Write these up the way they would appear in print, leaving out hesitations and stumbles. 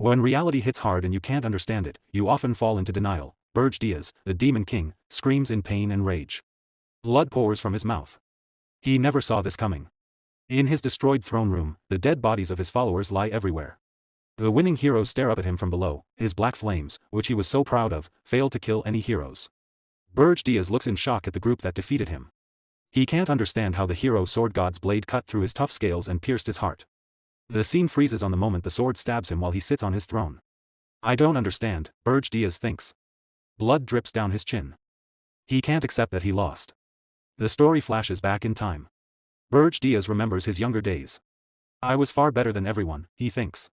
When reality hits hard and you can't understand it, you often fall into denial. Berge, the Demon King, screams in pain and rage. Blood pours from his mouth. He never saw this coming. In his destroyed throne room, the dead bodies of his followers lie everywhere. The winning heroes stare up at him from below. His black flames, which he was so proud of, fail to kill any heroes. Berge looks in shock at the group that defeated him. He can't understand how the hero sword god's blade cut through his tough scales and pierced his heart. The scene freezes on the moment the sword stabs him while he sits on his throne. I don't understand, Berge thinks. Blood drips down his chin. He can't accept that he lost. The story flashes back in time. Berge remembers his younger days. I was far better than everyone, he thinks.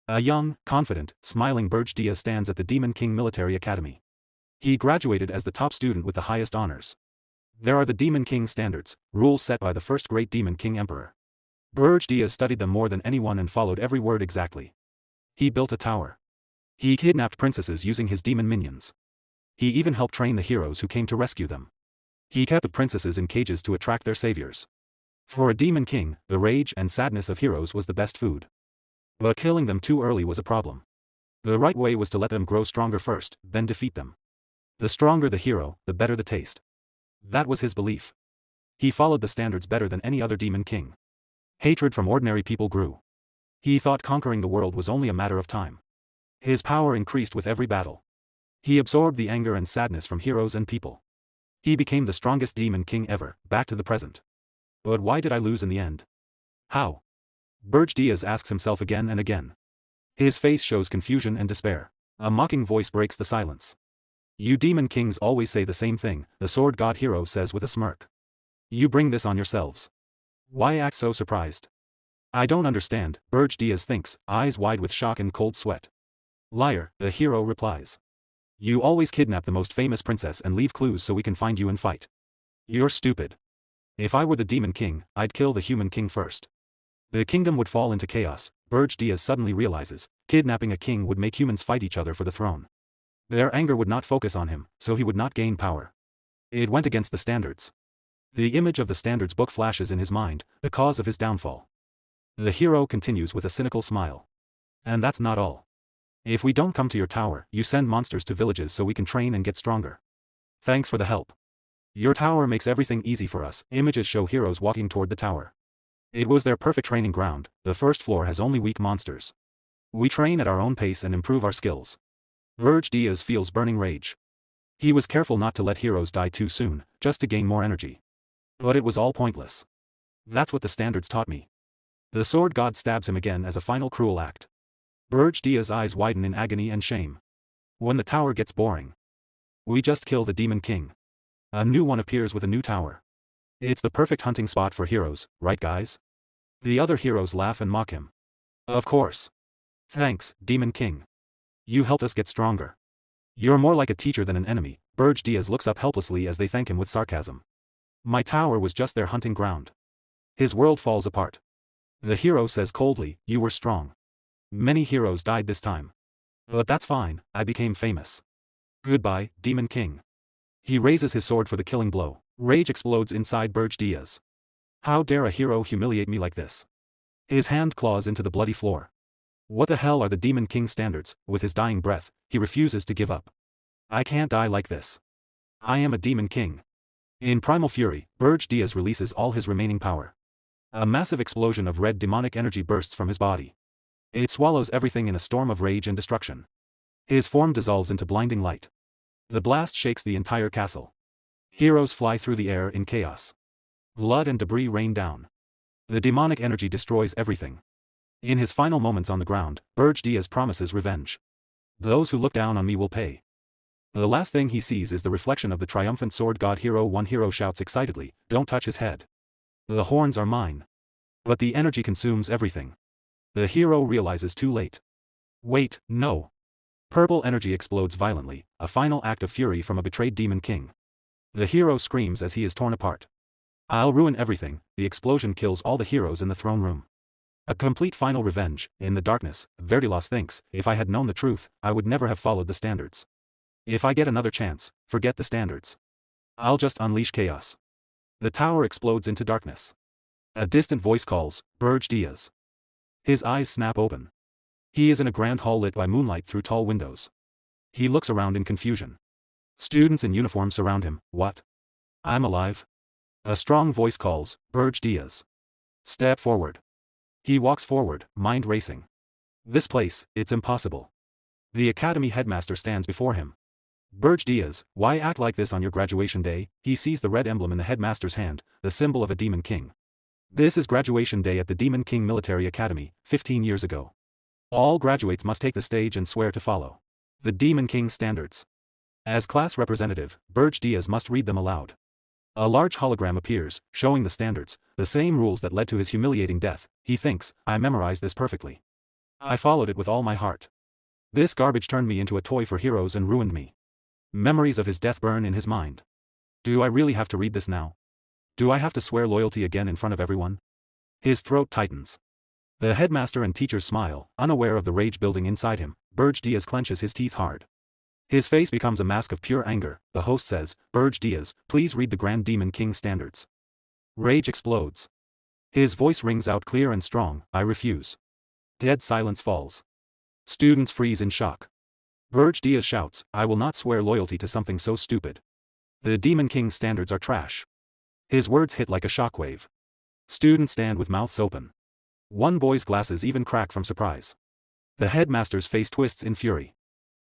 A young, confident, smiling Berge stands at the Demon King Military Academy. He graduated as the top student with the highest honors. There are the Demon King standards, rules set by the first great Demon King Emperor. Berge studied them more than anyone and followed every word exactly. He built a tower. He kidnapped princesses using his demon minions. He even helped train the heroes who came to rescue them. He kept the princesses in cages to attract their saviors. For a Demon King, the rage and sadness of heroes was the best food. But killing them too early was a problem. The right way was to let them grow stronger first, then defeat them. The stronger the hero, the better the taste. That was his belief. He followed the standards better than any other Demon King. Hatred from ordinary people grew. He thought conquering the world was only a matter of time. His power increased with every battle. He absorbed the anger and sadness from heroes and people. He became the strongest Demon King ever, back to the present. But why did I lose in the end? How? Berge asks himself again and again. His face shows confusion and despair. A mocking voice breaks the silence. You Demon Kings always say the same thing, the sword god hero says with a smirk. You bring this on yourselves. Why act so surprised? I don't understand, Berge thinks, eyes wide with shock and cold sweat. Liar, the hero replies. You always kidnap the most famous princess and leave clues so we can find you and fight. You're stupid. If I were the Demon King, I'd kill the human king first. The kingdom would fall into chaos. Berge suddenly realizes, kidnapping a king would make humans fight each other for the throne. Their anger would not focus on him, so he would not gain power. It went against the standards. The image of the standards book flashes in his mind, the cause of his downfall. The hero continues with a cynical smile. And that's not all. If we don't come to your tower, you send monsters to villages so we can train and get stronger. Thanks for the help. Your tower makes everything easy for us. Images show heroes walking toward the tower. It was their perfect training ground. The first floor has only weak monsters. We train at our own pace and improve our skills. Berge feels burning rage. He was careful not to let heroes die too soon, just to gain more energy. But it was all pointless. That's what the standards taught me. The sword god stabs him again as a final cruel act. Berge's eyes widen in agony and shame. When the tower gets boring. We just kill the Demon King. A new one appears with a new tower. It's the perfect hunting spot for heroes, right guys? The other heroes laugh and mock him. Of course. Thanks, Demon King. You helped us get stronger. You're more like a teacher than an enemy. Berge looks up helplessly as they thank him with sarcasm. My tower was just their hunting ground. His world falls apart. The hero says coldly, you were strong. Many heroes died this time. But that's fine, I became famous. Goodbye, Demon King. He raises his sword for the killing blow. Rage explodes inside Berge. How dare a hero humiliate me like this? His hand claws into the bloody floor. What the hell are the Demon King standards? With his dying breath, he refuses to give up. I can't die like this. I am a Demon King. In primal fury, Berge releases all his remaining power. A massive explosion of red demonic energy bursts from his body. It swallows everything in a storm of rage and destruction. His form dissolves into blinding light. The blast shakes the entire castle. Heroes fly through the air in chaos. Blood and debris rain down. The demonic energy destroys everything. In his final moments on the ground, Berge promises revenge. Those who look down on me will pay. The last thing he sees is the reflection of the triumphant sword god hero. One hero shouts excitedly, don't touch his head. The horns are mine. But the energy consumes everything. The hero realizes too late. Wait, no. Purple energy explodes violently, a final act of fury from a betrayed Demon King. The hero screams as he is torn apart. I'll ruin everything. The explosion kills all the heroes in the throne room. A complete final revenge. In the darkness, Verdilos thinks, if I had known the truth, I would never have followed the standards. If I get another chance, forget the standards. I'll just unleash chaos. The tower explodes into darkness. A distant voice calls, Berge. His eyes snap open. He is in a grand hall lit by moonlight through tall windows. He looks around in confusion. Students in uniform surround him. What? I'm alive? A strong voice calls, Berge Diaz. Step forward. He walks forward, mind racing. This place, it's impossible. The academy headmaster stands before him. Berge Diaz, why act like this on your graduation day? He sees the red emblem in the headmaster's hand, the symbol of a demon king. This is graduation day at the Demon King Military Academy, 15 years ago. All graduates must take the stage and swear to follow the Demon King standards. As class representative, Berge Diaz must read them aloud. A large hologram appears, showing the standards, the same rules that led to his humiliating death. He thinks, I memorized this perfectly. I followed it with all my heart. This garbage turned me into a toy for heroes and ruined me. Memories of his death burn in his mind. Do I really have to read this now? Do I have to swear loyalty again in front of everyone? His throat tightens. The headmaster and teachers smile, unaware of the rage building inside him. Berge Diaz clenches his teeth hard. His face becomes a mask of pure anger. The host says, Berge Diaz, please read the Grand Demon King standards. Rage explodes. His voice rings out clear and strong, I refuse. Dead silence falls. Students freeze in shock. Berge Diaz shouts, I will not swear loyalty to something so stupid. The Demon King standards are trash. His words hit like a shockwave. Students stand with mouths open. One boy's glasses even crack from surprise. The headmaster's face twists in fury.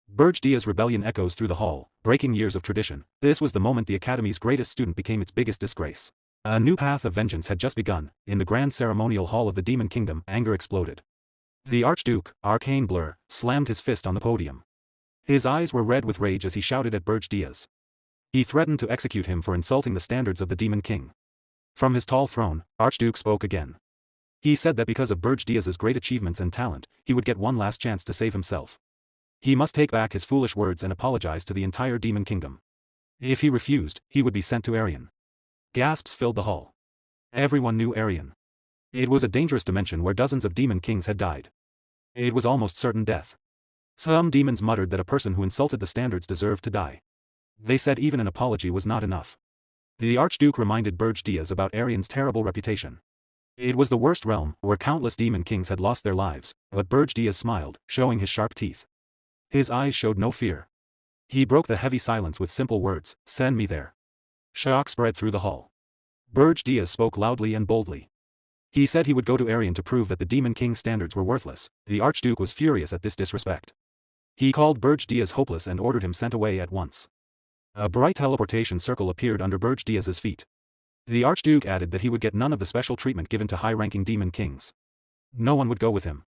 Berge Diaz's rebellion echoes through the hall, breaking years of tradition. This was the moment the academy's greatest student became its biggest disgrace. A new path of vengeance had just begun. In the grand ceremonial hall of the Demon Kingdom, anger exploded. The Archduke, Arcane Blur, slammed his fist on the podium. His eyes were red with rage as he shouted at Berge Diaz. He threatened to execute him for insulting the standards of the Demon King. From his tall throne, Archduke spoke again. He said that because of Berge Diaz's great achievements and talent, he would get one last chance to save himself. He must take back his foolish words and apologize to the entire Demon Kingdom. If he refused, he would be sent to Arian. Gasps filled the hall. Everyone knew Arian. It was a dangerous dimension where dozens of Demon Kings had died. It was almost certain death. Some demons muttered that a person who insulted the standards deserved to die. They said even an apology was not enough. The Archduke reminded Berge Diaz about Arian's terrible reputation. It was the worst realm, where countless demon kings had lost their lives, but Berge Diaz smiled, showing his sharp teeth. His eyes showed no fear. He broke the heavy silence with simple words, send me there. Shock spread through the hall. Berge Diaz spoke loudly and boldly. He said he would go to Arian to prove that the Demon King standards were worthless. The Archduke was furious at this disrespect. He called Berge Diaz hopeless and ordered him sent away at once. A bright teleportation circle appeared under Berge Diaz's feet. The Archduke added that he would get none of the special treatment given to high-ranking demon kings. No one would go with him.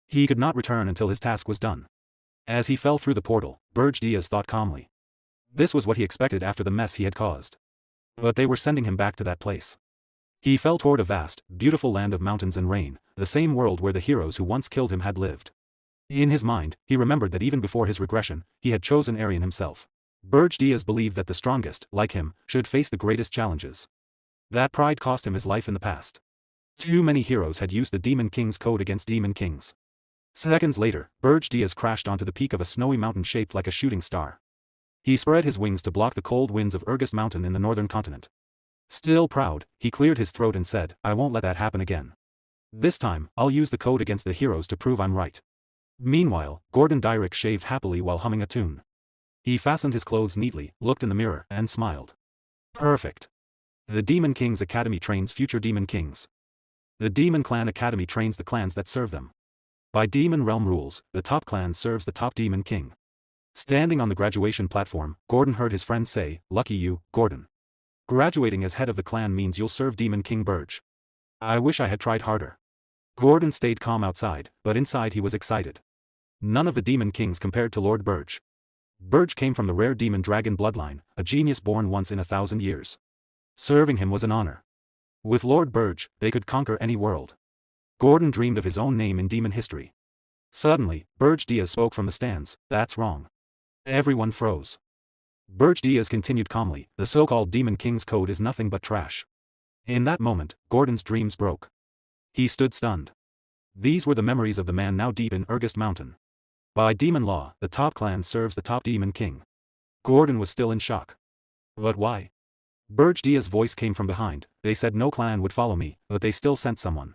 He could not return until his task was done. As he fell through the portal, Berge Diaz thought calmly. This was what he expected after the mess he had caused. But they were sending him back to that place. He fell toward a vast, beautiful land of mountains and rain, the same world where the heroes who once killed him had lived. In his mind, he remembered that even before his regression, he had chosen Arian himself. Berge Diaz believed that the strongest, like him, should face the greatest challenges. That pride cost him his life in the past. Too many heroes had used the Demon King's code against demon kings. Seconds later, Berge Diaz crashed onto the peak of a snowy mountain shaped like a shooting star. He spread his wings to block the cold winds of Regressed Mountain in the northern continent. Still proud, he cleared his throat and said, I won't let that happen again. This time, I'll use the code against the heroes to prove I'm right. Meanwhile, Gordon Dyrek shaved happily while humming a tune. He fastened his clothes neatly, looked in the mirror, and smiled. Perfect. The Demon King's Academy trains future Demon Kings. The Demon Clan Academy trains the clans that serve them. By Demon Realm rules, the top clan serves the top Demon King. Standing on the graduation platform, Gordon heard his friend say, Lucky you, Gordon. Graduating as head of the clan means you'll serve Demon King Berge. I wish I had tried harder. Gordon stayed calm outside, but inside he was excited. None of the Demon Kings compared to Lord Berge. Berge came from the rare demon dragon bloodline, a genius born once in 1,000 years. Serving him was an honor. With Lord Berge, they could conquer any world. Gordon dreamed of his own name in demon history. Suddenly, Berge Diaz spoke from the stands, that's wrong. Everyone froze. Berge Diaz continued calmly, the so-called Demon King's code is nothing but trash. In that moment, Gordon's dreams broke. He stood stunned. These were the memories of the man now deep in Regressed Mountain. By demon law, the top clan serves the top Demon King. Gordon was still in shock. But why? Berge Diaz's voice came from behind, they said no clan would follow me, but they still sent someone.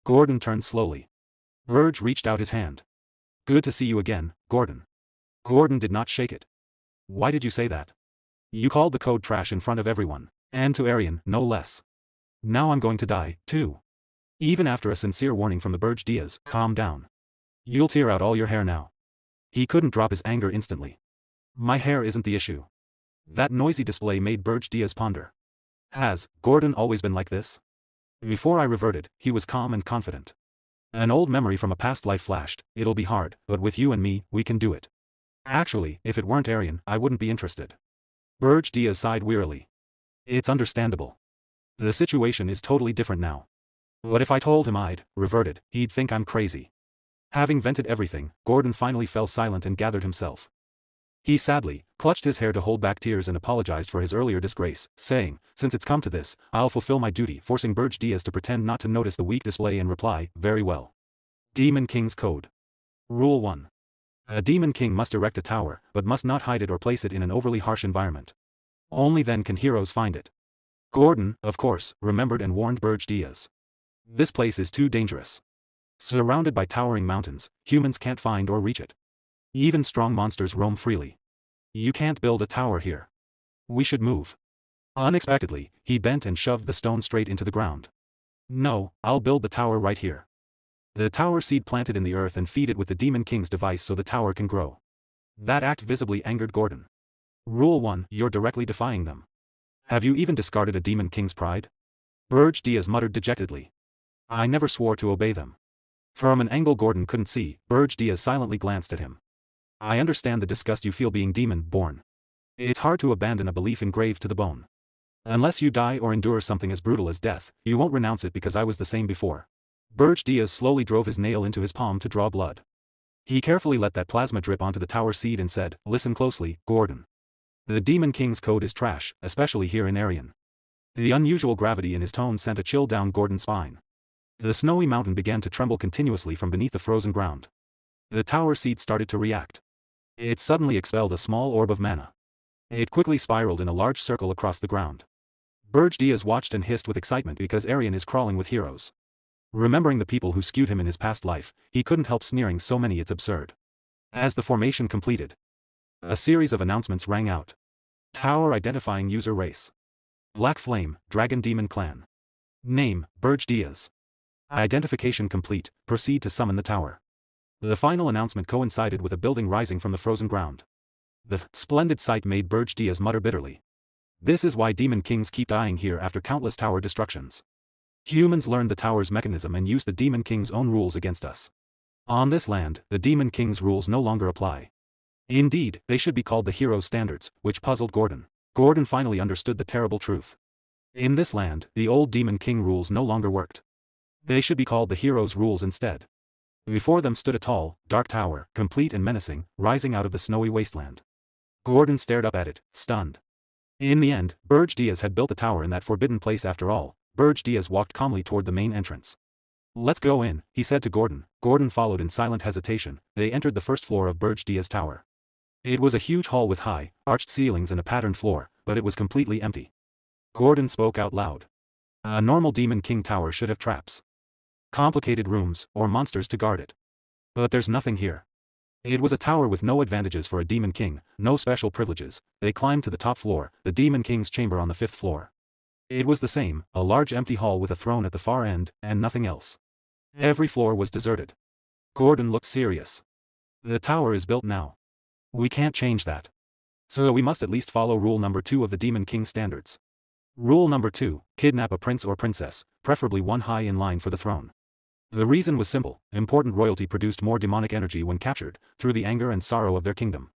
Gordon turned slowly. Berge reached out his hand. Good to see you again, Gordon. Gordon did not shake it. Why did you say that? You called the code trash in front of everyone, and to Arian, no less. Now I'm going to die, too. Even after a sincere warning from the Berge Diaz, calm down. You'll tear out all your hair now. He couldn't drop his anger instantly. My hair isn't the issue. That noisy display made Berge Diaz ponder. Has Gordon always been like this? Before I reverted, he was calm and confident. An old memory from a past life flashed. It'll be hard, but with you and me, we can do it. Actually, if it weren't Arian, I wouldn't be interested. Berge Diaz sighed wearily. It's understandable. The situation is totally different now. But if I told him I'd reverted, he'd think I'm crazy. Having vented everything, Gordon finally fell silent and gathered himself. He sadly clutched his hair to hold back tears and apologized for his earlier disgrace, saying, since it's come to this, I'll fulfill my duty, forcing Berge Diaz to pretend not to notice the weak display and reply, very well. Demon King's Code. Rule 1. A Demon King must erect a tower, but must not hide it or place it in an overly harsh environment. Only then can heroes find it. Gordon, of course, remembered and warned Berge Diaz. This place is too dangerous. Surrounded by towering mountains, humans can't find or reach it. Even strong monsters roam freely. You can't build a tower here. We should move. Unexpectedly, he bent and shoved the stone straight into the ground. No, I'll build the tower right here. The tower seed planted in the earth and feed it with the Demon King's device so the tower can grow. That act visibly angered Gordon. Rule 1, you're directly defying them. Have you even discarded a Demon King's pride? Berge Diaz muttered dejectedly. I never swore to obey them. From an angle Gordon couldn't see, Berge Diaz silently glanced at him. I understand the disgust you feel being demon-born. It's hard to abandon a belief engraved to the bone. Unless you die or endure something as brutal as death, you won't renounce it because I was the same before. Berge Diaz slowly drove his nail into his palm to draw blood. He carefully let that plasma drip onto the tower seed and said, listen closely, Gordon. The Demon King's code is trash, especially here in Arian. The unusual gravity in his tone sent a chill down Gordon's spine. The snowy mountain began to tremble continuously from beneath the frozen ground. The tower seed started to react. It suddenly expelled a small orb of mana. It quickly spiraled in a large circle across the ground. Berge Diaz watched and hissed with excitement because Arian is crawling with heroes. Remembering the people who skewed him in his past life, he couldn't help sneering, so many it's absurd. As the formation completed, a series of announcements rang out. Tower identifying user race. Black Flame, Dragon Demon Clan. Name, Berge Diaz. Identification complete, proceed to summon the tower. The final announcement coincided with a building rising from the frozen ground. The splendid sight made Berge Diaz mutter bitterly. This is why Demon Kings keep dying here after countless tower destructions. Humans learned the tower's mechanism and used the Demon King's own rules against us. On this land, the Demon King's rules no longer apply. Indeed, they should be called the Hero's Standards, which puzzled Gordon. Gordon finally understood the terrible truth. In this land, the old Demon King rules no longer worked. They should be called the Hero's rules instead. Before them stood a tall, dark tower, complete and menacing, rising out of the snowy wasteland. Gordon stared up at it, stunned. In the end, Berge Diaz had built the tower in that forbidden place after all. Berge Diaz walked calmly toward the main entrance. Let's go in, he said to Gordon. Gordon followed in silent hesitation. They entered the first floor of Berge Diaz tower. It was a huge hall with high, arched ceilings and a patterned floor, but it was completely empty. Gordon spoke out loud. A normal Demon King tower should have traps, complicated rooms, or monsters to guard it. But there's nothing here. It was a tower with no advantages for a Demon King, no special privileges. They climbed to the top floor, the Demon King's chamber on the 5th floor. It was the same, a large empty hall with a throne at the far end, and nothing else. Every floor was deserted. Gordon looked serious. The tower is built now. We can't change that. So we must at least follow rule number 2 of the Demon King standards. Rule number 2, kidnap a prince or princess, preferably one high in line for the throne. The reason was simple: important royalty produced more demonic energy when captured, through the anger and sorrow of their kingdom.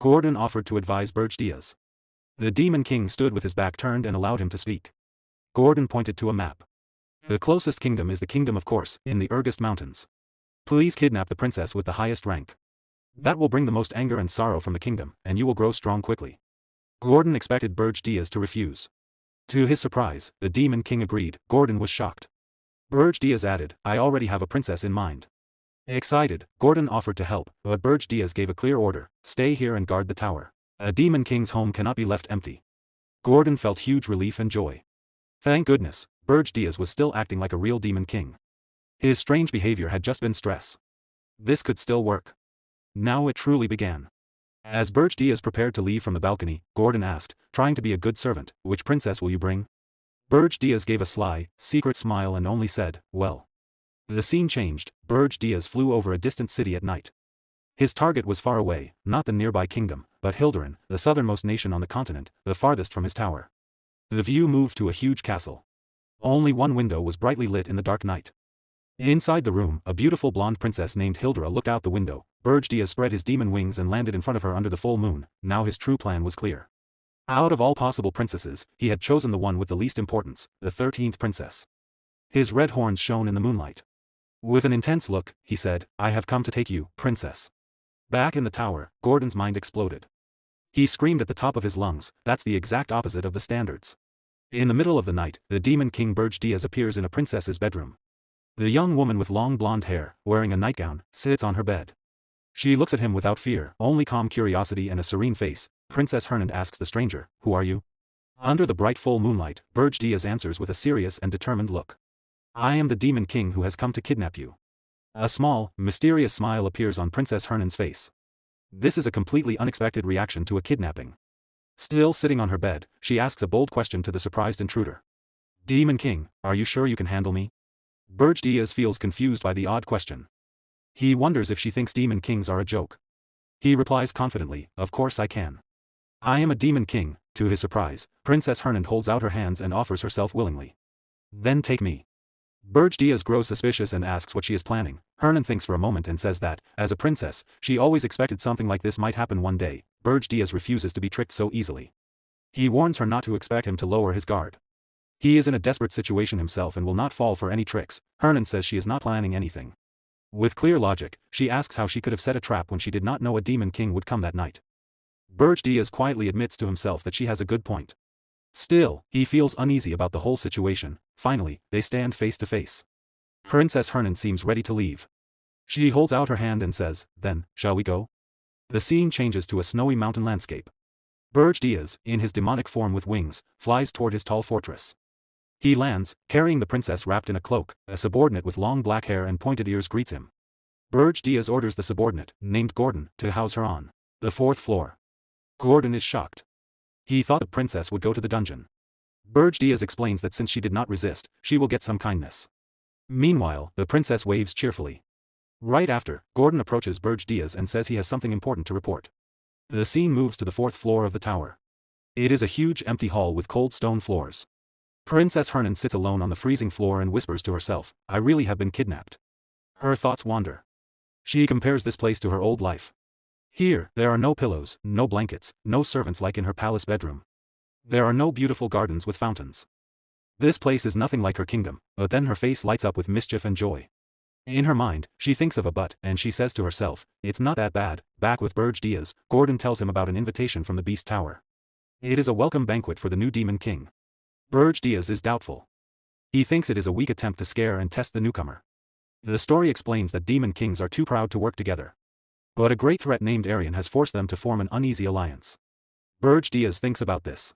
Gordon offered to advise Berge Diaz. The Demon King stood with his back turned and allowed him to speak. Gordon pointed to a map. The closest kingdom is the kingdom, of course, in the Ergust Mountains. Please kidnap the princess with the highest rank. That will bring the most anger and sorrow from the kingdom, and you will grow strong quickly. Gordon expected Berge Diaz to refuse. To his surprise, the Demon King agreed. Gordon was shocked. Berge Diaz added, I already have a princess in mind. Excited, Gordon offered to help, but Berge Diaz gave a clear order: stay here and guard the tower. A Demon King's home cannot be left empty. Gordon felt huge relief and joy. Thank goodness, Berge Diaz was still acting like a real Demon King. His strange behavior had just been stress. This could still work. Now it truly began. As Berge Diaz prepared to leave from the balcony, Gordon asked, trying to be a good servant, which princess will you bring? Berge Diaz gave a sly, secret smile and only said, well. The scene changed. Berge Diaz flew over a distant city at night. His target was far away, not the nearby kingdom, but Hilderin, the southernmost nation on the continent, the farthest from his tower. The view moved to a huge castle. Only one window was brightly lit in the dark night. Inside the room, a beautiful blonde princess named Hildera looked out the window. Berge Diaz spread his demon wings and landed in front of her under the full moon. Now his true plan was clear. Out of all possible princesses, he had chosen the one with the least importance, the 13th princess. His red horns shone in the moonlight. With an intense look, he said, I have come to take you, princess. Back in the tower, Gordon's mind exploded. He screamed at the top of his lungs, that's the exact opposite of the standards. In the middle of the night, the Demon King Berge Diaz appears in a princess's bedroom. The young woman with long blonde hair, wearing a nightgown, sits on her bed. She looks at him without fear, only calm curiosity and a serene face. Princess Hernand asks the stranger, who are you? Under the bright full moonlight, Berge Diaz answers with a serious and determined look. I am the Demon King who has come to kidnap you. A small, mysterious smile appears on Princess Hernand's face. This is a completely unexpected reaction to a kidnapping. Still sitting on her bed, she asks a bold question to the surprised intruder. Demon King, are you sure you can handle me? Berge Diaz feels confused by the odd question. He wonders if she thinks demon kings are a joke. He replies confidently, of course I can. I am a demon king. To his surprise, Princess Hernand holds out her hands and offers herself willingly. Then take me. Berge Diaz grows suspicious and asks what she is planning. Hernand thinks for a moment and says that, as a princess, she always expected something like this might happen one day. Berge Diaz refuses to be tricked so easily. He warns her not to expect him to lower his guard. He is in a desperate situation himself and will not fall for any tricks. Hernand says she is not planning anything. With clear logic, she asks how she could have set a trap when she did not know a demon king would come that night. Berge Diaz quietly admits to himself that she has a good point. Still, he feels uneasy about the whole situation. Finally, they stand face to face. Princess Hernand seems ready to leave. She holds out her hand and says, then, shall we go? The scene changes to a snowy mountain landscape. Berge Diaz, in his demonic form with wings, flies toward his tall fortress. He lands, carrying the princess wrapped in a cloak. A subordinate with long black hair and pointed ears greets him. Berge Diaz orders the subordinate, named Gordon, to house her on the 4th floor. Gordon is shocked. He thought the princess would go to the dungeon. Berge Diaz explains that since she did not resist, she will get some kindness. Meanwhile, the princess waves cheerfully. Right after, Gordon approaches Berge Diaz and says he has something important to report. The scene moves to the 4th floor of the tower. It is a huge empty hall with cold stone floors. Princess Hernand sits alone on the freezing floor and whispers to herself, I really have been kidnapped. Her thoughts wander. She compares this place to her old life. Here, there are no pillows, no blankets, no servants like in her palace bedroom. There are no beautiful gardens with fountains. This place is nothing like her kingdom, but then her face lights up with mischief and joy. In her mind, she thinks of a but, and she says to herself, it's not that bad. Back with Berge Diaz, Gordon tells him about an invitation from the Beast Tower. It is a welcome banquet for the new Demon King. Berge Diaz is doubtful. He thinks it is a weak attempt to scare and test the newcomer. The story explains that demon kings are too proud to work together. But a great threat named Arian has forced them to form an uneasy alliance. Berge Diaz thinks about this.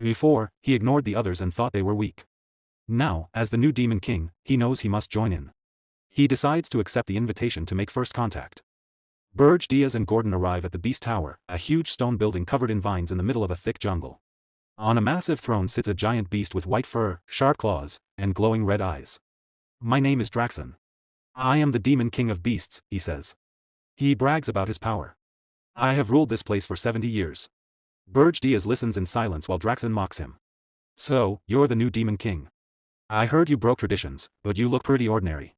Before, he ignored the others and thought they were weak. Now, as the new Demon King, he knows he must join in. He decides to accept the invitation to make first contact. Berge Diaz and Gordon arrive at the Beast Tower, a huge stone building covered in vines in the middle of a thick jungle. On a massive throne sits a giant beast with white fur, sharp claws, and glowing red eyes. My name is Draxon. I am the Demon King of Beasts, he says. He brags about his power. I have ruled this place for 70 years. Berge Diaz listens in silence while Draxon mocks him. So, you're the new Demon King. I heard you broke traditions, but you look pretty ordinary.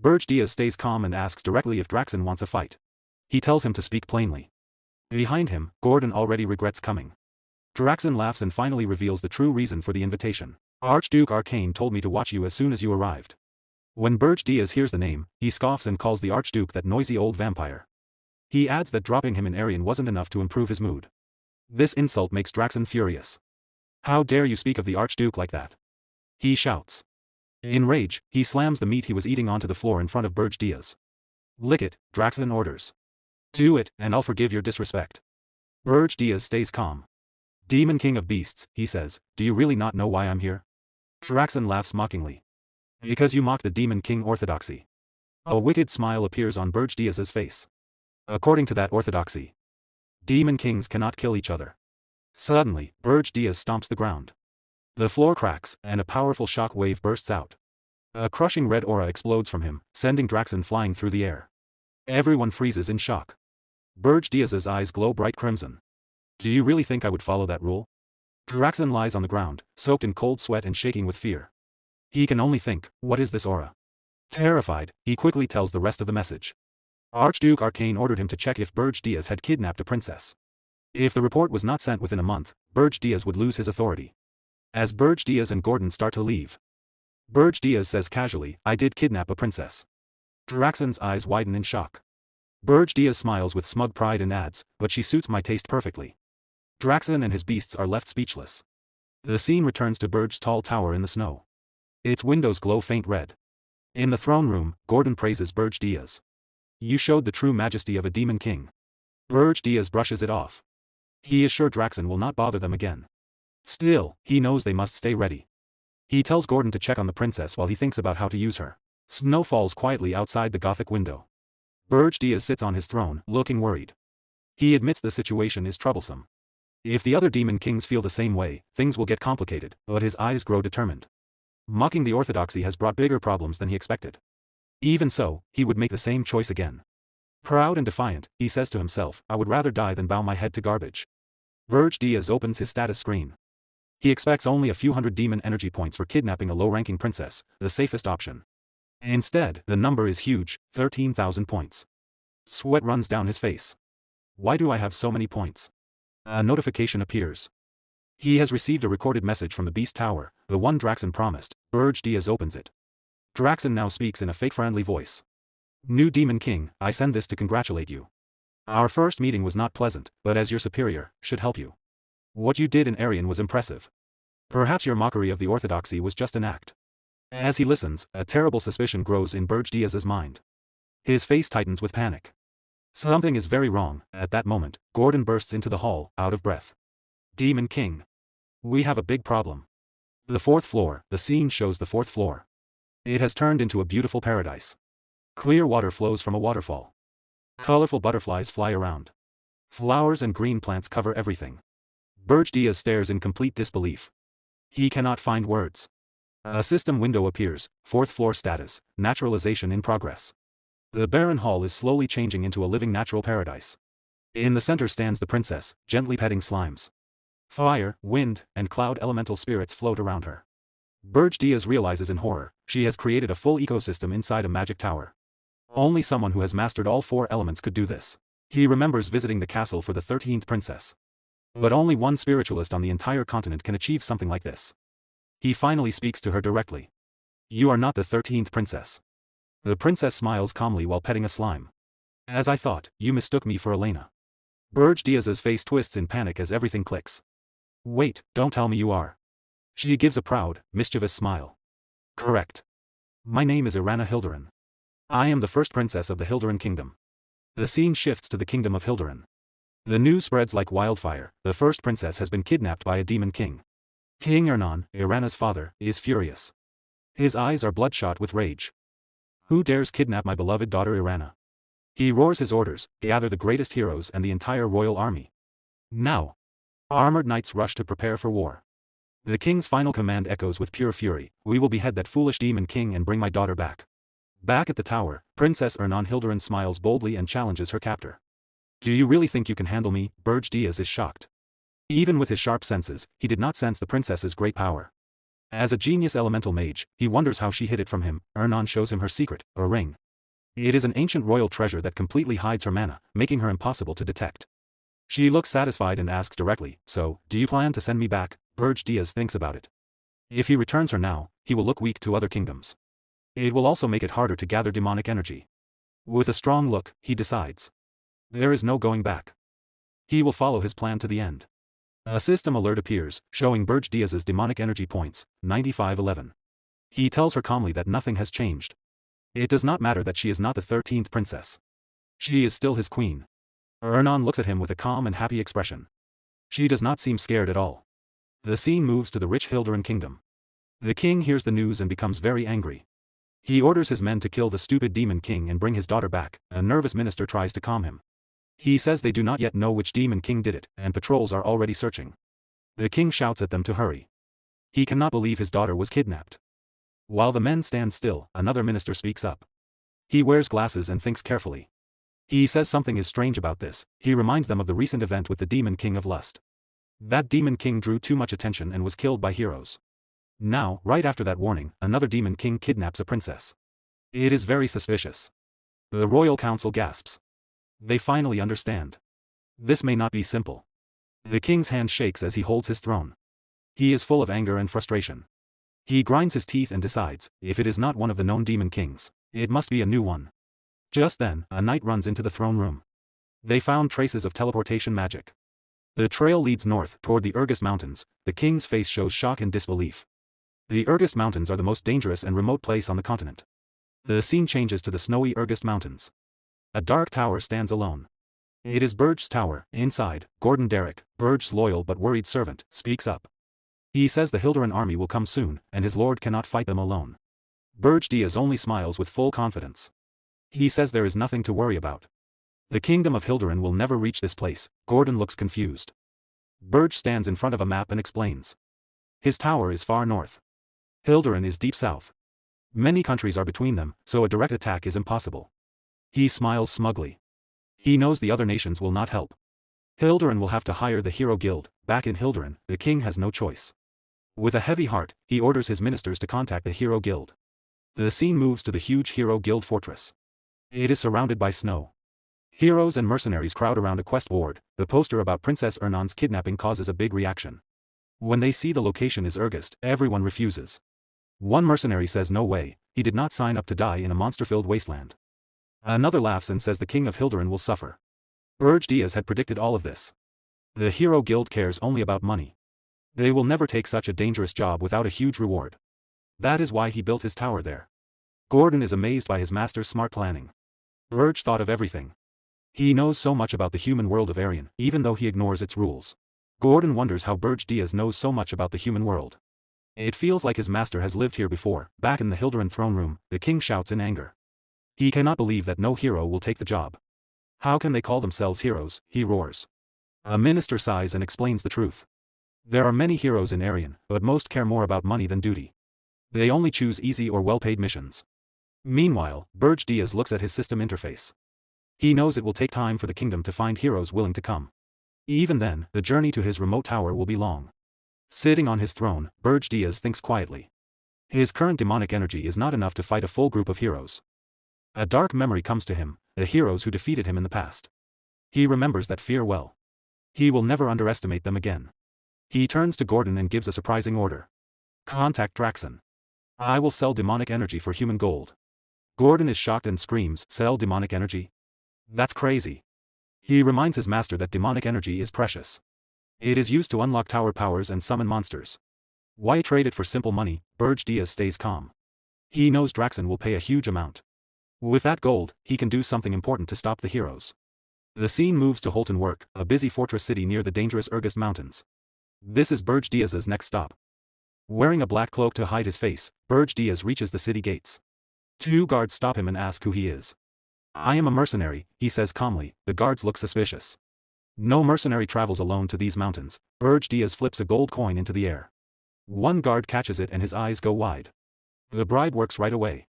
Berge Diaz stays calm and asks directly if Draxon wants a fight. He tells him to speak plainly. Behind him, Gordon already regrets coming. Draxon laughs and finally reveals the true reason for the invitation. Archduke Arcane told me to watch you as soon as you arrived. When Berge Diaz hears the name, he scoffs and calls the Archduke that noisy old vampire. He adds that dropping him in Arian wasn't enough to improve his mood. This insult makes Draxon furious. How dare you speak of the Archduke like that? He shouts. In rage, he slams the meat he was eating onto the floor in front of Berge Diaz. Lick it, Draxon orders. Do it, and I'll forgive your disrespect. Berge Diaz stays calm. Demon King of Beasts, he says, do you really not know why I'm here? Draxon laughs mockingly. Because you mocked the Demon King orthodoxy. A wicked smile appears on Berge Diaz's face. According to that orthodoxy, demon kings cannot kill each other. Suddenly, Berge stomps the ground. The floor cracks, and a powerful shock wave bursts out. A crushing red aura explodes from him, sending Draxen flying through the air. Everyone freezes in shock. Berge's eyes glow bright crimson. Do you really think I would follow that rule? Draxen lies on the ground, soaked in cold sweat and shaking with fear. He can only think, what is this aura? Terrified, he quickly tells the rest of the message. Archduke Arcane ordered him to check if Berge had kidnapped a princess. If the report was not sent within a month, Berge would lose his authority. As Berge and Gordon start to leave, Berge says casually, I did kidnap a princess. Draxen's eyes widen in shock. Berge smiles with smug pride and adds, but she suits my taste perfectly. Draxen and his beasts are left speechless. The scene returns to Berge's tall tower in the snow. Its windows glow faint red. In the throne room, Gordon praises Berge. You showed the true majesty of a demon king. Berge brushes it off. He is sure Draxen will not bother them again. Still, he knows they must stay ready. He tells Gordon to check on the princess while he thinks about how to use her. Snow falls quietly outside the Gothic window. Berge sits on his throne, looking worried. He admits the situation is troublesome. If the other demon kings feel the same way, things will get complicated, but his eyes grow determined. Mocking the orthodoxy has brought bigger problems than he expected. Even so, he would make the same choice again. Proud and defiant, he says to himself, I would rather die than bow my head to garbage. Berge opens his status screen. He expects only a few hundred demon energy points for kidnapping a low-ranking princess, the safest option. Instead, the number is huge, 13,000 points. Sweat runs down his face. Why do I have so many points? A notification appears. He has received a recorded message from the Beast Tower, the one Draxen promised. Berge opens it. Draxen now speaks in a fake-friendly voice. New Demon King, I send this to congratulate you. Our first meeting was not pleasant, but as your superior, should help you. What you did in Arian was impressive. Perhaps your mockery of the orthodoxy was just an act. As he listens, a terrible suspicion grows in Berge's mind. His face tightens with panic. Something is very wrong. At that moment, Gordon bursts into the hall, out of breath. Demon King. We have a big problem. The fourth floor, the scene shows the fourth floor. It has turned into a beautiful paradise. Clear water flows from a waterfall. Colorful butterflies fly around. Flowers and green plants cover everything. Berge stares in complete disbelief. He cannot find words. A system window appears, fourth floor status, naturalization in progress. The barren hall is slowly changing into a living natural paradise. In the center stands the princess, gently petting slimes. Fire, wind, and cloud elemental spirits float around her. Berge realizes in horror, she has created a full ecosystem inside a magic tower. Only someone who has mastered all four elements could do this. He remembers visiting the castle for the 13th princess. But only one spiritualist on the entire continent can achieve something like this. He finally speaks to her directly. You are not the 13th princess. The princess smiles calmly while petting a slime. As I thought, you mistook me for Elena. Berge's face twists in panic as everything clicks. Wait, don't tell me you are. She gives a proud, mischievous smile. Correct. My name is Irana Hilderin. I am the first princess of the Hilderin kingdom. The scene shifts to the kingdom of Hilderin. The news spreads like wildfire, the first princess has been kidnapped by a demon king. King Ernan, Irana's father, is furious. His eyes are bloodshot with rage. Who dares kidnap my beloved daughter Irana? He roars his orders, gather the greatest heroes and the entire royal army. Now. Armored knights rush to prepare for war. The king's final command echoes with pure fury, we will behead that foolish demon king and bring my daughter back. Back at the tower, Princess Ernan Hilderin smiles boldly and challenges her captor. Do you really think you can handle me? Berge is shocked. Even with his sharp senses, he did not sense the princess's great power. As a genius elemental mage, he wonders how she hid it from him. Ernan shows him her secret, a ring. It is an ancient royal treasure that completely hides her mana, making her impossible to detect. She looks satisfied and asks directly, so, do you plan to send me back? Berge thinks about it. If he returns her now, he will look weak to other kingdoms. It will also make it harder to gather demonic energy. With a strong look, he decides. There is no going back. He will follow his plan to the end. A system alert appears, showing Berge's demonic energy points, 9511. He tells her calmly that nothing has changed. It does not matter that she is not the 13th princess. She is still his queen. Ernan looks at him with a calm and happy expression. She does not seem scared at all. The scene moves to the rich Hilderin kingdom. The king hears the news and becomes very angry. He orders his men to kill the stupid demon king and bring his daughter back. A nervous minister tries to calm him. He says they do not yet know which Demon King did it, and patrols are already searching. The king shouts at them to hurry. He cannot believe his daughter was kidnapped. While the men stand still, another minister speaks up. He wears glasses and thinks carefully. He says something is strange about this. He reminds them of the recent event with the Demon King of Lust. That Demon King drew too much attention and was killed by heroes. Now, right after that warning, another Demon King kidnaps a princess. It is very suspicious. The royal council gasps. They finally understand. This may not be simple. The king's hand shakes as he holds his throne. He is full of anger and frustration. He grinds his teeth and decides, if it is not one of the known Demon Kings, it must be a new one. Just then, a knight runs into the throne room. They found traces of teleportation magic. The trail leads north, toward the Urgest Mountains. The king's face shows shock and disbelief. The Urgest Mountains are the most dangerous and remote place on the continent. The scene changes to the snowy Urgest Mountains. A dark tower stands alone. It is Berge's tower. Inside, Gordon Derrick, Berge's loyal but worried servant, speaks up. He says the Hilderan army will come soon, and his lord cannot fight them alone. Berge Diaz only smiles with full confidence. He says there is nothing to worry about. The kingdom of Hilderan will never reach this place. Gordon looks confused. Berge stands in front of a map and explains. His tower is far north. Hilderan is deep south. Many countries are between them, so a direct attack is impossible. He smiles smugly. He knows the other nations will not help. Hilderan will have to hire the Hero Guild. Back in Hilderan, the king has no choice. With a heavy heart, he orders his ministers to contact the Hero Guild. The scene moves to the huge Hero Guild fortress. It is surrounded by snow. Heroes and mercenaries crowd around a quest board. The poster about Princess Ernon's kidnapping causes a big reaction. When they see the location is Urgest, everyone refuses. One mercenary says no way, he did not sign up to die in a monster-filled wasteland. Another laughs and says the king of Hilderan will suffer. Berge Diaz had predicted all of this. The Hero Guild cares only about money. They will never take such a dangerous job without a huge reward. That is why he built his tower there. Gordon is amazed by his master's smart planning. Berge thought of everything. He knows so much about the human world of Arian, even though he ignores its rules. Gordon wonders how Berge Diaz knows so much about the human world. It feels like his master has lived here before. Back in the Hilderan throne room, the king shouts in anger. He cannot believe that no hero will take the job. How can they call themselves heroes, he roars. A minister sighs and explains the truth. There are many heroes in Arian, but most care more about money than duty. They only choose easy or well-paid missions. Meanwhile, Berge Diaz looks at his system interface. He knows it will take time for the kingdom to find heroes willing to come. Even then, the journey to his remote tower will be long. Sitting on his throne, Berge Diaz thinks quietly. His current demonic energy is not enough to fight a full group of heroes. A dark memory comes to him, the heroes who defeated him in the past. He remembers that fear well. He will never underestimate them again. He turns to Gordon and gives a surprising order. Contact Draxon. I will sell demonic energy for human gold. Gordon is shocked and screams, sell demonic energy? That's crazy. He reminds his master that demonic energy is precious. It is used to unlock tower powers and summon monsters. Why trade it for simple money? Berge Diaz stays calm. He knows Draxon will pay a huge amount. With that gold, he can do something important to stop the heroes. The scene moves to Holton Work, a busy fortress city near the dangerous Urgest Mountains. This is Berge Diaz's next stop. Wearing a black cloak to hide his face, Berge Diaz reaches the city gates. Two guards stop him and ask who he is. I am a mercenary, he says calmly. The guards look suspicious. No mercenary travels alone to these mountains. Berge Diaz flips a gold coin into the air. One guard catches it and his eyes go wide. The bribe works right away.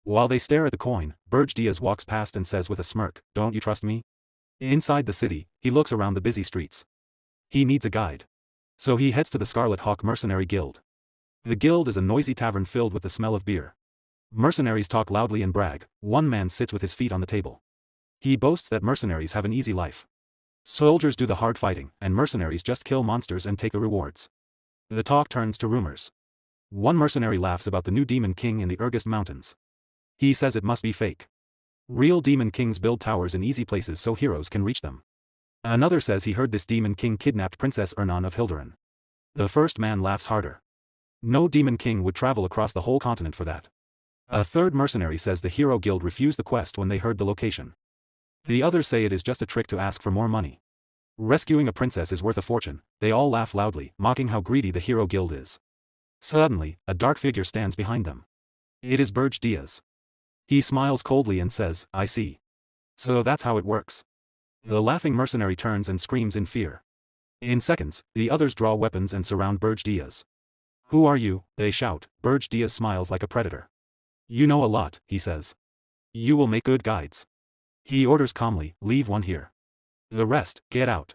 While they stare at the coin, Berge Diaz walks past and says with a smirk, don't you trust me? Inside the city, he looks around the busy streets. He needs a guide. So he heads to the Scarlet Hawk Mercenary Guild. The guild is a noisy tavern filled with the smell of beer. Mercenaries talk loudly and brag. One man sits with his feet on the table. He boasts that mercenaries have an easy life. Soldiers do the hard fighting, and mercenaries just kill monsters and take the rewards. The talk turns to rumors. One mercenary laughs about the new Demon King in the Urgest Mountains. He says it must be fake. Real Demon Kings build towers in easy places so heroes can reach them. Another says he heard this Demon King kidnapped Princess Ernon of Hilderan. The first man laughs harder. No Demon King would travel across the whole continent for that. A third mercenary says the Hero Guild refused the quest when they heard the location. The others say it is just a trick to ask for more money. Rescuing a princess is worth a fortune. They all laugh loudly, mocking how greedy the Hero Guild is. Suddenly, a dark figure stands behind them. It is Berge Diaz. He smiles coldly and says, I see. So that's how it works. The laughing mercenary turns and screams in fear. In seconds, the others draw weapons and surround Berge Diaz. "Who are you?" they shout. Berge Diaz smiles like a predator. "You know a lot," he says. "You will make good guides." He orders calmly, "Leave one here. The rest, get out."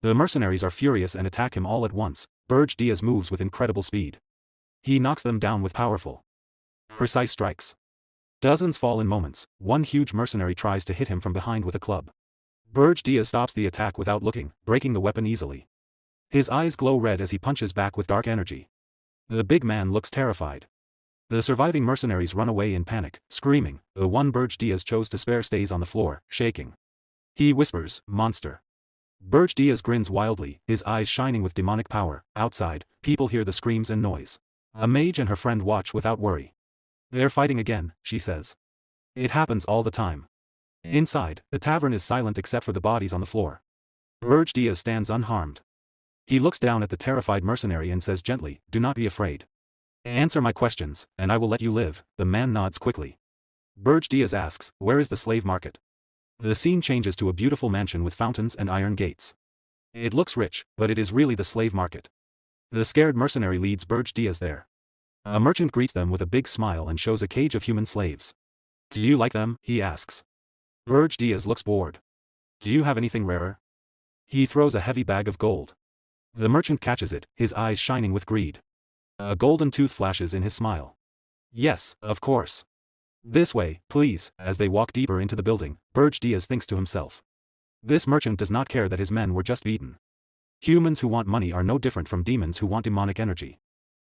The mercenaries are furious and attack him all at once. Berge Diaz moves with incredible speed. He knocks them down with powerful, precise strikes. Dozens fall in moments. One huge mercenary tries to hit him from behind with a club. Berge Diaz stops the attack without looking, breaking the weapon easily. His eyes glow red as he punches back with dark energy. The big man looks terrified. The surviving mercenaries run away in panic, screaming. The one Berge Diaz chose to spare stays on the floor, shaking. He whispers, "Monster." Berge Diaz grins wildly, his eyes shining with demonic power. Outside, people hear the screams and noise. A mage and her friend watch without worry. "They're fighting again," she says. "It happens all the time." Inside, the tavern is silent except for the bodies on the floor. Berge Diaz stands unharmed. He looks down at the terrified mercenary and says gently, "Do not be afraid. Answer my questions, and I will let you live." The man nods quickly. Berge Diaz asks, "Where is the slave market?" The scene changes to a beautiful mansion with fountains and iron gates. It looks rich, but it is really the slave market. The scared mercenary leads Berge Diaz there. A merchant greets them with a big smile and shows a cage of human slaves. "Do you like them?" he asks. Berge Diaz looks bored. "Do you have anything rarer?" He throws a heavy bag of gold. The merchant catches it, his eyes shining with greed. A golden tooth flashes in his smile. "Yes, of course. This way, please." As they walk deeper into the building, Berge Diaz thinks to himself. This merchant does not care that his men were just beaten. Humans who want money are no different from demons who want demonic energy.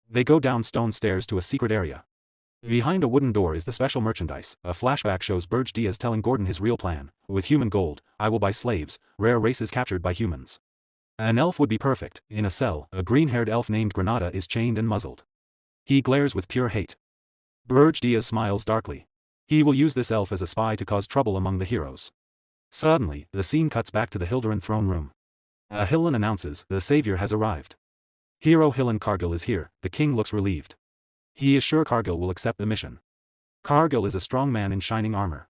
They go down stone stairs to a secret area. Behind a wooden door is the special merchandise. A flashback shows Berge Diaz telling Gordon his real plan. "With human gold, I will buy slaves, rare races captured by humans." An elf would be perfect. In a cell, a green-haired elf named Granada is chained and muzzled. He glares with pure hate. Berge Diaz smiles darkly. He will use this elf as a spy to cause trouble among the heroes. Suddenly, the scene cuts back to the Hilderan throne room. A Hillen announces, "The savior has arrived." Hero Hillen Cargill is here. The king looks relieved. He is sure Cargill will accept the mission. Cargill is a strong man in shining armor.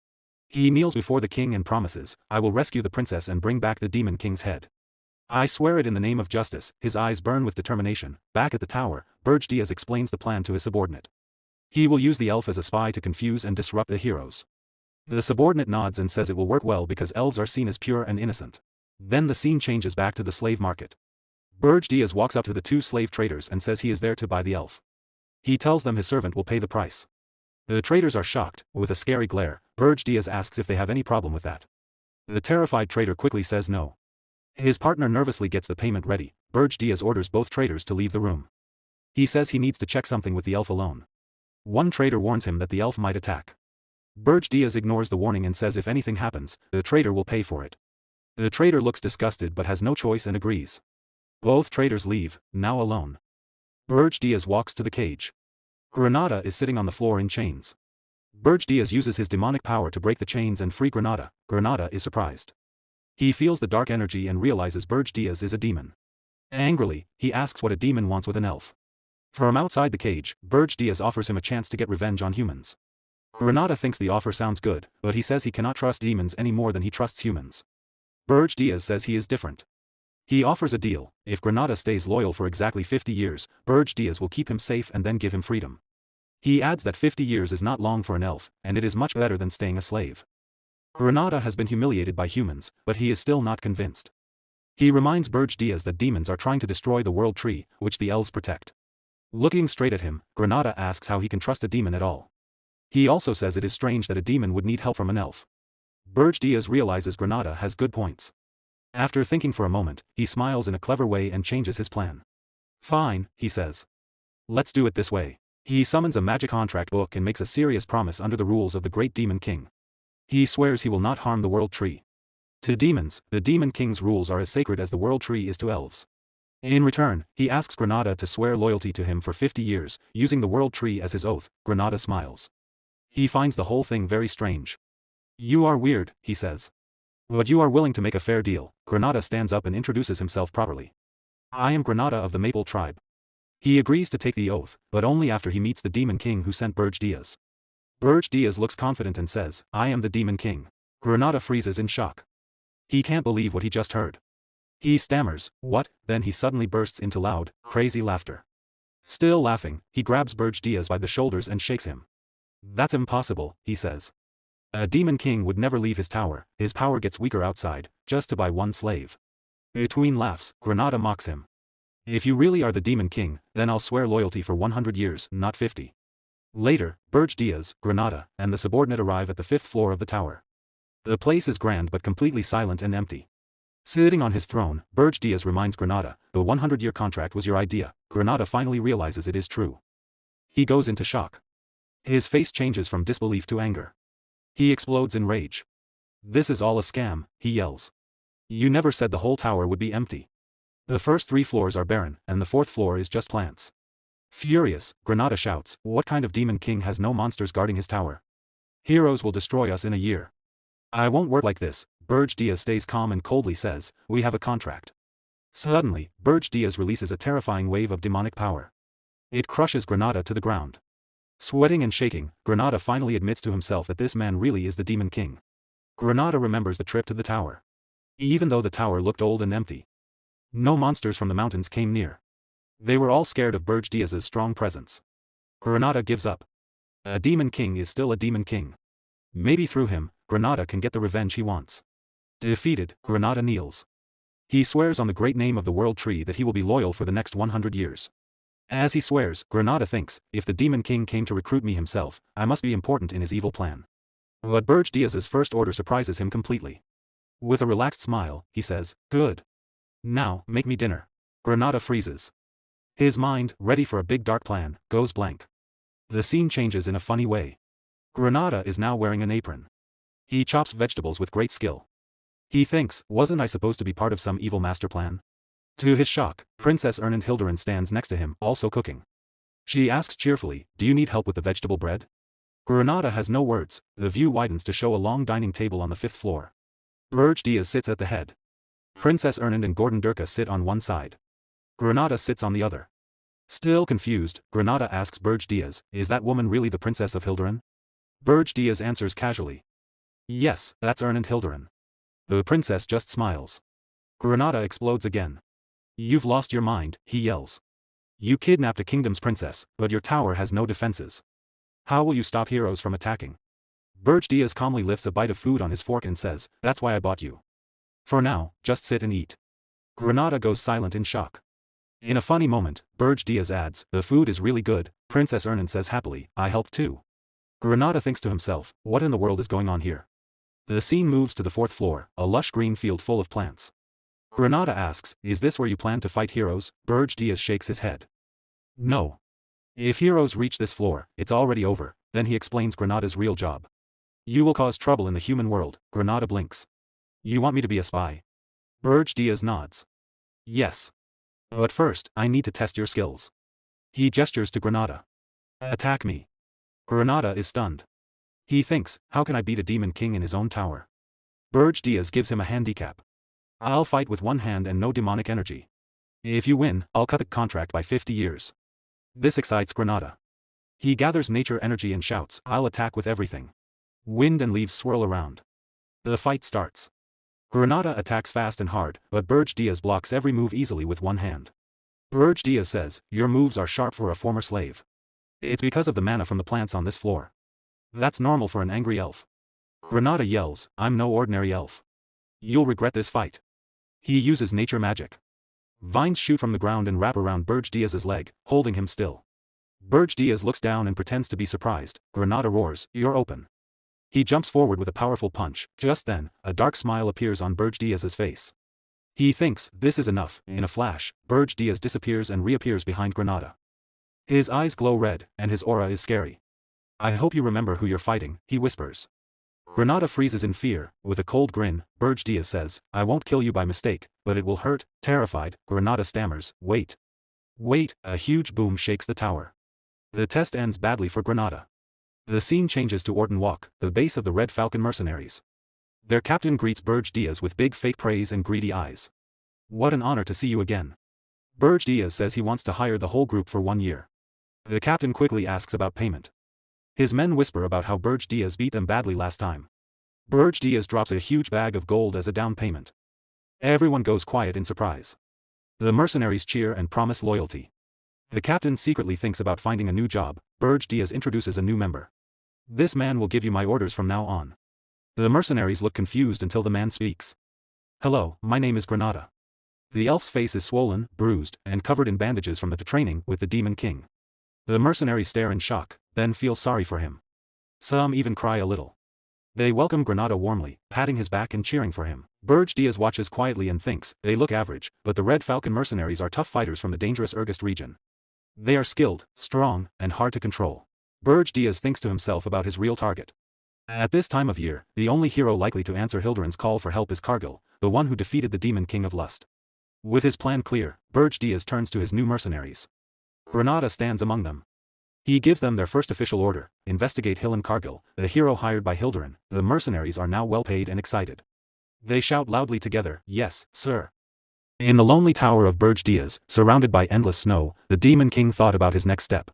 He kneels before the king and promises, "I will rescue the princess and bring back the Demon King's head. I swear it in the name of justice." His eyes burn with determination. Back at the tower, Berge Diaz explains the plan to his subordinate. He will use the elf as a spy to confuse and disrupt the heroes. The subordinate nods and says it will work well because elves are seen as pure and innocent. Then the scene changes back to the slave market. Berge Diaz walks up to the two slave traders and says he is there to buy the elf. He tells them his servant will pay the price. The traders are shocked. With a scary glare, Berge Diaz asks if they have any problem with that. The terrified trader quickly says no. His partner nervously gets the payment ready. Berge Diaz orders both traders to leave the room. He says he needs to check something with the elf alone. One trader warns him that the elf might attack. Berge Diaz ignores the warning and says if anything happens, the trader will pay for it. The trader looks disgusted but has no choice and agrees. Both traders leave, now alone. Berge Diaz walks to the cage. Granada is sitting on the floor in chains. Berge Diaz uses his demonic power to break the chains and free Granada. Granada is surprised. He feels the dark energy and realizes Berge Diaz is a demon. Angrily, he asks what a demon wants with an elf. From outside the cage, Berge Diaz offers him a chance to get revenge on humans. Granada thinks the offer sounds good, but he says he cannot trust demons any more than he trusts humans. Berge Diaz says he is different. He offers a deal. If Granada stays loyal for exactly 50 years, Berge Diaz will keep him safe and then give him freedom. He adds that 50 years is not long for an elf, and it is much better than staying a slave. Granada has been humiliated by humans, but he is still not convinced. He reminds Berge Diaz that demons are trying to destroy the world tree, which the elves protect. Looking straight at him, Granada asks how he can trust a demon at all. He also says it is strange that a demon would need help from an elf. Berge Diaz realizes Granada has good points. After thinking for a moment, he smiles in a clever way and changes his plan. "Fine," he says. "Let's do it this way." He summons a magic contract book and makes a serious promise under the rules of the great Demon King. He swears he will not harm the world tree. To demons, the Demon King's rules are as sacred as the world tree is to elves. In return, he asks Granada to swear loyalty to him for 50 years, using the world tree as his oath. Granada smiles. He finds the whole thing very strange. "You are weird," he says. "But you are willing to make a fair deal." Granada stands up and introduces himself properly. "I am Granada of the Maple tribe." He agrees to take the oath, but only after he meets the Demon King who sent Berge Diaz. Berge Diaz looks confident and says, "I am the Demon King." Granada freezes in shock. He can't believe what he just heard. He stammers, "What?" Then he suddenly bursts into loud, crazy laughter. Still laughing, he grabs Berge Diaz by the shoulders and shakes him. "That's impossible," he says. "A demon king would never leave his tower, his power gets weaker outside, just to buy one slave." Between laughs, Granada mocks him. "If you really are the demon king, then I'll swear loyalty for 100 years, not 50. Later, Berge Diaz, Granada, and the subordinate arrive at the 5th floor of the tower. The place is grand but completely silent and empty. Sitting on his throne, Berge Diaz reminds Granada, "The 100-year contract was your idea." Granada finally realizes it is true. He goes into shock. His face changes from disbelief to anger. He explodes in rage. "This is all a scam," he yells. "You never said the whole tower would be empty. The first 3 floors are barren, and the 4th floor is just plants." Furious, Granada shouts, "What kind of demon king has no monsters guarding his tower? Heroes will destroy us in a year." "I won't work like this." Berge Diaz stays calm and coldly says, "We have a contract." Suddenly, Berge Diaz releases a terrifying wave of demonic power. It crushes Granada to the ground. Sweating and shaking, Granada finally admits to himself that this man really is the Demon King. Granada remembers the trip to the tower. Even though the tower looked old and empty, no monsters from the mountains came near. They were all scared of Berge Diaz's strong presence. Granada gives up. A Demon King is still a Demon King. Maybe through him, Granada can get the revenge he wants. Defeated, Granada kneels. He swears on the great name of the World Tree that he will be loyal for the next 100 years. As he swears, Granada thinks, if the Demon King came to recruit me himself, I must be important in his evil plan. But Berge Diaz's first order surprises him completely. With a relaxed smile, he says, "Good. Now, make me dinner." Granada freezes. His mind, ready for a big dark plan, goes blank. The scene changes in a funny way. Granada is now wearing an apron. He chops vegetables with great skill. He thinks, wasn't I supposed to be part of some evil master plan? To his shock, Princess Hilderin stands next to him, also cooking. She asks cheerfully, "Do you need help with the vegetable bread?" Granada has no words. The view widens to show a long dining table on the 5th floor. Berge Diaz sits at the head. Princess Ernand and Gordon Durka sit on one side. Granada sits on the other. Still confused, Granada asks Berge Diaz, "Is that woman really the Princess of Hilderin?" Berge Diaz answers casually, "Yes, that's Ernand Hilderin." The princess just smiles. Granada explodes again. "You've lost your mind," he yells. "You kidnapped a kingdom's princess, but your tower has no defenses. How will you stop heroes from attacking?" Berge Diaz calmly lifts a bite of food on his fork and says, "That's why I bought you. For now, just sit and eat." Granada goes silent in shock. In a funny moment, Berge Diaz adds, "The food is really good." Princess Ernand says happily, "I helped too." Granada thinks to himself, what in the world is going on here? The scene moves to the 4th floor, a lush green field full of plants. Granada asks, "Is this where you plan to fight heroes?" Berge Diaz shakes his head. "No. If heroes reach this floor, it's already over." Then he explains Granada's real job. "You will cause trouble in the human world." Granada blinks. "You want me to be a spy?" Berge Diaz nods. "Yes. But first, I need to test your skills." He gestures to Granada. "Attack me." Granada is stunned. He thinks, how can I beat a demon king in his own tower? Berge Diaz gives him a handicap. "I'll fight with one hand and no demonic energy. If you win, I'll cut the contract by 50 years. This excites Granada. He gathers nature energy and shouts, "I'll attack with everything." Wind and leaves swirl around. The fight starts. Granada attacks fast and hard, but Berge Diaz blocks every move easily with one hand. Berge Diaz says, "Your moves are sharp for a former slave. It's because of the mana from the plants on this floor. That's normal for an angry elf." Granada yells, "I'm no ordinary elf. You'll regret this fight." He uses nature magic. Vines shoot from the ground and wrap around Berge Diaz's leg, holding him still. Berge Diaz looks down and pretends to be surprised. Granada roars, "You're open." He jumps forward with a powerful punch. Just then, a dark smile appears on Berge Diaz's face. He thinks, this is enough. In a flash, Berge Diaz disappears and reappears behind Granada. His eyes glow red, and his aura is scary. "I hope you remember who you're fighting," he whispers. Granada freezes in fear. With a cold grin, Berge Diaz says, "I won't kill you by mistake, but it will hurt." Terrified, Granada stammers, "Wait. Wait." A huge boom shakes the tower. The test ends badly for Granada. The scene changes to Orton Walk, the base of the Red Falcon mercenaries. Their captain greets Berge Diaz with big fake praise and greedy eyes. "What an honor to see you again." Berge Diaz says he wants to hire the whole group for 1 year. The captain quickly asks about payment. His men whisper about how Berge Diaz beat them badly last time. Berge Diaz drops a huge bag of gold as a down payment. Everyone goes quiet in surprise. The mercenaries cheer and promise loyalty. The captain secretly thinks about finding a new job. Berge Diaz introduces a new member. This man will give you my orders from now on. The mercenaries look confused until the man speaks. Hello, my name is Granada. The elf's face is swollen, bruised, and covered in bandages from the training with the Demon King. The mercenaries stare in shock, then feel sorry for him. Some even cry a little. They welcome Granada warmly, patting his back and cheering for him. Berge Diaz watches quietly and thinks, they look average, but the Red Falcon mercenaries are tough fighters from the dangerous regressed region. They are skilled, strong, and hard to control. Berge Diaz thinks to himself about his real target. At this time of year, the only hero likely to answer Hildurin's call for help is Cargill, the one who defeated the Demon King of Lust. With his plan clear, Berge Diaz turns to his new mercenaries. Granada stands among them. He gives them their first official order, investigate Hill and Cargill, the hero hired by Hildurin. The mercenaries are now well paid and excited. They shout loudly together, yes, sir. In the lonely tower of Berge Diaz, surrounded by endless snow, the Demon King thought about his next step.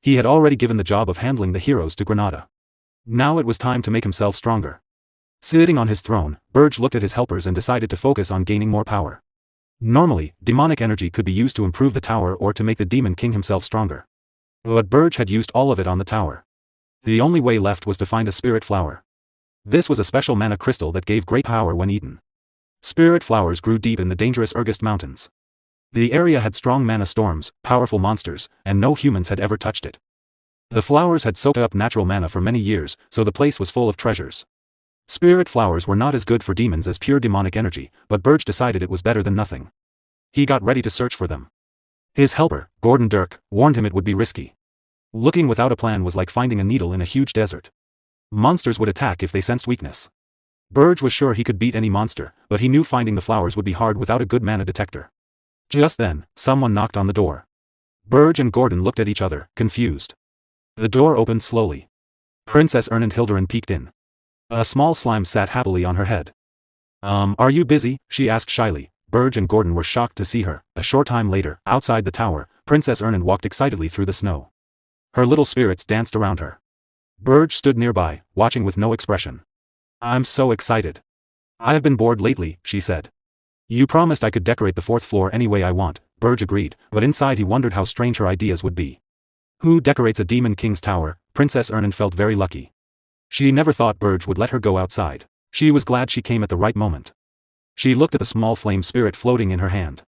He had already given the job of handling the heroes to Granada. Now it was time to make himself stronger. Sitting on his throne, Berge looked at his helpers and decided to focus on gaining more power. Normally, demonic energy could be used to improve the tower or to make the Demon King himself stronger. But Berge had used all of it on the tower. The only way left was to find a spirit flower. This was a special mana crystal that gave great power when eaten. Spirit flowers grew deep in the dangerous regressed mountains. The area had strong mana storms, powerful monsters, and no humans had ever touched it. The flowers had soaked up natural mana for many years, so the place was full of treasures. Spirit flowers were not as good for demons as pure demonic energy, but Berge decided it was better than nothing. He got ready to search for them. His helper, Gordon Dirk, warned him it would be risky. Looking without a plan was like finding a needle in a huge desert. Monsters would attack if they sensed weakness. Berge was sure he could beat any monster, but he knew finding the flowers would be hard without a good mana detector. Just then, someone knocked on the door. Berge and Gordon looked at each other, confused. The door opened slowly. Princess Ernand Hildurin peeked in. A small slime sat happily on her head. Are you busy?" she asked shyly. Berge and Gordon were shocked to see her. A short time later, outside the tower, Princess Ernand walked excitedly through the snow. Her little spirits danced around her. Berge stood nearby, watching with no expression. "I'm so excited. I've been bored lately," she said. "You promised I could decorate the 4th floor any way I want," Berge agreed, but inside he wondered how strange her ideas would be. Who decorates a Demon King's tower? Princess Ernand felt very lucky. She never thought Berge would let her go outside. She was glad she came at the right moment. She looked at the small flame spirit floating in her hand.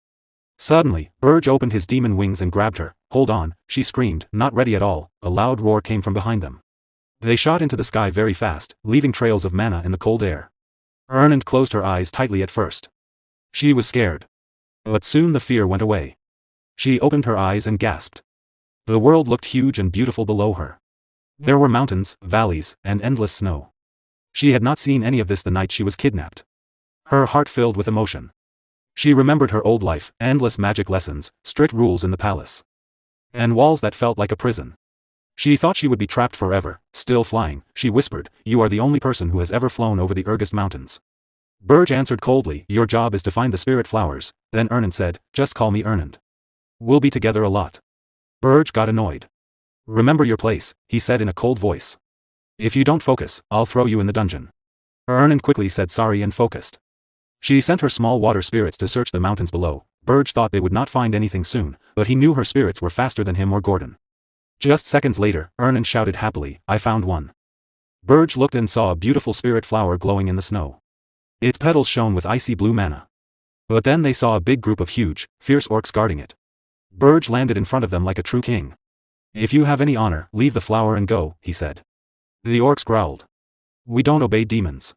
Suddenly, Berge opened his demon wings and grabbed her. "Hold on," she screamed, not ready at all. A loud roar came from behind them. They shot into the sky very fast, leaving trails of mana in the cold air. Ernand closed her eyes tightly at first. She was scared. But soon the fear went away. She opened her eyes and gasped. The world looked huge and beautiful below her. There were mountains, valleys, and endless snow. She had not seen any of this the night she was kidnapped. Her heart filled with emotion. She remembered her old life, endless magic lessons, strict rules in the palace. And walls that felt like a prison. She thought she would be trapped forever. Still flying, she whispered, "You are the only person who has ever flown over the Regressed mountains." Berge answered coldly, "Your job is to find the spirit flowers." Then Ernand said, "Just call me Ernand. We'll be together a lot." Berge got annoyed. "Remember your place," he said in a cold voice. "If you don't focus, I'll throw you in the dungeon." Ernand quickly said sorry and focused. She sent her small water spirits to search the mountains below. Berge thought they would not find anything soon, but he knew her spirits were faster than him or Gordon. Just seconds later, Ernand shouted happily, "I found one." Berge looked and saw a beautiful spirit flower glowing in the snow. Its petals shone with icy blue mana. But then they saw a big group of huge, fierce orcs guarding it. Berge landed in front of them like a true king. "If you have any honor, leave the flower and go," he said. The orcs growled. "We don't obey demons.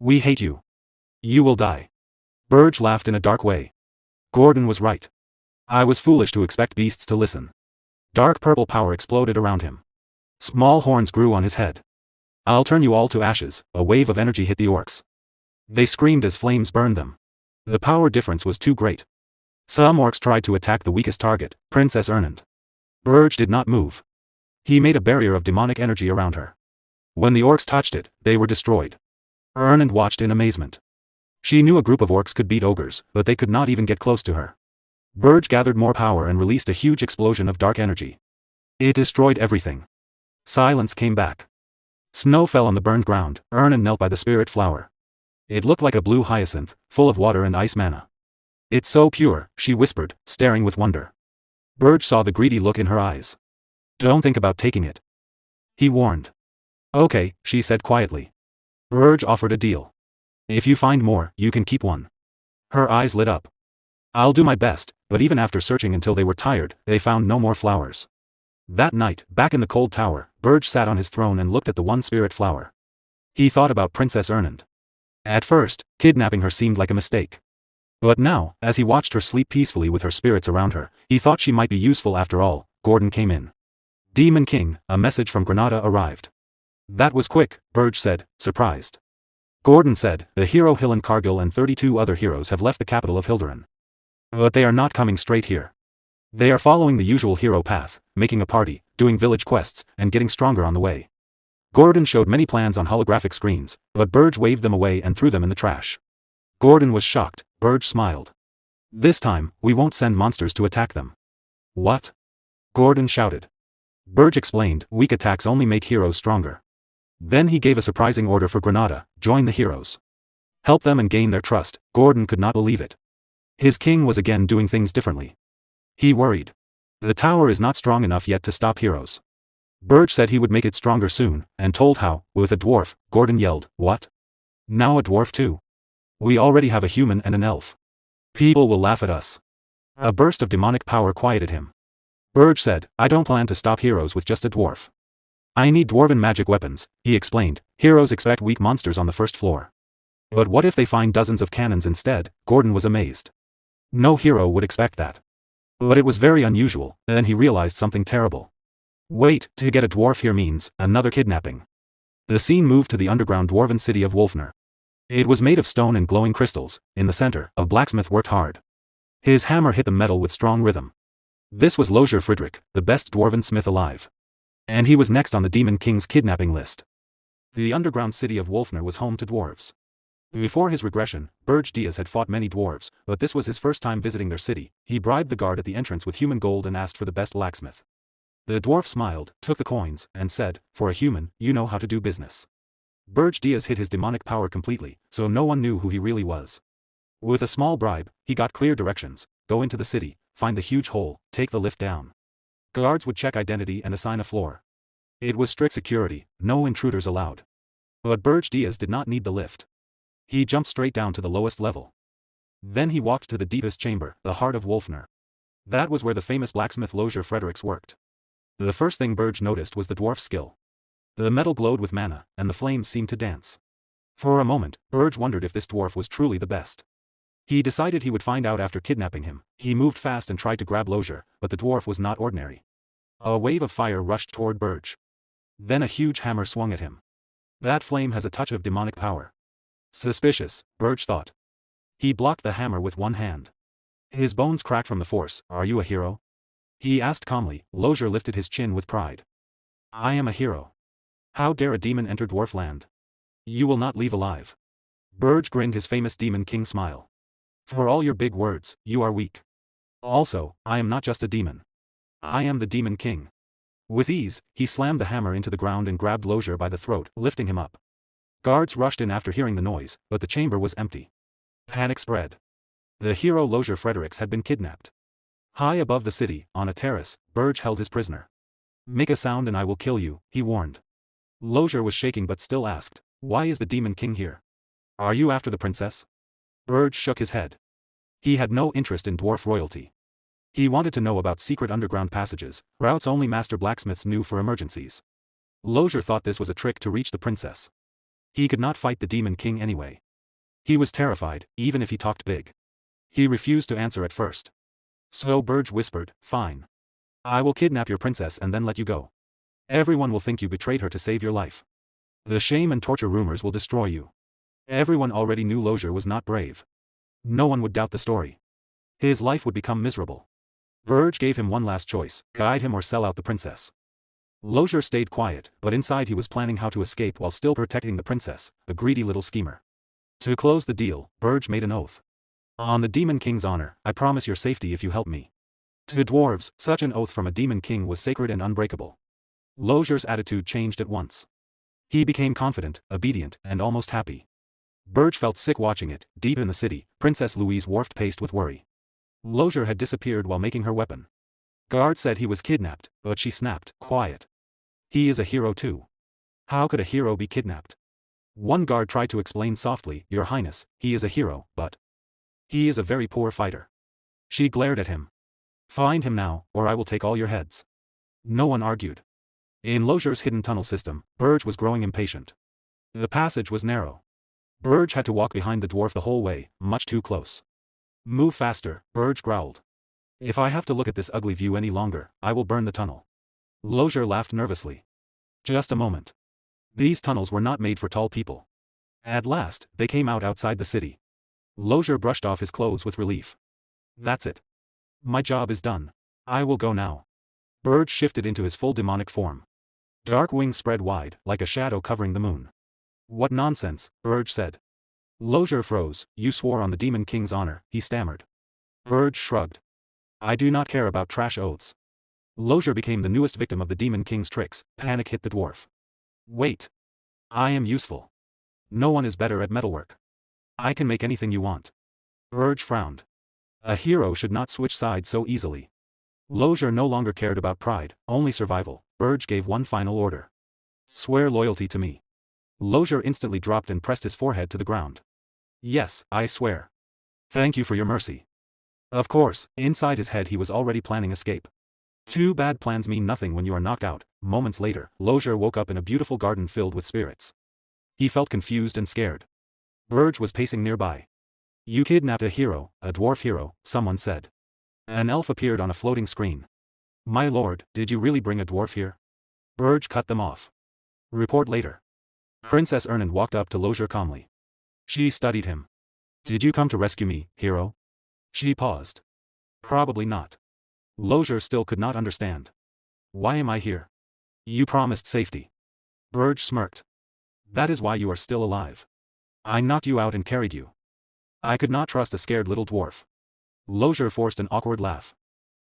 We hate you. You will die." Berge laughed in a dark way. Gordon was right. I was foolish to expect beasts to listen. Dark purple power exploded around him. Small horns grew on his head. "I'll turn you all to ashes." A wave of energy hit the orcs. They screamed as flames burned them. The power difference was too great. Some orcs tried to attack the weakest target, Princess Ernand. Berge did not move. He made a barrier of demonic energy around her. When the orcs touched it, they were destroyed. Ernand watched in amazement. She knew a group of orcs could beat ogres, but they could not even get close to her. Berge gathered more power and released a huge explosion of dark energy. It destroyed everything. Silence came back. Snow fell on the burned ground, Ernan knelt by the spirit flower. It looked like a blue hyacinth, full of water and ice mana. It's so pure, she whispered, staring with wonder. Berge saw the greedy look in her eyes. Don't think about taking it, he warned. Okay, she said quietly. Berge offered a deal. If you find more, you can keep one. Her eyes lit up. I'll do my best, but even after searching until they were tired, they found no more flowers. That night, back in the cold tower, Berge sat on his throne and looked at the one spirit flower. He thought about Princess Ernan. At first, kidnapping her seemed like a mistake. But now, as he watched her sleep peacefully with her spirits around her, he thought she might be useful after all. Gordon came in. Demon King, a message from Granada arrived. That was quick, Berge said, surprised. Gordon said, the hero Hillen Cargill and 32 other heroes have left the capital of Hilderan. But they are not coming straight here. They are following the usual hero path, making a party, doing village quests, and getting stronger on the way. Gordon showed many plans on holographic screens, but Berge waved them away and threw them in the trash. Gordon was shocked. Berge smiled. This time, we won't send monsters to attack them. What? Gordon shouted. Berge explained, weak attacks only make heroes stronger. Then he gave a surprising order for Granada, join the heroes. Help them and gain their trust. Gordon could not believe it. His king was again doing things differently. He worried. The tower is not strong enough yet to stop heroes. Berge said he would make it stronger soon, and told how, with a dwarf. Gordon yelled, what? Now a dwarf too? We already have a human and an elf. People will laugh at us. A burst of demonic power quieted him. Berge said, I don't plan to stop heroes with just a dwarf. I need dwarven magic weapons, he explained. Heroes expect weak monsters on the first floor. But what if they find dozens of cannons instead? Gordon was amazed. No hero would expect that. But it was very unusual, and then he realized something terrible. Wait, to get a dwarf here means another kidnapping. The scene moved to the underground dwarven city of Wolfner. It was made of stone and glowing crystals. In the center, a blacksmith worked hard. His hammer hit the metal with strong rhythm. This was Lozier Friedrich, the best dwarven smith alive. And he was next on the Demon King's kidnapping list. The underground city of Wolfner was home to dwarves. Before his regression, Berge Diaz had fought many dwarves, but this was his first time visiting their city. He bribed the guard at the entrance with human gold and asked for the best blacksmith. The dwarf smiled, took the coins, and said, for a human, you know how to do business. Berge Diaz hid his demonic power completely, so no one knew who he really was. With a small bribe, he got clear directions: go into the city, find the huge hole, take the lift down. Guards would check identity and assign a floor. It was strict security, no intruders allowed. But Berge Diaz did not need the lift. He jumped straight down to the lowest level. Then he walked to the deepest chamber, the heart of Wolfner. That was where the famous blacksmith Lozier Fredericks worked. The first thing Berge noticed was the dwarf's skill. The metal glowed with mana, and the flames seemed to dance. For a moment, Berge wondered if this dwarf was truly the best. He decided he would find out after kidnapping him. He moved fast and tried to grab Lozier, but the dwarf was not ordinary. A wave of fire rushed toward Berge. Then a huge hammer swung at him. That flame has a touch of demonic power. Suspicious, Berge thought. He blocked the hammer with one hand. His bones cracked from the force. Are you a hero? He asked calmly. Lozier lifted his chin with pride. I am a hero. How dare a demon enter dwarf land? You will not leave alive. Berge grinned his famous Demon King smile. For all your big words, you are weak. Also, I am not just a demon. I am the Demon King. With ease, he slammed the hammer into the ground and grabbed Lozier by the throat, lifting him up. Guards rushed in after hearing the noise, but the chamber was empty. Panic spread. The hero Lozier Fredericks had been kidnapped. High above the city, on a terrace, Berge held his prisoner. Make a sound and I will kill you, he warned. Lozier was shaking but still asked, why is the Demon King here? Are you after the princess? Berge shook his head. He had no interest in dwarf royalty. He wanted to know about secret underground passages, routes only master blacksmiths knew for emergencies. Lozier thought this was a trick to reach the princess. He could not fight the Demon King anyway. He was terrified, even if he talked big. He refused to answer at first. So Berge whispered, fine. I will kidnap your princess and then let you go. Everyone will think you betrayed her to save your life. The shame and torture rumors will destroy you. Everyone already knew Lozier was not brave. No one would doubt the story. His life would become miserable. Berge gave him one last choice: guide him or sell out the princess. Lozier stayed quiet, but inside he was planning how to escape while still protecting the princess, a greedy little schemer. To close the deal, Berge made an oath. On the Demon King's honor, I promise your safety if you help me. To dwarves, such an oath from a Demon King was sacred and unbreakable. Lozier's attitude changed at once. He became confident, obedient, and almost happy. Berge felt sick watching it. Deep in the city, Princess Louise wharfed paced with worry. Lozier had disappeared while making her weapon. Guard said he was kidnapped, but she snapped, quiet. He is a hero too. How could a hero be kidnapped? One guard tried to explain softly, Your Highness, he is a hero, but he is a very poor fighter. She glared at him. Find him now, or I will take all your heads. No one argued. In Lozier's hidden tunnel system, Berge was growing impatient. The passage was narrow. Berge had to walk behind the dwarf the whole way, much too close. Move faster, Berge growled. If I have to look at this ugly view any longer, I will burn the tunnel. Lozier laughed nervously. Just a moment. These tunnels were not made for tall people. At last, they came out outside the city. Lozier brushed off his clothes with relief. That's it. My job is done. I will go now. Berge shifted into his full demonic form. Dark wings spread wide, like a shadow covering the moon. What nonsense, Berge said. Lozier froze. You swore on the Demon King's honor, he stammered. Berge shrugged. I do not care about trash oaths. Lozier became the newest victim of the Demon King's tricks. Panic hit the dwarf. Wait. I am useful. No one is better at metalwork. I can make anything you want. Berge frowned. A hero should not switch sides so easily. Lozier no longer cared about pride, only survival. Berge gave one final order. Swear loyalty to me. Lozier instantly dropped and pressed his forehead to the ground. Yes, I swear. Thank you for your mercy. Of course, inside his head he was already planning escape. Too bad plans mean nothing when you are knocked out. Moments later, Lozier woke up in a beautiful garden filled with spirits. He felt confused and scared. Berge was pacing nearby. You kidnapped a hero, a dwarf hero, someone said. An elf appeared on a floating screen. My lord, did you really bring a dwarf here? Berge cut them off. Report later. Princess Ernan walked up to Lozier calmly. She studied him. Did you come to rescue me, hero? She paused. Probably not. Lozier still could not understand. Why am I here? You promised safety. Berge smirked. That is why you are still alive. I knocked you out and carried you. I could not trust a scared little dwarf. Lozier forced an awkward laugh.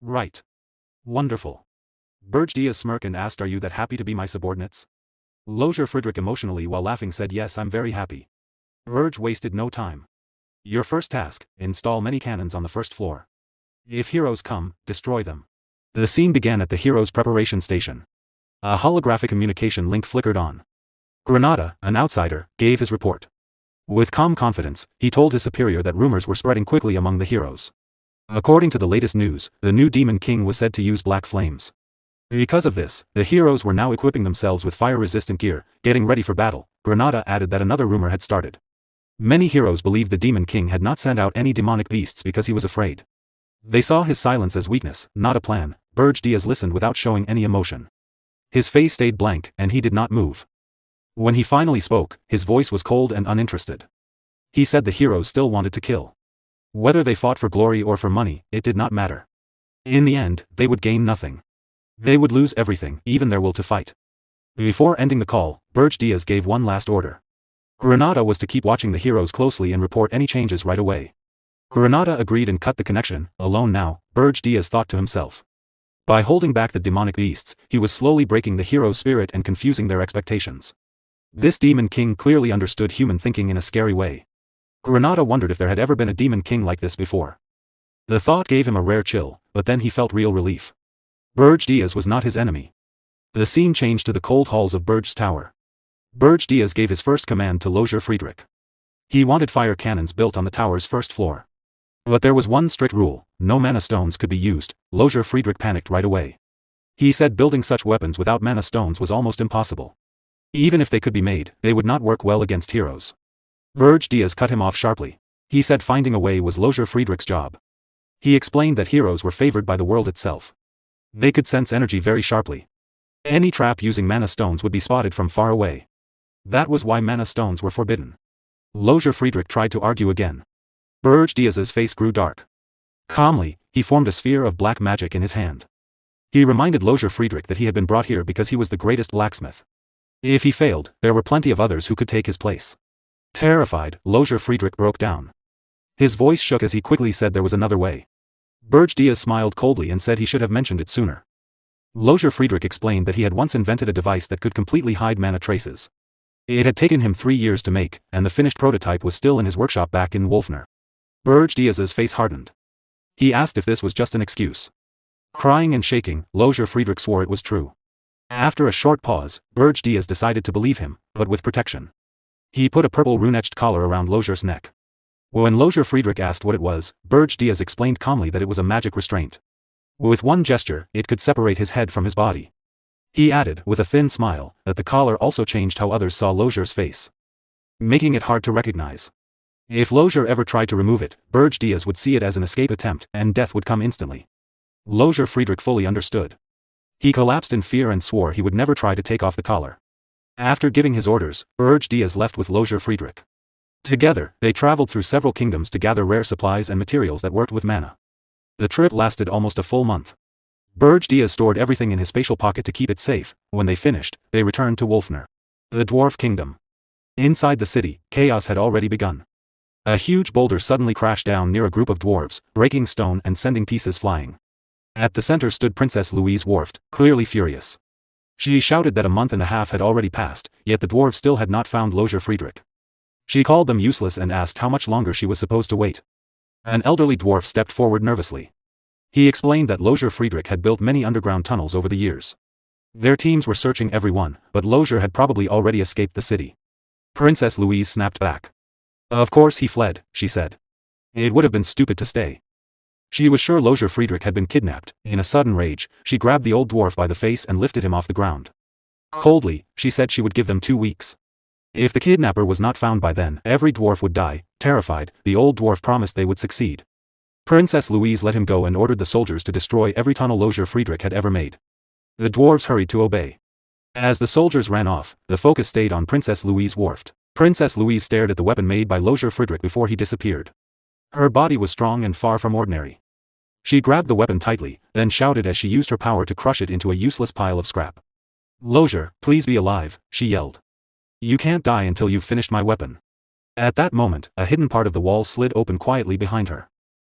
Right. Wonderful. Berge Diaz smirked and asked, Are you that happy to be my subordinates? Lozier Friedrich emotionally while laughing said, Yes, I'm very happy. Berge wasted no time. Your first task, install many cannons on the first floor. If heroes come, destroy them. The scene began at the heroes' preparation station. A holographic communication link flickered on. Granada, an outsider, gave his report. With calm confidence, he told his superior that rumors were spreading quickly among the heroes. According to the latest news, the new Demon King was said to use black flames. Because of this, the heroes were now equipping themselves with fire-resistant gear, getting ready for battle. Granada added that another rumor had started. Many heroes believed the Demon King had not sent out any demonic beasts because he was afraid. They saw his silence as weakness, not a plan. Berge Diaz listened without showing any emotion. His face stayed blank, and he did not move. When he finally spoke, his voice was cold and uninterested. He said the heroes still wanted to kill. Whether they fought for glory or for money, it did not matter. In the end, they would gain nothing. They would lose everything, even their will to fight. Before ending the call, Berge Diaz gave one last order. Granada was to keep watching the heroes closely and report any changes right away. Granada agreed and cut the connection. Alone now, Berge Diaz thought to himself. By holding back the demonic beasts, he was slowly breaking the hero's spirit and confusing their expectations. This Demon King clearly understood human thinking in a scary way. Granada wondered if there had ever been a Demon King like this before. The thought gave him a rare chill, but then he felt real relief. Berge Diaz was not his enemy. The scene changed to the cold halls of Berge's tower. Berge Diaz gave his first command to Lozier Friedrich. He wanted fire cannons built on the tower's first floor. But there was one strict rule: no mana stones could be used. Lozier Friedrich panicked right away. He said building such weapons without mana stones was almost impossible. Even if they could be made, they would not work well against heroes. Berge Diaz cut him off sharply. He said finding a way was Lozier Friedrich's job. He explained that heroes were favored by the world itself. They could sense energy very sharply. Any trap using mana stones would be spotted from far away. That was why mana stones were forbidden. Lozier Friedrich tried to argue again. Berge Diaz's face grew dark. Calmly, he formed a sphere of black magic in his hand. He reminded Lozier Friedrich that he had been brought here because he was the greatest blacksmith. If he failed, there were plenty of others who could take his place. Terrified, Lozier Friedrich broke down. His voice shook as he quickly said there was another way. Berge Diaz smiled coldly and said he should have mentioned it sooner. Lozier Friedrich explained that he had once invented a device that could completely hide mana traces. It had taken him 3 years to make, and the finished prototype was still in his workshop back in Wolfner. Berge Diaz's face hardened. He asked if this was just an excuse. Crying and shaking, Lothar Friedrich swore it was true. After a short pause, Berge Diaz decided to believe him, but with protection. He put a purple rune-etched collar around Lothar's neck. When Lothar Friedrich asked what it was, Berge Diaz explained calmly that it was a magic restraint. With one gesture, it could separate his head from his body. He added, with a thin smile, that the collar also changed how others saw Lothar's face, making it hard to recognize. If Lothar ever tried to remove it, Berge Diaz would see it as an escape attempt, and death would come instantly. Lothar Friedrich fully understood. He collapsed in fear and swore he would never try to take off the collar. After giving his orders, Berge Diaz left with Lothar Friedrich. Together, they traveled through several kingdoms to gather rare supplies and materials that worked with mana. The trip lasted almost a full month. Berge Diaz stored everything in his spatial pocket to keep it safe. When they finished, they returned to Wolfner, the dwarf kingdom. Inside the city, chaos had already begun. A huge boulder suddenly crashed down near a group of dwarves, breaking stone and sending pieces flying. At the center stood Princess Louise Worft, clearly furious. She shouted that a month and a half had already passed, yet the dwarves still had not found Lothar Friedrich. She called them useless and asked how much longer she was supposed to wait. An elderly dwarf stepped forward nervously. He explained that Lothar Friedrich had built many underground tunnels over the years. Their teams were searching every one, but Lothar had probably already escaped the city. Princess Louise snapped back. Of course he fled, she said. It would have been stupid to stay. She was sure Lothar Friedrich had been kidnapped. In a sudden rage, she grabbed the old dwarf by the face and lifted him off the ground. Coldly, she said she would give them 2 weeks. If the kidnapper was not found by then, every dwarf would die. Terrified, the old dwarf promised they would succeed. Princess Louise let him go and ordered the soldiers to destroy every tunnel Lothar Friedrich had ever made. The dwarves hurried to obey. As the soldiers ran off, the focus stayed on Princess Louise Worft. Princess Louise stared at the weapon made by Lothar Friedrich before he disappeared. Her body was strong and far from ordinary. She grabbed the weapon tightly, then shouted as she used her power to crush it into a useless pile of scrap. Lothar, please be alive, she yelled. You can't die until you've finished my weapon. At that moment, a hidden part of the wall slid open quietly behind her.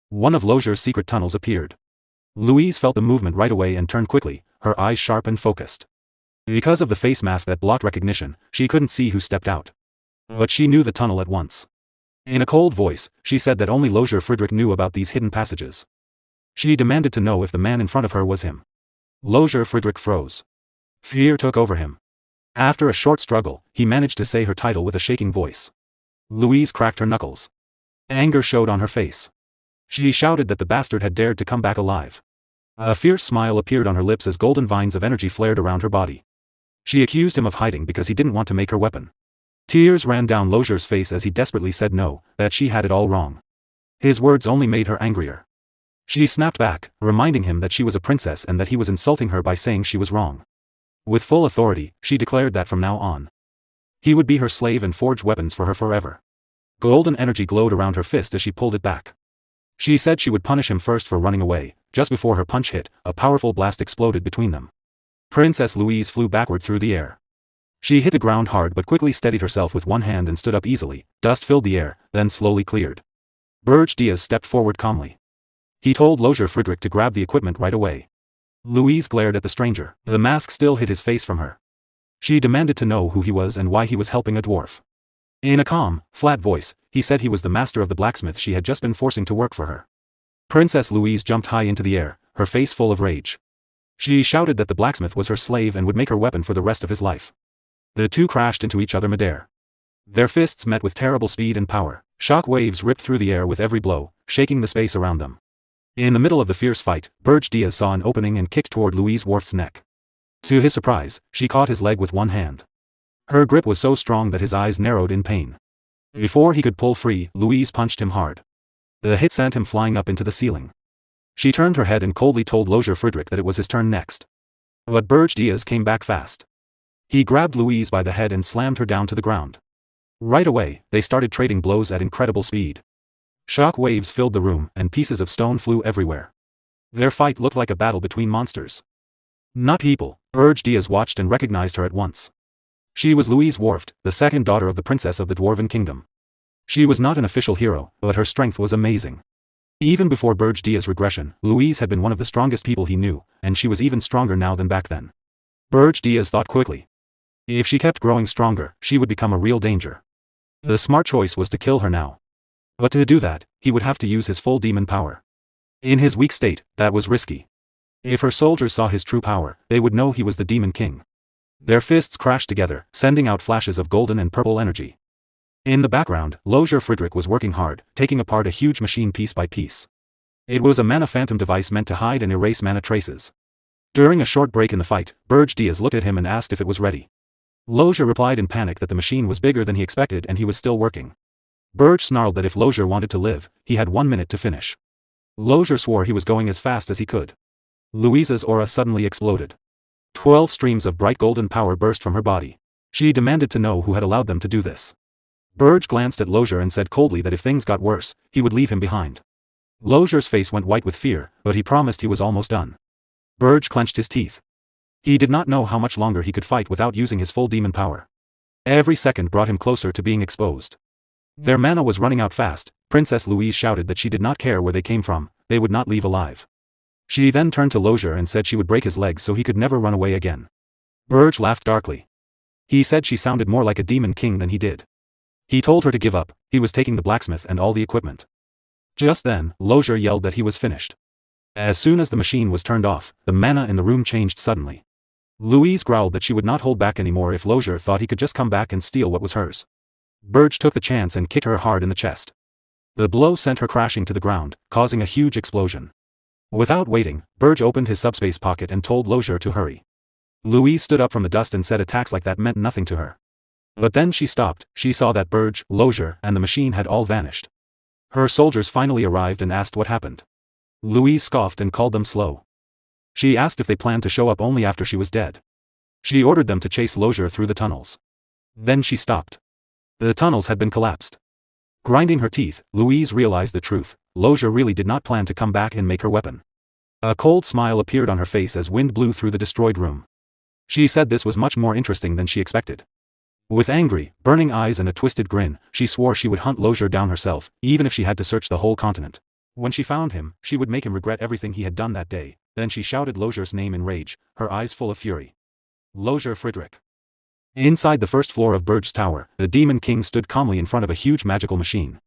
One of Lothar's secret tunnels appeared. Louise felt the movement right away and turned quickly, her eyes sharp and focused. Because of the face mask that blocked recognition, she couldn't see who stepped out. But she knew the tunnel at once. In a cold voice, she said that only Lothar Friedrich knew about these hidden passages. She demanded to know if the man in front of her was him. Lothar Friedrich froze. Fear took over him. After a short struggle, he managed to say her title with a shaking voice. Louise cracked her knuckles. Anger showed on her face. She shouted that the bastard had dared to come back alive. A fierce smile appeared on her lips as golden vines of energy flared around her body. She accused him of hiding because he didn't want to make her weapon. Tears ran down Lothar's face as he desperately said no, that she had it all wrong. His words only made her angrier. She snapped back, reminding him that she was a princess and that he was insulting her by saying she was wrong. With full authority, she declared that from now on, he would be her slave and forge weapons for her forever. Golden energy glowed around her fist as she pulled it back. She said she would punish him first for running away. Just before her punch hit, a powerful blast exploded between them. Princess Louise flew backward through the air. She hit the ground hard but quickly steadied herself with one hand and stood up easily. Dust filled the air, then slowly cleared. Berge Diaz stepped forward calmly. He told Lothar Friedrich to grab the equipment right away. Louise glared at the stranger. The mask still hid his face from her. She demanded to know who he was and why he was helping a dwarf. In a calm, flat voice, he said he was the master of the blacksmith she had just been forcing to work for her. Princess Louise jumped high into the air, her face full of rage. She shouted that the blacksmith was her slave and would make her weapon for the rest of his life. The two crashed into each other midair. Their fists met with terrible speed and power. Shock waves ripped through the air with every blow, shaking the space around them. In the middle of the fierce fight, Berge Diaz saw an opening and kicked toward Louise Worft's neck. To his surprise, she caught his leg with one hand. Her grip was so strong that his eyes narrowed in pain. Before he could pull free, Louise punched him hard. The hit sent him flying up into the ceiling. She turned her head and coldly told Lothar Friedrich that it was his turn next. But Berge Diaz came back fast. He grabbed Louise by the head and slammed her down to the ground. Right away, they started trading blows at incredible speed. Shock waves filled the room, and pieces of stone flew everywhere. Their fight looked like a battle between monsters. Not people. Berge Diaz watched and recognized her at once. She was Louise Worft, the second daughter of the princess of the Dwarven Kingdom. She was not an official hero, but her strength was amazing. Even before Berge Diaz's regression, Louise had been one of the strongest people he knew, and she was even stronger now than back then. Berge Diaz thought quickly. If she kept growing stronger, she would become a real danger. The smart choice was to kill her now. But to do that, he would have to use his full demon power. In his weak state, that was risky. If her soldiers saw his true power, they would know he was the Demon King. Their fists crashed together, sending out flashes of golden and purple energy. In the background, Lozier Friedrich was working hard, taking apart a huge machine piece by piece. It was a mana phantom device meant to hide and erase mana traces. During a short break in the fight, Berge looked at him and asked if it was ready. Lozier replied in panic that the machine was bigger than he expected and he was still working. Berge snarled that if Lozier wanted to live, he had 1 minute to finish. Lozier swore he was going as fast as he could. Louisa's aura suddenly exploded. 12 streams of bright golden power burst from her body. She demanded to know who had allowed them to do this. Berge glanced at Lozier and said coldly that if things got worse, he would leave him behind. Lozier's face went white with fear, but he promised he was almost done. Berge clenched his teeth. He did not know how much longer he could fight without using his full demon power. Every second brought him closer to being exposed. Their mana was running out fast. Princess Louise shouted that she did not care where they came from, they would not leave alive. She then turned to Lozier and said she would break his legs so he could never run away again. Berge laughed darkly. He said she sounded more like a demon king than he did. He told her to give up, he was taking the blacksmith and all the equipment. Just then, Lozier yelled that he was finished. As soon as the machine was turned off, the mana in the room changed suddenly. Louise growled that she would not hold back anymore if Lozier thought he could just come back and steal what was hers. Berge took the chance and kicked her hard in the chest. The blow sent her crashing to the ground, causing a huge explosion. Without waiting, Berge opened his subspace pocket and told Lozier to hurry. Louise stood up from the dust and said attacks like that meant nothing to her. But then she stopped, she saw that Berge, Lozier, and the machine had all vanished. Her soldiers finally arrived and asked what happened. Louise scoffed and called them slow. She asked if they planned to show up only after she was dead. She ordered them to chase Lozier through the tunnels. Then she stopped. The tunnels had been collapsed. Grinding her teeth, Louise realized the truth. Lozier really did not plan to come back and make her weapon. A cold smile appeared on her face as wind blew through the destroyed room. She said this was much more interesting than she expected. With angry, burning eyes and a twisted grin, she swore she would hunt Lozier down herself, even if she had to search the whole continent. When she found him, she would make him regret everything he had done that day. Then she shouted Lozier's name in rage, her eyes full of fury. Lozier Friedrich. Inside the first floor of Berge's tower, the Demon King stood calmly in front of a huge magical machine.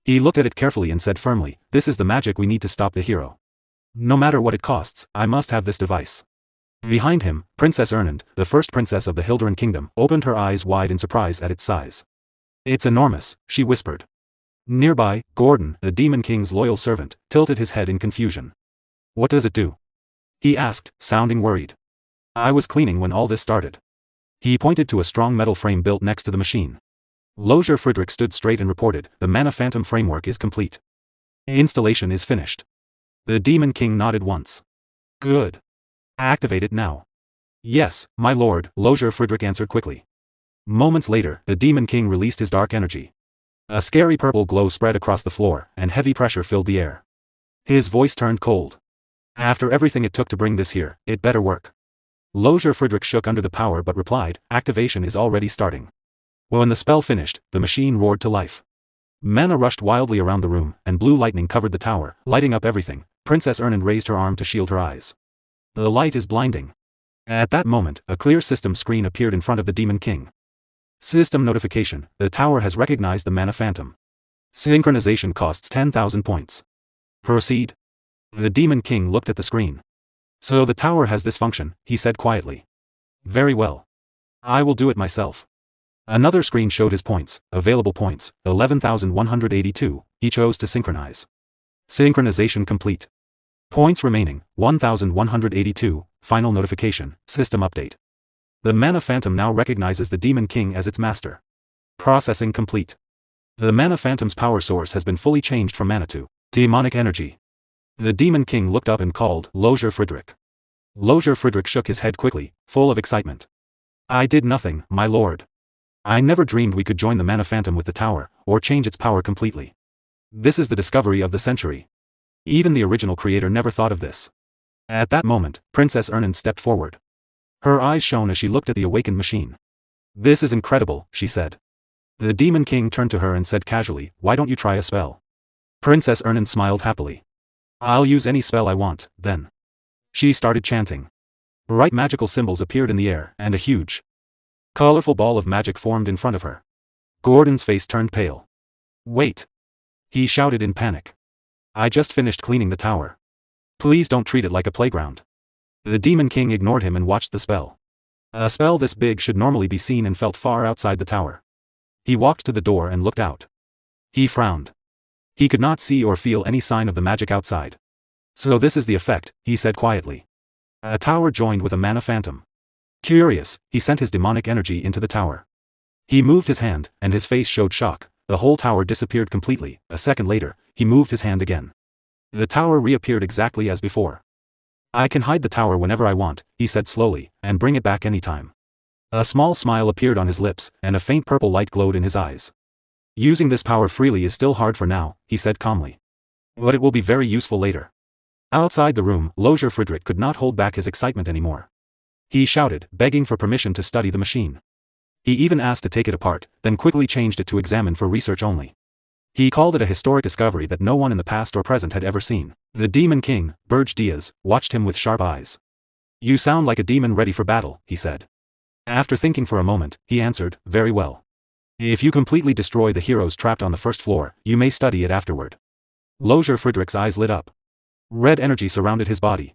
He looked at it carefully and said firmly, "This is the magic we need to stop the hero. No matter what it costs, I must have this device." Behind him, Princess Ernand, the first princess of the Hilderan Kingdom, opened her eyes wide in surprise at its size. "It's enormous," she whispered. Nearby, Gordon, the Demon King's loyal servant, tilted his head in confusion. "What does it do?" he asked, sounding worried. "I was cleaning when all this started." He pointed to a strong metal frame built next to the machine. Lozier Friedrich stood straight and reported, "The Mana Phantom framework is complete. Installation is finished." The Demon King nodded once. "Good. Activate it now." "Yes, my lord," Lozier Friedrich answered quickly. Moments later, the Demon King released his dark energy. A scary purple glow spread across the floor, and heavy pressure filled the air. His voice turned cold. "After everything it took to bring this here, it better work." Lozier Friedrich shook under the power but replied, "Activation is already starting." When the spell finished, the machine roared to life. Mana rushed wildly around the room, and blue lightning covered the tower, lighting up everything. Princess Ernand raised her arm to shield her eyes. "The light is blinding." At that moment, a clear system screen appeared in front of the Demon King. System notification, the tower has recognized the Mana Phantom. Synchronization costs 10,000 points. Proceed. The Demon King looked at the screen. "So the tower has this function," he said quietly. "Very well. I will do it myself." Another screen showed his points, available points, 11,182, he chose to synchronize. Synchronization complete. Points remaining, 1,182, final notification, system update. The Mana Phantom now recognizes the Demon King as its master. Processing complete. The Mana Phantom's power source has been fully changed from mana to demonic energy. The Demon King looked up and called, "Lozier Friedrich." Lozier Friedrich shook his head quickly, full of excitement. "I did nothing, my lord. I never dreamed we could join the Mana Phantom with the tower, or change its power completely. This is the discovery of the century. Even the original creator never thought of this." At that moment, Princess Ernand stepped forward. Her eyes shone as she looked at the awakened machine. "This is incredible," she said. The Demon King turned to her and said casually, "Why don't you try a spell?" Princess Ernand smiled happily. "I'll use any spell I want, then." She started chanting. Bright magical symbols appeared in the air, and a huge Colorful ball of magic formed in front of her. Gordon's face turned pale. Wait! He shouted in panic. I just finished cleaning the tower. Please don't treat it like a playground. The Demon King ignored him and watched the spell. A spell this big should normally be seen and felt far outside the tower. He walked to the door and looked out. He frowned. He could not see or feel any sign of the magic outside. So this is the effect, he said quietly. A tower joined with a mana phantom. Curious, he sent his demonic energy into the tower. He moved his hand, and his face showed shock. The whole tower disappeared completely. A second later, he moved his hand again. The tower reappeared exactly as before. I can hide the tower whenever I want, he said slowly, and bring it back anytime. A small smile appeared on his lips, and a faint purple light glowed in his eyes. Using this power freely is still hard for now, he said calmly. But it will be very useful later. Outside the room, Lozier Friedrich could not hold back his excitement anymore. He shouted, begging for permission to study the machine. He even asked to take it apart, then quickly changed it to examine for research only. He called it a historic discovery that no one in the past or present had ever seen. The Demon King, Berge, watched him with sharp eyes. You sound like a demon ready for battle, he said. After thinking for a moment, he answered, very well. If you completely destroy the heroes trapped on the first floor, you may study it afterward. Lozier Friedrich's eyes lit up. Red energy surrounded his body.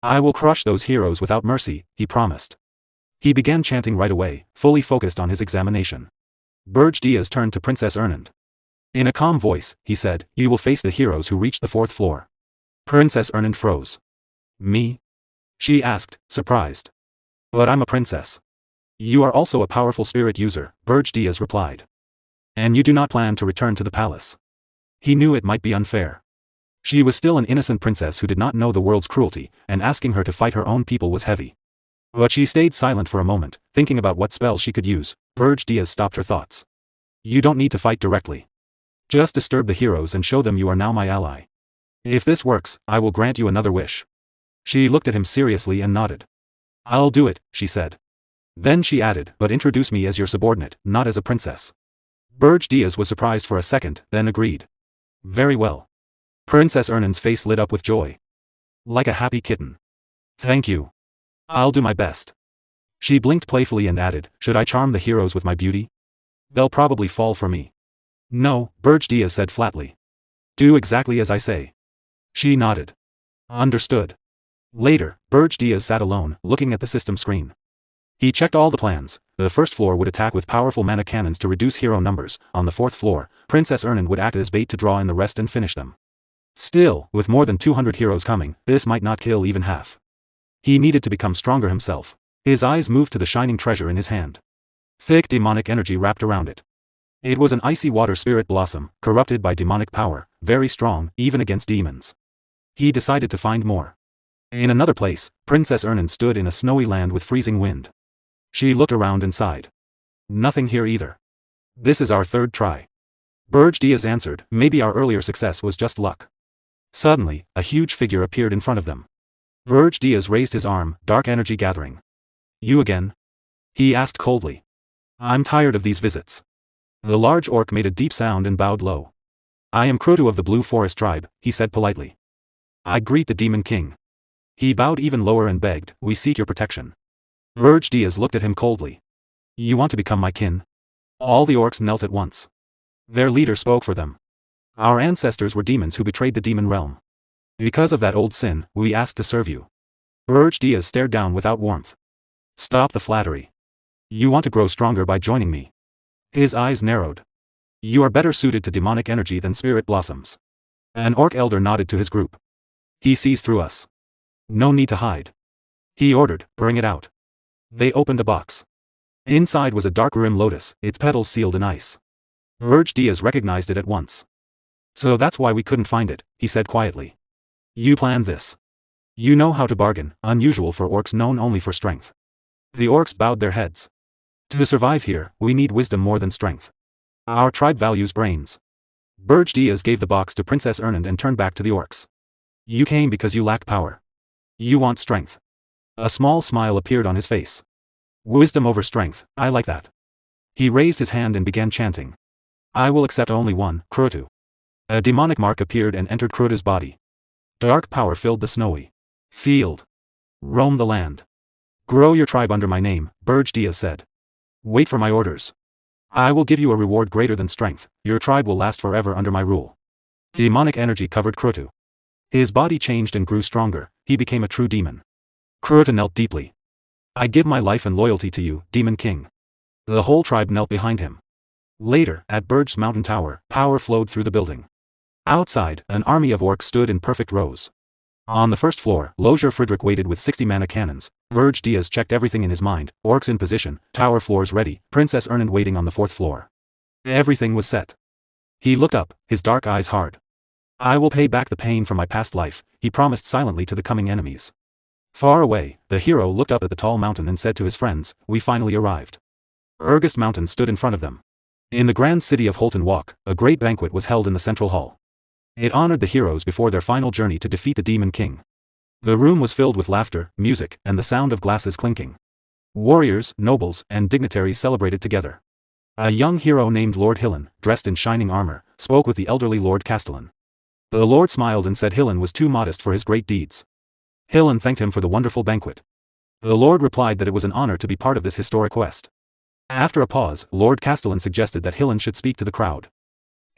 I will crush those heroes without mercy, he promised. He began chanting right away, fully focused on his examination. Berge turned to Princess Ernand. In a calm voice, he said, you will face the heroes who reached the fourth floor. Princess Ernand froze. Me? She asked, surprised. But I'm a princess. You are also a powerful spirit user, Berge replied. And you do not plan to return to the palace. He knew it might be unfair. She was still an innocent princess who did not know the world's cruelty, and asking her to fight her own people was heavy. But she stayed silent for a moment, thinking about what spell she could use. Berge stopped her thoughts. You don't need to fight directly. Just disturb the heroes and show them you are now my ally. If this works, I will grant you another wish. She looked at him seriously and nodded. I'll do it, she said. Then she added, but introduce me as your subordinate, not as a princess. Berge was surprised for a second, then agreed. Very well. Princess Ernand's face lit up with joy. Like a happy kitten. Thank you. I'll do my best. She blinked playfully and added, should I charm the heroes with my beauty? They'll probably fall for me. No, Berge said flatly. Do exactly as I say. She nodded. Understood. Later, Berge sat alone, looking at the system screen. He checked all the plans. The first floor would attack with powerful mana cannons to reduce hero numbers. On the fourth floor, Princess Ernand would act as bait to draw in the rest and finish them. Still, with more than 200 heroes coming, this might not kill even half. He needed to become stronger himself. His eyes moved to the shining treasure in his hand. Thick demonic energy wrapped around it. It was an icy water spirit blossom, corrupted by demonic power, very strong, even against demons. He decided to find more. In another place, Princess Ernand stood in a snowy land with freezing wind. She looked around and sighed. Nothing here either. This is our third try. Berge answered, maybe our earlier success was just luck. Suddenly, a huge figure appeared in front of them. Berge raised his arm, dark energy gathering. You again? He asked coldly. I'm tired of these visits. The large orc made a deep sound and bowed low. I am Krotu of the Blue Forest tribe, he said politely. I greet the Demon King. He bowed even lower and begged, we seek your protection. Berge looked at him coldly. You want to become my kin? All the orcs knelt at once. Their leader spoke for them. Our ancestors were demons who betrayed the demon realm. Because of that old sin, we ask to serve you. Berge stared down without warmth. Stop the flattery. You want to grow stronger by joining me. His eyes narrowed. You are better suited to demonic energy than spirit blossoms. An orc elder nodded to his group. He sees through us. No need to hide. He ordered, bring it out. They opened a box. Inside was a dark rim lotus, its petals sealed in ice. Berge recognized it at once. So that's why we couldn't find it, he said quietly. You planned this. You know how to bargain, unusual for orcs known only for strength. The orcs bowed their heads. To survive here, we need wisdom more than strength. Our tribe values brains. Berge gave the box to Princess Ernand and turned back to the orcs. You came because you lack power. You want strength. A small smile appeared on his face. Wisdom over strength, I like that. He raised his hand and began chanting. I will accept only one, Krotu. A demonic mark appeared and entered Krotu's body. Dark power filled the snowy field. Roam the land. Grow your tribe under my name, Berge said. Wait for my orders. I will give you a reward greater than strength, your tribe will last forever under my rule. Demonic energy covered Krotu. His body changed and grew stronger, he became a true demon. Krotu knelt deeply. I give my life and loyalty to you, Demon King. The whole tribe knelt behind him. Later, at Berge's mountain tower, power flowed through the building. Outside, an army of orcs stood in perfect rows. On the first floor, Lozier Friedrich waited with 60 mana cannons. Berge Diaz checked everything in his mind, orcs in position, tower floors ready, Princess Ernand waiting on the fourth floor. Everything was set. He looked up, his dark eyes hard. I will pay back the pain from my past life, he promised silently to the coming enemies. Far away, the hero looked up at the tall mountain and said to his friends, we finally arrived. Regressed Mountain stood in front of them. In the grand city of Holton Walk, a great banquet was held in the central hall. It honored the heroes before their final journey to defeat the Demon King. The room was filled with laughter, music, and the sound of glasses clinking. Warriors, nobles, and dignitaries celebrated together. A young hero named Lord Hillen, dressed in shining armor, spoke with the elderly Lord Castellan. The Lord smiled and said Hillen was too modest for his great deeds. Hillen thanked him for the wonderful banquet. The Lord replied that it was an honor to be part of this historic quest. After a pause, Lord Castellan suggested that Hillen should speak to the crowd.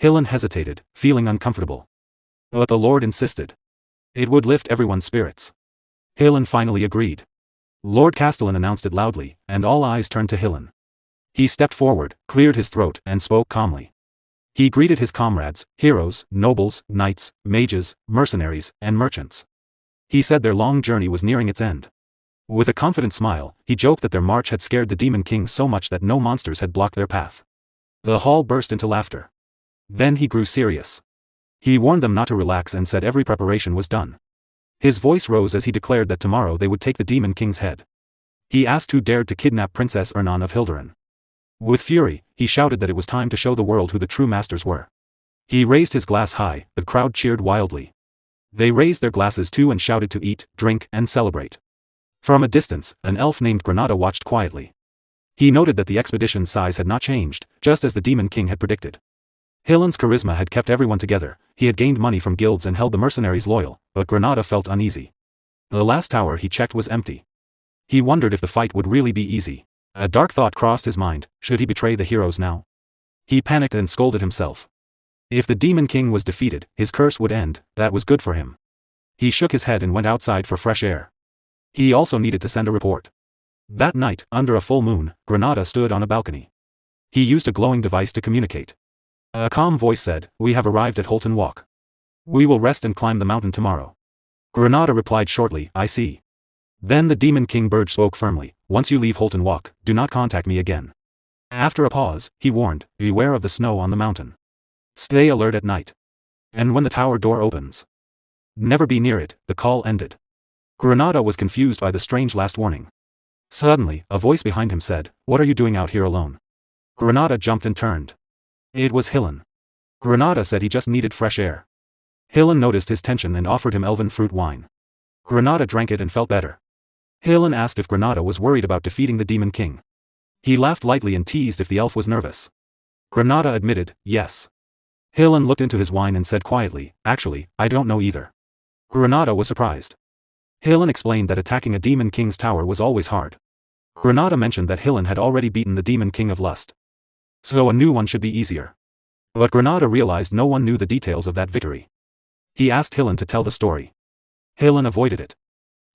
Hillen hesitated, feeling uncomfortable. But the Lord insisted. It would lift everyone's spirits. Hillen finally agreed. Lord Castellan announced it loudly, and all eyes turned to Hillen. He stepped forward, cleared his throat, and spoke calmly. He greeted his comrades, heroes, nobles, knights, mages, mercenaries, and merchants. He said their long journey was nearing its end. With a confident smile, he joked that their march had scared the Demon King so much that no monsters had blocked their path. The hall burst into laughter. Then he grew serious. He warned them not to relax and said every preparation was done. His voice rose as he declared that tomorrow they would take the Demon King's head. He asked who dared to kidnap Princess Ernand of Hilderan. With fury, he shouted that it was time to show the world who the true masters were. He raised his glass high, the crowd cheered wildly. They raised their glasses too and shouted to eat, drink, and celebrate. From a distance, an elf named Granada watched quietly. He noted that the expedition's size had not changed, just as the Demon King had predicted. Hillen's charisma had kept everyone together, he had gained money from guilds and held the mercenaries loyal, but Granada felt uneasy. The last tower he checked was empty. He wondered if the fight would really be easy. A dark thought crossed his mind, should he betray the heroes now? He panicked and scolded himself. If the Demon King was defeated, his curse would end, that was good for him. He shook his head and went outside for fresh air. He also needed to send a report. That night, under a full moon, Granada stood on a balcony. He used a glowing device to communicate. A calm voice said, we have arrived at Holton Walk. We will rest and climb the mountain tomorrow. Granada replied shortly, I see. Then the Demon King Berge spoke firmly, once you leave Holton Walk, do not contact me again. After a pause, he warned, beware of the snow on the mountain. Stay alert at night. And when the tower door opens, never be near it. The call ended. Granada was confused by the strange last warning. Suddenly, a voice behind him said, what are you doing out here alone? Granada jumped and turned. It was Hillen. Granada said he just needed fresh air. Hillen noticed his tension and offered him elven fruit wine. Granada drank it and felt better. Hillen asked if Granada was worried about defeating the Demon King. He laughed lightly and teased if the elf was nervous. Granada admitted, yes. Hillen looked into his wine and said quietly, actually, I don't know either. Granada was surprised. Hillen explained that attacking a Demon King's tower was always hard. Granada mentioned that Hillen had already beaten the Demon King of Lust. So a new one should be easier. But Granada realized no one knew the details of that victory. He asked Hillen to tell the story. Hillen avoided it.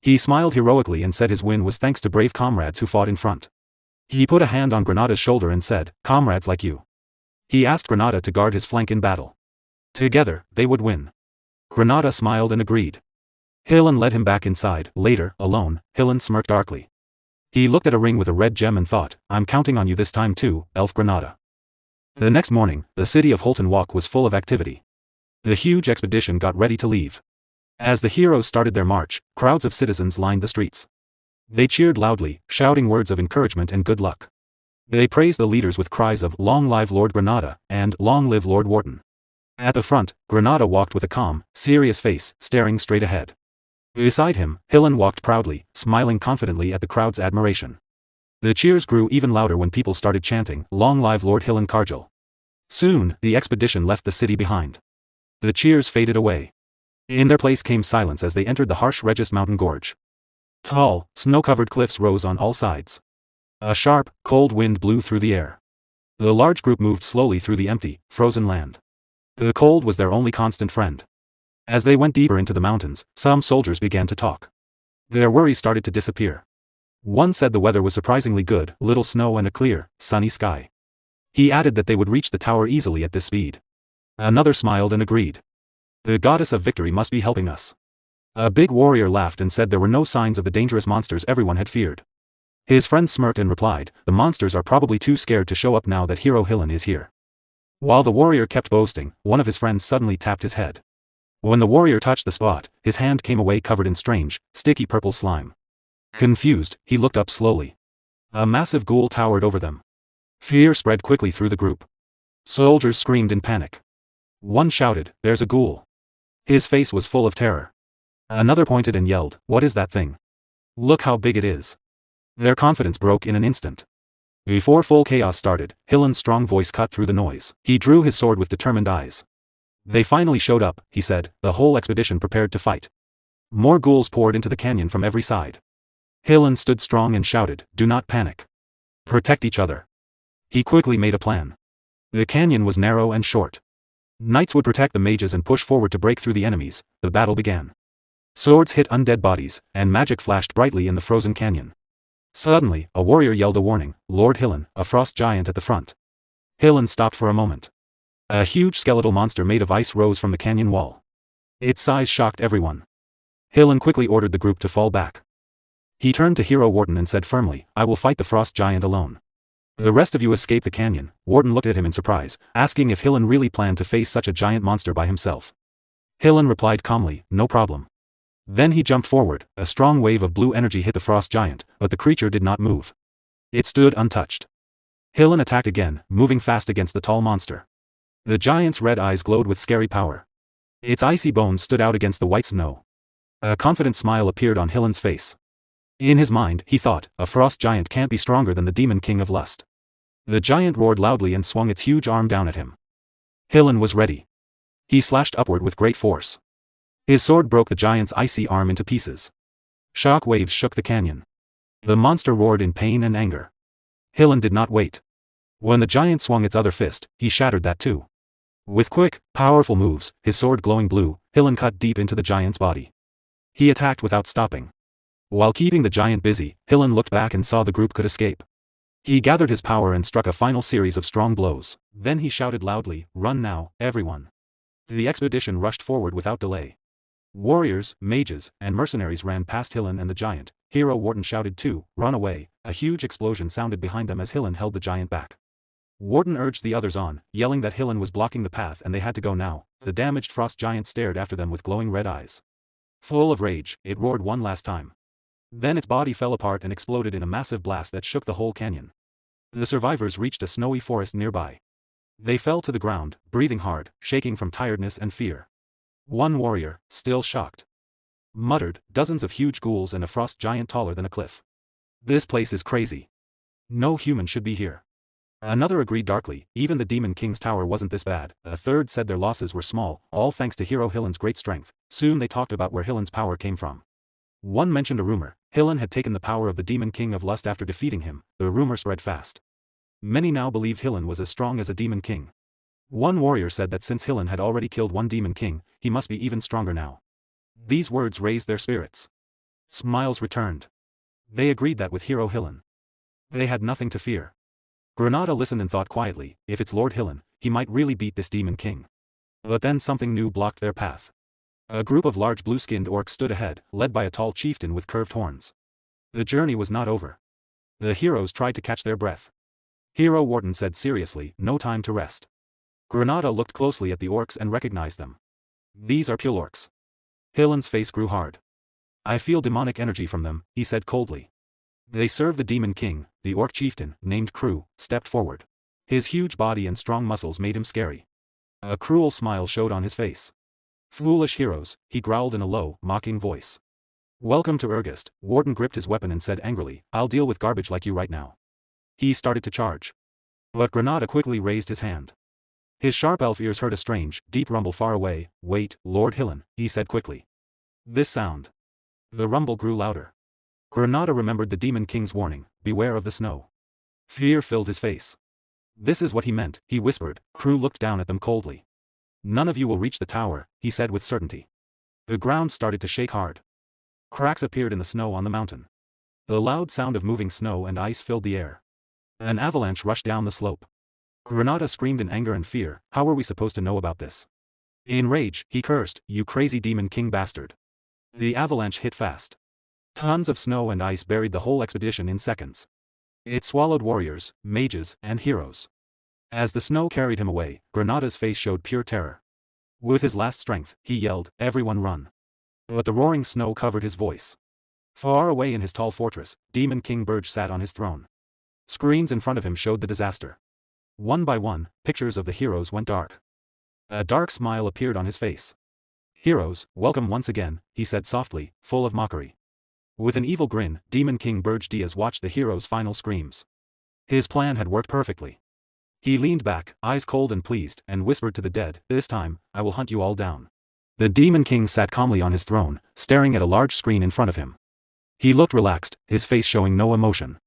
He smiled heroically and said his win was thanks to brave comrades who fought in front. He put a hand on Granada's shoulder and said, comrades like you. He asked Granada to guard his flank in battle. Together, they would win. Granada smiled and agreed. Hillen led him back inside. Later, alone, Hillen smirked darkly. He looked at a ring with a red gem and thought, I'm counting on you this time too, Elf Granada. The next morning, the city of Holton Walk was full of activity. The huge expedition got ready to leave. As the heroes started their march, crowds of citizens lined the streets. They cheered loudly, shouting words of encouragement and good luck. They praised the leaders with cries of, Long live Lord Granada, and Long live Lord Wharton. At the front, Granada walked with a calm, serious face, staring straight ahead. Beside him, Hillen walked proudly, smiling confidently at the crowd's admiration. The cheers grew even louder when people started chanting, Long live Lord Hillen Cargill. Soon, the expedition left the city behind. The cheers faded away. In their place came silence as they entered the harsh Regressed mountain gorge. Tall, snow-covered cliffs rose on all sides. A sharp, cold wind blew through the air. The large group moved slowly through the empty, frozen land. The cold was their only constant friend. As they went deeper into the mountains, some soldiers began to talk. Their worries started to disappear. One said the weather was surprisingly good, little snow and a clear, sunny sky. He added that they would reach the tower easily at this speed. Another smiled and agreed. The goddess of victory must be helping us. A big warrior laughed and said there were no signs of the dangerous monsters everyone had feared. His friend smirked and replied, the monsters are probably too scared to show up now that Hero Hillen is here. While the warrior kept boasting, one of his friends suddenly tapped his head. When the warrior touched the spot, his hand came away covered in strange, sticky purple slime. Confused, he looked up slowly. A massive ghoul towered over them. Fear spread quickly through the group. Soldiers screamed in panic. One shouted, there's a ghoul. His face was full of terror. Another pointed and yelled, what is that thing? Look how big it is. Their confidence broke in an instant. Before full chaos started, Hillen's strong voice cut through the noise. He drew his sword with determined eyes. They finally showed up, he said, the whole expedition prepared to fight. More ghouls poured into the canyon from every side. Hillen stood strong and shouted, do not panic. Protect each other. He quickly made a plan. The canyon was narrow and short. Knights would protect the mages and push forward to break through the enemies. The battle began. Swords hit undead bodies, and magic flashed brightly in the frozen canyon. Suddenly, a warrior yelled a warning, Lord Hillen, a frost giant at the front. Hillen stopped for a moment. A huge skeletal monster made of ice rose from the canyon wall. Its size shocked everyone. Hillen quickly ordered the group to fall back. He turned to Hero Warden and said firmly, I will fight the frost giant alone. The rest of you escape the canyon. Warden looked at him in surprise, asking if Hillen really planned to face such a giant monster by himself. Hillen replied calmly, no problem. Then he jumped forward, a strong wave of blue energy hit the frost giant, but the creature did not move. It stood untouched. Hillen attacked again, moving fast against the tall monster. The giant's red eyes glowed with scary power. Its icy bones stood out against the white snow. A confident smile appeared on Hillen's face. In his mind, he thought, a frost giant can't be stronger than the Demon King of Lust. The giant roared loudly and swung its huge arm down at him. Hillen was ready. He slashed upward with great force. His sword broke the giant's icy arm into pieces. Shock waves shook the canyon. The monster roared in pain and anger. Hillen did not wait. When the giant swung its other fist, he shattered that too. With quick, powerful moves, his sword glowing blue, Hillen cut deep into the giant's body. He attacked without stopping. While keeping the giant busy, Hillen looked back and saw the group could escape. He gathered his power and struck a final series of strong blows. Then he shouted loudly, run now, everyone. The expedition rushed forward without delay. Warriors, mages, and mercenaries ran past Hillen and the giant. Hero Warden shouted too, run away. A huge explosion sounded behind them as Hillen held the giant back. Warden urged the others on, yelling that Hillen was blocking the path and they had to go now. The damaged frost giant stared after them with glowing red eyes. Full of rage, it roared one last time. Then its body fell apart and exploded in a massive blast that shook the whole canyon. The survivors reached a snowy forest nearby. They fell to the ground, breathing hard, shaking from tiredness and fear. One warrior, still shocked, muttered, dozens of huge ghouls and a frost giant taller than a cliff. This place is crazy. No human should be here. Another agreed darkly, even the Demon King's tower wasn't this bad. A third said their losses were small, all thanks to Hero Hillen's great strength. Soon they talked about where Hillen's power came from. One mentioned a rumor. Hillen had taken the power of the Demon King of Lust after defeating him. The rumor spread fast. Many now believed Hillen was as strong as a Demon King. One warrior said that since Hillen had already killed one Demon King, he must be even stronger now. These words raised their spirits. Smiles returned. They agreed that with Hero Hillen, they had nothing to fear. Granada listened and thought quietly, if it's Lord Hillen, he might really beat this Demon King. But then something new blocked their path. A group of large blue-skinned orcs stood ahead, led by a tall chieftain with curved horns. The journey was not over. The heroes tried to catch their breath. Hero Warden said seriously, no time to rest. Granada looked closely at the orcs and recognized them. These are pure orcs. Hillen's face grew hard. I feel demonic energy from them, he said coldly. They serve the Demon King. The orc chieftain, named Crew, stepped forward. His huge body and strong muscles made him scary. A cruel smile showed on his face. Foolish heroes, he growled in a low, mocking voice. Welcome to Ergest. Warden gripped his weapon and said angrily, I'll deal with garbage like you right now. He started to charge. But Granada quickly raised his hand. His sharp elf ears heard a strange, deep rumble far away. Wait, Lord Hillen, he said quickly. This sound. The rumble grew louder. Granada remembered the Demon King's warning, beware of the snow. Fear filled his face. This is what he meant, he whispered. Crew looked down at them coldly. None of you will reach the tower, he said with certainty. The ground started to shake hard. Cracks appeared in the snow on the mountain. The loud sound of moving snow and ice filled the air. An avalanche rushed down the slope. Granada screamed in anger and fear. How were we supposed to know about this? In rage, he cursed, "You crazy Demon King bastard." The avalanche hit fast. Tons of snow and ice buried the whole expedition in seconds. It swallowed warriors, mages, and heroes. As the snow carried him away, Granada's face showed pure terror. With his last strength, he yelled, "Everyone run." But the roaring snow covered his voice. Far away in his tall fortress, Demon King Berge sat on his throne. Screens in front of him showed the disaster. One by one, pictures of the heroes went dark. A dark smile appeared on his face. "Heroes, welcome once again," he said softly, full of mockery. With an evil grin, Demon King Berge watched the heroes' final screams. His plan had worked perfectly. He leaned back, eyes cold and pleased, and whispered to the dead, "This time, I will hunt you all down." The Demon King sat calmly on his throne, staring at a large screen in front of him. He looked relaxed, his face showing no emotion.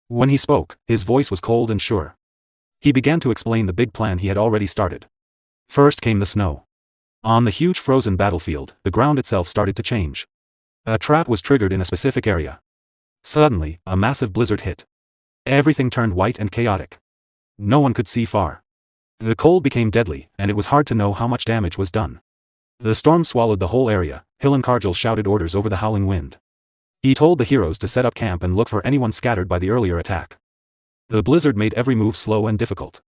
When he spoke, his voice was cold and sure. He began to explain the big plan he had already started. First came the snow. On the huge frozen battlefield, the ground itself started to change. A trap was triggered in a specific area. Suddenly, a massive blizzard hit. Everything turned white and chaotic. No one could see far. The cold became deadly, and it was hard to know how much damage was done. The storm swallowed the whole area. Hillenkargel shouted orders over the howling wind. He told the heroes to set up camp and look for anyone scattered by the earlier attack. The blizzard made every move slow and difficult.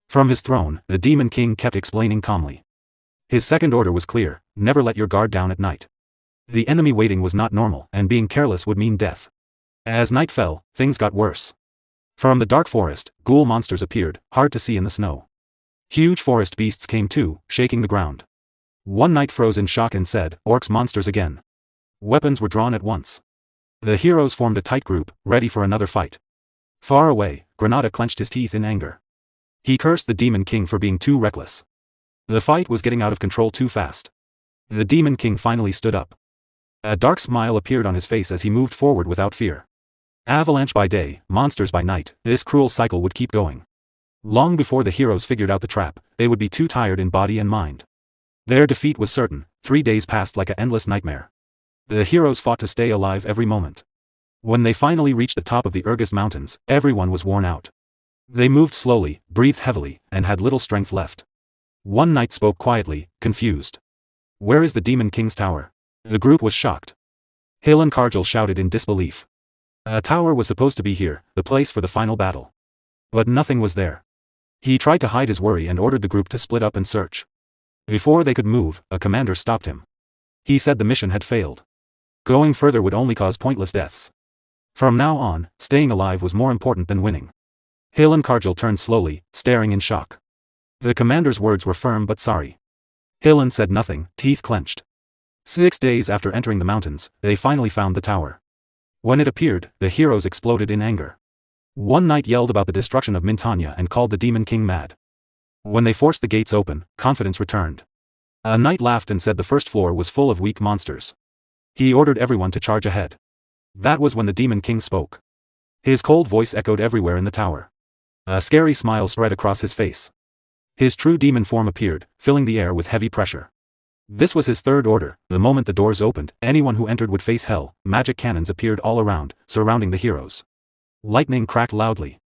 From his throne, the Demon King kept explaining calmly. His second order was clear: never let your guard down at night. The enemy waiting was not normal, and being careless would mean death. As night fell, things got worse. From the dark forest, ghoul monsters appeared, hard to see in the snow. Huge forest beasts came too, shaking the ground. One knight froze in shock and said, "Orcs monsters again." Weapons were drawn at once. The heroes formed a tight group, ready for another fight. Far away, Granada clenched his teeth in anger. He cursed the Demon King for being too reckless. The fight was getting out of control too fast. The Demon King finally stood up. A dark smile appeared on his face as he moved forward without fear. Avalanche by day, monsters by night, this cruel cycle would keep going. Long before the heroes figured out the trap, they would be too tired in body and mind. Their defeat was certain. 3 days passed like an endless nightmare. The heroes fought to stay alive every moment. When they finally reached the top of the regressed mountains, everyone was worn out. They moved slowly, breathed heavily, and had little strength left. One knight spoke quietly, confused. "Where is the Demon King's tower?" The group was shocked. Hillenkargel shouted in disbelief. A tower was supposed to be here, the place for the final battle. But nothing was there. He tried to hide his worry and ordered the group to split up and search. Before they could move, a commander stopped him. He said the mission had failed. Going further would only cause pointless deaths. From now on, staying alive was more important than winning. Hillenkargel turned slowly, staring in shock. The commander's words were firm but sorry. Hillen said nothing, teeth clenched. 6 days after entering the mountains, they finally found the tower. When it appeared, the heroes exploded in anger. One knight yelled about the destruction of Mintanya and called the Demon King mad. When they forced the gates open, confidence returned. A knight laughed and said the first floor was full of weak monsters. He ordered everyone to charge ahead. That was when the Demon King spoke. His cold voice echoed everywhere in the tower. A scary smile spread across his face. His true demon form appeared, filling the air with heavy pressure. This was his third order. The moment the doors opened, anyone who entered would face hell. Magic cannons appeared all around, surrounding the heroes. Lightning cracked loudly.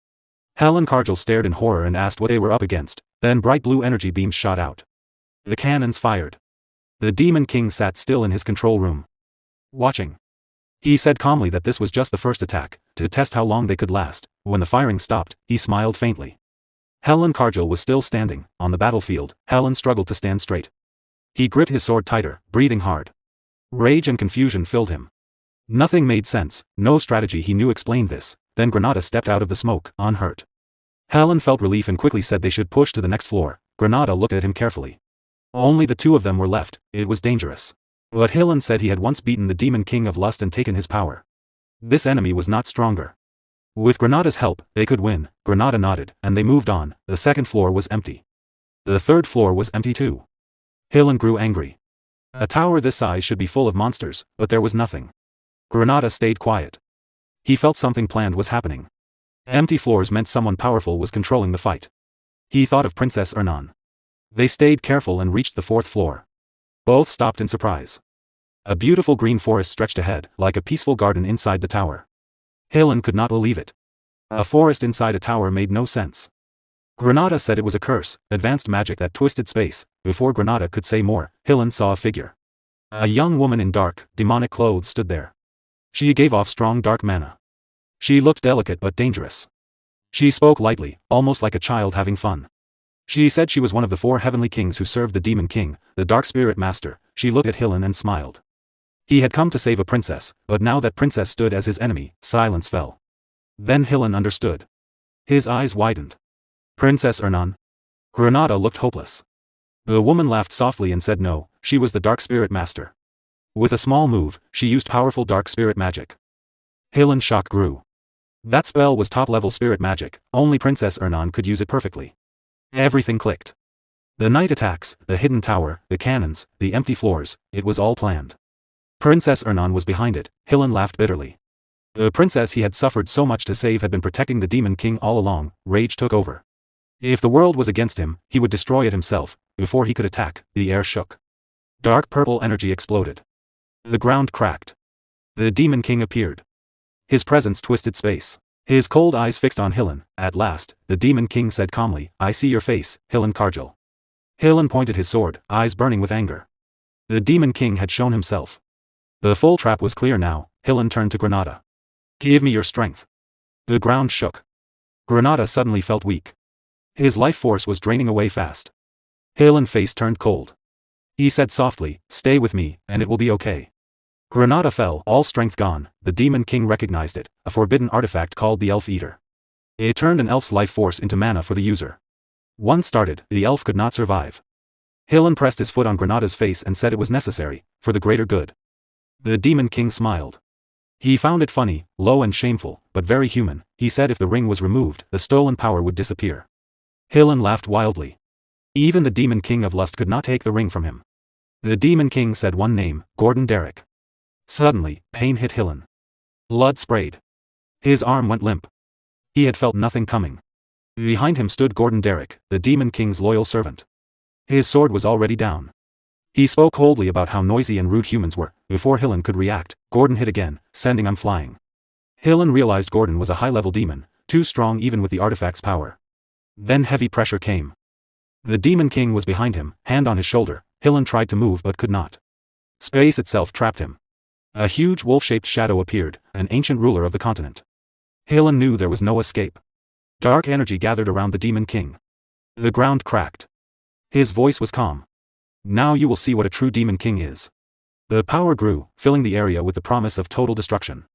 Hillenkargel stared in horror and asked what they were up against. Then bright blue energy beams shot out. The cannons fired. The Demon King sat still in his control room, watching. He said calmly that this was just the first attack, to test how long they could last. When the firing stopped, he smiled faintly. Hillenkargel was still standing. On the battlefield, Helen struggled to stand straight. He gripped his sword tighter, breathing hard. Rage and confusion filled him. Nothing made sense, no strategy he knew explained this. Then Granada stepped out of the smoke, unhurt. Helen felt relief and quickly said they should push to the next floor. Granada looked at him carefully. Only the two of them were left. It was dangerous. But Helen said he had once beaten the Demon King of Lust and taken his power. This enemy was not stronger. With Granada's help, they could win. Granada nodded, and they moved on. The second floor was empty. The third floor was empty too. Helen grew angry. A tower this size should be full of monsters, but there was nothing. Granada stayed quiet. He felt something planned was happening. Empty floors meant someone powerful was controlling the fight. He thought of Princess Ernan. They stayed careful and reached the 4th floor. Both stopped in surprise. A beautiful green forest stretched ahead, like a peaceful garden inside the tower. Helen could not believe it. A forest inside a tower made no sense. Granada said it was a curse, advanced magic that twisted space. Before Granada could say more, Helen saw a figure. A young woman in dark, demonic clothes stood there. She gave off strong dark mana. She looked delicate but dangerous. She spoke lightly, almost like a child having fun. She said she was one of the 4 heavenly kings who served the Demon King, the Dark Spirit Master. She looked at Helen and smiled. He had come to save a princess, but now that princess stood as his enemy, silence fell. Then Helen understood. His eyes widened. Princess Ernan? Granada looked hopeless. The woman laughed softly and said no, she was the Dark Spirit Master. With a small move, she used powerful dark spirit magic. Helen's shock grew. That spell was top-level spirit magic, only Princess Ernan could use it perfectly. Everything clicked. The night attacks, the hidden tower, the cannons, the empty floors, it was all planned. Princess Ernan was behind it. Helen laughed bitterly. The princess he had suffered so much to save had been protecting the Demon King all along. Rage took over. If the world was against him, he would destroy it himself. Before he could attack, the air shook. Dark purple energy exploded. The ground cracked. The Demon King appeared. His presence twisted space. His cold eyes fixed on Helen. At last, the Demon King said calmly, "I see your face, Helen Kargil." Helen pointed his sword, eyes burning with anger. The Demon King had shown himself. The full trap was clear now. Helen turned to Granada. "Give me your strength." The ground shook. Granada suddenly felt weak. His life force was draining away fast. Helen's face turned cold. He said softly, "Stay with me, and it will be okay." Granada fell, all strength gone. The Demon King recognized it, a forbidden artifact called the Elf Eater. It turned an elf's life force into mana for the user. Once started, the elf could not survive. Helen pressed his foot on Granada's face and said it was necessary, for the greater good. The Demon King smiled. He found it funny, low and shameful, but very human. He said if the ring was removed, the stolen power would disappear. Helen laughed wildly. Even the Demon King of Lust could not take the ring from him. The Demon King said one name, Gordon Derrick. Suddenly, pain hit Helen. Blood sprayed. His arm went limp. He had felt nothing coming. Behind him stood Gordon Derrick, the Demon King's loyal servant. His sword was already down. He spoke coldly about how noisy and rude humans were. Before Helen could react, Gordon hit again, sending him flying. Helen realized Gordon was a high-level demon, too strong even with the artifact's power. Then heavy pressure came. The Demon King was behind him, hand on his shoulder. Helen tried to move but could not. Space itself trapped him. A huge wolf-shaped shadow appeared, an ancient ruler of the continent. Helen knew there was no escape. Dark energy gathered around the Demon King. The ground cracked. His voice was calm. "Now you will see what a true Demon King is." The power grew, filling the area with the promise of total destruction.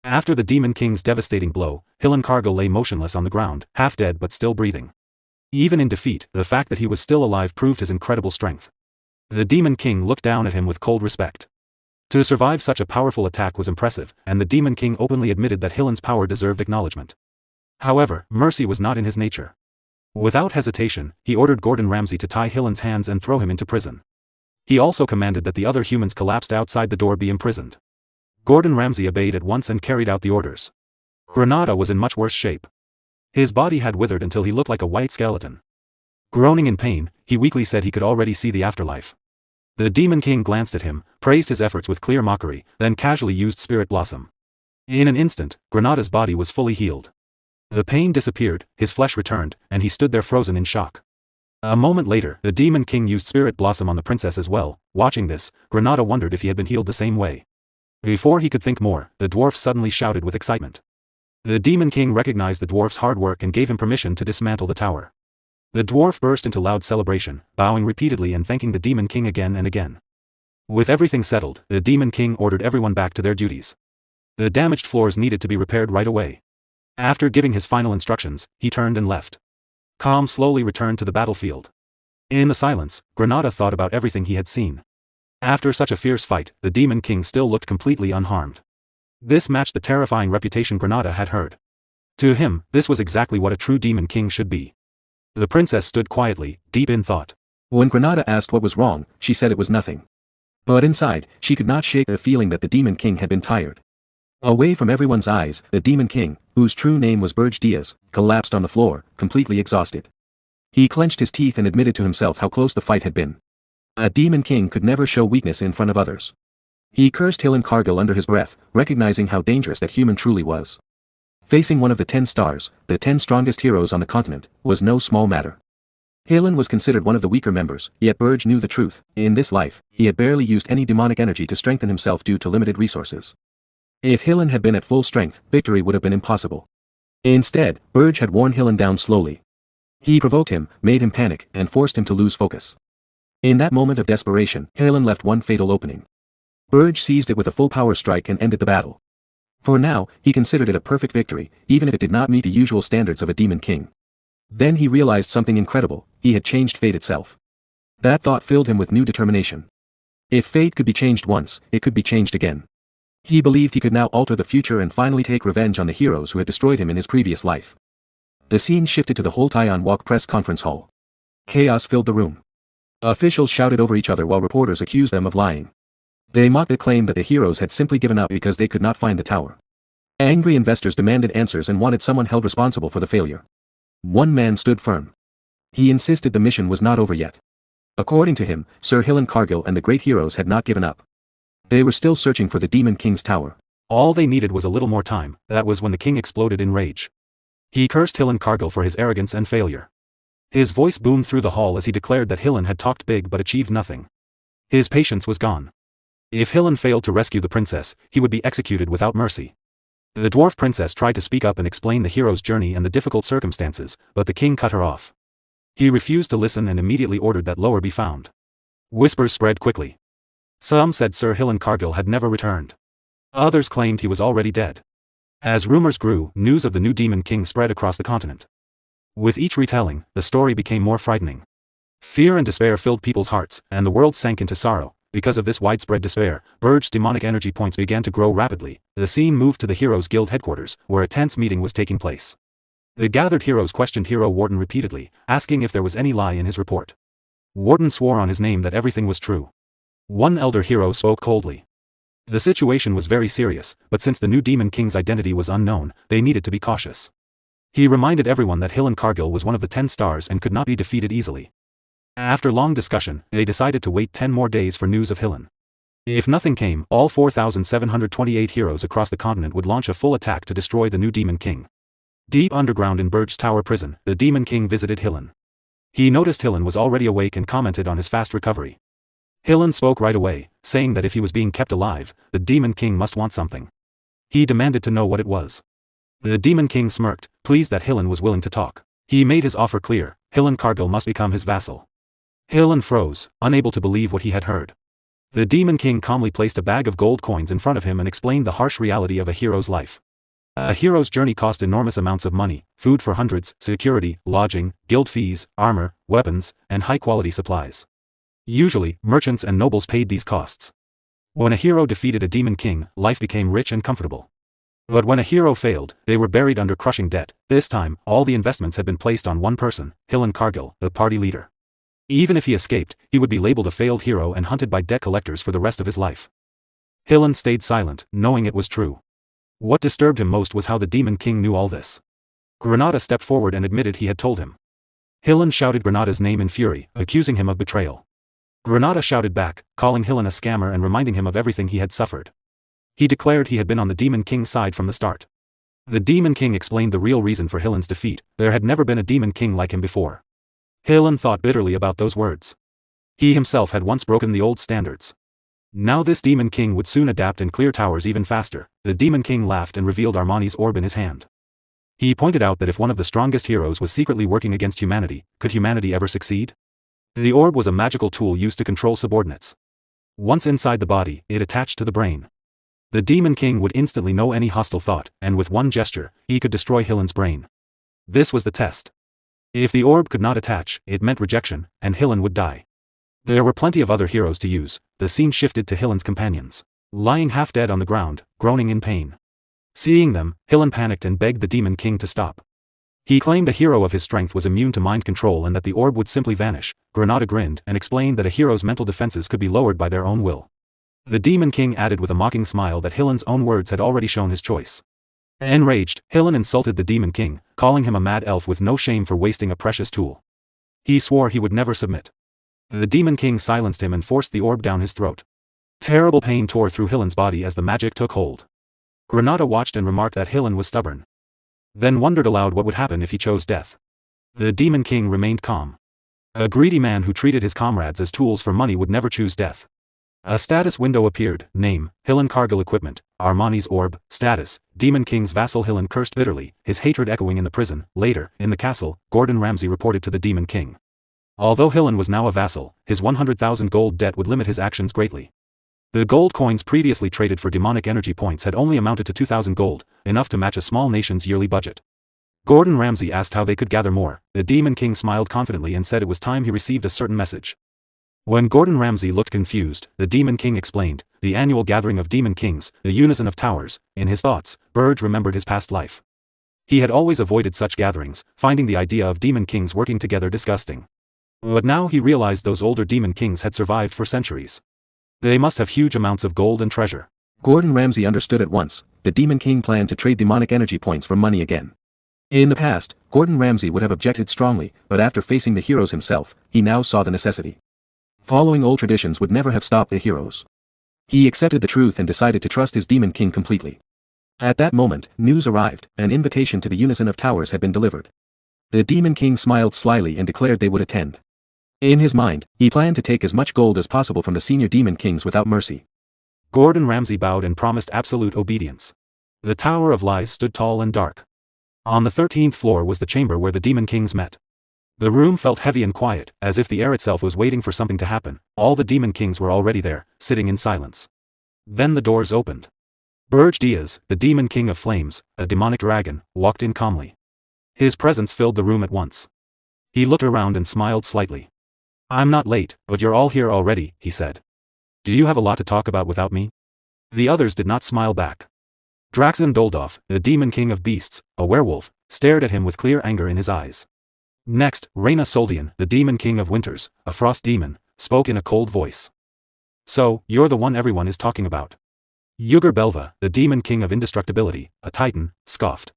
After the Demon King's devastating blow, Helen Kargil lay motionless on the ground, half dead but still breathing. Even in defeat, the fact that he was still alive proved his incredible strength. The Demon King looked down at him with cold respect. To survive such a powerful attack was impressive, and the Demon King openly admitted that Helen's power deserved acknowledgement. However, mercy was not in his nature. Without hesitation, he ordered Gordon Ramsay to tie Helen's hands and throw him into prison. He also commanded that the other humans collapsed outside the door be imprisoned. Gordon Ramsay obeyed at once and carried out the orders. Granada was in much worse shape. His body had withered until he looked like a white skeleton. Groaning in pain, he weakly said he could already see the afterlife. The Demon King glanced at him, praised his efforts with clear mockery, then casually used Spirit Blossom. In an instant, Granada's body was fully healed. The pain disappeared, his flesh returned, and he stood there frozen in shock. A moment later, the Demon King used Spirit Blossom on the princess as well. Watching this, Granada wondered if he had been healed the same way. Before he could think more, the dwarf suddenly shouted with excitement. The Demon King recognized the dwarf's hard work and gave him permission to dismantle the tower. The dwarf burst into loud celebration, bowing repeatedly and thanking the Demon King again and again. With everything settled, the Demon King ordered everyone back to their duties. The damaged floors needed to be repaired right away. After giving his final instructions, he turned and left. Calm slowly returned to the battlefield. In the silence, Granada thought about everything he had seen. After such a fierce fight, the Demon King still looked completely unharmed. This matched the terrifying reputation Granada had heard. To him, this was exactly what a true Demon King should be. The princess stood quietly, deep in thought. When Granada asked what was wrong, she said it was nothing. But inside, she could not shake the feeling that the Demon King had been tired. Away from everyone's eyes, the Demon King, whose true name was Berge, collapsed on the floor, completely exhausted. He clenched his teeth and admitted to himself how close the fight had been. A Demon King could never show weakness in front of others. He cursed Hill and Cargill under his breath, recognizing how dangerous that human truly was. Facing one of the 10 stars, the 10 strongest heroes on the continent, was no small matter. Helen was considered one of the weaker members, yet Berge knew the truth. In this life, he had barely used any demonic energy to strengthen himself due to limited resources. If Helen had been at full strength, victory would have been impossible. Instead, Berge had worn Helen down slowly. He provoked him, made him panic, and forced him to lose focus. In that moment of desperation, Helen left one fatal opening. Berge seized it with a full power strike and ended the battle. For now, he considered it a perfect victory, even if it did not meet the usual standards of a Demon King. Then he realized something incredible: he had changed fate itself. That thought filled him with new determination. If fate could be changed once, it could be changed again. He believed he could now alter the future and finally take revenge on the heroes who had destroyed him in his previous life. The scene shifted to the whole Taiwan Walk press conference hall. Chaos filled the room. Officials shouted over each other while reporters accused them of lying. They mocked the claim that the heroes had simply given up because they could not find the tower. Angry investors demanded answers and wanted someone held responsible for the failure. One man stood firm. He insisted the mission was not over yet. According to him, Sir Hill and Cargill and the great heroes had not given up. They were still searching for the Demon King's tower. All they needed was a little more time. That was when the king exploded in rage. He cursed Hill and Cargill for his arrogance and failure. His voice boomed through the hall as he declared that Hillen had talked big but achieved nothing. His patience was gone. If Hillen failed to rescue the princess, he would be executed without mercy. The dwarf princess tried to speak up and explain the hero's journey and the difficult circumstances, but the king cut her off. He refused to listen and immediately ordered that Lower be found. Whispers spread quickly. Some said Sir Hill Cargill had never returned. Others claimed he was already dead. As rumors grew, news of the new Demon King spread across the continent. With each retelling, the story became more frightening. Fear and despair filled people's hearts, and the world sank into sorrow. Because of this widespread despair, Berge's demonic energy points began to grow rapidly. The scene moved to the Heroes Guild headquarters, where a tense meeting was taking place. The gathered heroes questioned Hero Warden repeatedly, asking if there was any lie in his report. Warden swore on his name that everything was true. One elder hero spoke coldly. The situation was very serious, but since the new Demon King's identity was unknown, they needed to be cautious. He reminded everyone that Hillen Cargill was one of the 10 stars and could not be defeated easily. After long discussion, they decided to wait 10 more days for news of Hillen. If nothing came, all 4,728 heroes across the continent would launch a full attack to destroy the new Demon King. Deep underground in Berge's Tower prison, the Demon King visited Hillen. He noticed Hillen was already awake and commented on his fast recovery. Hillen spoke right away, saying that if he was being kept alive, the Demon King must want something. He demanded to know what it was. The Demon King smirked, pleased that Hillen was willing to talk. He made his offer clear: Hillen Cargill must become his vassal. Hillen froze, unable to believe what he had heard. The Demon King calmly placed a bag of gold coins in front of him and explained the harsh reality of a hero's life. A hero's journey cost enormous amounts of money: food for hundreds, security, lodging, guild fees, armor, weapons, and high-quality supplies. Usually, merchants and nobles paid these costs. When a hero defeated a Demon King, life became rich and comfortable. But when a hero failed, they were buried under crushing debt. This time, all the investments had been placed on one person, Hillen Cargill, the party leader. Even if he escaped, he would be labeled a failed hero and hunted by debt collectors for the rest of his life. Hillen stayed silent, knowing it was true. What disturbed him most was how the Demon King knew all this. Granada stepped forward and admitted he had told him. Hillen shouted Granada's name in fury, accusing him of betrayal. Granada shouted back, calling Hillen a scammer and reminding him of everything he had suffered. He declared he had been on the Demon King's side from the start. The Demon King explained the real reason for Hillen's defeat: there had never been a Demon King like him before. Hillen thought bitterly about those words. He himself had once broken the old standards. Now this Demon King would soon adapt and clear towers even faster. The Demon King laughed and revealed Armani's orb in his hand. He pointed out that if one of the strongest heroes was secretly working against humanity, could humanity ever succeed? The orb was a magical tool used to control subordinates. Once inside the body, it attached to the brain. The Demon King would instantly know any hostile thought, and with one gesture, he could destroy Hillen's brain. This was the test. If the orb could not attach, it meant rejection, and Hillen would die. There were plenty of other heroes to use. The scene shifted to Hillen's companions. Lying half dead on the ground, groaning in pain. Seeing them, Hillen panicked and begged the Demon King to stop. He claimed a hero of his strength was immune to mind control and that the orb would simply vanish. Granada grinned and explained that a hero's mental defenses could be lowered by their own will. The Demon King added with a mocking smile that Hillen's own words had already shown his choice. Enraged, Hillen insulted the Demon King, calling him a mad elf with no shame for wasting a precious tool. He swore he would never submit. The Demon King silenced him and forced the orb down his throat. Terrible pain tore through Hillen's body as the magic took hold. Granada watched and remarked that Hillen was stubborn. Then wondered aloud what would happen if he chose death. The Demon King remained calm. A greedy man who treated his comrades as tools for money would never choose death. A status window appeared. Name, Hillen Cargill. Equipment, Armani's orb. Status, Demon King's vassal. Hillen cursed bitterly, his hatred echoing in the prison. Later, in the castle, Gordon Ramsay reported to the Demon King. Although Hillen was now a vassal, his 100,000 gold debt would limit his actions greatly. The gold coins previously traded for demonic energy points had only amounted to 2,000 gold, enough to match a small nation's yearly budget. Gordon Ramsay asked how they could gather more. The Demon King smiled confidently and said it was time he received a certain message. When Gordon Ramsay looked confused, the Demon King explained, the annual gathering of Demon Kings, the unison of towers. In his thoughts, Berge remembered his past life. He had always avoided such gatherings, finding the idea of Demon Kings working together disgusting. But now he realized those older Demon Kings had survived for centuries. They must have huge amounts of gold and treasure. Gordon Ramsay understood at once. The Demon King planned to trade demonic energy points for money again. In the past, Gordon Ramsay would have objected strongly, but after facing the heroes himself, he now saw the necessity. Following old traditions would never have stopped the heroes. He accepted the truth and decided to trust his Demon King completely. At that moment, news arrived. An invitation to the Unison of Towers had been delivered. The Demon King smiled slyly and declared they would attend. In his mind, he planned to take as much gold as possible from the senior Demon Kings without mercy. Gordon Ramsay bowed and promised absolute obedience. The Tower of Lies stood tall and dark. On the 13th floor was the chamber where the Demon Kings met. The room felt heavy and quiet, as if the air itself was waiting for something to happen. All the Demon Kings were already there, sitting in silence. Then the doors opened. Berge Diaz, the Demon King of Flames, a demonic dragon, walked in calmly. His presence filled the room at once. He looked around and smiled slightly. I'm not late, but you're all here already, he said. Do you have a lot to talk about without me? The others did not smile back. Draxen Doldorf, the Demon King of Beasts, a werewolf, stared at him with clear anger in his eyes. Next, Reyna Soldian, the Demon King of Winters, a frost demon, spoke in a cold voice. So, you're the one everyone is talking about. Yugur Belva, the Demon King of Indestructibility, a titan, scoffed.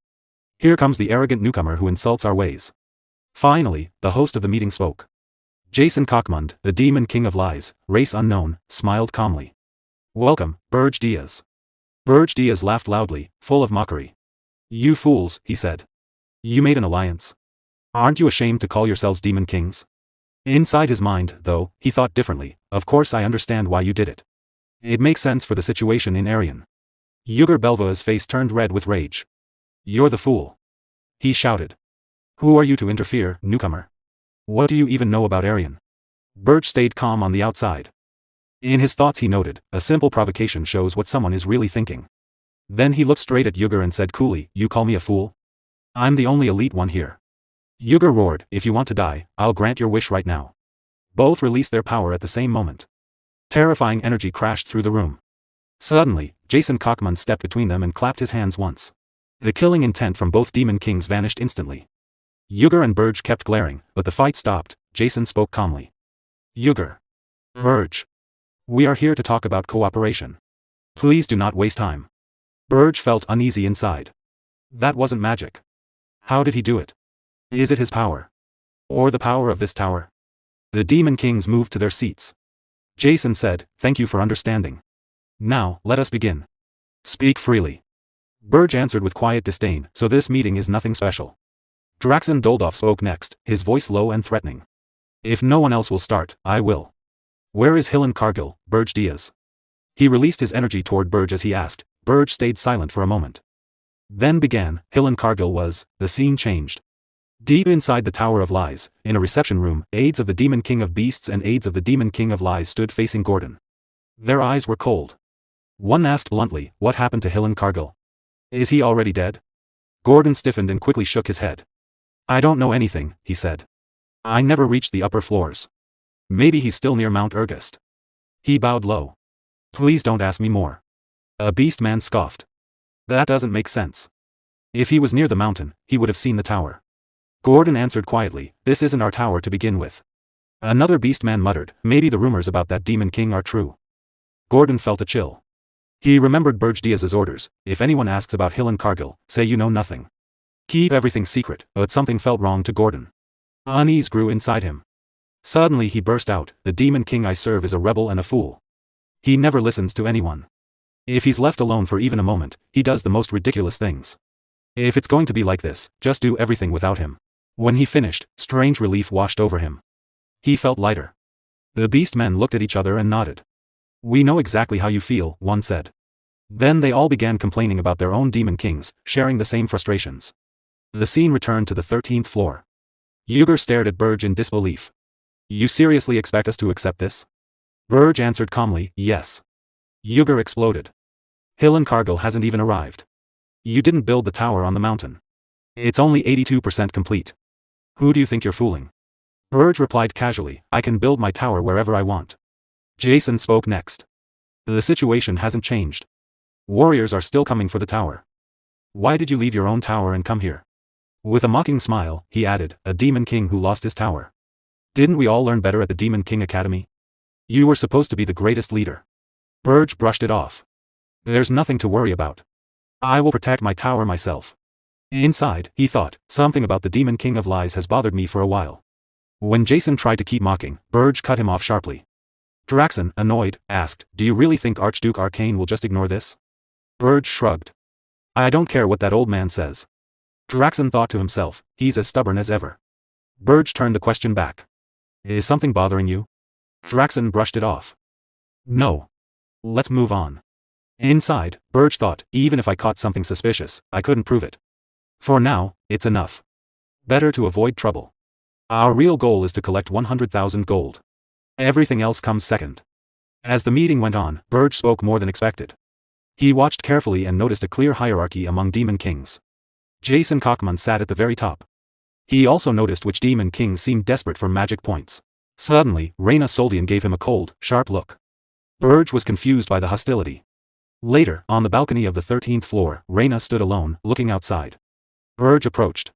Here comes the arrogant newcomer who insults our ways. Finally, the host of the meeting spoke. Jason Cockmund, the Demon King of Lies, race unknown, smiled calmly. Welcome, Berge Diaz. Berge Diaz laughed loudly, full of mockery. You fools, he said. You made an alliance. Aren't you ashamed to call yourselves Demon Kings? Inside his mind, though, he thought differently. Of course I understand why you did it. It makes sense for the situation in Arian. Yugur Belva's face turned red with rage. You're the fool. He shouted. Who are you to interfere, newcomer? What do you even know about Arian? Berge stayed calm on the outside. In his thoughts he noted, a simple provocation shows what someone is really thinking. Then he looked straight at Yugur and said coolly, you call me a fool? I'm the only elite one here. Yugur roared, if you want to die, I'll grant your wish right now. Both released their power at the same moment. Terrifying energy crashed through the room. Suddenly, Jason Cockmund stepped between them and clapped his hands once. The killing intent from both Demon Kings vanished instantly. Yugur and Berge kept glaring, but the fight stopped. Jason spoke calmly. Yugur. Berge. We are here to talk about cooperation. Please do not waste time. Berge felt uneasy inside. That wasn't magic. How did he do it? Is it his power? Or the power of this tower? The Demon Kings moved to their seats. Jason said, thank you for understanding. Now, let us begin. Speak freely. Berge answered with quiet disdain, so this meeting is nothing special. Draxen Doldorf spoke next, his voice low and threatening. If no one else will start, I will. Where is Hillen Cargill, Berge Diaz? He released his energy toward Berge as he asked. Berge stayed silent for a moment. Then began, Hillen Cargill was, the scene changed. Deep inside the Tower of Lies, in a reception room, aides of the Demon King of Beasts and aides of the Demon King of Lies stood facing Gordon. Their eyes were cold. One asked bluntly, what happened to Hillen Cargill? Is he already dead? Gordon stiffened and quickly shook his head. I don't know anything, he said. I never reached the upper floors. Maybe he's still near Mount Ergust. He bowed low. Please don't ask me more. A beast man scoffed. That doesn't make sense. If he was near the mountain, he would have seen the tower. Gordon answered quietly, this isn't our tower to begin with. Another beast man muttered, maybe the rumors about that Demon King are true. Gordon felt a chill. He remembered Berge Diaz's orders: if anyone asks about Hill and Cargill, say you know nothing. Keep everything secret, but something felt wrong to Gordon. Unease grew inside him. Suddenly he burst out, the Demon King I serve is a rebel and a fool. He never listens to anyone. If he's left alone for even a moment, he does the most ridiculous things. If it's going to be like this, just do everything without him. When he finished, strange relief washed over him. He felt lighter. The beast men looked at each other and nodded. We know exactly how you feel, one said. Then they all began complaining about their own demon kings, sharing the same frustrations. The scene returned to the 13th floor. Yuger stared at Berge in disbelief. You seriously expect us to accept this? Berge answered calmly, yes. Yuger exploded. Hill and Cargill hasn't even arrived. You didn't build the tower on the mountain. It's only 82% complete. Who do you think you're fooling? Berge replied casually, I can build my tower wherever I want. Jason spoke next. The situation hasn't changed. Warriors are still coming for the tower. Why did you leave your own tower and come here? With a mocking smile, he added, a demon king who lost his tower. Didn't we all learn better at the Demon King Academy? You were supposed to be the greatest leader. Berge brushed it off. There's nothing to worry about. I will protect my tower myself. Inside, he thought, something about the Demon King of Lies has bothered me for a while. When Jason tried to keep mocking, Berge cut him off sharply. Draxon, annoyed, asked, do you really think Archduke Arcane will just ignore this? Berge shrugged. I don't care what that old man says. Draxon thought to himself, he's as stubborn as ever. Berge turned the question back. Is something bothering you? Draxon brushed it off. No. Let's move on. Inside, Berge thought, even if I caught something suspicious, I couldn't prove it. For now, it's enough. Better to avoid trouble. Our real goal is to collect 100,000 gold. Everything else comes second. As the meeting went on, Berge spoke more than expected. He watched carefully and noticed a clear hierarchy among demon kings. Jason Kochman sat at the very top. He also noticed which demon kings seemed desperate for magic points. Suddenly, Reyna Soldian gave him a cold, sharp look. Berge was confused by the hostility. Later, on the balcony of the 13th floor, Reyna stood alone, looking outside. Berge approached.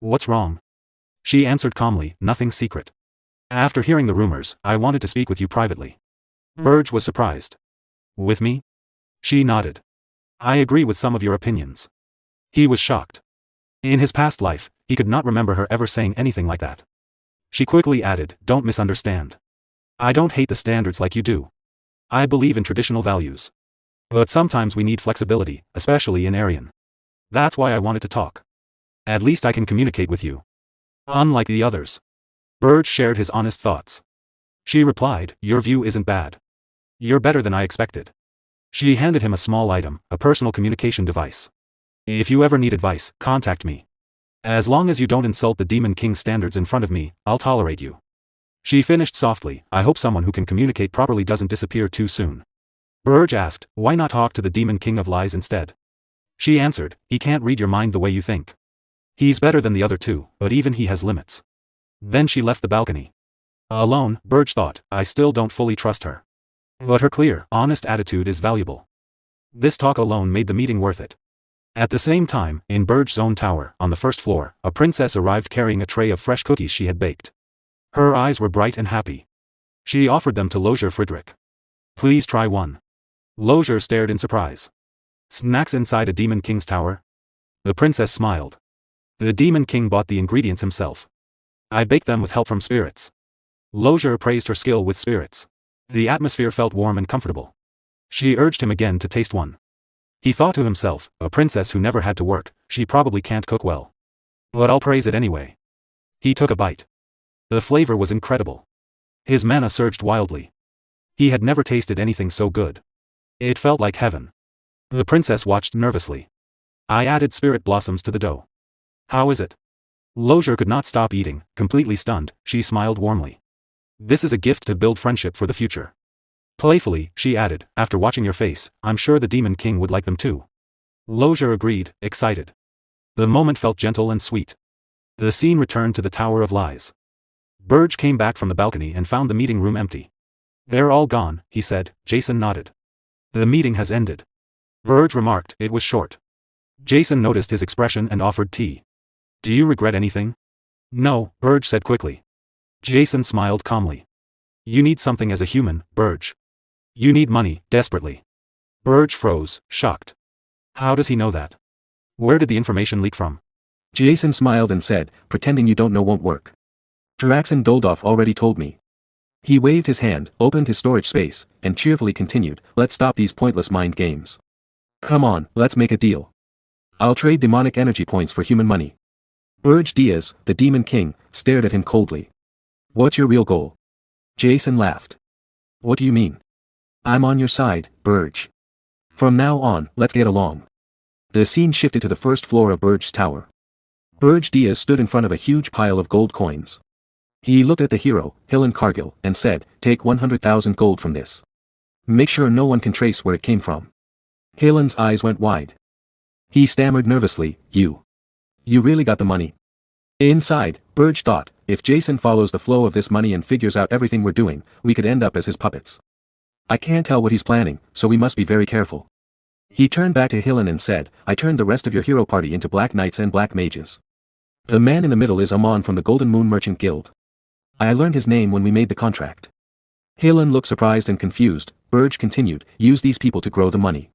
What's wrong? She answered calmly, nothing secret. After hearing the rumors, I wanted to speak with you privately. Berge was surprised. With me? She nodded. I agree with some of your opinions. He was shocked. In his past life, he could not remember her ever saying anything like that. She quickly added, don't misunderstand. I don't hate the standards like you do. I believe in traditional values. But sometimes we need flexibility, especially in Aryan. That's why I wanted to talk. At least I can communicate with you. Unlike the others. Berge shared his honest thoughts. She replied, your view isn't bad. You're better than I expected. She handed him a small item, a personal communication device. If you ever need advice, contact me. As long as you don't insult the Demon King standards in front of me, I'll tolerate you. She finished softly, I hope someone who can communicate properly doesn't disappear too soon. Berge asked, why not talk to the Demon King of Lies instead? She answered, he can't read your mind the way you think. He's better than the other two, but even he has limits. Then she left the balcony. Alone, Berge thought, I still don't fully trust her. But her clear, honest attitude is valuable. This talk alone made the meeting worth it. At the same time, in Berge's own tower, on the first floor, a princess arrived carrying a tray of fresh cookies she had baked. Her eyes were bright and happy. She offered them to Lozier Friedrich. Please try one. Lozier stared in surprise. Snacks inside a Demon King's tower? The princess smiled. The Demon King bought the ingredients himself. I baked them with help from spirits. Lozier praised her skill with spirits. The atmosphere felt warm and comfortable. She urged him again to taste one. He thought to himself, a princess who never had to work, she probably can't cook well. But I'll praise it anyway. He took a bite. The flavor was incredible. His mana surged wildly. He had never tasted anything so good. It felt like heaven. The princess watched nervously. I added spirit blossoms to the dough. How is it? Lozier could not stop eating, completely stunned, she smiled warmly. This is a gift to build friendship for the future. Playfully, she added, after watching your face, I'm sure the Demon King would like them too. Lozier agreed, excited. The moment felt gentle and sweet. The scene returned to the Tower of Lies. Berge came back from the balcony and found the meeting room empty. They're all gone, he said. Jason nodded. The meeting has ended. Berge remarked, it was short. Jason noticed his expression and offered tea. Do you regret anything? No, Berge said quickly. Jason smiled calmly. You need something as a human, Berge. You need money, desperately. Berge froze, shocked. How does he know that? Where did the information leak from? Jason smiled and said, pretending you don't know won't work. Draxen Doldorf already told me. He waved his hand, opened his storage space, and cheerfully continued, let's stop these pointless mind games. Come on, let's make a deal. I'll trade demonic energy points for human money. Berge Diaz, the Demon King, stared at him coldly. What's your real goal? Jason laughed. What do you mean? I'm on your side, Berge. From now on, let's get along. The scene shifted to the first floor of Berge's tower. Berge Diaz stood in front of a huge pile of gold coins. He looked at the hero, Hillen Cargill, and said, take 100,000 gold from this. Make sure no one can trace where it came from. Hillen's eyes went wide. He stammered nervously, You really got the money? Inside, Berge thought, if Jason follows the flow of this money and figures out everything we're doing, we could end up as his puppets. I can't tell what he's planning, so we must be very careful. He turned back to Hillen and said, I turned the rest of your hero party into black knights and black mages. The man in the middle is Amon from the Golden Moon Merchant Guild. I learned his name when we made the contract. Hillen looked surprised and confused. Berge continued, use these people to grow the money.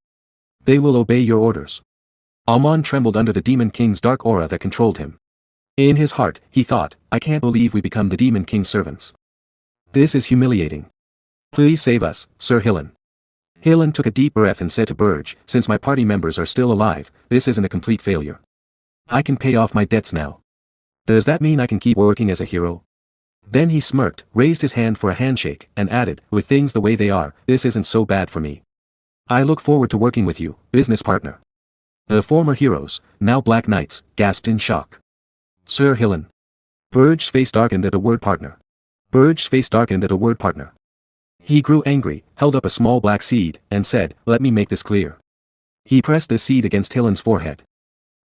They will obey your orders. Amon trembled under the Demon King's dark aura that controlled him. In his heart, he thought, I can't believe we become the Demon King's servants. This is humiliating. Please save us, Sir Hillen. Hillen took a deep breath and said to Berge, since my party members are still alive, this isn't a complete failure. I can pay off my debts now. Does that mean I can keep working as a hero? Then he smirked, raised his hand for a handshake, and added, with things the way they are, this isn't so bad for me. I look forward to working with you, business partner. The former heroes, now Black Knights, gasped in shock. Sir Hillen. Berge's face darkened at the word partner. Berge's face darkened at the word partner. He grew angry, held up a small black seed, and said, let me make this clear. He pressed the seed against Hillen's forehead.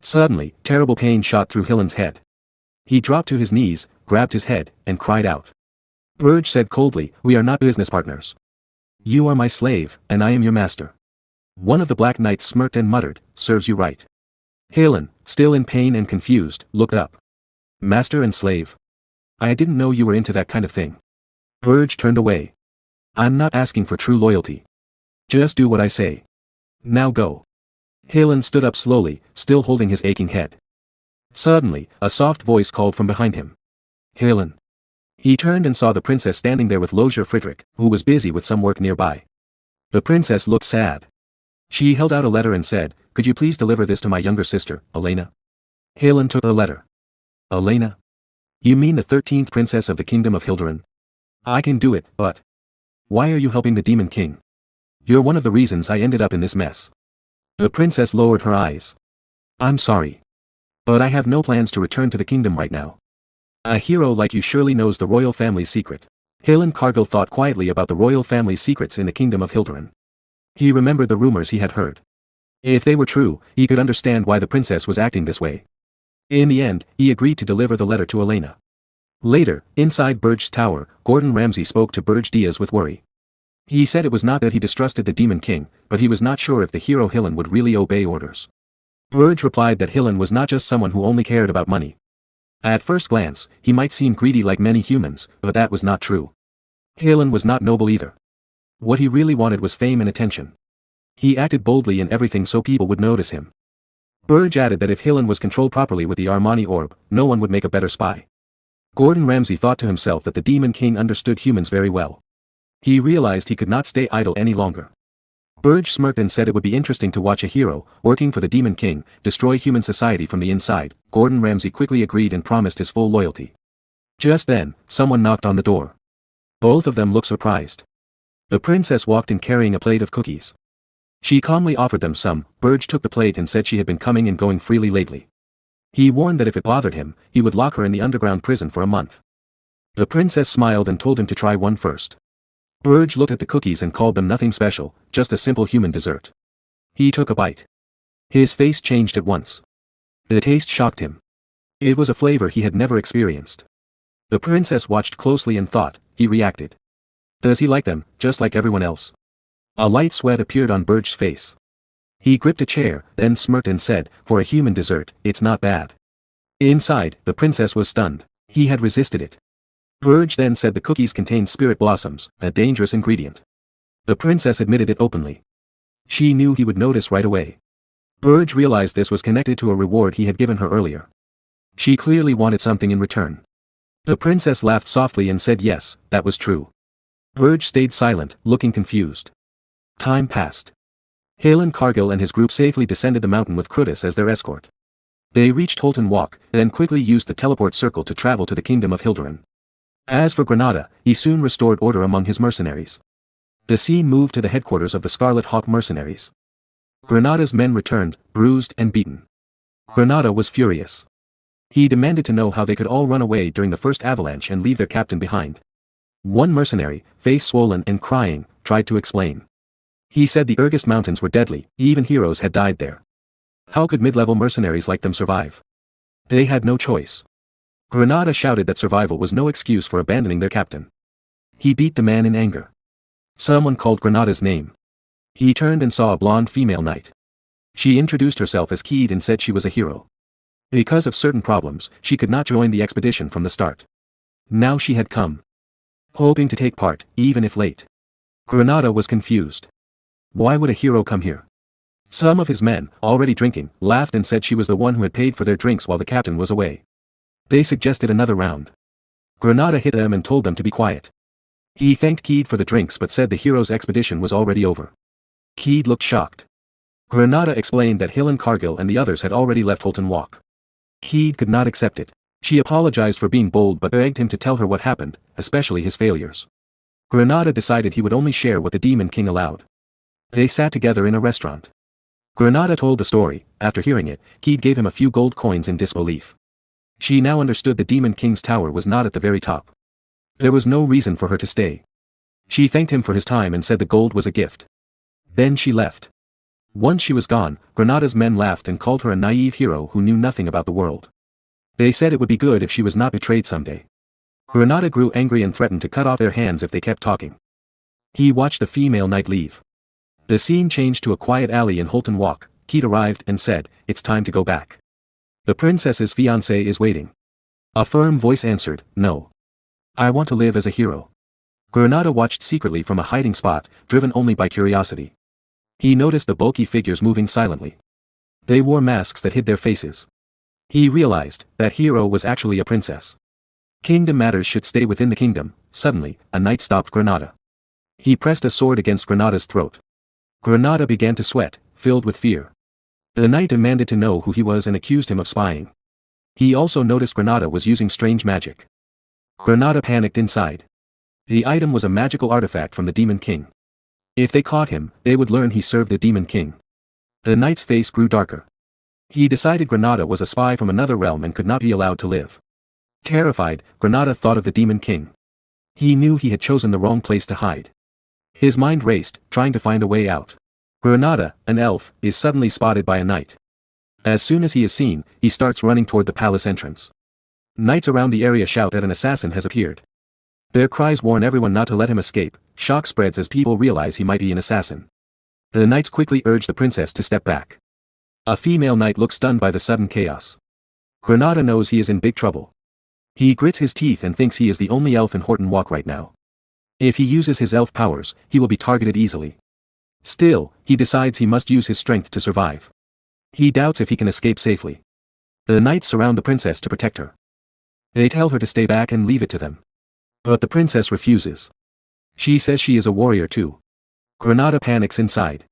Suddenly, terrible pain shot through Hillen's head. He dropped to his knees, grabbed his head, and cried out. Berge said coldly, we are not business partners. You are my slave, and I am your master. One of the Black Knights smirked and muttered, serves you right. Hillen, still in pain and confused, looked up. Master and slave. I didn't know you were into that kind of thing. Berge turned away. I'm not asking for true loyalty. Just do what I say. Now go. Hillen stood up slowly, still holding his aching head. Suddenly, a soft voice called from behind him. Hillen. He turned and saw the princess standing there with Lozier Friedrich, who was busy with some work nearby. The princess looked sad. She held out a letter and said, could you please deliver this to my younger sister, Elena? Hillen took the letter. Elena? You mean the 13th princess of the kingdom of Hilderan? I can do it, but... Why are you helping the Demon King? You're one of the reasons I ended up in this mess. The princess lowered her eyes. I'm sorry. But I have no plans to return to the kingdom right now. A hero like you surely knows the royal family's secret. Hillen Cargill thought quietly about the royal family's secrets in the kingdom of Hilderan. He remembered the rumors he had heard. If they were true, he could understand why the princess was acting this way. In the end, he agreed to deliver the letter to Elena. Later, inside Berge's tower, Gordon Ramsay spoke to Berge Diaz with worry. He said it was not that he distrusted the Demon King, but he was not sure if the hero Hillen would really obey orders. Berge replied that Hillen was not just someone who only cared about money. At first glance, he might seem greedy like many humans, but that was not true. Hillen was not noble either. What he really wanted was fame and attention. He acted boldly in everything so people would notice him. Berge added that if Hillen was controlled properly with the Armani orb, no one would make a better spy. Gordon Ramsay thought to himself that the Demon King understood humans very well. He realized he could not stay idle any longer. Berge smirked and said it would be interesting to watch a hero, working for the Demon King, destroy human society from the inside. Gordon Ramsay quickly agreed and promised his full loyalty. Just then, someone knocked on the door. Both of them looked surprised. The princess walked in carrying a plate of cookies. She calmly offered them some. Berge took the plate and said she had been coming and going freely lately. He warned that if it bothered him, he would lock her in the underground prison for a month. The princess smiled and told him to try one first. Berge looked at the cookies and called them nothing special, just a simple human dessert. He took a bite. His face changed at once. The taste shocked him. It was a flavor he had never experienced. The princess watched closely and thought, he reacted. Does he like them, just like everyone else? A light sweat appeared on Berge's face. He gripped a chair, then smirked and said, for a human dessert, it's not bad. Inside, the princess was stunned. He had resisted it. Berge then said the cookies contained spirit blossoms, a dangerous ingredient. The princess admitted it openly. She knew he would notice right away. Berge realized this was connected to a reward he had given her earlier. She clearly wanted something in return. The princess laughed softly and said yes, that was true. Berge stayed silent, looking confused. Time passed. Halen Cargill and his group safely descended the mountain with Crutus as their escort. They reached Holton Walk, then quickly used the teleport circle to travel to the kingdom of Hilderan. As for Granada, he soon restored order among his mercenaries. The scene moved to the headquarters of the Scarlet Hawk mercenaries. Granada's men returned, bruised and beaten. Granada was furious. He demanded to know how they could all run away during the first avalanche and leave their captain behind. One mercenary, face swollen and crying, tried to explain. He said the Ergist Mountains were deadly, even heroes had died there. How could mid-level mercenaries like them survive? They had no choice. Granada shouted that survival was no excuse for abandoning their captain. He beat the man in anger. Someone called Granada's name. He turned and saw a blonde female knight. She introduced herself as Keed and said she was a hero. Because of certain problems, she could not join the expedition from the start. Now she had come, hoping to take part, even if late. Granada was confused. Why would a hero come here? Some of his men, already drinking, laughed and said she was the one who had paid for their drinks while the captain was away. They suggested another round. Granada hit them and told them to be quiet. He thanked Keed for the drinks but said the hero's expedition was already over. Keed looked shocked. Granada explained that Halen Cargill and the others had already left Holton Walk. Keed could not accept it. She apologized for being bold but begged him to tell her what happened, especially his failures. Granada decided he would only share what the Demon King allowed. They sat together in a restaurant. Granada told the story. After hearing it, Keed gave him a few gold coins in disbelief. She now understood the Demon King's tower was not at the very top. There was no reason for her to stay. She thanked him for his time and said the gold was a gift. Then she left. Once she was gone, Granada's men laughed and called her a naive hero who knew nothing about the world. They said it would be good if she was not betrayed someday. Granada grew angry and threatened to cut off their hands if they kept talking. He watched the female knight leave. The scene changed to a quiet alley in Holton Walk. Keed arrived and said, "It's time to go back. The princess's fiancé is waiting." A firm voice answered, "No. I want to live as a hero." Granada watched secretly from a hiding spot, driven only by curiosity. He noticed the bulky figures moving silently. They wore masks that hid their faces. He realized that hero was actually a princess. Kingdom matters should stay within the kingdom. Suddenly, a knight stopped Granada. He pressed a sword against Granada's throat. Granada began to sweat, filled with fear. The knight demanded to know who he was and accused him of spying. He also noticed Granada was using strange magic. Granada panicked inside. The item was a magical artifact from the Demon King. If they caught him, they would learn he served the Demon King. The knight's face grew darker. He decided Granada was a spy from another realm and could not be allowed to live. Terrified, Granada thought of the Demon King. He knew he had chosen the wrong place to hide. His mind raced, trying to find a way out. Granada, an elf, is suddenly spotted by a knight. As soon as he is seen, he starts running toward the palace entrance. Knights around the area shout that an assassin has appeared. Their cries warn everyone not to let him escape. Shock spreads as people realize he might be an assassin. The knights quickly urge the princess to step back. A female knight looks stunned by the sudden chaos. Granada knows he is in big trouble. He grits his teeth and thinks he is the only elf in Holton Walk right now. If he uses his elf powers, he will be targeted easily. Still, he decides he must use his strength to survive. He doubts if he can escape safely. The knights surround the princess to protect her. They tell her to stay back and leave it to them. But the princess refuses. She says she is a warrior too. Granada panics inside.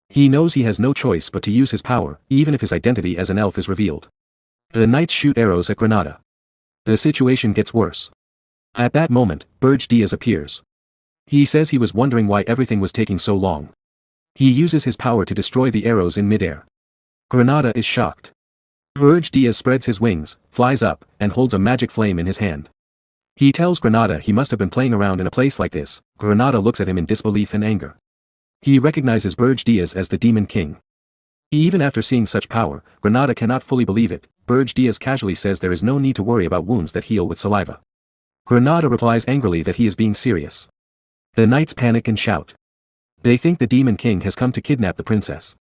He knows he has no choice but to use his power, even if his identity as an elf is revealed. The knights shoot arrows at Granada. The situation gets worse. At that moment, Berge appears. He says he was wondering why everything was taking so long. He uses his power to destroy the arrows in midair. Granada is shocked. Berge spreads his wings, flies up, and holds a magic flame in his hand. He tells Granada he must have been playing around in a place like this. Granada looks at him in disbelief and anger. He recognizes Berge as the Demon King. Even after seeing such power, Granada cannot fully believe it. Berge casually says there is no need to worry about wounds that heal with saliva. Granada replies angrily that he is being serious. The knights panic and shout. They think the Demon King has come to kidnap the princess.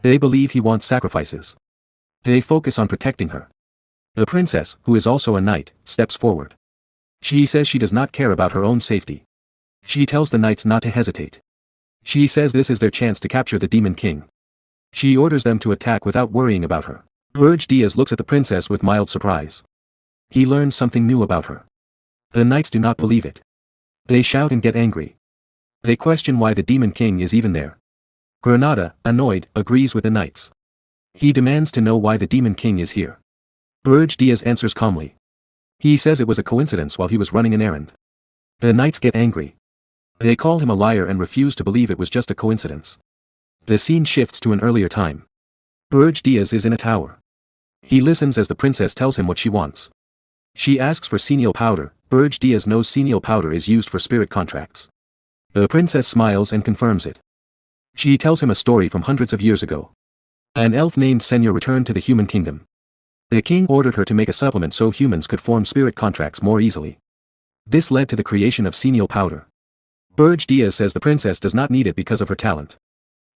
They believe he wants sacrifices. They focus on protecting her. The princess, who is also a knight, steps forward. She says she does not care about her own safety. She tells the knights not to hesitate. She says this is their chance to capture the Demon King. She orders them to attack without worrying about her. Berge Diaz looks at the princess with mild surprise. He learns something new about her. The knights do not believe it. They shout and get angry. They question why the Demon King is even there. Granada, annoyed, agrees with the knights. He demands to know why the Demon King is here. Berge Diaz answers calmly. He says it was a coincidence while he was running an errand. The knights get angry. They call him a liar and refuse to believe it was just a coincidence. The scene shifts to an earlier time. Berge Diaz is in a tower. He listens as the princess tells him what she wants. She asks for senile powder. Berge Diaz knows senile powder is used for spirit contracts. The princess smiles and confirms it. She tells him a story from hundreds of years ago. An elf named Senya returned to the human kingdom. The king ordered her to make a supplement so humans could form spirit contracts more easily. This led to the creation of senile powder. Berge Diaz says the princess does not need it because of her talent.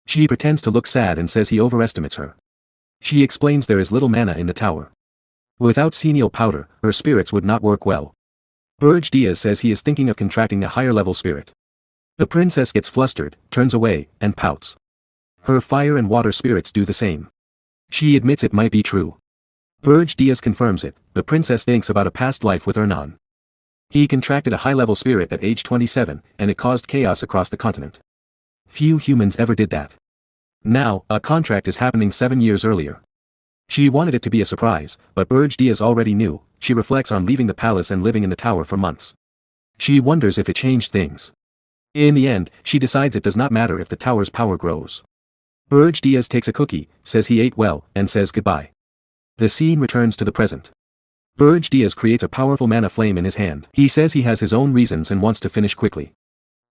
She pretends to look sad and says he overestimates her. She explains there is little mana in the tower. Without senile powder, her spirits would not work well. Berge Diaz says he is thinking of contracting a higher level spirit. The princess gets flustered, turns away, and pouts. Her fire and water spirits do the same. She admits it might be true. Berge Diaz confirms it. The princess thinks about a past life with Hernan. He contracted a high-level spirit at age 27, and it caused chaos across the continent. Few humans ever did that. Now, a contract is happening 7 years earlier. She wanted it to be a surprise, but Berge Diaz already knew. She reflects on leaving the palace and living in the tower for months. She wonders if it changed things. In the end, she decides it does not matter if the tower's power grows. Berge Diaz takes a cookie, says he ate well, and says goodbye. The scene returns to the present. Berge Diaz creates a powerful mana flame in his hand. He says he has his own reasons and wants to finish quickly.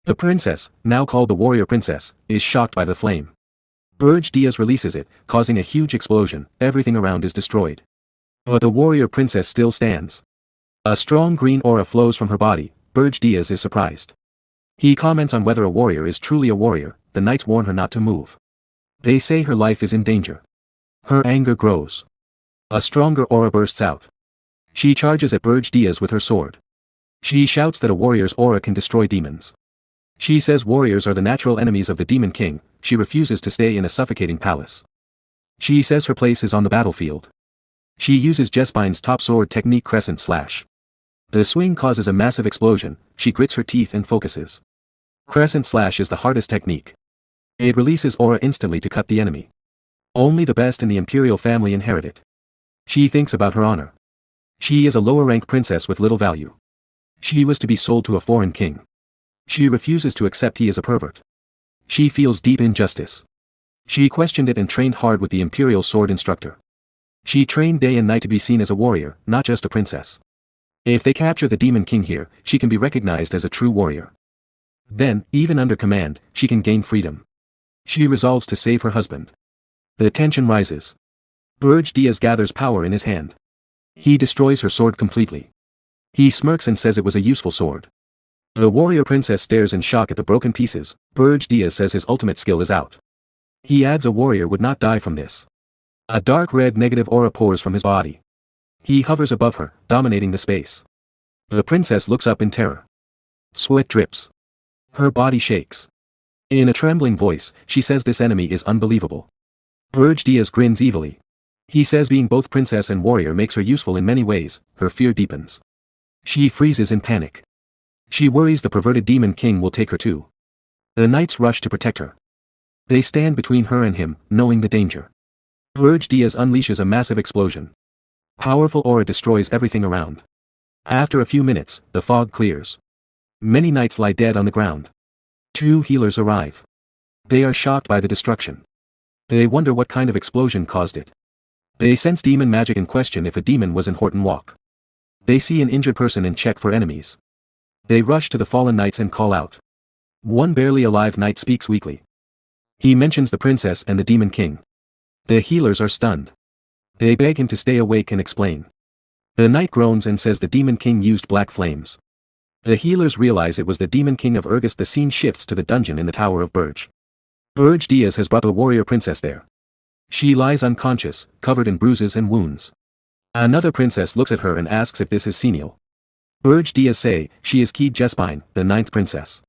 The princess, now called the warrior princess, is shocked by the flame. Berge Diaz releases it, causing a huge explosion. Everything around is destroyed. But the warrior princess still stands. A strong green aura flows from her body. Berge Diaz is surprised. He comments on whether a warrior is truly a warrior. The knights warn her not to move. They say her life is in danger. Her anger grows. A stronger aura bursts out. She charges at Berge Diaz with her sword. She shouts that a warrior's aura can destroy demons. She says warriors are the natural enemies of the Demon King. She refuses to stay in a suffocating palace. She says her place is on the battlefield. She uses Jespine's top sword technique crescent slash. The swing causes a massive explosion. She grits her teeth and focuses. Crescent slash is the hardest technique. It releases aura instantly to cut the enemy. Only the best in the imperial family inherit it. She thinks about her honor. She is a lower-ranked princess with little value. She was to be sold to a foreign king. She refuses to accept he is a pervert. She feels deep injustice. She questioned it and trained hard with the imperial sword instructor. She trained day and night to be seen as a warrior, not just a princess. If they capture the Demon King here, she can be recognized as a true warrior. Then, even under command, she can gain freedom. She resolves to save her husband. The tension rises. Berge Diaz gathers power in his hand. He destroys her sword completely. He smirks and says it was a useful sword. The warrior princess stares in shock at the broken pieces. Berge Diaz says his ultimate skill is out. He adds a warrior would not die from this. A dark red negative aura pours from his body. He hovers above her, dominating the space. The princess looks up in terror. Sweat drips. Her body shakes. In a trembling voice, she says this enemy is unbelievable. Berge Diaz grins evilly. He says being both princess and warrior makes her useful in many ways. Her fear deepens. She freezes in panic. She worries the perverted Demon King will take her too. The knights rush to protect her. They stand between her and him, knowing the danger. Berge Diaz unleashes a massive explosion. Powerful aura destroys everything around. After a few minutes, the fog clears. Many knights lie dead on the ground. 2 healers arrive. They are shocked by the destruction. They wonder what kind of explosion caused it. They sense demon magic and question if a demon was in Horton Walk. They see an injured person and check for enemies. They rush to the fallen knights and call out. One barely alive knight speaks weakly. He mentions the princess and the Demon King. The healers are stunned. They beg him to stay awake and explain. The knight groans and says the Demon King used black flames. The healers realize it was the Demon King of Urgus. The scene shifts to the dungeon in the Tower of Berge. Berge Diaz has brought a warrior princess there. She lies unconscious, covered in bruises and wounds. Another princess looks at her and asks if this is senile. Berge Diaz say, she is Key Jespine, the 9th princess.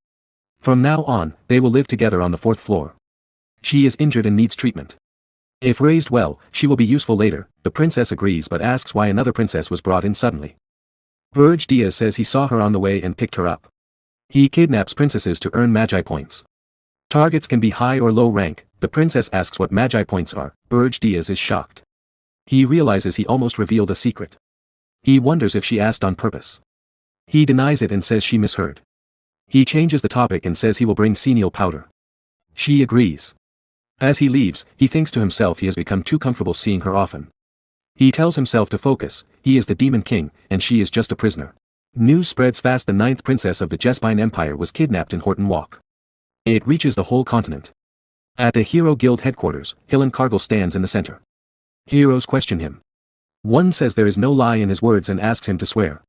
From now on, they will live together on the 4th floor. She is injured and needs treatment. If raised well, she will be useful later. The princess agrees but asks why another princess was brought in suddenly. Berge Diaz says he saw her on the way and picked her up. He kidnaps princesses to earn magi points. Targets can be high or low rank. The princess asks what magi points are. Berge Diaz is shocked. He realizes he almost revealed a secret. He wonders if she asked on purpose. He denies it and says she misheard. He changes the topic and says he will bring senile powder. She agrees. As he leaves, he thinks to himself he has become too comfortable seeing her often. He tells himself to focus. He is the Demon King, and she is just a prisoner. News spreads fast. The 9th princess of the Jespine Empire was kidnapped in Horton Walk. It reaches the whole continent. At the Hero Guild headquarters, Hillen Cargill stands in the center. Heroes question him. One says there is no lie in his words and asks him to swear.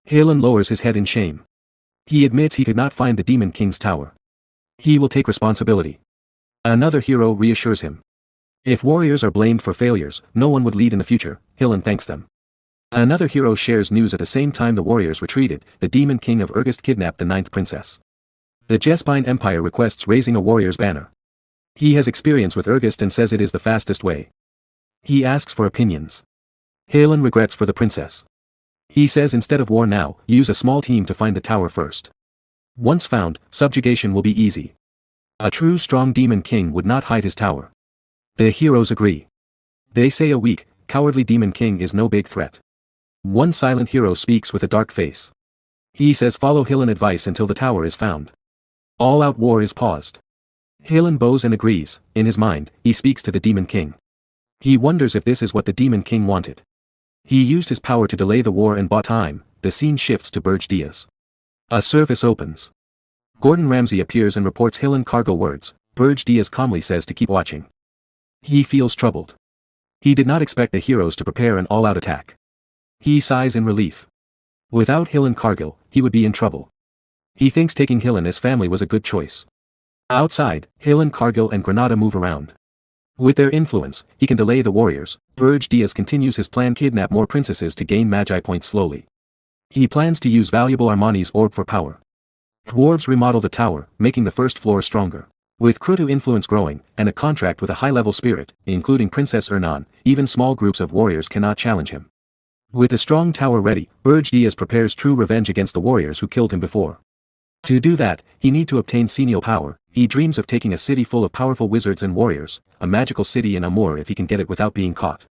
Hillen lowers his head in shame. He admits he could not find the Demon King's tower. He will take responsibility. Another hero reassures him. If warriors are blamed for failures, no one would lead in the future. Hillen thanks them. Another hero shares news. At the same time the warriors retreated, the Demon King of Regressed kidnapped the 9th princess. The Jespine Empire requests raising a warrior's banner. He has experience with Regressed and says it is the fastest way. He asks for opinions. Hillen regrets for the princess. He says instead of war now, use a small team to find the tower first. Once found, subjugation will be easy. A true strong Demon King would not hide his tower. The heroes agree. They say a weak, cowardly Demon King is no big threat. One silent hero speaks with a dark face. He says follow Hillen advice until the tower is found. All-out war is paused. Hillen bows and agrees. In his mind, he speaks to the Demon King. He wonders if this is what the Demon King wanted. He used his power to delay the war and bought time. The scene shifts to Berge Diaz. A service opens. Gordon Ramsay appears and reports Hillen Cargill words. Berge Diaz calmly says to keep watching. He feels troubled. He did not expect the heroes to prepare an all-out attack. He sighs in relief. Without Hillen Cargill, he would be in trouble. He thinks taking Hillen as family was a good choice. Outside, Hillen Cargill and Granada move around. With their influence, he can delay the warriors. Berge Diaz continues his plan: kidnap more princesses to gain magi points slowly. He plans to use valuable Armani's orb for power. Dwarves remodel the tower, making the 1st floor stronger. With Krutu influence growing, and a contract with a high-level spirit, including Princess Ernan, even small groups of warriors cannot challenge him. With a strong tower ready, Berge Diaz prepares true revenge against the warriors who killed him before. To do that, he need to obtain senile power. He dreams of taking a city full of powerful wizards and warriors, a magical city in Amur if he can get it without being caught.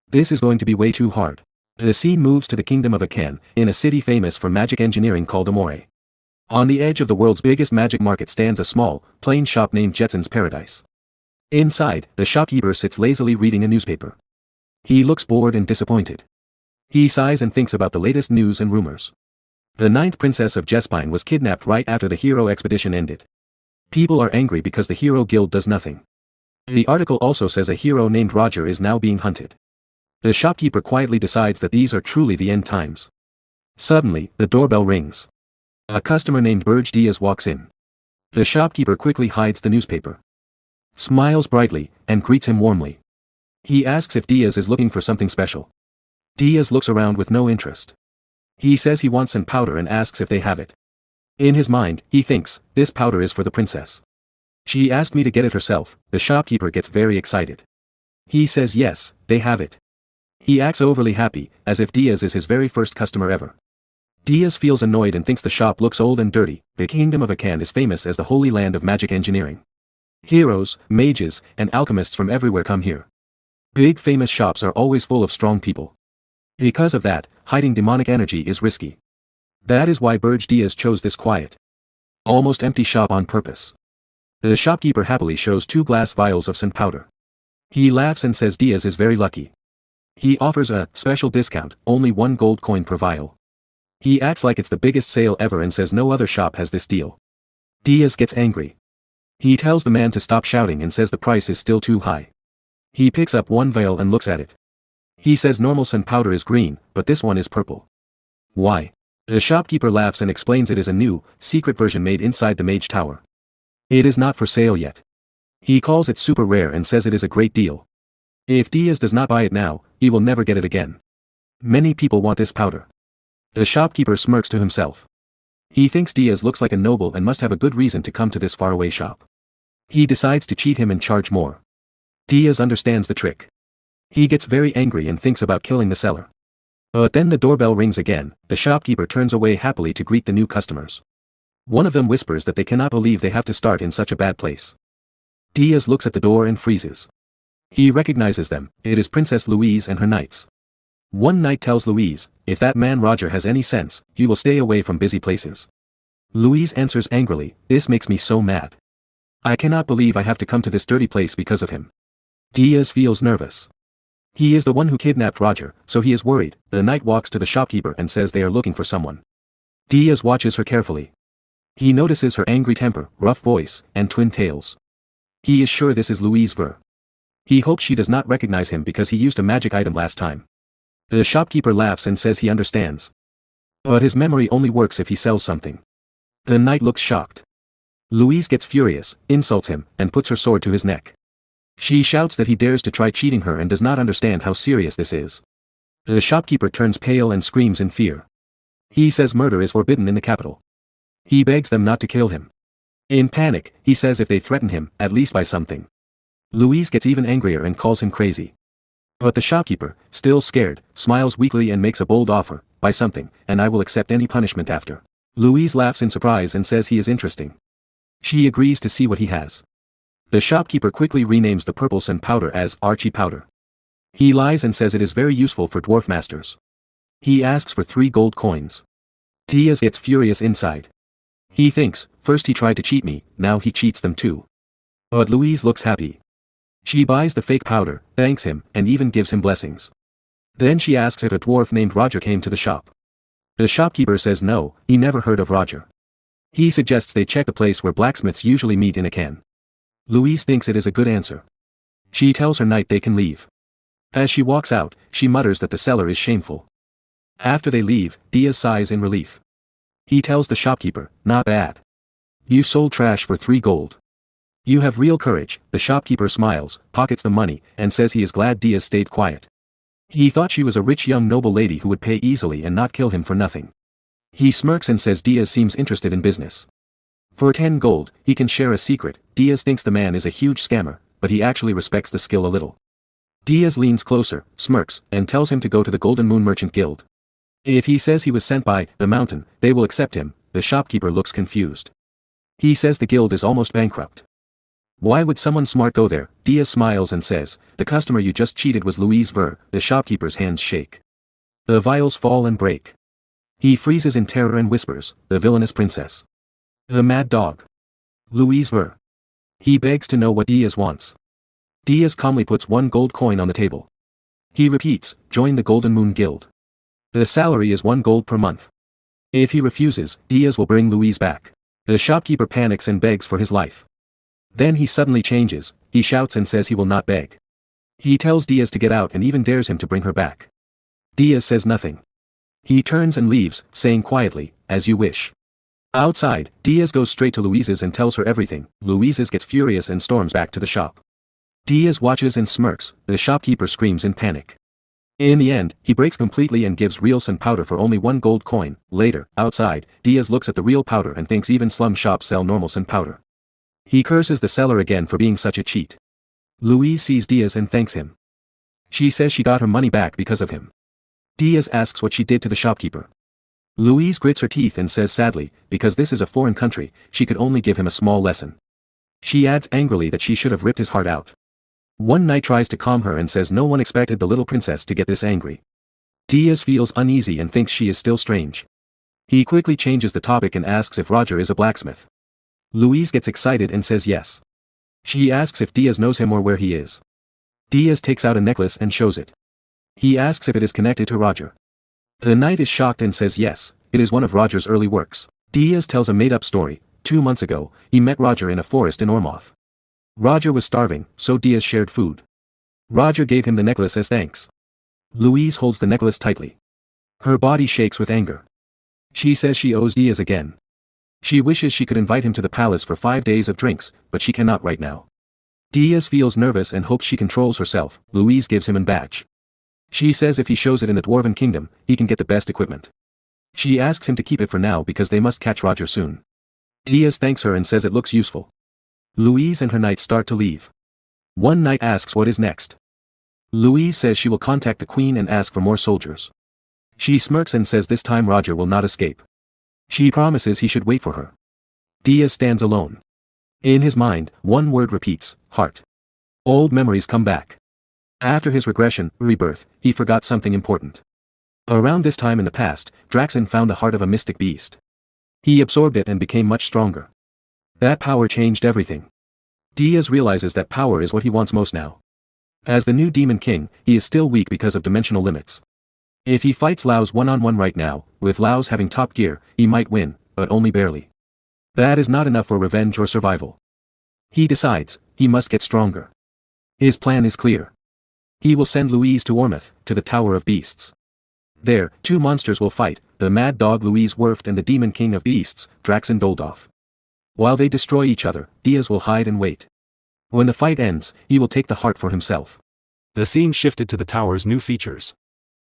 This is going to be way too hard. The scene moves to the kingdom of Akan, in a city famous for magic engineering called Amore. On the edge of the world's biggest magic market stands a small, plain shop named Jetson's Paradise. Inside, the shopkeeper sits lazily reading a newspaper. He looks bored and disappointed. He sighs and thinks about the latest news and rumors. The 9th princess of Jespine was kidnapped right after the hero expedition ended. People are angry because the Hero Guild does nothing. The article also says a hero named Roger is now being hunted. The shopkeeper quietly decides that these are truly the end times. Suddenly, the doorbell rings. A customer named Berge Diaz walks in. The shopkeeper quickly hides the newspaper, smiles brightly, and greets him warmly. He asks if Diaz is looking for something special. Diaz looks around with no interest. He says he wants some powder and asks if they have it. In his mind, he thinks, this powder is for the princess. She asked me to get it herself. The shopkeeper gets very excited. He says yes, they have it. He acts overly happy, as if Diaz is his very first customer ever. Diaz feels annoyed and thinks the shop looks old and dirty. The kingdom of Akan is famous as the holy land of magic engineering. Heroes, mages, and alchemists from everywhere come here. Big famous shops are always full of strong people. Because of that, hiding demonic energy is risky. That is why Berge Diaz chose this quiet, almost empty shop on purpose. The shopkeeper happily shows 2 glass vials of sun powder. He laughs and says Diaz is very lucky. He offers a special discount, only 1 gold coin per vial. He acts like it's the biggest sale ever and says no other shop has this deal. Diaz gets angry. He tells the man to stop shouting and says the price is still too high. He picks up 1 vial and looks at it. He says normal sun powder is green, but this one is purple. Why? The shopkeeper laughs and explains it is a new, secret version made inside the mage tower. It is not for sale yet. He calls it super rare and says it is a great deal. If Diaz does not buy it now, he will never get it again. Many people want this powder. The shopkeeper smirks to himself. He thinks Diaz looks like a noble and must have a good reason to come to this faraway shop. He decides to cheat him and charge more. Diaz understands the trick. He gets very angry and thinks about killing the seller. But then the doorbell rings again. The shopkeeper turns away happily to greet the new customers. One of them whispers that they cannot believe they have to start in such a bad place. Diaz looks at the door and freezes. He recognizes them. It is Princess Louise and her knights. One knight tells Louise, "If that man Roger has any sense, he will stay away from busy places." Louise answers angrily, "This makes me so mad. I cannot believe I have to come to this dirty place because of him." Diaz feels nervous. He is the one who kidnapped Roger, so he is worried. The knight walks to the shopkeeper and says they are looking for someone. Diaz watches her carefully. He notices her angry temper, rough voice, and twin tails. He is sure this is Louise Ver. He hopes she does not recognize him because he used a magic item last time. The shopkeeper laughs and says he understands. But his memory only works if he sells something. The knight looks shocked. Louise gets furious, insults him, and puts her sword to his neck. She shouts that he dares to try cheating her and does not understand how serious this is. The shopkeeper turns pale and screams in fear. He says murder is forbidden in the capital. He begs them not to kill him. In panic, he says if they threaten him, at least by something. Louise gets even angrier and calls him crazy. But the shopkeeper, still scared, smiles weakly and makes a bold offer, "Buy something, and I will accept any punishment after." Louise laughs in surprise and says he is interesting. She agrees to see what he has. The shopkeeper quickly renames the purple sand powder as Archie powder. He lies and says it is very useful for dwarf masters. He asks for 3 gold coins. Diaz gets furious inside. He thinks, first he tried to cheat me, now he cheats them too. But Louise looks happy. She buys the fake powder, thanks him, and even gives him blessings. Then she asks if a dwarf named Roger came to the shop. The shopkeeper says no, he never heard of Roger. He suggests they check the place where blacksmiths usually meet in a can. Louise thinks it is a good answer. She tells her knight they can leave. As she walks out, she mutters that the seller is shameful. After they leave, Diaz sighs in relief. He tells the shopkeeper, "Not bad. You sold trash for 3 gold. You have real courage." The shopkeeper smiles, pockets the money, and says he is glad Diaz stayed quiet. He thought she was a rich young noble lady who would pay easily and not kill him for nothing. He smirks and says Diaz seems interested in business. For 10 gold, he can share a secret. Diaz thinks the man is a huge scammer, but he actually respects the skill a little. Diaz leans closer, smirks, and tells him to go to the Golden Moon Merchant Guild. If he says he was sent by the mountain, they will accept him. The shopkeeper looks confused. He says the guild is almost bankrupt. Why would someone smart go there? Diaz smiles and says, "The customer you just cheated was Louise Ver." The shopkeeper's hands shake. The vials fall and break. He freezes in terror and whispers, "The villainous princess. The mad dog. Louise Ver." He begs to know what Diaz wants. Diaz calmly puts 1 gold coin on the table. He repeats, "Join the Golden Moon Guild. The salary is 1 gold per month." If he refuses, Diaz will bring Louise back. The shopkeeper panics and begs for his life. Then he suddenly changes, he shouts and says he will not beg. He tells Diaz to get out and even dares him to bring her back. Diaz says nothing. He turns and leaves, saying quietly, "As you wish." Outside, Diaz goes straight to Louise's and tells her everything. Louise's gets furious and storms back to the shop. Diaz watches and smirks, the shopkeeper screams in panic. In the end, he breaks completely and gives real sand powder for only 1 gold coin. Later, outside, Diaz looks at the real powder and thinks even slum shops sell normal sand powder. He curses the seller again for being such a cheat. Louise sees Diaz and thanks him. She says she got her money back because of him. Diaz asks what she did to the shopkeeper. Louise grits her teeth and says sadly, because this is a foreign country, she could only give him a small lesson. She adds angrily that she should have ripped his heart out. One knight tries to calm her and says no one expected the little princess to get this angry. Diaz feels uneasy and thinks she is still strange. He quickly changes the topic and asks if Roger is a blacksmith. Louise gets excited and says yes. She asks if Diaz knows him or where he is. Diaz takes out a necklace and shows it. He asks if it is connected to Roger. The knight is shocked and says yes, it is one of Roger's early works. Diaz tells a made-up story. 2 months ago, he met Roger in a forest in Ormoth. Roger was starving, so Diaz shared food. Roger gave him the necklace as thanks. Louise holds the necklace tightly. Her body shakes with anger. She says she owes Diaz again. She wishes she could invite him to the palace for 5 days of drinks, but she cannot right now. Diaz feels nervous and hopes she controls herself. Louise gives him a badge. She says if he shows it in the Dwarven Kingdom, he can get the best equipment. She asks him to keep it for now because they must catch Roger soon. Diaz thanks her and says it looks useful. Louise and her knights start to leave. One knight asks what is next. Louise says she will contact the queen and ask for more soldiers. She smirks and says this time Roger will not escape. She promises he should wait for her. Diaz stands alone. In his mind, one word repeats, heart. Old memories come back. After his regression, rebirth, he forgot something important. Around this time in the past, Draxen found the heart of a mystic beast. He absorbed it and became much stronger. That power changed everything. Diaz realizes that power is what he wants most now. As the new Demon King, he is still weak because of dimensional limits. If he fights Laos one-on-one right now, with Laos having top gear, he might win, but only barely. That is not enough for revenge or survival. He decides, he must get stronger. His plan is clear. He will send Louise to Ormouth, to the Tower of Beasts. There, two monsters will fight, the mad dog Louise Werft and the Demon King of Beasts, Draxen Doldorf. While they destroy each other, Diaz will hide and wait. When the fight ends, he will take the heart for himself. The scene shifted to the tower's new features.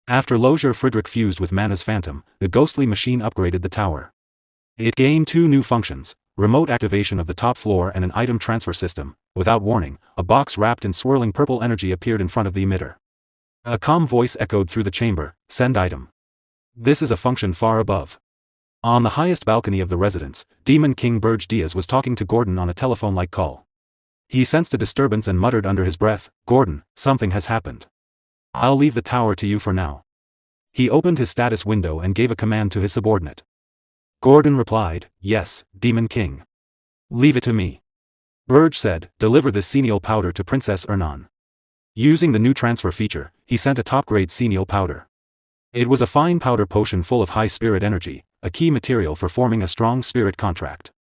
After Lozier Friedrich fused with Mana's Phantom, the ghostly machine upgraded the tower. It gained two new functions, remote activation of the top floor and an item transfer system. Without warning, a box wrapped in swirling purple energy appeared in front of the emitter. A calm voice echoed through the chamber, send item. This is a function far above. On the highest balcony of the residence, Demon King Berge Diaz was talking to Gordon on a telephone-like call. He sensed a disturbance and muttered under his breath, Gordon, something has happened. I'll leave the tower to you for now. He opened his status window and gave a command to his subordinate. Gordon replied, yes, Demon King. Leave it to me. Berge said, deliver this senile powder to Princess Ernan. Using the new transfer feature, he sent a top-grade senile powder. It was a fine powder potion full of high spirit energy, a key material for forming a strong spirit contract.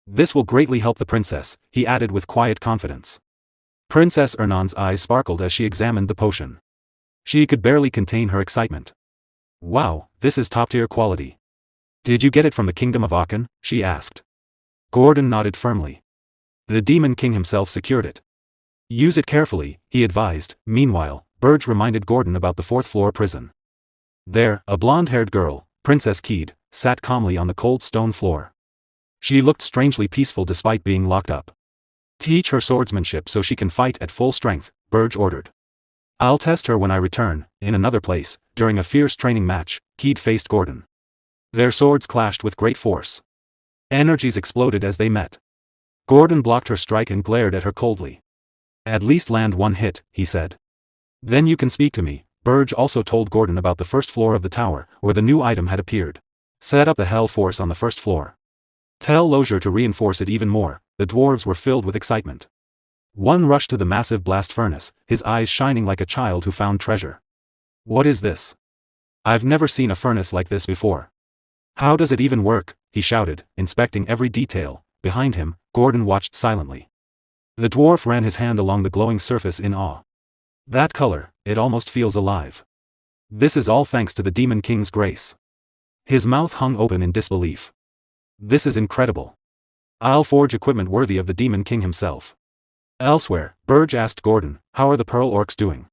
This will greatly help the princess, he added with quiet confidence. Princess Ernan's eyes sparkled as she examined the potion. She could barely contain her excitement. Wow, this is top-tier quality. Did you get it from the Kingdom of Aachen? She asked. Gordon nodded firmly. The Demon King himself secured it. Use it carefully, he advised. Meanwhile, Berge reminded Gordon about the fourth-floor prison. There, a blonde-haired girl, Princess Keed, sat calmly on the cold stone floor. She looked strangely peaceful despite being locked up. Teach her swordsmanship so she can fight at full strength, Berge ordered. I'll test her when I return. In another place, during a fierce training match, Keed faced Gordon. Their swords clashed with great force. Energies exploded as they met. Gordon blocked her strike and glared at her coldly. At least land one hit, he said. Then you can speak to me. Berge also told Gordon about the first floor of the tower, where the new item had appeared. Set up the Hell Force on the first floor. Tell Lozier to reinforce it even more. The dwarves were filled with excitement. One rushed to the massive blast furnace, his eyes shining like a child who found treasure. What is this? I've never seen a furnace like this before. How does it even work? He shouted, inspecting every detail. Behind him, Gordon watched silently. The dwarf ran his hand along the glowing surface in awe. That color, it almost feels alive. This is all thanks to the Demon King's grace. His mouth hung open in disbelief. This is incredible. I'll forge equipment worthy of the Demon King himself. Elsewhere, Berge asked Gordon, how are the Pearl Orcs doing?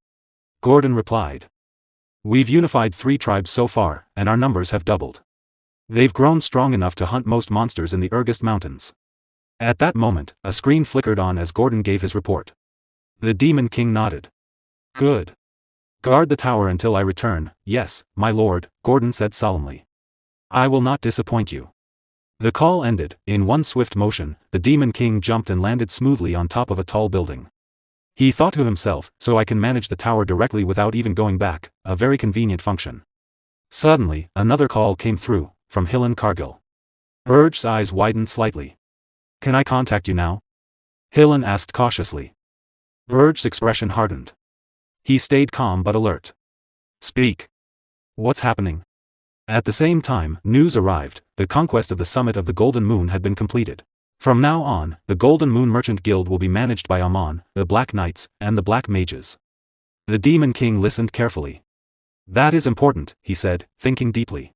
Gordon replied. We've unified 3 tribes so far, and our numbers have doubled. They've grown strong enough to hunt most monsters in the Ergest Mountains. At that moment, a screen flickered on as Gordon gave his report. The Demon King nodded. Good. Guard the tower until I return. Yes, my lord, Gordon said solemnly. I will not disappoint you. The call ended. In one swift motion, the Demon King jumped and landed smoothly on top of a tall building. He thought to himself, so I can manage the tower directly without even going back, a very convenient function. Suddenly, another call came through, from Hillen Cargill. Berge's eyes widened slightly. Can I contact you now? Hillen asked cautiously. Berge's expression hardened. He stayed calm but alert. Speak. What's happening? At the same time, news arrived. The conquest of the summit of the Golden Moon had been completed. From now on, the Golden Moon Merchant Guild will be managed by Amon, the Black Knights, and the Black Mages. The Demon King listened carefully. That is important, he said, thinking deeply.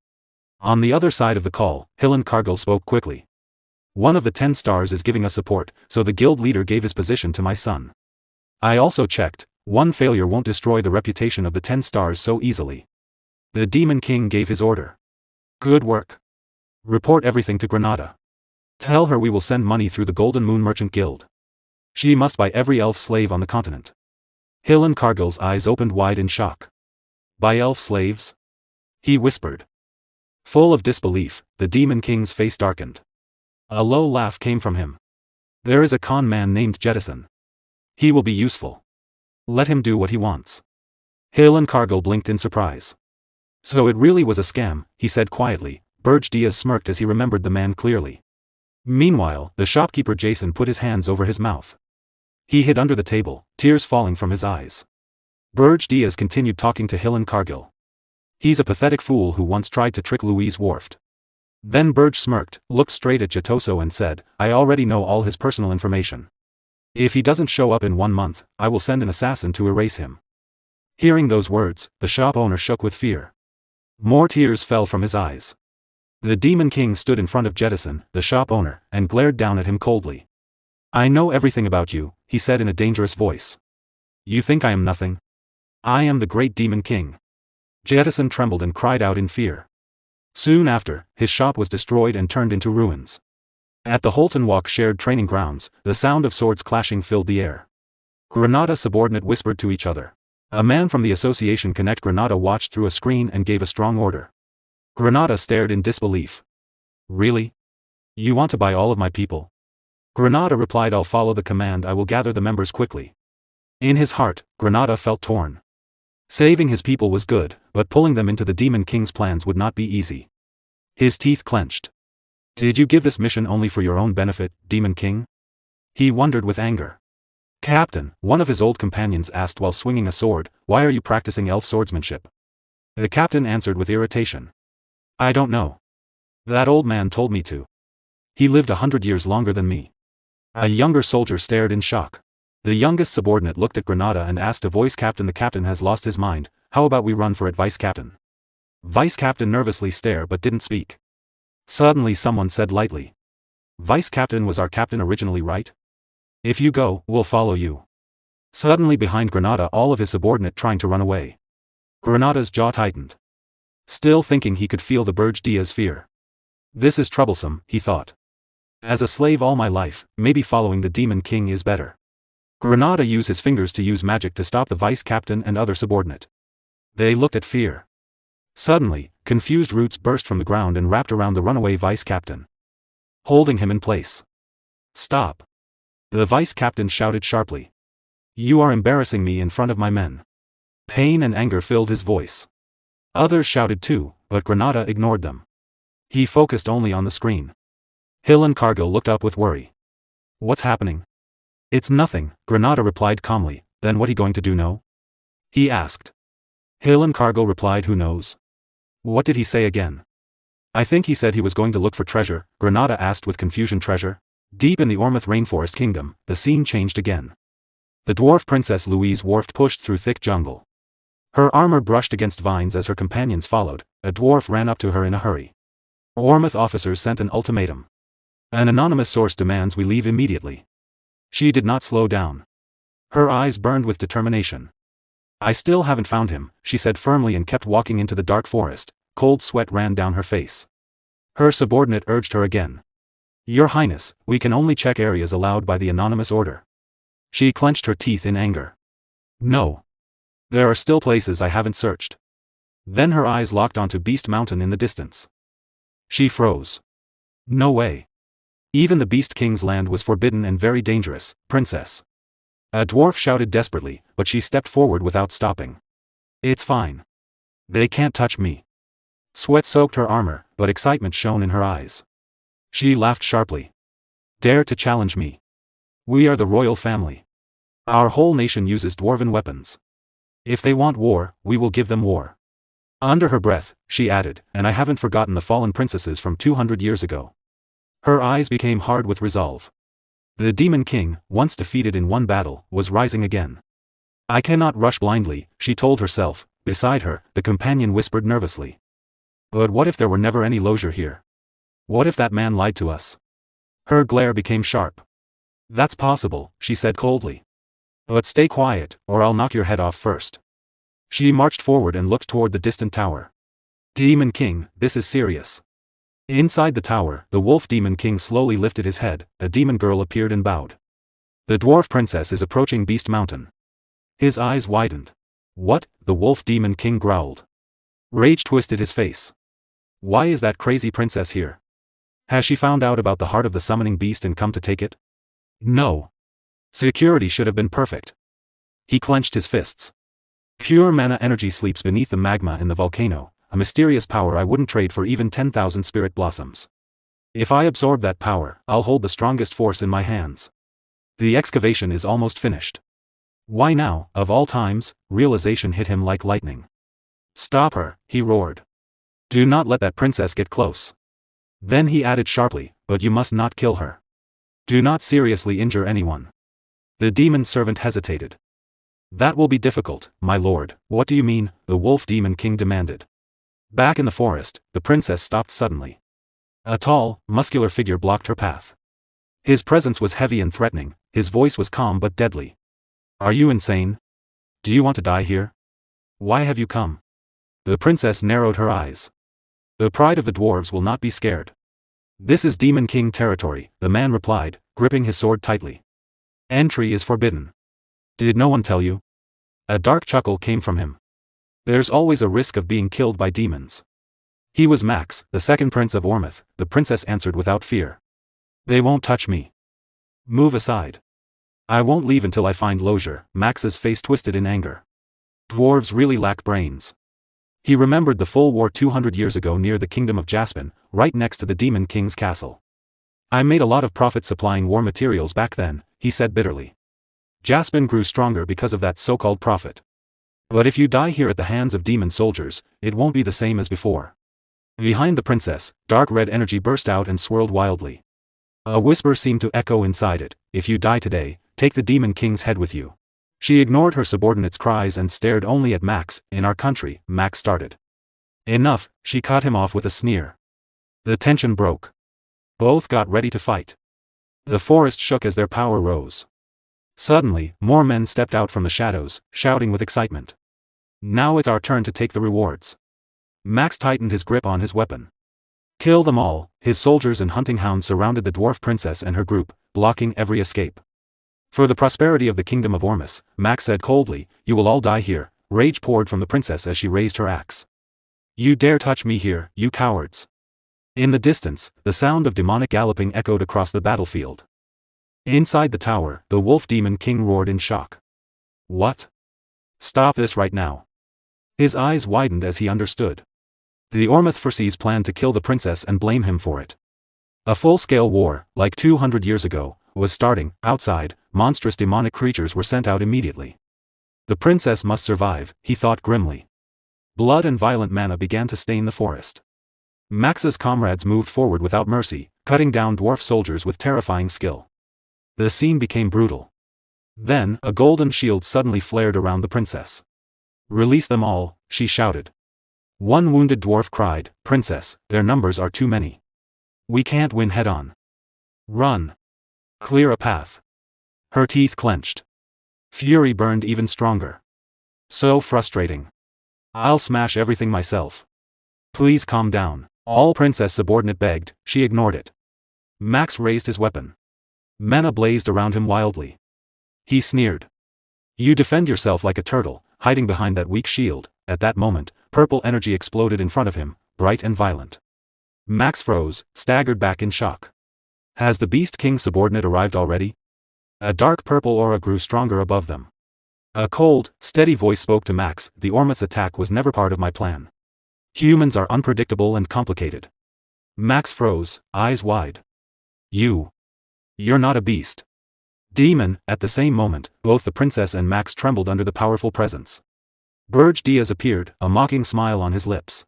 On the other side of the call, Hillen Cargill spoke quickly. One of the 10 stars is giving us support, so the guild leader gave his position to my son. I also checked. One failure won't destroy the reputation of the 10 stars so easily. The Demon King gave his order. Good work. Report everything to Granada. Tell her we will send money through the Golden Moon Merchant Guild. She must buy every elf slave on the continent. Hilan Cargill's eyes opened wide in shock. Buy elf slaves? He whispered. Full of disbelief, the Demon King's face darkened. A low laugh came from him. There is a con man named Jettison. He will be useful. Let him do what he wants. Hilan Cargill blinked in surprise. So it really was a scam, he said quietly. Berge Diaz smirked as he remembered the man clearly. Meanwhile, the shopkeeper Jason put his hands over his mouth. He hid under the table, tears falling from his eyes. Berge Diaz continued talking to Hilan Cargill. He's a pathetic fool who once tried to trick Louise Worft. Then Berge smirked, looked straight at Jatoso and said, I already know all his personal information. If he doesn't show up in 1 month, I will send an assassin to erase him. Hearing those words, the shop owner shook with fear. More tears fell from his eyes. The Demon King stood in front of Jettison, the shop owner, and glared down at him coldly. I know everything about you, he said in a dangerous voice. You think I am nothing? I am the great Demon King. Jettison trembled and cried out in fear. Soon after, his shop was destroyed and turned into ruins. At the Holton Walk shared training grounds, the sound of swords clashing filled the air. Granada subordinate whispered to each other. A man from the Association Connect Granada watched through a screen and gave a strong order. Granada stared in disbelief. Really? You want to buy all of my people? Granada replied, I'll follow the command. I will gather the members quickly. In his heart, Granada felt torn. Saving his people was good, but pulling them into the Demon King's plans would not be easy. His teeth clenched. Did you give this mission only for your own benefit, Demon King? He wondered with anger. Captain, one of his old companions asked while swinging a sword, why are you practicing elf swordsmanship? The captain answered with irritation. I don't know. That old man told me to. He lived 100 years longer than me. A younger soldier stared in shock. The youngest subordinate looked at Granada and asked a voice, Captain, the captain has lost his mind, how about we run for it, Vice Captain? Vice Captain nervously stared but didn't speak. Suddenly someone said lightly. Vice Captain was our captain originally, right? If you go, we'll follow you. Suddenly behind Granada all of his subordinate trying to run away. Granada's jaw tightened. Still thinking, he could feel the Berge Diaz fear. This is troublesome, he thought. As a slave all my life, maybe following the Demon King is better. Granada used his fingers to use magic to stop the vice captain and other subordinate. They looked at fear. Suddenly, confused roots burst from the ground and wrapped around the runaway vice captain, holding him in place. Stop! The vice captain shouted sharply. You are embarrassing me in front of my men. Pain and anger filled his voice. Others shouted too, but Granada ignored them. He focused only on the screen. Hilan Cargill looked up with worry. What's happening? It's nothing, Granada replied calmly. Then what he going to do, no? He asked. Hilan Cargill replied, who knows? What did he say again? I think he said he was going to look for treasure, Granada asked with confusion. Treasure? Deep in the Ormouth Rainforest Kingdom, the scene changed again. The dwarf princess Louise Worft pushed through thick jungle. Her armor brushed against vines as her companions followed. A dwarf ran up to her in a hurry. Ormouth officers sent an ultimatum. An anonymous source demands we leave immediately. She did not slow down. Her eyes burned with determination. I still haven't found him, she said firmly and kept walking into the dark forest. Cold sweat ran down her face. Her subordinate urged her again. Your Highness, we can only check areas allowed by the anonymous order. She clenched her teeth in anger. No. There are still places I haven't searched. Then her eyes locked onto Beast Mountain in the distance. She froze. No way. Even the Beast King's land was forbidden and very dangerous, Princess. A dwarf shouted desperately, but she stepped forward without stopping. It's fine. They can't touch me. Sweat soaked her armor, but excitement shone in her eyes. She laughed sharply. Dare to challenge me? We are the royal family. Our whole nation uses dwarven weapons. If they want war, we will give them war. Under her breath, she added, and I haven't forgotten the fallen princesses from 200 years ago. Her eyes became hard with resolve. The Demon King, once defeated in one battle, was rising again. I cannot rush blindly, she told herself. Beside her, the companion whispered nervously. But what if there were never any Lozier here? What if that man lied to us? Her glare became sharp. That's possible, she said coldly. But stay quiet, or I'll knock your head off first. She marched forward and looked toward the distant tower. Demon King, this is serious. Inside the tower, the wolf Demon King slowly lifted his head, a demon girl appeared and bowed. The dwarf princess is approaching Beast Mountain. His eyes widened. What? The wolf Demon King growled. Rage twisted his face. Why is that crazy princess here? Has she found out about the heart of the summoning beast and come to take it? No. Security should have been perfect. He clenched his fists. Pure mana energy sleeps beneath the magma in the volcano, a mysterious power I wouldn't trade for even 10,000 spirit blossoms. If I absorb that power, I'll hold the strongest force in my hands. The excavation is almost finished. Why now, of all times? Realization hit him like lightning. Stop her, he roared. Do not let that princess get close. Then he added sharply, but you must not kill her. Do not seriously injure anyone. The demon servant hesitated. That will be difficult, my lord. What do you mean? The wolf Demon King demanded. Back in the forest, the princess stopped suddenly. A tall, muscular figure blocked her path. His presence was heavy and threatening, his voice was calm but deadly. Are you insane? Do you want to die here? Why have you come? The princess narrowed her eyes. The pride of the dwarves will not be scared. This is Demon King territory, the man replied, gripping his sword tightly. Entry is forbidden. Did no one tell you? A dark chuckle came from him. There's always a risk of being killed by demons. He was Max, the second prince of Ormith, the princess answered without fear. They won't touch me. Move aside. I won't leave until I find Lozier. Max's face twisted in anger. Dwarves really lack brains. He remembered the full war 200 years ago near the kingdom of Jaspin, right next to the Demon King's castle. I made a lot of profit supplying war materials back then, he said bitterly. Jaspin grew stronger because of that so-called profit. But if you die here at the hands of demon soldiers, it won't be the same as before. Behind the princess, dark red energy burst out and swirled wildly. A whisper seemed to echo inside it, if you die today, take the Demon King's head with you. She ignored her subordinates' cries and stared only at Max. In our country, Max started. Enough, she cut him off with a sneer. The tension broke. Both got ready to fight. The forest shook as their power rose. Suddenly, more men stepped out from the shadows, shouting with excitement. Now it's our turn to take the rewards. Max tightened his grip on his weapon. Kill them all. His soldiers and hunting hounds surrounded the dwarf princess and her group, blocking every escape. For the prosperity of the kingdom of Ormus, Max said coldly, you will all die here. Rage poured from the princess as she raised her axe. You dare touch me here, you cowards. In the distance, the sound of demonic galloping echoed across the battlefield. Inside the tower, the wolf Demon King roared in shock. What? Stop this right now. His eyes widened as he understood. The Ormith Forces planned to kill the princess and blame him for it. A full-scale war, like 200 years ago, was starting. Outside, monstrous demonic creatures were sent out immediately. The princess must survive, he thought grimly. Blood and violent mana began to stain the forest. Max's comrades moved forward without mercy, cutting down dwarf soldiers with terrifying skill. The scene became brutal. Then, a golden shield suddenly flared around the princess. Release them all, she shouted. One wounded dwarf cried, Princess, their numbers are too many. We can't win head-on. Run. Clear a path. Her teeth clenched. Fury burned even stronger. So frustrating. I'll smash everything myself. Please calm down. All princess subordinate begged, she ignored it. Max raised his weapon. Mana blazed around him wildly. He sneered. You defend yourself like a turtle, hiding behind that weak shield. At that moment, purple energy exploded in front of him, bright and violent. Max froze, staggered back in shock. Has the Beast King subordinate arrived already? A dark purple aura grew stronger above them. A cold, steady voice spoke to Max, the Ormith's attack was never part of my plan. Humans are unpredictable and complicated. Max froze, eyes wide. You're not a beast. Demon. At the same moment, both the princess and Max trembled under the powerful presence. Berge appeared, a mocking smile on his lips.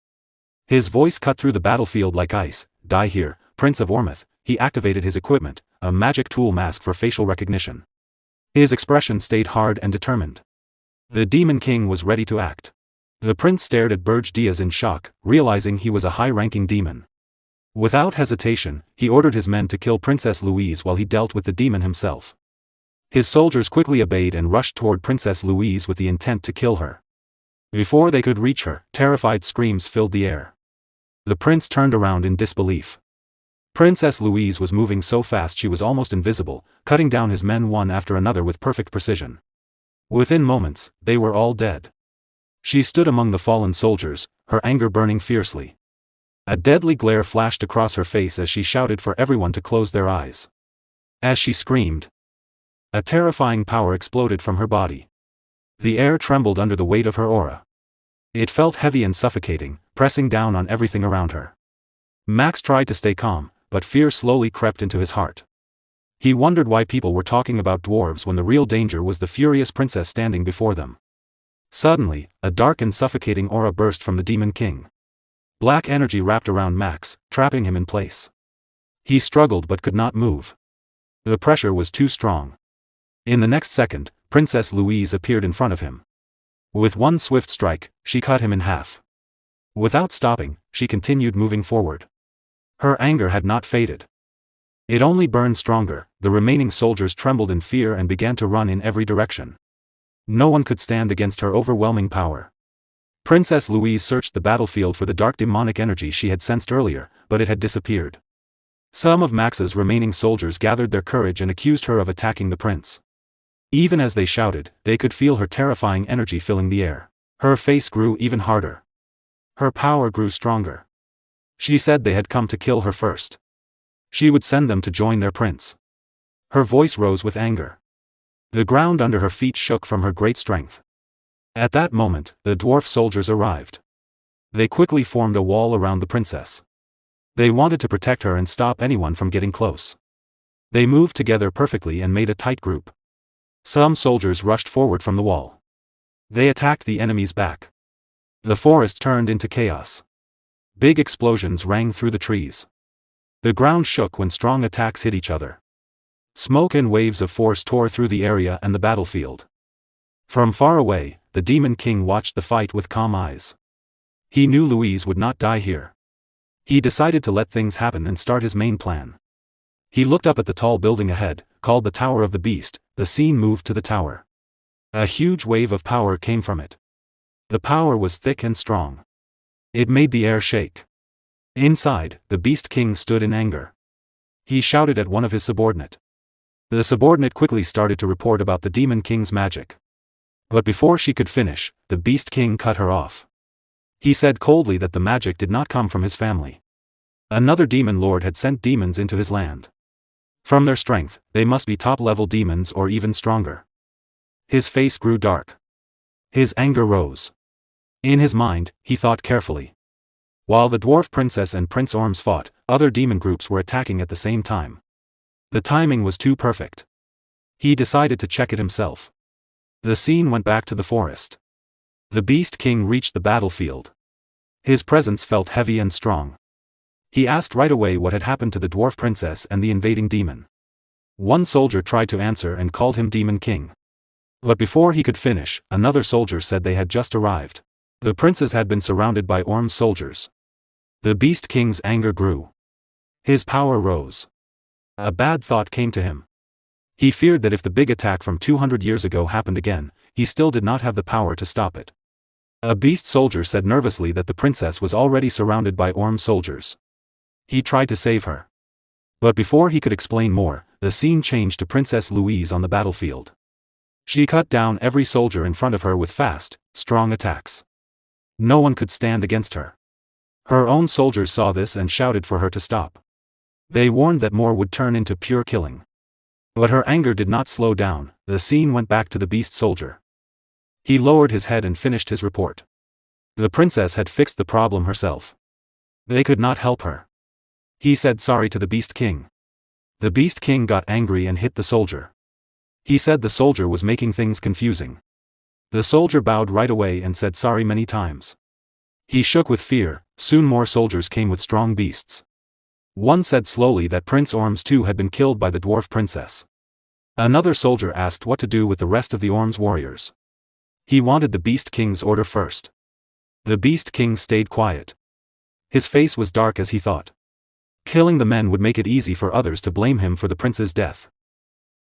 His voice cut through the battlefield like ice. Die here, Prince of Ormith. He activated his equipment, a magic tool mask for facial recognition. His expression stayed hard and determined. The Demon King was ready to act. The prince stared at Berge in shock, realizing he was a high-ranking demon. Without hesitation, he ordered his men to kill Princess Louise while he dealt with the demon himself. His soldiers quickly obeyed and rushed toward Princess Louise with the intent to kill her. Before they could reach her, terrified screams filled the air. The prince turned around in disbelief. Princess Louise was moving so fast she was almost invisible, cutting down his men one after another with perfect precision. Within moments, they were all dead. She stood among the fallen soldiers, her anger burning fiercely. A deadly glare flashed across her face as she shouted for everyone to close their eyes. As she screamed, a terrifying power exploded from her body. The air trembled under the weight of her aura. It felt heavy and suffocating, pressing down on everything around her. Max tried to stay calm, but fear slowly crept into his heart. He wondered why people were talking about dwarves when the real danger was the furious princess standing before them. Suddenly, a dark and suffocating aura burst from the Demon King. Black energy wrapped around Max, trapping him in place. He struggled but could not move. The pressure was too strong. In the next second, Princess Louise appeared in front of him. With one swift strike, she cut him in half. Without stopping, she continued moving forward. Her anger had not faded. It only burned stronger. The remaining soldiers trembled in fear and began to run in every direction. No one could stand against her overwhelming power. Princess Louise searched the battlefield for the dark demonic energy she had sensed earlier, but it had disappeared. Some of Max's remaining soldiers gathered their courage and accused her of attacking the prince. Even as they shouted, they could feel her terrifying energy filling the air. Her face grew even harder. Her power grew stronger. She said they had come to kill her first. She would send them to join their prince. Her voice rose with anger. The ground under her feet shook from her great strength. At that moment, the dwarf soldiers arrived. They quickly formed a wall around the princess. They wanted to protect her and stop anyone from getting close. They moved together perfectly and made a tight group. Some soldiers rushed forward from the wall. They attacked the enemy's back. The forest turned into chaos. Big explosions rang through the trees. The ground shook when strong attacks hit each other. Smoke and waves of force tore through the area and the battlefield. From far away, the Demon King watched the fight with calm eyes. He knew Louise would not die here. He decided to let things happen and start his main plan. He looked up at the tall building ahead, called the Tower of the Beast. The scene moved to the tower. A huge wave of power came from it. The power was thick and strong. It made the air shake. Inside, the Beast King stood in anger. He shouted at one of his subordinate. The subordinate quickly started to report about the Demon King's magic. But before she could finish, the Beast King cut her off. He said coldly that the magic did not come from his family. Another demon lord had sent demons into his land. From their strength, they must be top-level demons or even stronger. His face grew dark. His anger rose. In his mind, he thought carefully. While the dwarf princess and Prince Orms fought, other demon groups were attacking at the same time. The timing was too perfect. He decided to check it himself. The scene went back to the forest. The Beast King reached the battlefield. His presence felt heavy and strong. He asked right away what had happened to the dwarf princess and the invading demon. One soldier tried to answer and called him Demon King. But before he could finish, another soldier said they had just arrived. The princess had been surrounded by Orm's soldiers. The Beast King's anger grew. His power rose. A bad thought came to him. He feared that if the big attack from 200 years ago happened again, he still did not have the power to stop it. A beast soldier said nervously that the princess was already surrounded by Orm soldiers. He tried to save her. But before he could explain more, the scene changed to Princess Louise on the battlefield. She cut down every soldier in front of her with fast, strong attacks. No one could stand against her. Her own soldiers saw this and shouted for her to stop. They warned that more would turn into pure killing. But her anger did not slow down. The scene went back to the beast soldier. He lowered his head and finished his report. The princess had fixed the problem herself. They could not help her. He said sorry to the Beast King. The Beast King got angry and hit the soldier. He said the soldier was making things confusing. The soldier bowed right away and said sorry many times. He shook with fear. Soon more soldiers came with strong beasts. One said slowly that Prince Orms too had been killed by the dwarf princess. Another soldier asked what to do with the rest of the Orms warriors. He wanted the Beast King's order first. The Beast King stayed quiet. His face was dark as he thought. Killing the men would make it easy for others to blame him for the prince's death.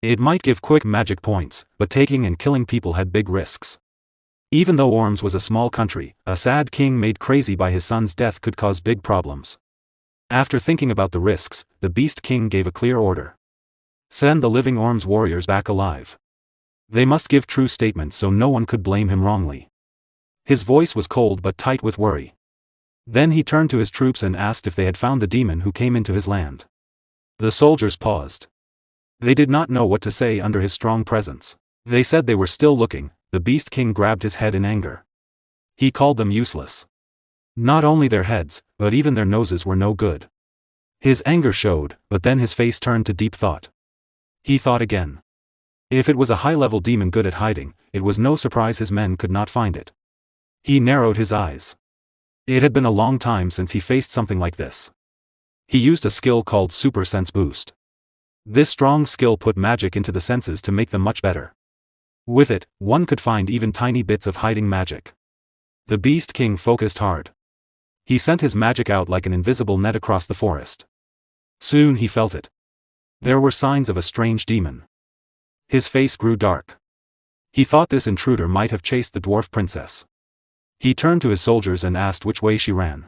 It might give quick magic points, but taking and killing people had big risks. Even though Orms was a small country, a sad king made crazy by his son's death could cause big problems. After thinking about the risks, the Beast King gave a clear order. Send the living Orms warriors back alive. They must give true statements so no one could blame him wrongly. His voice was cold but tight with worry. Then he turned to his troops and asked if they had found the demon who came into his land. The soldiers paused. They did not know what to say under his strong presence. They said they were still looking. The Beast King grabbed his head in anger. He called them useless. Not only their heads, but even their noses were no good. His anger showed, but then his face turned to deep thought. He thought again. If it was a high-level demon good at hiding, it was no surprise his men could not find it. He narrowed his eyes. It had been a long time since he faced something like this. He used a skill called Super Sense Boost. This strong skill put magic into the senses to make them much better. With it, one could find even tiny bits of hiding magic. The Beast King focused hard. He sent his magic out like an invisible net across the forest. Soon he felt it. There were signs of a strange demon. His face grew dark. He thought this intruder might have chased the dwarf princess. He turned to his soldiers and asked which way she ran.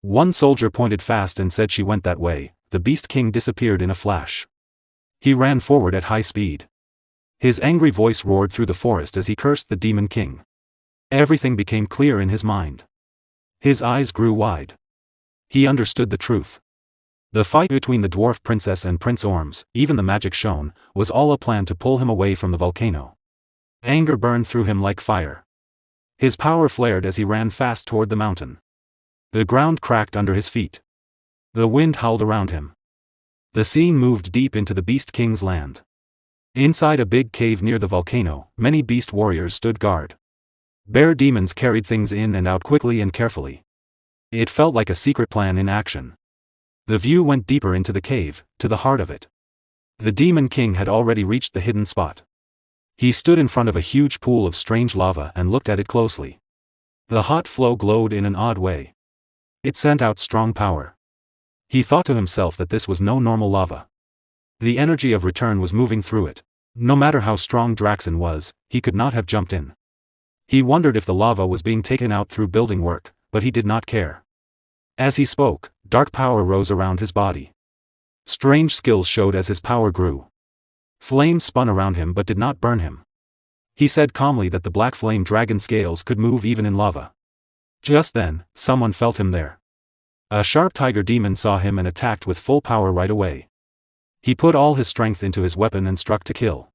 One soldier pointed fast and said she went that way. The Beast King disappeared in a flash. He ran forward at high speed. His angry voice roared through the forest as he cursed the Demon King. Everything became clear in his mind. His eyes grew wide. He understood the truth. The fight between the dwarf princess and Prince Orms, even the magic shown, was all a plan to pull him away from the volcano. Anger burned through him like fire. His power flared as he ran fast toward the mountain. The ground cracked under his feet. The wind howled around him. The sea moved deep into the Beast King's land. Inside a big cave near the volcano, many beast warriors stood guard. Bear demons carried things in and out quickly and carefully. It felt like a secret plan in action. The view went deeper into the cave, to the heart of it. The Demon King had already reached the hidden spot. He stood in front of a huge pool of strange lava and looked at it closely. The hot flow glowed in an odd way. It sent out strong power. He thought to himself that this was no normal lava. The energy of return was moving through it. No matter how strong Draxen was, he could not have jumped in. He wondered if the lava was being taken out through building work, but he did not care. As he spoke, dark power rose around his body. Strange skills showed as his power grew. Flames spun around him but did not burn him. He said calmly that the black flame dragon scales could move even in lava. Just then, someone felt him there. A sharp tiger demon saw him and attacked with full power right away. He put all his strength into his weapon and struck to kill.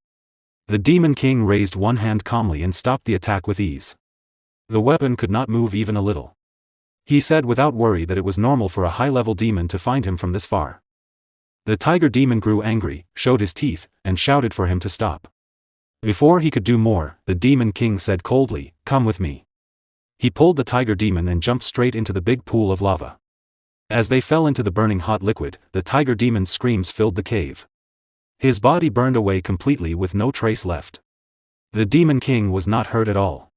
The Demon King raised one hand calmly and stopped the attack with ease. The weapon could not move even a little. He said without worry that it was normal for a high-level demon to find him from this far. The tiger demon grew angry, showed his teeth, and shouted for him to stop. Before he could do more, the Demon King said coldly, "Come with me." He pulled the tiger demon and jumped straight into the big pool of lava. As they fell into the burning hot liquid, the tiger demon's screams filled the cave. His body burned away completely with no trace left. The Demon King was not hurt at all.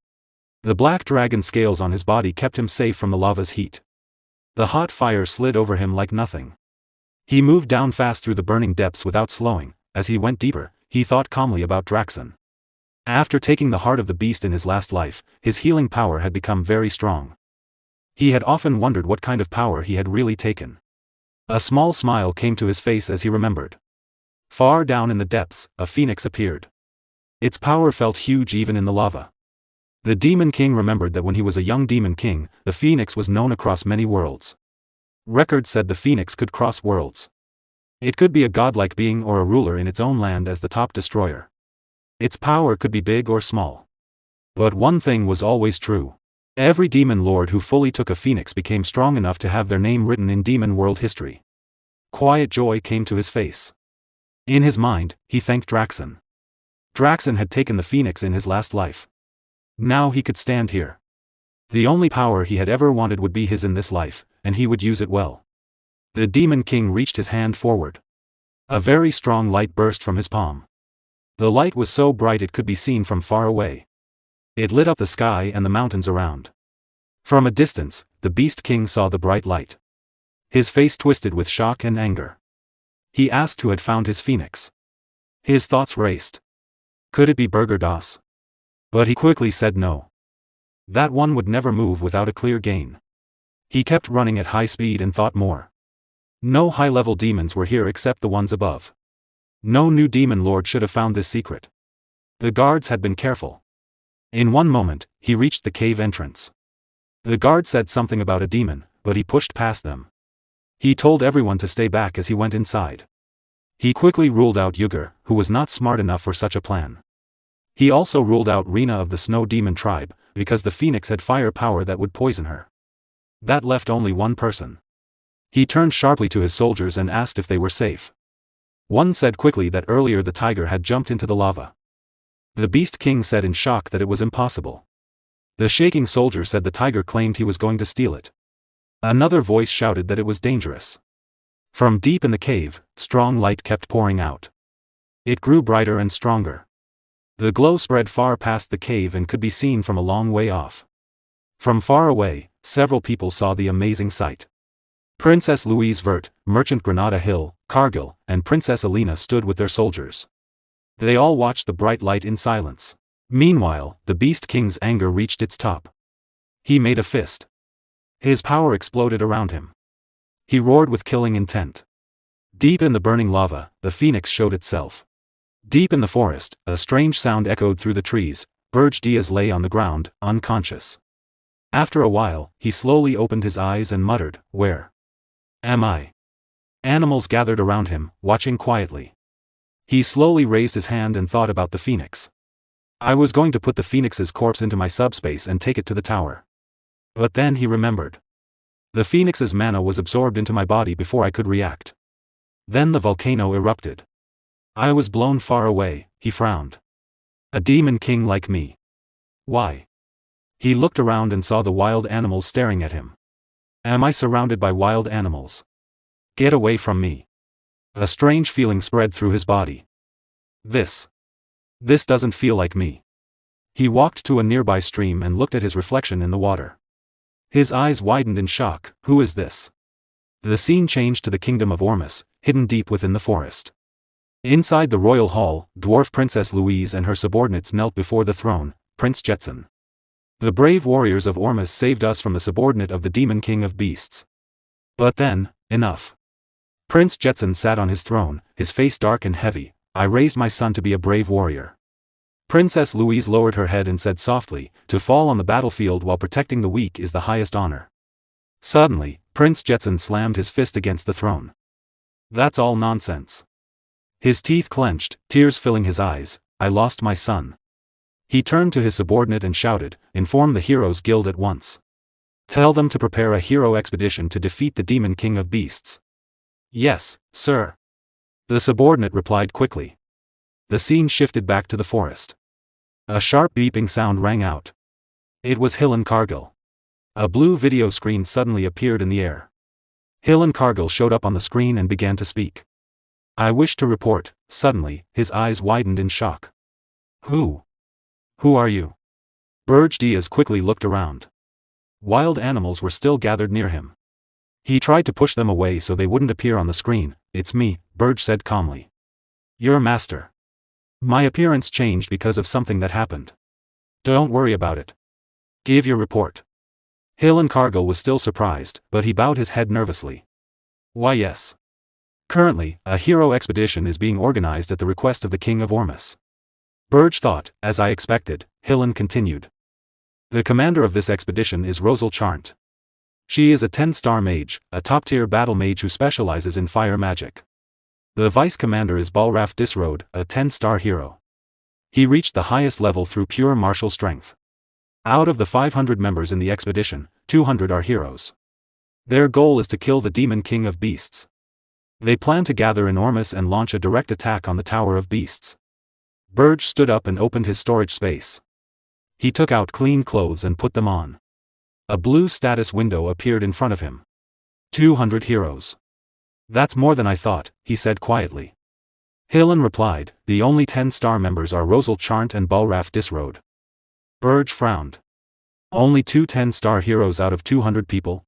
The black dragon scales on his body kept him safe from the lava's heat. The hot fire slid over him like nothing. He moved down fast through the burning depths without slowing. As he went deeper, he thought calmly about Draxen. After taking the heart of the beast in his last life, his healing power had become very strong. He had often wondered what kind of power he had really taken. A small smile came to his face as he remembered. Far down in the depths, a phoenix appeared. Its power felt huge even in the lava. The Demon King remembered that when he was a young Demon King, the phoenix was known across many worlds. Records said the phoenix could cross worlds. It could be a godlike being or a ruler in its own land as the top destroyer. Its power could be big or small. But one thing was always true. Every demon lord who fully took a phoenix became strong enough to have their name written in demon world history. Quiet joy came to his face. In his mind, he thanked Draxen. Draxen had taken the phoenix in his last life. Now he could stand here. The only power he had ever wanted would be his in this life, and he would use it well. The Demon King reached his hand forward. A very strong light burst from his palm. The light was so bright it could be seen from far away. It lit up the sky and the mountains around. From a distance, the Beast King saw the bright light. His face twisted with shock and anger. He asked who had found his phoenix. His thoughts raced. Could it be Berge? But he quickly said no. That one would never move without a clear gain. He kept running at high speed and thought more. No high-level demons were here except the ones above. No new demon lord should have found this secret. The guards had been careful. In one moment, he reached the cave entrance. The guard said something about a demon, but he pushed past them. He told everyone to stay back as he went inside. He quickly ruled out Yugur, who was not smart enough for such a plan. He also ruled out Rina of the Snow Demon tribe, because the phoenix had fire power that would poison her. That left only one person. He turned sharply to his soldiers and asked if they were safe. One said quickly that earlier the tiger had jumped into the lava. The Beast King said in shock that it was impossible. The shaking soldier said the tiger claimed he was going to steal it. Another voice shouted that it was dangerous. From deep in the cave, strong light kept pouring out. It grew brighter and stronger. The glow spread far past the cave and could be seen from a long way off. From far away, several people saw the amazing sight. Princess Louise Vert, Merchant Granada Hill, Cargill, and Princess Alina stood with their soldiers. They all watched the bright light in silence. Meanwhile, the Beast King's anger reached its top. He made a fist. His power exploded around him. He roared with killing intent. Deep in the burning lava, the phoenix showed itself. Deep in the forest, a strange sound echoed through the trees. Berge Diaz lay on the ground, unconscious. After a while, he slowly opened his eyes and muttered, "Where am I?" Animals gathered around him, watching quietly. He slowly raised his hand and thought about the phoenix. I was going to put the phoenix's corpse into my subspace and take it to the tower. But then he remembered. The phoenix's mana was absorbed into my body before I could react. Then the volcano erupted. I was blown far away, he frowned. A demon king like me. Why? He looked around and saw the wild animals staring at him. Am I surrounded by wild animals? Get away from me. A strange feeling spread through his body. This doesn't feel like me. He walked to a nearby stream and looked at his reflection in the water. His eyes widened in shock. Who is this? The scene changed to the kingdom of Ormus, hidden deep within the forest. Inside the royal hall, dwarf Princess Louise and her subordinates knelt before the throne, Prince Jetson. The brave warriors of Ormus saved us from the subordinate of the Demon King of Beasts. But then, enough. Prince Jetson sat on his throne, his face dark and heavy. I raised my son to be a brave warrior. Princess Louise lowered her head and said softly, to fall on the battlefield while protecting the weak is the highest honor. Suddenly, Prince Jetson slammed his fist against the throne. That's all nonsense. His teeth clenched, tears filling his eyes. I lost my son. He turned to his subordinate and shouted, inform the Heroes Guild at once. Tell them to prepare a hero expedition to defeat the Demon King of Beasts. Yes, sir. The subordinate replied quickly. The scene shifted back to the forest. A sharp beeping sound rang out. It was Hill and Cargill. A blue video screen suddenly appeared in the air. Hill and Cargill showed up on the screen and began to speak. I wish to report. Suddenly, his eyes widened in shock. Who are you? Berge Diaz quickly looked around. Wild animals were still gathered near him. He tried to push them away so they wouldn't appear on the screen. It's me, Berge said calmly. Your master. My appearance changed because of something that happened. Don't worry about it. Give your report. Hill and Cargill was still surprised, but he bowed his head nervously. Why yes. Currently, a hero expedition is being organized at the request of the King of Ormus. Berge thought, as I expected. Hillen continued. The commander of this expedition is Rosal Charnt. She is a 10-star mage, a top-tier battle mage who specializes in fire magic. The vice commander is Balraf Disroad, a 10-star hero. He reached the highest level through pure martial strength. Out of the 500 members in the expedition, 200 are heroes. Their goal is to kill the Demon King of Beasts. They plan to gather in Ormus and launch a direct attack on the Tower of Beasts. Berge stood up and opened his storage space. He took out clean clothes and put them on. A blue status window appeared in front of him. 200 heroes. That's more than I thought, he said quietly. Hillen replied, the only 10-star members are Rosal Charnt and Balraf Disroad. Berge frowned. Only 2 10-star heroes out of 200 people?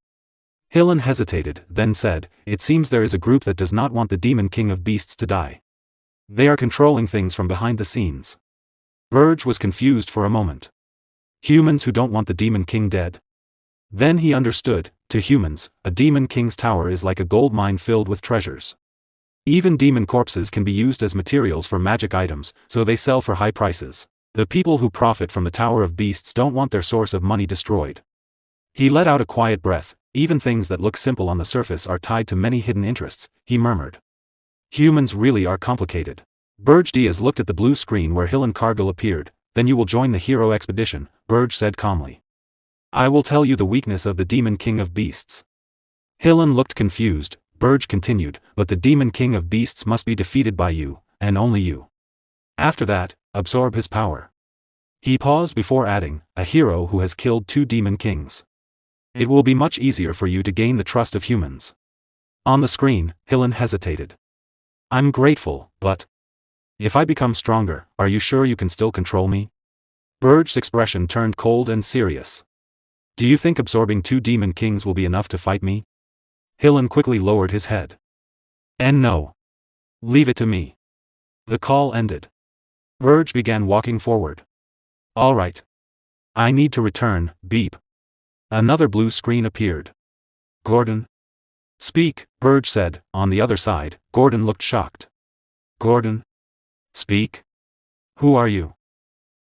Hillen hesitated, then said, it seems there is a group that does not want the Demon King of Beasts to die. They are controlling things from behind the scenes. Berge was confused for a moment. Humans who don't want the Demon King dead? Then he understood, to humans, a Demon King's tower is like a gold mine filled with treasures. Even demon corpses can be used as materials for magic items, so they sell for high prices. The people who profit from the Tower of Beasts don't want their source of money destroyed. He let out a quiet breath. Even things that look simple on the surface are tied to many hidden interests, he murmured. Humans really are complicated. Berge Diaz looked at the blue screen where Hill and Cargill appeared. Then you will join the hero expedition, Berge said calmly. I will tell you the weakness of the Demon King of Beasts. Hillen looked confused. Berge continued, but the Demon King of Beasts must be defeated by you, and only you. After that, absorb his power. He paused before adding, a hero who has killed 2 Demon Kings. It will be much easier for you to gain the trust of humans. On the screen, Hillen hesitated. I'm grateful, but if I become stronger, are you sure you can still control me? Berge's expression turned cold and serious. Do you think absorbing 2 Demon Kings will be enough to fight me? Hillen quickly lowered his head. And no. Leave it to me. The call ended. Berge began walking forward. All right. I need to return, beep. Another blue screen appeared. Gordon? Speak, Berge said. On the other side, Gordon looked shocked. Gordon? Speak? Who are you?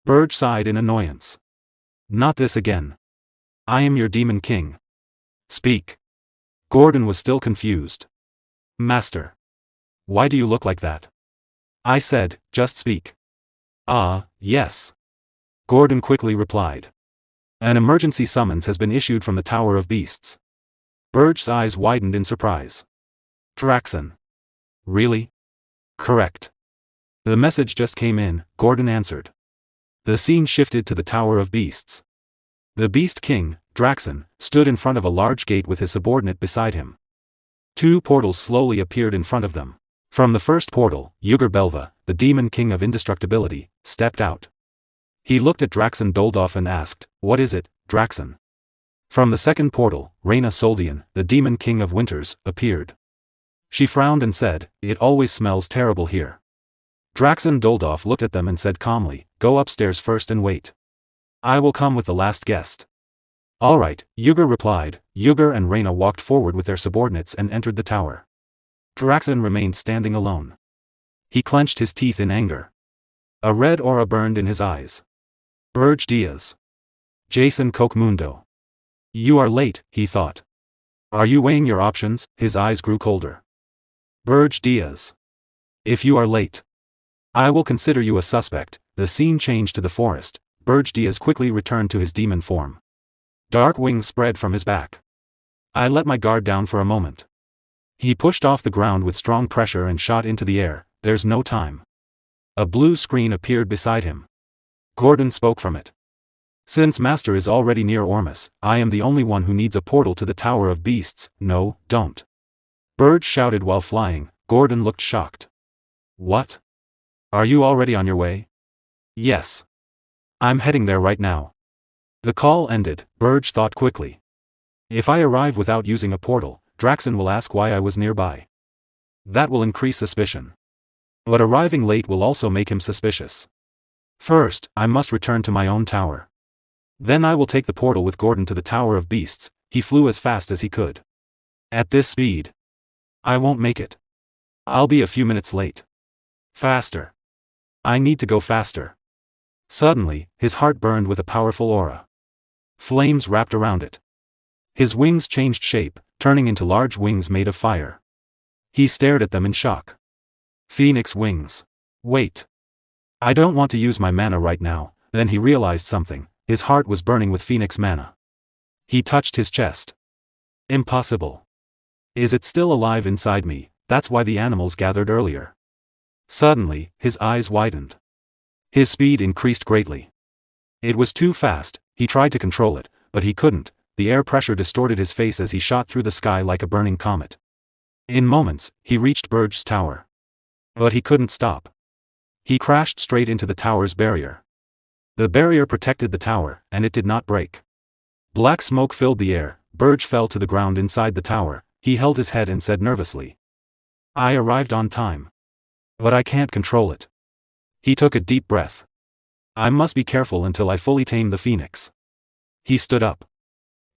Berge sighed in annoyance. Not this again. I am your Demon King. Speak. Gordon was still confused. Master. Why do you look like that? I said, just speak. Ah, yes. Gordon quickly replied. An emergency summons has been issued from the Tower of Beasts. Berge's eyes widened in surprise. Draxon. Really? Correct. The message just came in, Gordon answered. The scene shifted to the Tower of Beasts. The Beast King, Draxon, stood in front of a large gate with his subordinate beside him. 2 portals slowly appeared in front of them. From the first portal, Yugur Belva, the Demon King of Indestructibility, stepped out. He looked at Draxon Doldov and asked, What is it, Draxon? From the second portal, Reyna Soldian, the Demon King of Winters, appeared. She frowned and said, It always smells terrible here. Draxon Doldov looked at them and said calmly, Go upstairs first and wait. I will come with the last guest. All right, Yugur replied. Yugur and Reyna walked forward with their subordinates and entered the tower. Draxon remained standing alone. He clenched his teeth in anger. A red aura burned in his eyes. Berge Diaz. Jason Kokmundo. You are late, he thought. Are you weighing your options? His eyes grew colder. Berge Diaz. If you are late, I will consider you a suspect. The scene changed to the forest. Berge Diaz quickly returned to his demon form. Dark wings spread from his back. I let my guard down for a moment. He pushed off the ground with strong pressure and shot into the air. There's no time. A blue screen appeared beside him. Gordon spoke from it. Since Master is already near Ormus, I am the only one who needs a portal to the Tower of Beasts. No, don't. Berge shouted while flying. Gordon looked shocked. What? Are you already on your way? Yes. I'm heading there right now. The call ended. Berge thought quickly. If I arrive without using a portal, Draxon will ask why I was nearby. That will increase suspicion. But arriving late will also make him suspicious. First, I must return to my own tower. Then I will take the portal with Gordon to the Tower of Beasts. He flew as fast as he could. At this speed, I won't make it. I'll be a few minutes late. Faster. I need to go faster. Suddenly, his heart burned with a powerful aura. Flames wrapped around it. His wings changed shape, turning into large wings made of fire. He stared at them in shock. Phoenix wings. Wait. I don't want to use my mana right now. Then he realized something. His heart was burning with Phoenix mana. He touched his chest. Impossible. Is it still alive inside me? That's why the animals gathered earlier. Suddenly, his eyes widened. His speed increased greatly. It was too fast. He tried to control it, but he couldn't. The air pressure distorted his face as he shot through the sky like a burning comet. In moments, he reached Berge's tower. But he couldn't stop. He crashed straight into the tower's barrier. The barrier protected the tower, and it did not break. Black smoke filled the air. Berge fell to the ground inside the tower. He held his head and said nervously, I arrived on time. But I can't control it. He took a deep breath. I must be careful until I fully tame the phoenix. He stood up.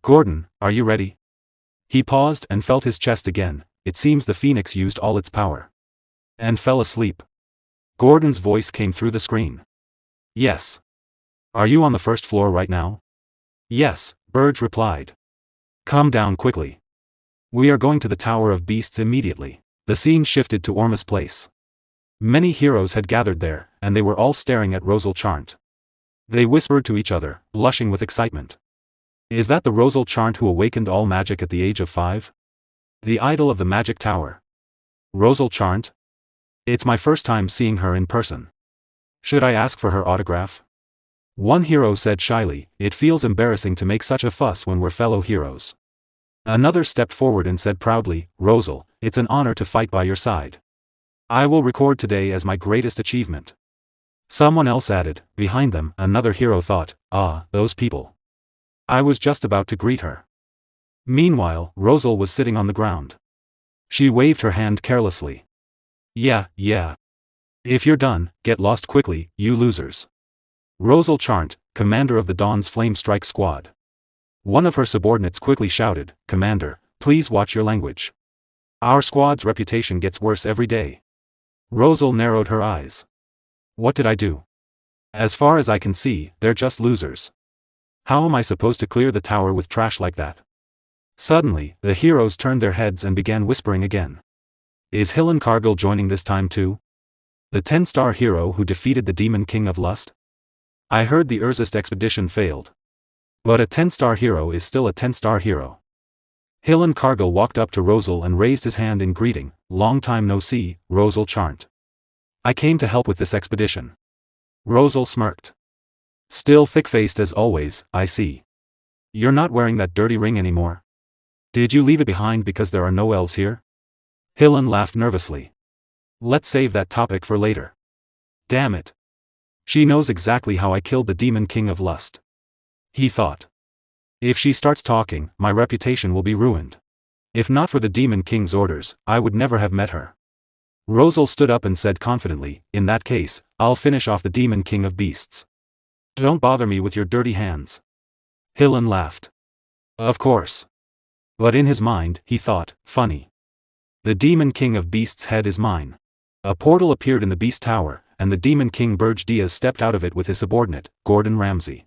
Gordon, are you ready? He paused and felt his chest again. It seems the phoenix used all its power. And fell asleep. Gordon's voice came through the screen. Yes. Are you on the first floor right now? Yes, Berge replied. Come down quickly. We are going to the Tower of Beasts immediately. The scene shifted to Ormus Place. Many heroes had gathered there, and they were all staring at Rosal Charnt. They whispered to each other, blushing with excitement. Is that the Rosal Charnt who awakened all magic at the age of 5? The idol of the magic tower. Rosal Charnt? It's my first time seeing her in person. Should I ask for her autograph? One hero said shyly, it feels embarrassing to make such a fuss when we're fellow heroes. Another stepped forward and said proudly, Rosal, it's an honor to fight by your side. I will record today as my greatest achievement. Someone else added, behind them, another hero thought, those people. I was just about to greet her. Meanwhile, Rosal was sitting on the ground. She waved her hand carelessly. Yeah. If you're done, get lost quickly, you losers. Rosal Charnt, commander of the Dawn's Flame Strike Squad. One of her subordinates quickly shouted, Commander, please watch your language. Our squad's reputation gets worse every day. Rosal narrowed her eyes. What did I do? As far as I can see, they're just losers. How am I supposed to clear the tower with trash like that? Suddenly, the heroes turned their heads and began whispering again. Is Hillen Cargill joining this time too? The 10-star hero who defeated the Demon King of Lust? I heard the Erzist expedition failed. But a 10-star hero is still a 10-star hero. Hillen Cargill walked up to Rosal and raised his hand in greeting, long time no see, Rosal Charnt. I came to help with this expedition. Rosal smirked. Still thick-faced as always, I see. You're not wearing that dirty ring anymore. Did you leave it behind because there are no elves here? Hillen laughed nervously. Let's save that topic for later. Damn it. She knows exactly how I killed the Demon King of Lust. He thought. If she starts talking, my reputation will be ruined. If not for the Demon King's orders, I would never have met her. Rosal stood up and said confidently, in that case, I'll finish off the Demon King of Beasts. Don't bother me with your dirty hands. Hillen laughed. Of course. But in his mind, he thought, funny. The Demon King of Beasts' head is mine. A portal appeared in the Beast Tower, and the Demon King Berge stepped out of it with his subordinate, Gordon Ramsay.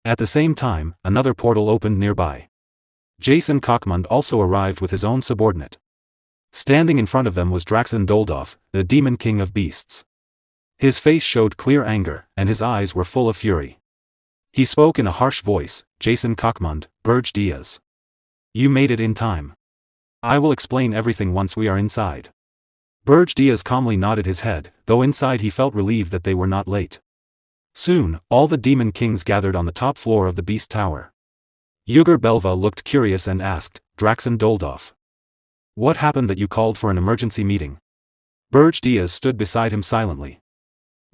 At the same time, another portal opened nearby. Jason Cockmund also arrived with his own subordinate. Standing in front of them was Draxen Doldorf, the Demon King of Beasts. His face showed clear anger, and his eyes were full of fury. He spoke in a harsh voice, Jason Cockmund, Berge. You made it in time. I will explain everything once we are inside. Berge calmly nodded his head, though inside he felt relieved that they were not late. Soon, all the Demon Kings gathered on the top floor of the Beast Tower. Yugur Belva looked curious and asked, Draxen Doldorf. What happened that you called for an emergency meeting? Berge stood beside him silently.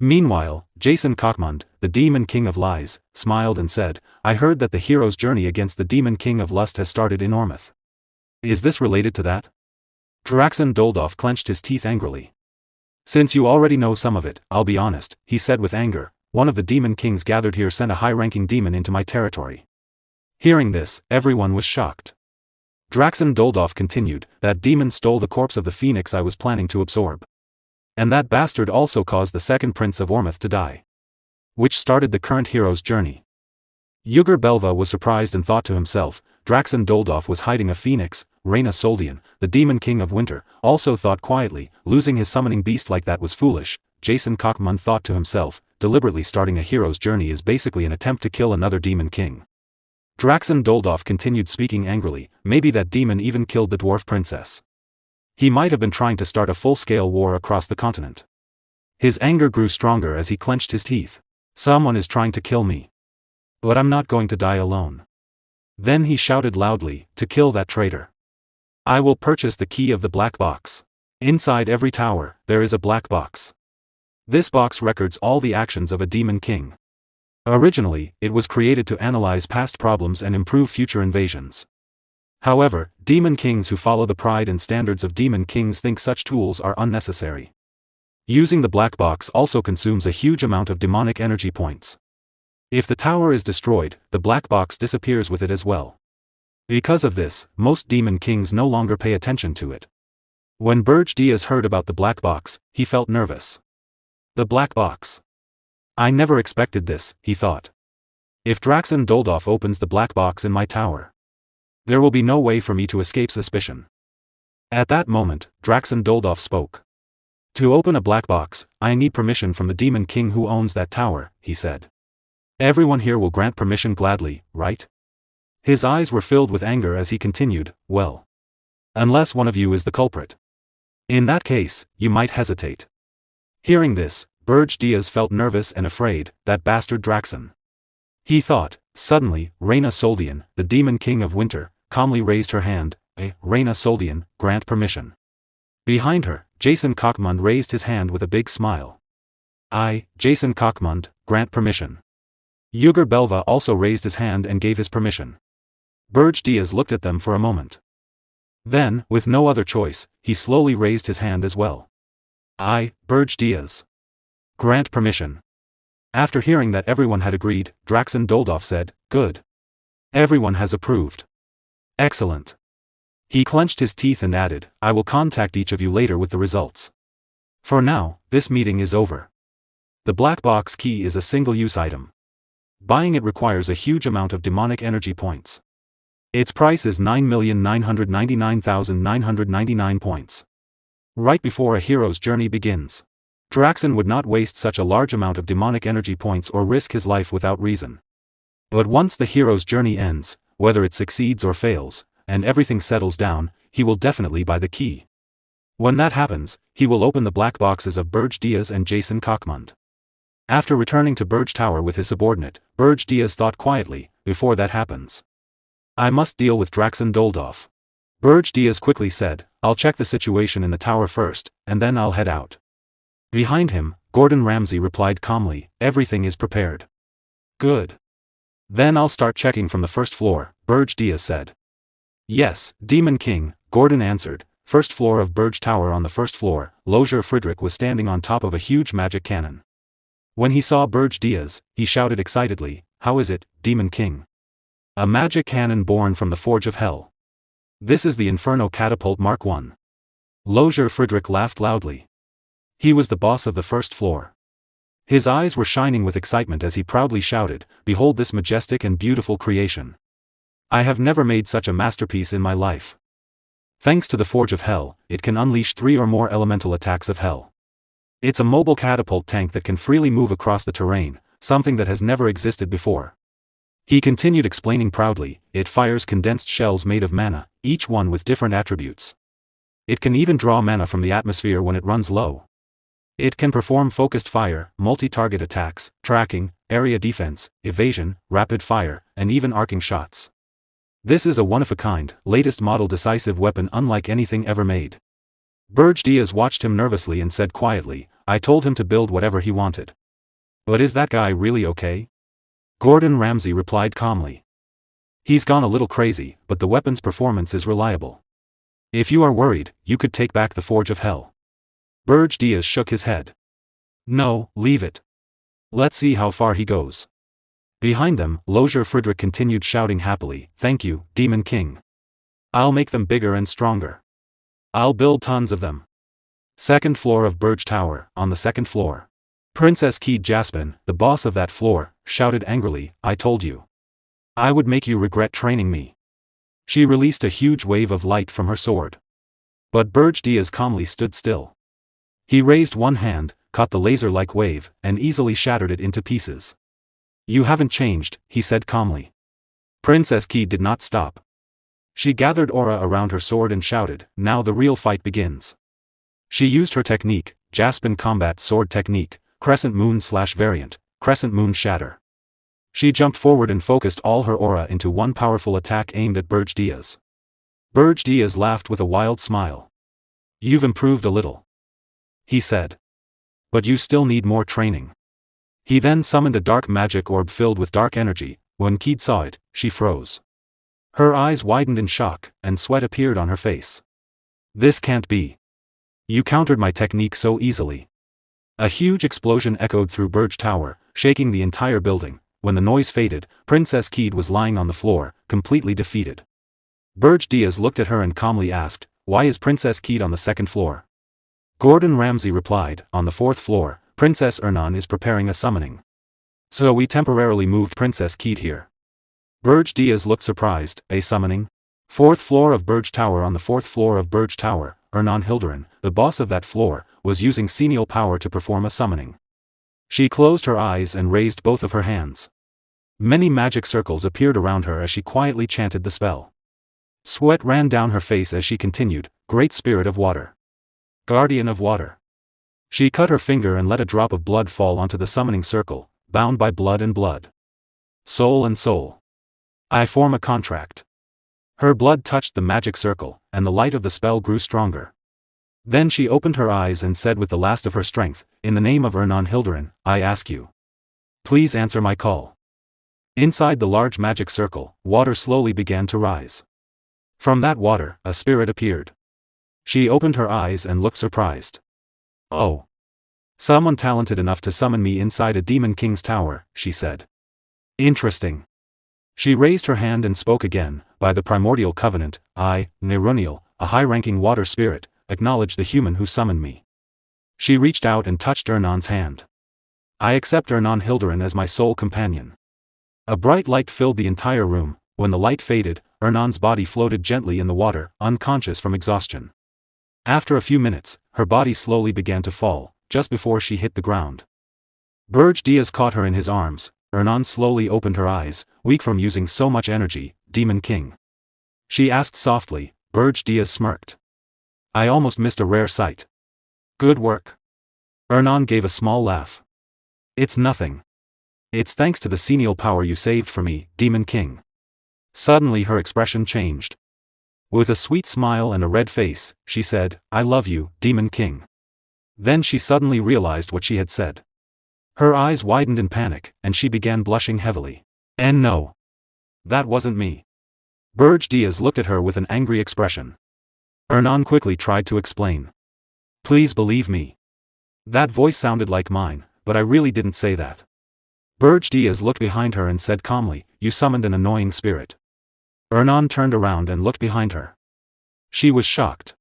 Meanwhile, Jason Cockmund, the Demon King of Lies, smiled and said, I heard that the hero's journey against the Demon King of Lust has started in Ormouth. Is this related to that? Draxen Doldorf clenched his teeth angrily. Since you already know some of it, I'll be honest, he said with anger, one of the Demon Kings gathered here sent a high-ranking demon into my territory. Hearing this, everyone was shocked. Draxen Doldorf continued, that demon stole the corpse of the phoenix I was planning to absorb. And that bastard also caused the second prince of Ormouth to die. Which started the current hero's journey. Yugur Belva was surprised and thought to himself, Draxen Doldorf was hiding a phoenix. Reyna Soldian, the Demon King of Winter, also thought quietly, losing his summoning beast like that was foolish. Jason Cockmund thought to himself, deliberately starting a hero's journey is basically an attempt to kill another Demon King. Draxen Doldorf continued speaking angrily, maybe that demon even killed the dwarf princess. He might have been trying to start a full-scale war across the continent. His anger grew stronger as he clenched his teeth. Someone is trying to kill me. But I'm not going to die alone. Then he shouted loudly, to kill that traitor. I will purchase the key of the black box. Inside every tower, there is a black box. This box records all the actions of a Demon King. Originally, it was created to analyze past problems and improve future invasions. However, Demon Kings who follow the pride and standards of Demon Kings think such tools are unnecessary. Using the black box also consumes a huge amount of demonic energy points. If the tower is destroyed, the black box disappears with it as well. Because of this, most demon kings no longer pay attention to it. When Berge Diaz heard about the black box, he felt nervous. The black box. I never expected this, he thought. If Draxen Doldov opens the black box in my tower, there will be no way for me to escape suspicion. At that moment, Draxen Doldov spoke. To open a black box, I need permission from the Demon King who owns that tower, he said. Everyone here will grant permission gladly, right? His eyes were filled with anger as he continued, well. Unless one of you is the culprit. In that case, you might hesitate. Hearing this, Berge Diaz felt nervous and afraid, that bastard Draxen. He thought, suddenly, Reyna Soldian, the Demon King of Winter, calmly raised her hand, Reyna Soldian, grant permission. Behind her, Jason Cockmund raised his hand with a big smile. I, Jason Cockmund, grant permission. Yuger Belva also raised his hand and gave his permission. Berge Diaz looked at them for a moment. Then, with no other choice, he slowly raised his hand as well. I, Berge Diaz, grant permission. After hearing that everyone had agreed, Draxen Doldov said, good. Everyone has approved. Excellent. He clenched his teeth and added, I will contact each of you later with the results. For now, this meeting is over. The black box key is a single-use item. Buying it requires a huge amount of demonic energy points. Its price is 9,999,999 points. Right before a hero's journey begins, Draxen would not waste such a large amount of demonic energy points or risk his life without reason. But once the hero's journey ends, whether it succeeds or fails, and everything settles down, he will definitely buy the key. When that happens, he will open the black boxes of Berge Diaz and Jason Cockmund. After returning to Berge Tower with his subordinate, Berge Diaz thought quietly, before that happens, I must deal with Draxen Doldov. Berge Diaz quickly said, I'll check the situation in the tower first, and then I'll head out. Behind him, Gordon Ramsay replied calmly, everything is prepared. Good. Then I'll start checking from the first floor, Berge Diaz said. Yes, Demon King, Gordon answered. First floor of Berge Tower. On the first floor, Lozier Friedrich was standing on top of a huge magic cannon. When he saw Berge Diaz, he shouted excitedly, how is it, Demon King? A magic cannon born from the Forge of Hell. This is the Inferno Catapult Mark I. Lozier Friedrich laughed loudly. He was the boss of the first floor. His eyes were shining with excitement as he proudly shouted, behold this majestic and beautiful creation. I have never made such a masterpiece in my life. Thanks to the Forge of Hell, it can unleash 3 or more elemental attacks of hell. It's a mobile catapult tank that can freely move across the terrain, something that has never existed before. He continued explaining proudly, it fires condensed shells made of mana, each one with different attributes. It can even draw mana from the atmosphere when it runs low. It can perform focused fire, multi-target attacks, tracking, area defense, evasion, rapid fire, and even arcing shots. This is a one-of-a-kind, latest model decisive weapon unlike anything ever made. Berge Diaz watched him nervously and said quietly, I told him to build whatever he wanted. But is that guy really okay? Gordon Ramsay replied calmly. He's gone a little crazy, but the weapon's performance is reliable. If you are worried, you could take back the Forge of Hell. Berge Diaz shook his head. No, leave it. Let's see how far he goes. Behind them, Lozier Friedrich continued shouting happily, thank you, Demon King. I'll make them bigger and stronger. I'll build tons of them. Second floor of Berge Tower, on the second floor. Princess Keed Jaspin, the boss of that floor, shouted angrily, I told you. I would make you regret training me. She released a huge wave of light from her sword. But Berge Diaz calmly stood still. He raised one hand, caught the laser-like wave, and easily shattered it into pieces. You haven't changed, he said calmly. Princess Keed did not stop. She gathered aura around her sword and shouted, now the real fight begins. She used her technique, Jaspin Combat Sword Technique, Crescent Moon / variant, Crescent Moon Shatter. She jumped forward and focused all her aura into one powerful attack aimed at Berge Diaz. Berge Diaz laughed with a wild smile. You've improved a little, he said. But you still need more training. He then summoned a dark magic orb filled with dark energy. When Keed saw it, she froze. Her eyes widened in shock, and sweat appeared on her face. This can't be. You countered my technique so easily. A huge explosion echoed through Berge Tower, shaking the entire building. When the noise faded, Princess Keed was lying on the floor, completely defeated. Berge Diaz looked at her and calmly asked, "Why is Princess Keed on the second floor?" Gordon Ramsay replied, "On the fourth floor, Princess Ernan is preparing a summoning. So we temporarily moved Princess Keed here." Berge Diaz looked surprised. "A summoning? Fourth floor of Berge Tower." On the fourth floor of Berge Tower, Ernan Hilderin, the boss of that floor, was using Senial power to perform a summoning. She closed her eyes and raised both of her hands. Many magic circles appeared around her as she quietly chanted the spell. Sweat ran down her face as she continued, "Great Spirit of Water. Guardian of Water." She cut her finger and let a drop of blood fall onto the summoning circle, bound by blood and blood. "Soul and soul. I form a contract." Her blood touched the magic circle, and the light of the spell grew stronger. Then she opened her eyes and said with the last of her strength, "In the name of Ernan Hilderin, I ask you. Please answer my call." Inside the large magic circle, water slowly began to rise. From that water, a spirit appeared. She opened her eyes and looked surprised. "Oh. Someone talented enough to summon me inside a Demon King's tower," she said. "Interesting." She raised her hand and spoke again, "By the primordial covenant, I, Neruniel, a high-ranking water spirit, acknowledge the human who summoned me." She reached out and touched Ernan's hand. "I accept Ernan Hilderin as my sole companion." A bright light filled the entire room. When the light faded, Ernan's body floated gently in the water, unconscious from exhaustion. After a few minutes, her body slowly began to fall, just before she hit the ground. Berge Diaz caught her in his arms. Ernan slowly opened her eyes, weak from using so much energy. "Demon King?" she asked softly. Berge Diaz smirked. "I almost missed a rare sight." "Good work." Ernan gave a small laugh. "It's nothing. It's thanks to the Senial power you saved for me, Demon King." Suddenly her expression changed. With a sweet smile and a red face, she said, "I love you, Demon King." Then she suddenly realized what she had said. Her eyes widened in panic, and she began blushing heavily. "And no. That wasn't me." Berge Diaz looked at her with an angry expression. Ernan quickly tried to explain. "Please believe me. That voice sounded like mine, but I really didn't say that." Berge Diaz looked behind her and said calmly, "You summoned an annoying spirit." Ernan turned around and looked behind her. She was shocked.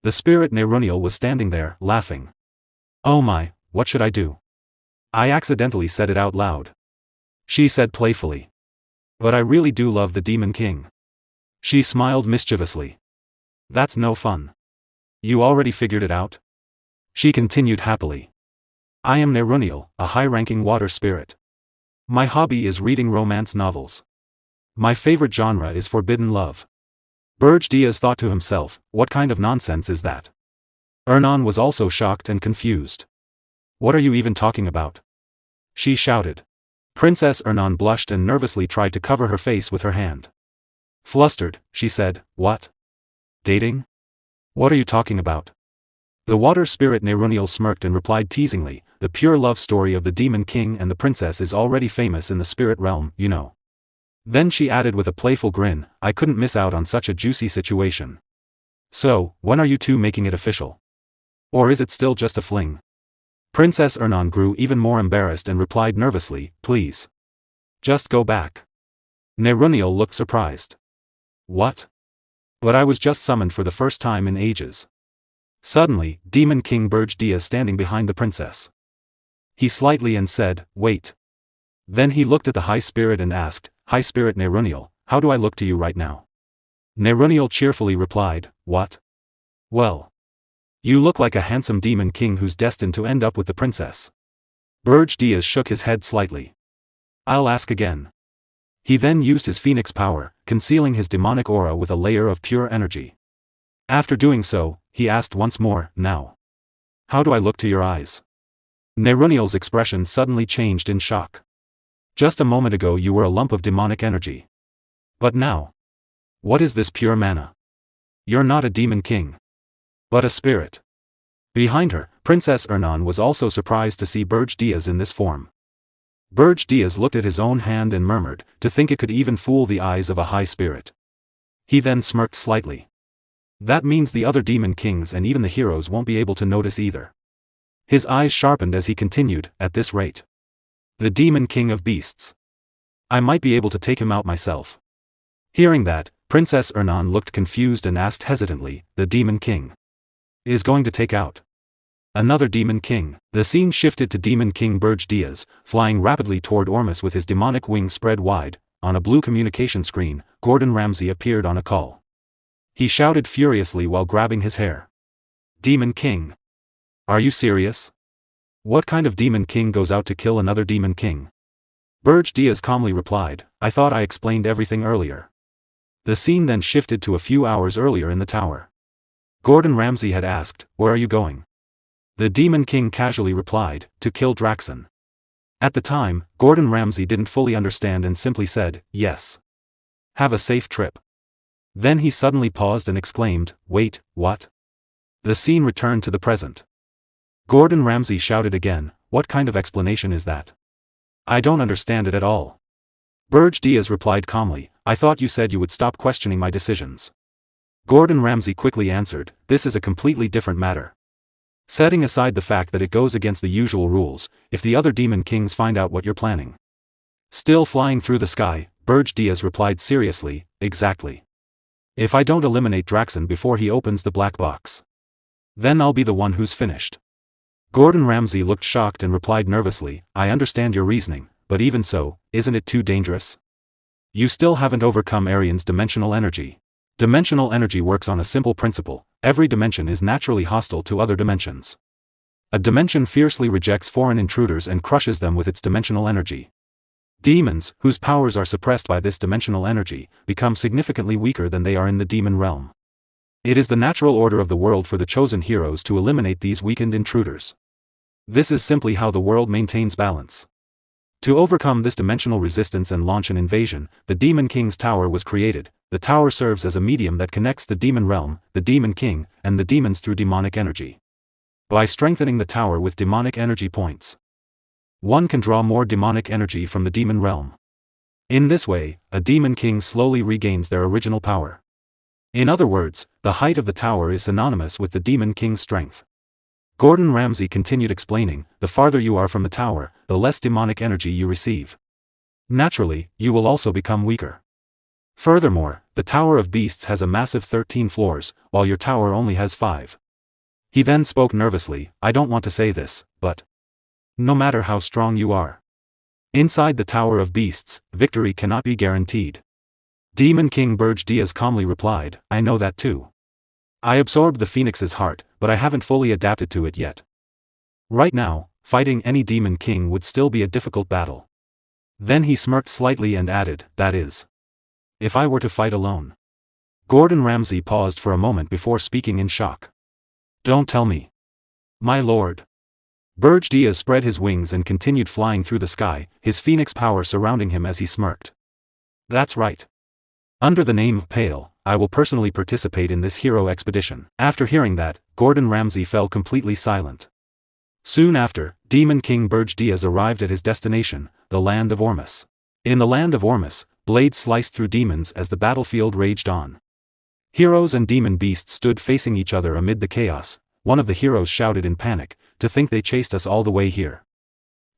The spirit Neruniel was standing there, laughing. "Oh my, what should I do? I accidentally said it out loud," she said playfully. "But I really do love the Demon King." She smiled mischievously. "That's no fun. You already figured it out?" she continued happily. "I am Neruniel, a high-ranking water spirit. My hobby is reading romance novels. My favorite genre is forbidden love." Berge Diaz thought to himself, what kind of nonsense is that? Ernan was also shocked and confused. "What are you even talking about?" she shouted. Princess Ernan blushed and nervously tried to cover her face with her hand. Flustered, she said, "What? Dating? What are you talking about?" The water spirit Neruniel smirked and replied teasingly, "The pure love story of the Demon King and the princess is already famous in the spirit realm, you know." Then she added with a playful grin, "I couldn't miss out on such a juicy situation. So, when are you two making it official? Or is it still just a fling?" Princess Ernan grew even more embarrassed and replied nervously, "Please. Just go back." Neruniel looked surprised. "What? But I was just summoned for the first time in ages." Suddenly, Demon King Berge Diaz standing behind the princess. He slightly and said, "Wait." Then he looked at the High Spirit and asked, "High Spirit Neruniel, how do I look to you right now?" Neruniel cheerfully replied, "What? Well. You look like a handsome Demon King who's destined to end up with the princess." Berge Diaz shook his head slightly. "I'll ask again." He then used his phoenix power, concealing his demonic aura with a layer of pure energy. After doing so, he asked once more, "Now. How do I look to your eyes?" Neruniel's expression suddenly changed in shock. "Just a moment ago you were a lump of demonic energy. But now? What is this pure mana? You're not a Demon King. But a spirit." Behind her, Princess Ernan was also surprised to see Berge Diaz in this form. Berge Diaz looked at his own hand and murmured, "To think it could even fool the eyes of a high spirit." He then smirked slightly. "That means the other Demon Kings and even the heroes won't be able to notice either." His eyes sharpened as he continued, at this rate. The Demon King of Beasts. I might be able to take him out myself. Hearing that, Princess Ernan looked confused and asked hesitantly, the Demon King is going to take out another Demon King. The scene shifted to Demon King Berge Diaz, flying rapidly toward Ormus with his demonic wings spread wide. On a blue communication screen, Gordon Ramsay appeared on a call. He shouted furiously while grabbing his hair. Demon King. Are you serious? What kind of Demon King goes out to kill another Demon King? Berge Diaz calmly replied, I thought I explained everything earlier. The scene then shifted to a few hours earlier in the tower. Gordon Ramsay had asked, where are you going? The Demon King casually replied, to kill Draxon. At the time, Gordon Ramsay didn't fully understand and simply said, yes. Have a safe trip. Then he suddenly paused and exclaimed, wait, what? The scene returned to the present. Gordon Ramsay shouted again, what kind of explanation is that? I don't understand it at all. Berge Diaz replied calmly, I thought you said you would stop questioning my decisions. Gordon Ramsay quickly answered, this is a completely different matter. Setting aside the fact that it goes against the usual rules, if the other Demon Kings find out what you're planning. Still flying through the sky, Berge Diaz replied seriously, exactly. If I don't eliminate Draxon before he opens the black box, then I'll be the one who's finished. Gordon Ramsay looked shocked and replied nervously, I understand your reasoning, but even so, isn't it too dangerous? You still haven't overcome Arian's dimensional energy. Dimensional energy works on a simple principle, every dimension is naturally hostile to other dimensions. A dimension fiercely rejects foreign intruders and crushes them with its dimensional energy. Demons, whose powers are suppressed by this dimensional energy, become significantly weaker than they are in the demon realm. It is the natural order of the world for the chosen heroes to eliminate these weakened intruders. This is simply how the world maintains balance. To overcome this dimensional resistance and launch an invasion, the Demon King's Tower was created. The tower serves as a medium that connects the demon realm, the Demon King, and the demons through demonic energy. By strengthening the tower with demonic energy points, one can draw more demonic energy from the demon realm. In this way, a Demon King slowly regains their original power. In other words, the height of the tower is synonymous with the Demon King's strength. Gordon Ramsay continued explaining, the farther you are from the tower, the less demonic energy you receive. Naturally, you will also become weaker. Furthermore, the Tower of Beasts has a massive 13 floors, while your tower only has 5. He then spoke nervously, I don't want to say this, but no matter how strong you are, inside the Tower of Beasts, victory cannot be guaranteed. Demon King Berge Diaz calmly replied, I know that too. I absorbed the Phoenix's heart, but I haven't fully adapted to it yet. Right now, fighting any Demon King would still be a difficult battle. Then he smirked slightly and added, that is, if I were to fight alone. Gordon Ramsay paused for a moment before speaking in shock. Don't tell me. My lord. Berge Diaz spread his wings and continued flying through the sky, his phoenix power surrounding him as he smirked. That's right. Under the name of Pale, I will personally participate in this hero expedition. After hearing that, Gordon Ramsay fell completely silent. Soon after, Demon King Berge Diaz arrived at his destination, the land of Ormus. In the land of Ormus, blades sliced through demons as the battlefield raged on. Heroes and demon beasts stood facing each other amid the chaos. One of the heroes shouted in panic, to think they chased us all the way here.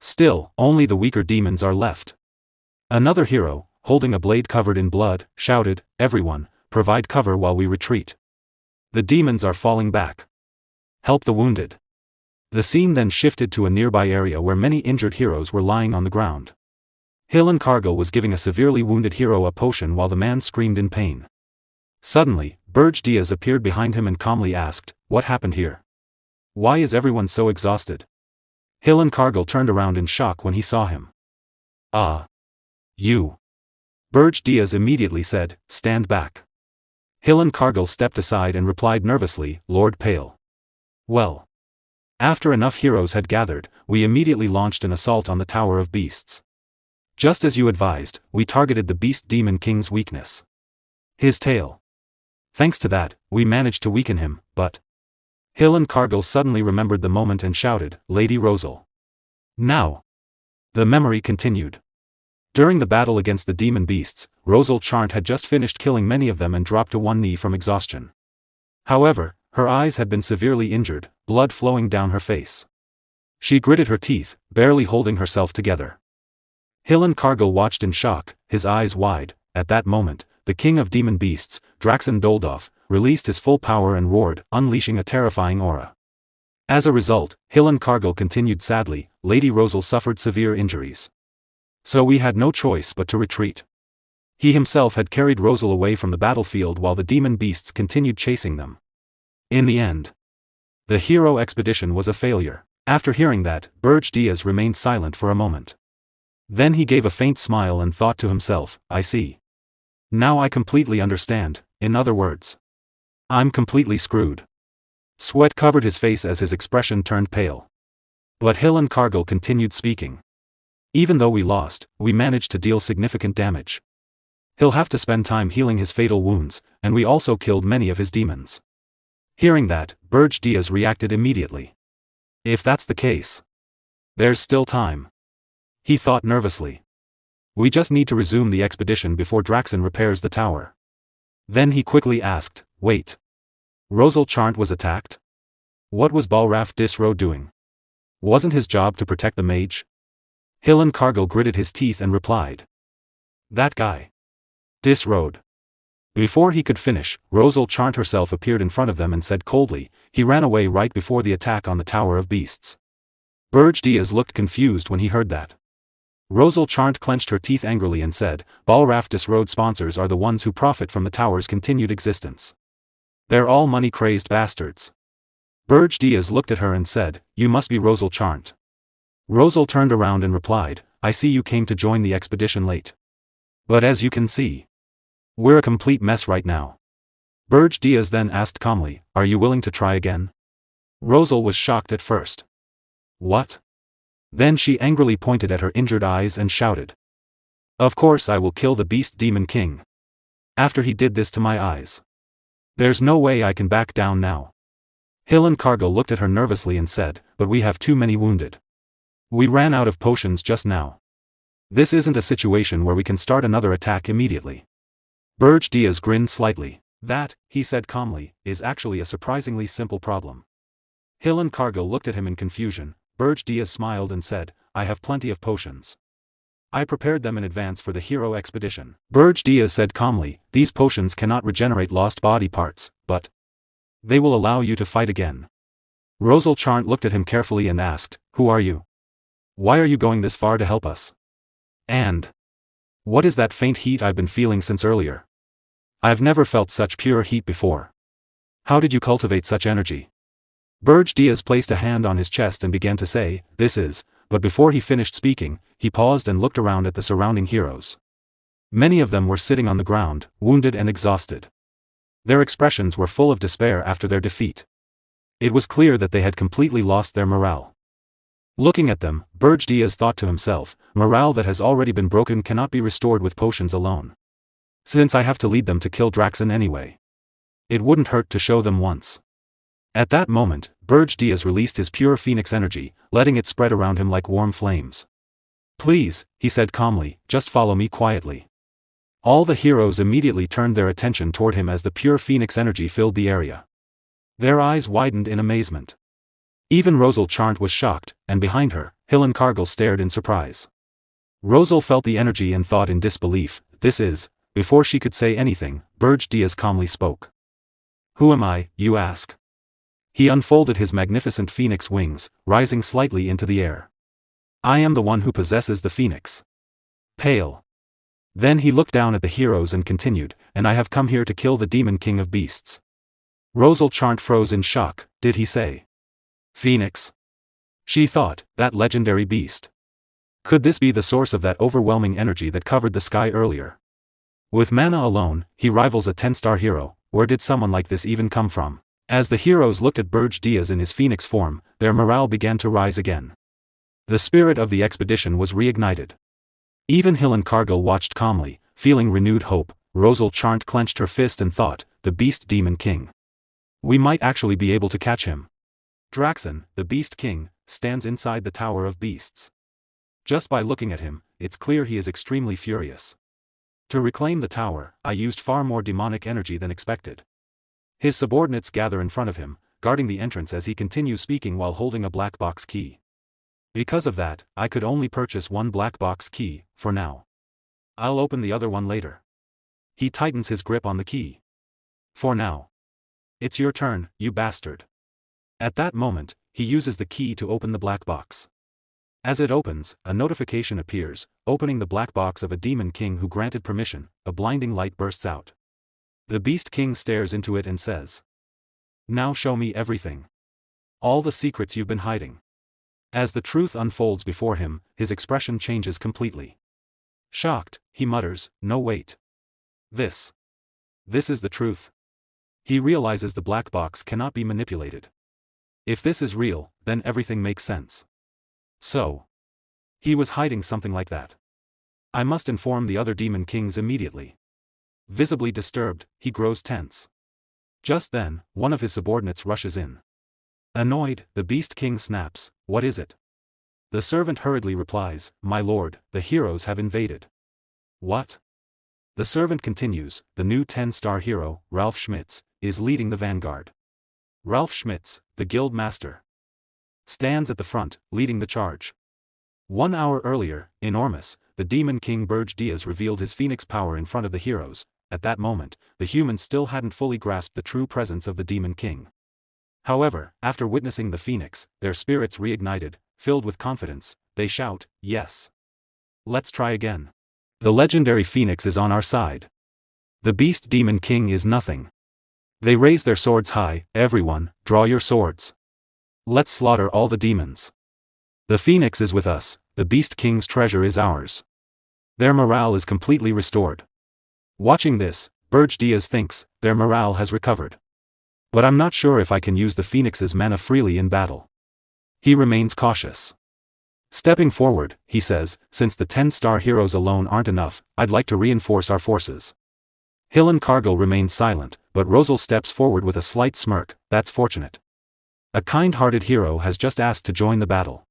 Still, only the weaker demons are left. Another hero, holding a blade covered in blood, shouted, everyone, provide cover while we retreat. The demons are falling back. Help the wounded. The scene then shifted to a nearby area where many injured heroes were lying on the ground. Helen Cargill was giving a severely wounded hero a potion while the man screamed in pain. Suddenly, Berge Diaz appeared behind him and calmly asked, what happened here? Why is everyone so exhausted? Helen Cargill turned around in shock when he saw him. You. Berge Diaz immediately said, stand back. Helen Cargill stepped aside and replied nervously, Lord Pale. Well. After enough heroes had gathered, we immediately launched an assault on the Tower of Beasts. Just as you advised, we targeted the Beast Demon King's weakness. His tail. Thanks to that, we managed to weaken him, but Helen Cargill suddenly remembered the moment and shouted, Lady Rosal. Now. The memory continued. During the battle against the demon beasts, Rosal Charnt had just finished killing many of them and dropped to one knee from exhaustion. However, her eyes had been severely injured, blood flowing down her face. She gritted her teeth, barely holding herself together. Hillen Cargill watched in shock, his eyes wide. At that moment, the king of demon beasts, Draxen Doldov, released his full power and roared, unleashing a terrifying aura. As a result, Hillen Cargill continued sadly, Lady Rosal suffered severe injuries. So we had no choice but to retreat. He himself had carried Rosal away from the battlefield while the demon beasts continued chasing them. In the end, the hero expedition was a failure. After hearing that, Berge Diaz remained silent for a moment. Then he gave a faint smile and thought to himself, I see. Now I completely understand, in other words. I'm completely screwed. Sweat covered his face as his expression turned pale. But Hillen Cargill continued speaking. Even though we lost, we managed to deal significant damage. He'll have to spend time healing his fatal wounds, and we also killed many of his demons. Hearing that, Berge Diaz reacted immediately. If that's the case, there's still time. He thought nervously. We just need to resume the expedition before Draxen repairs the tower. Then he quickly asked, wait. Rosal Charnt was attacked? What was Balraf Disro doing? Wasn't his job to protect the mage? Hillen Cargill gritted his teeth and replied. That guy. Disrode. Before he could finish, Rosal Charnt herself appeared in front of them and said coldly, he ran away right before the attack on the Tower of Beasts. Berge Diaz looked confused when he heard that. Rosal Charnt clenched her teeth angrily and said, Balraf Disrode sponsors are the ones who profit from the tower's continued existence. They're all money-crazed bastards. Berge Diaz looked at her and said, you must be Rosal Charnt. Rosal turned around and replied, I see you came to join the expedition late. But as you can see, we're a complete mess right now. Berge Diaz then asked calmly, are you willing to try again? Rosal was shocked at first. What? Then she angrily pointed at her injured eyes and shouted. Of course I will kill the beast Demon King. After he did this to my eyes. There's no way I can back down now. Hillen Cargill looked at her nervously and said, but we have too many wounded. We ran out of potions just now. This isn't a situation where we can start another attack immediately. Berge Diaz grinned slightly. That, he said calmly, is actually a surprisingly simple problem. Hillen Cargill looked at him in confusion. Berge Diaz smiled and said, I have plenty of potions. I prepared them in advance for the hero expedition. Berge Diaz said calmly, these potions cannot regenerate lost body parts, but they will allow you to fight again. Rosal Charnt looked at him carefully and asked, who are you? Why are you going this far to help us? And what is that faint heat I've been feeling since earlier? I've never felt such pure heat before. How did you cultivate such energy? Berge Diaz placed a hand on his chest and began to say, this is, but before he finished speaking, he paused and looked around at the surrounding heroes. Many of them were sitting on the ground, wounded and exhausted. Their expressions were full of despair after their defeat. It was clear that they had completely lost their morale. Looking at them, Berge Diaz thought to himself, morale that has already been broken cannot be restored with potions alone. Since I have to lead them to kill Draxen anyway. It wouldn't hurt to show them once. At that moment, Berge Diaz released his pure phoenix energy, letting it spread around him like warm flames. Please, he said calmly, just follow me quietly. All the heroes immediately turned their attention toward him as the pure phoenix energy filled the area. Their eyes widened in amazement. Even Rosal Charnt was shocked, and behind her, Hillen Cargill stared in surprise. Rosal felt the energy and thought in disbelief, this is. Before she could say anything, Berge Diaz calmly spoke. Who am I, you ask? He unfolded his magnificent phoenix wings, rising slightly into the air. I am the one who possesses the phoenix. Pale. Then he looked down at the heroes and continued, and I have come here to kill the Demon King of Beasts. Rosal Charnt froze in shock, did he say? Phoenix? She thought, that legendary beast. Could this be the source of that overwhelming energy that covered the sky earlier? With mana alone, he rivals a 10-star hero. Where did someone like this even come from? As the heroes looked at Berge Diaz in his phoenix form, their morale began to rise again. The spirit of the expedition was reignited. Even Hillen Cargill watched calmly, feeling renewed hope. Rosal Charnt clenched her fist and thought, the beast Demon King. We might actually be able to catch him. Draxen, the Beast King, stands inside the Tower of Beasts. Just by looking at him, it's clear he is extremely furious. To reclaim the tower, I used far more demonic energy than expected. His subordinates gather in front of him, guarding the entrance as he continues speaking while holding a black box key. Because of that, I could only purchase one black box key, for now. I'll open the other one later. He tightens his grip on the key. For now. It's your turn, you bastard. At that moment, he uses the key to open the black box. As it opens, a notification appears, opening the black box of a Demon King who granted permission. A blinding light bursts out. The Beast King stares into it and says, "Now show me everything. All the secrets you've been hiding." As the truth unfolds before him, his expression changes completely. Shocked, he mutters, "No wait. This is the truth." He realizes the black box cannot be manipulated. If this is real, then everything makes sense. So, he was hiding something like that. I must inform the other Demon Kings immediately. Visibly disturbed, he grows tense. Just then, one of his subordinates rushes in. Annoyed, the Beast King snaps, "What is it?" The servant hurriedly replies, "My lord, the heroes have invaded." What? The servant continues, "The new 10-star hero, Ralph Schmitz, is leading the vanguard." Ralph Schmitz, the guild master, stands at the front, leading the charge. 1 hour earlier, enormous, the Demon King Berge revealed his phoenix power in front of the heroes. At that moment, the humans still hadn't fully grasped the true presence of the Demon King. However, after witnessing the phoenix, their spirits reignited, filled with confidence. They shout, "Yes! Let's try again. The legendary phoenix is on our side. The beast Demon King is nothing." They raise their swords high. "Everyone, draw your swords. Let's slaughter all the demons. The phoenix is with us, the Beast King's treasure is ours." Their morale is completely restored. Watching this, Berge thinks, their morale has recovered. But I'm not sure if I can use the phoenix's mana freely in battle. He remains cautious. Stepping forward, he says, "Since the 10-star heroes alone aren't enough, I'd like to reinforce our forces." Hillen Cargill remains silent, but Rosal steps forward with a slight smirk. "That's fortunate. A kind-hearted hero has just asked to join the battle."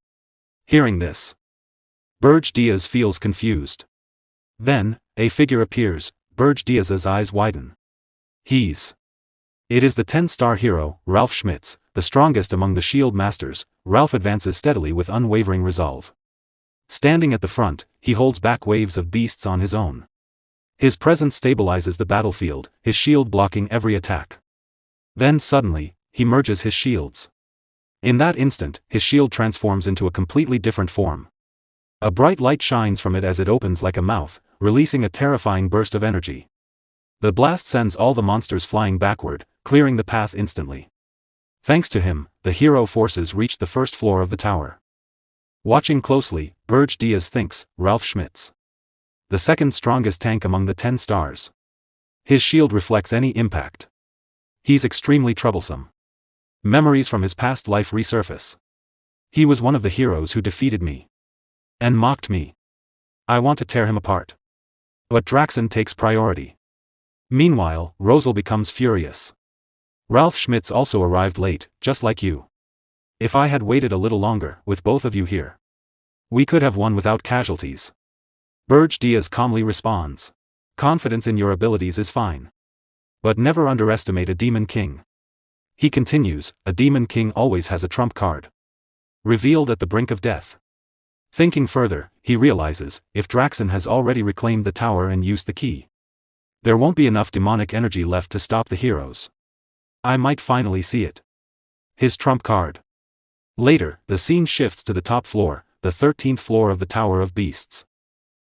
Hearing this, Berge feels confused. Then, a figure appears. Berge eyes widen. It is the 10-star hero, Ralph Schmitz, the strongest among the shield masters. Ralph advances steadily with unwavering resolve. Standing at the front, he holds back waves of beasts on his own. His presence stabilizes the battlefield, his shield blocking every attack. Then suddenly, he merges his shields. In that instant, his shield transforms into a completely different form. A bright light shines from it as it opens like a mouth, releasing a terrifying burst of energy. The blast sends all the monsters flying backward, clearing the path instantly. Thanks to him, the hero forces reached the first floor of the tower. Watching closely, Berge thinks, Ralph Schmitz. The second strongest tank among the 10 stars. His shield reflects any impact. He's extremely troublesome. Memories from his past life resurface. He was one of the heroes who defeated me. And mocked me. I want to tear him apart. But Draxon takes priority. Meanwhile, Rosal becomes furious. Ralph Schmitz also arrived late, just like you. If I had waited a little longer, with both of you here, we could have won without casualties. Berge calmly responds. Confidence in your abilities is fine. But never underestimate a Demon King. He continues, a Demon King always has a trump card. Revealed at the brink of death. Thinking further, he realizes, if Draxon has already reclaimed the tower and used the key, there won't be enough demonic energy left to stop the heroes. I might finally see it. His trump card. Later, the scene shifts to the top floor, the 13th floor of the Tower of Beasts.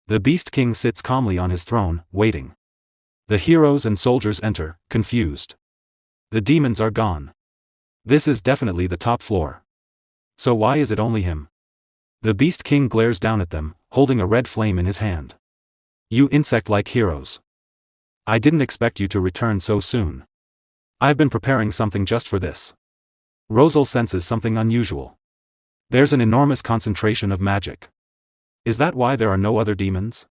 The Beast King sits calmly on his throne, waiting. The heroes and soldiers enter, confused. The demons are gone. This is definitely the top floor. So why is it only him? The Beast King glares down at them, holding a red flame in his hand. You insect-like heroes. I didn't expect you to return so soon. I've been preparing something just for this. Rosal senses something unusual. There's an enormous concentration of magic. Is that why there are no other demons?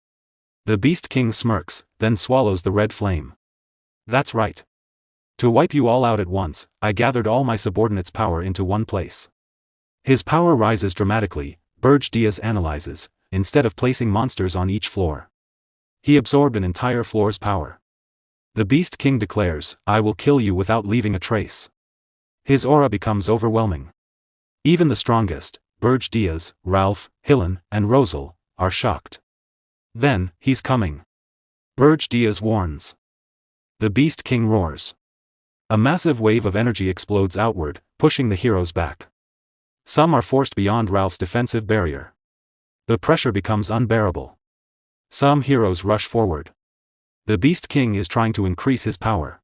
The Beast King smirks, then swallows the red flame. That's right. To wipe you all out at once, I gathered all my subordinates' power into one place. His power rises dramatically. Berge analyzes, instead of placing monsters on each floor. He absorbed an entire floor's power. The Beast King declares, I will kill you without leaving a trace. His aura becomes overwhelming. Even the strongest, Berge Diaz, Ralph, Hillen, and Rosal, are shocked. Then, he's coming. Berge Diaz warns. The Beast King roars. A massive wave of energy explodes outward, pushing the heroes back. Some are forced beyond Ralph's defensive barrier. The pressure becomes unbearable. Some heroes rush forward. The Beast King is trying to increase his power.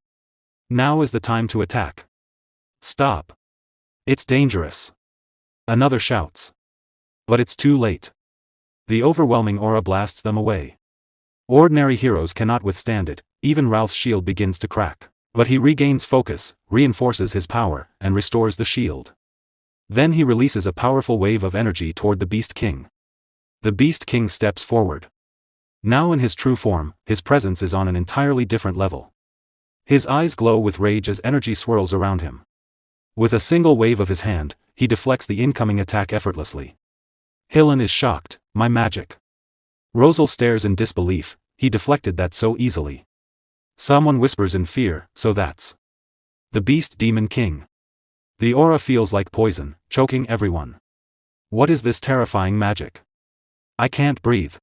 Now is the time to attack. Stop. It's dangerous. Another shouts. But it's too late. The overwhelming aura blasts them away. Ordinary heroes cannot withstand it, even Ralph's shield begins to crack. But he regains focus, reinforces his power, and restores the shield. Then he releases a powerful wave of energy toward the Beast King. The Beast King steps forward. Now in his true form, his presence is on an entirely different level. His eyes glow with rage as energy swirls around him. With a single wave of his hand, he deflects the incoming attack effortlessly. Hillen is shocked. My magic. Rosal stares in disbelief. He deflected that so easily. Someone whispers in fear, so that's the Beast Demon King. The aura feels like poison, choking everyone. What is this terrifying magic? I can't breathe.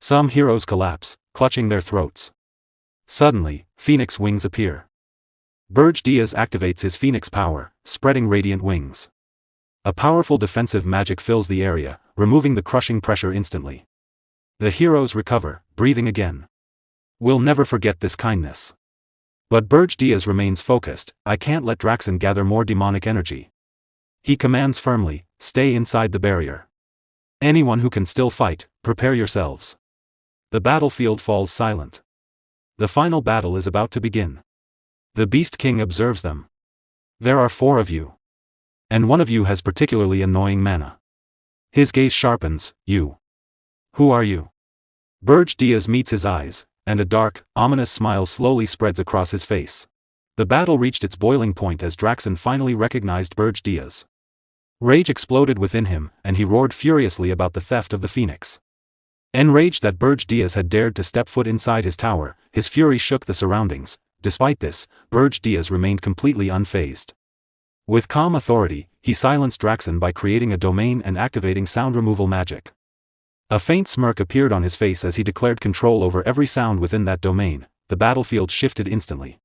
Some heroes collapse, clutching their throats. Suddenly, Phoenix wings appear. Berge Diaz activates his Phoenix power, spreading radiant wings. A powerful defensive magic fills the area, removing the crushing pressure instantly. The heroes recover, breathing again. We'll never forget this kindness. But Berge Diaz remains focused. I can't let Draxen gather more demonic energy. He commands firmly, stay inside the barrier. Anyone who can still fight, prepare yourselves. The battlefield falls silent. The final battle is about to begin. The Beast King observes them. There are 4 of you. And one of you has particularly annoying mana. His gaze sharpens. You. Who are you? Berge Diaz meets his eyes, and a dark, ominous smile slowly spreads across his face. The battle reached its boiling point as Draxen finally recognized Berge Diaz. Rage exploded within him, and he roared furiously about the theft of the Phoenix. Enraged that Berge Diaz had dared to step foot inside his tower, his fury shook the surroundings. Despite this, Berge Diaz remained completely unfazed. With calm authority, he silenced Draxen by creating a domain and activating sound removal magic. A faint smirk appeared on his face as he declared control over every sound within that domain. The battlefield shifted instantly.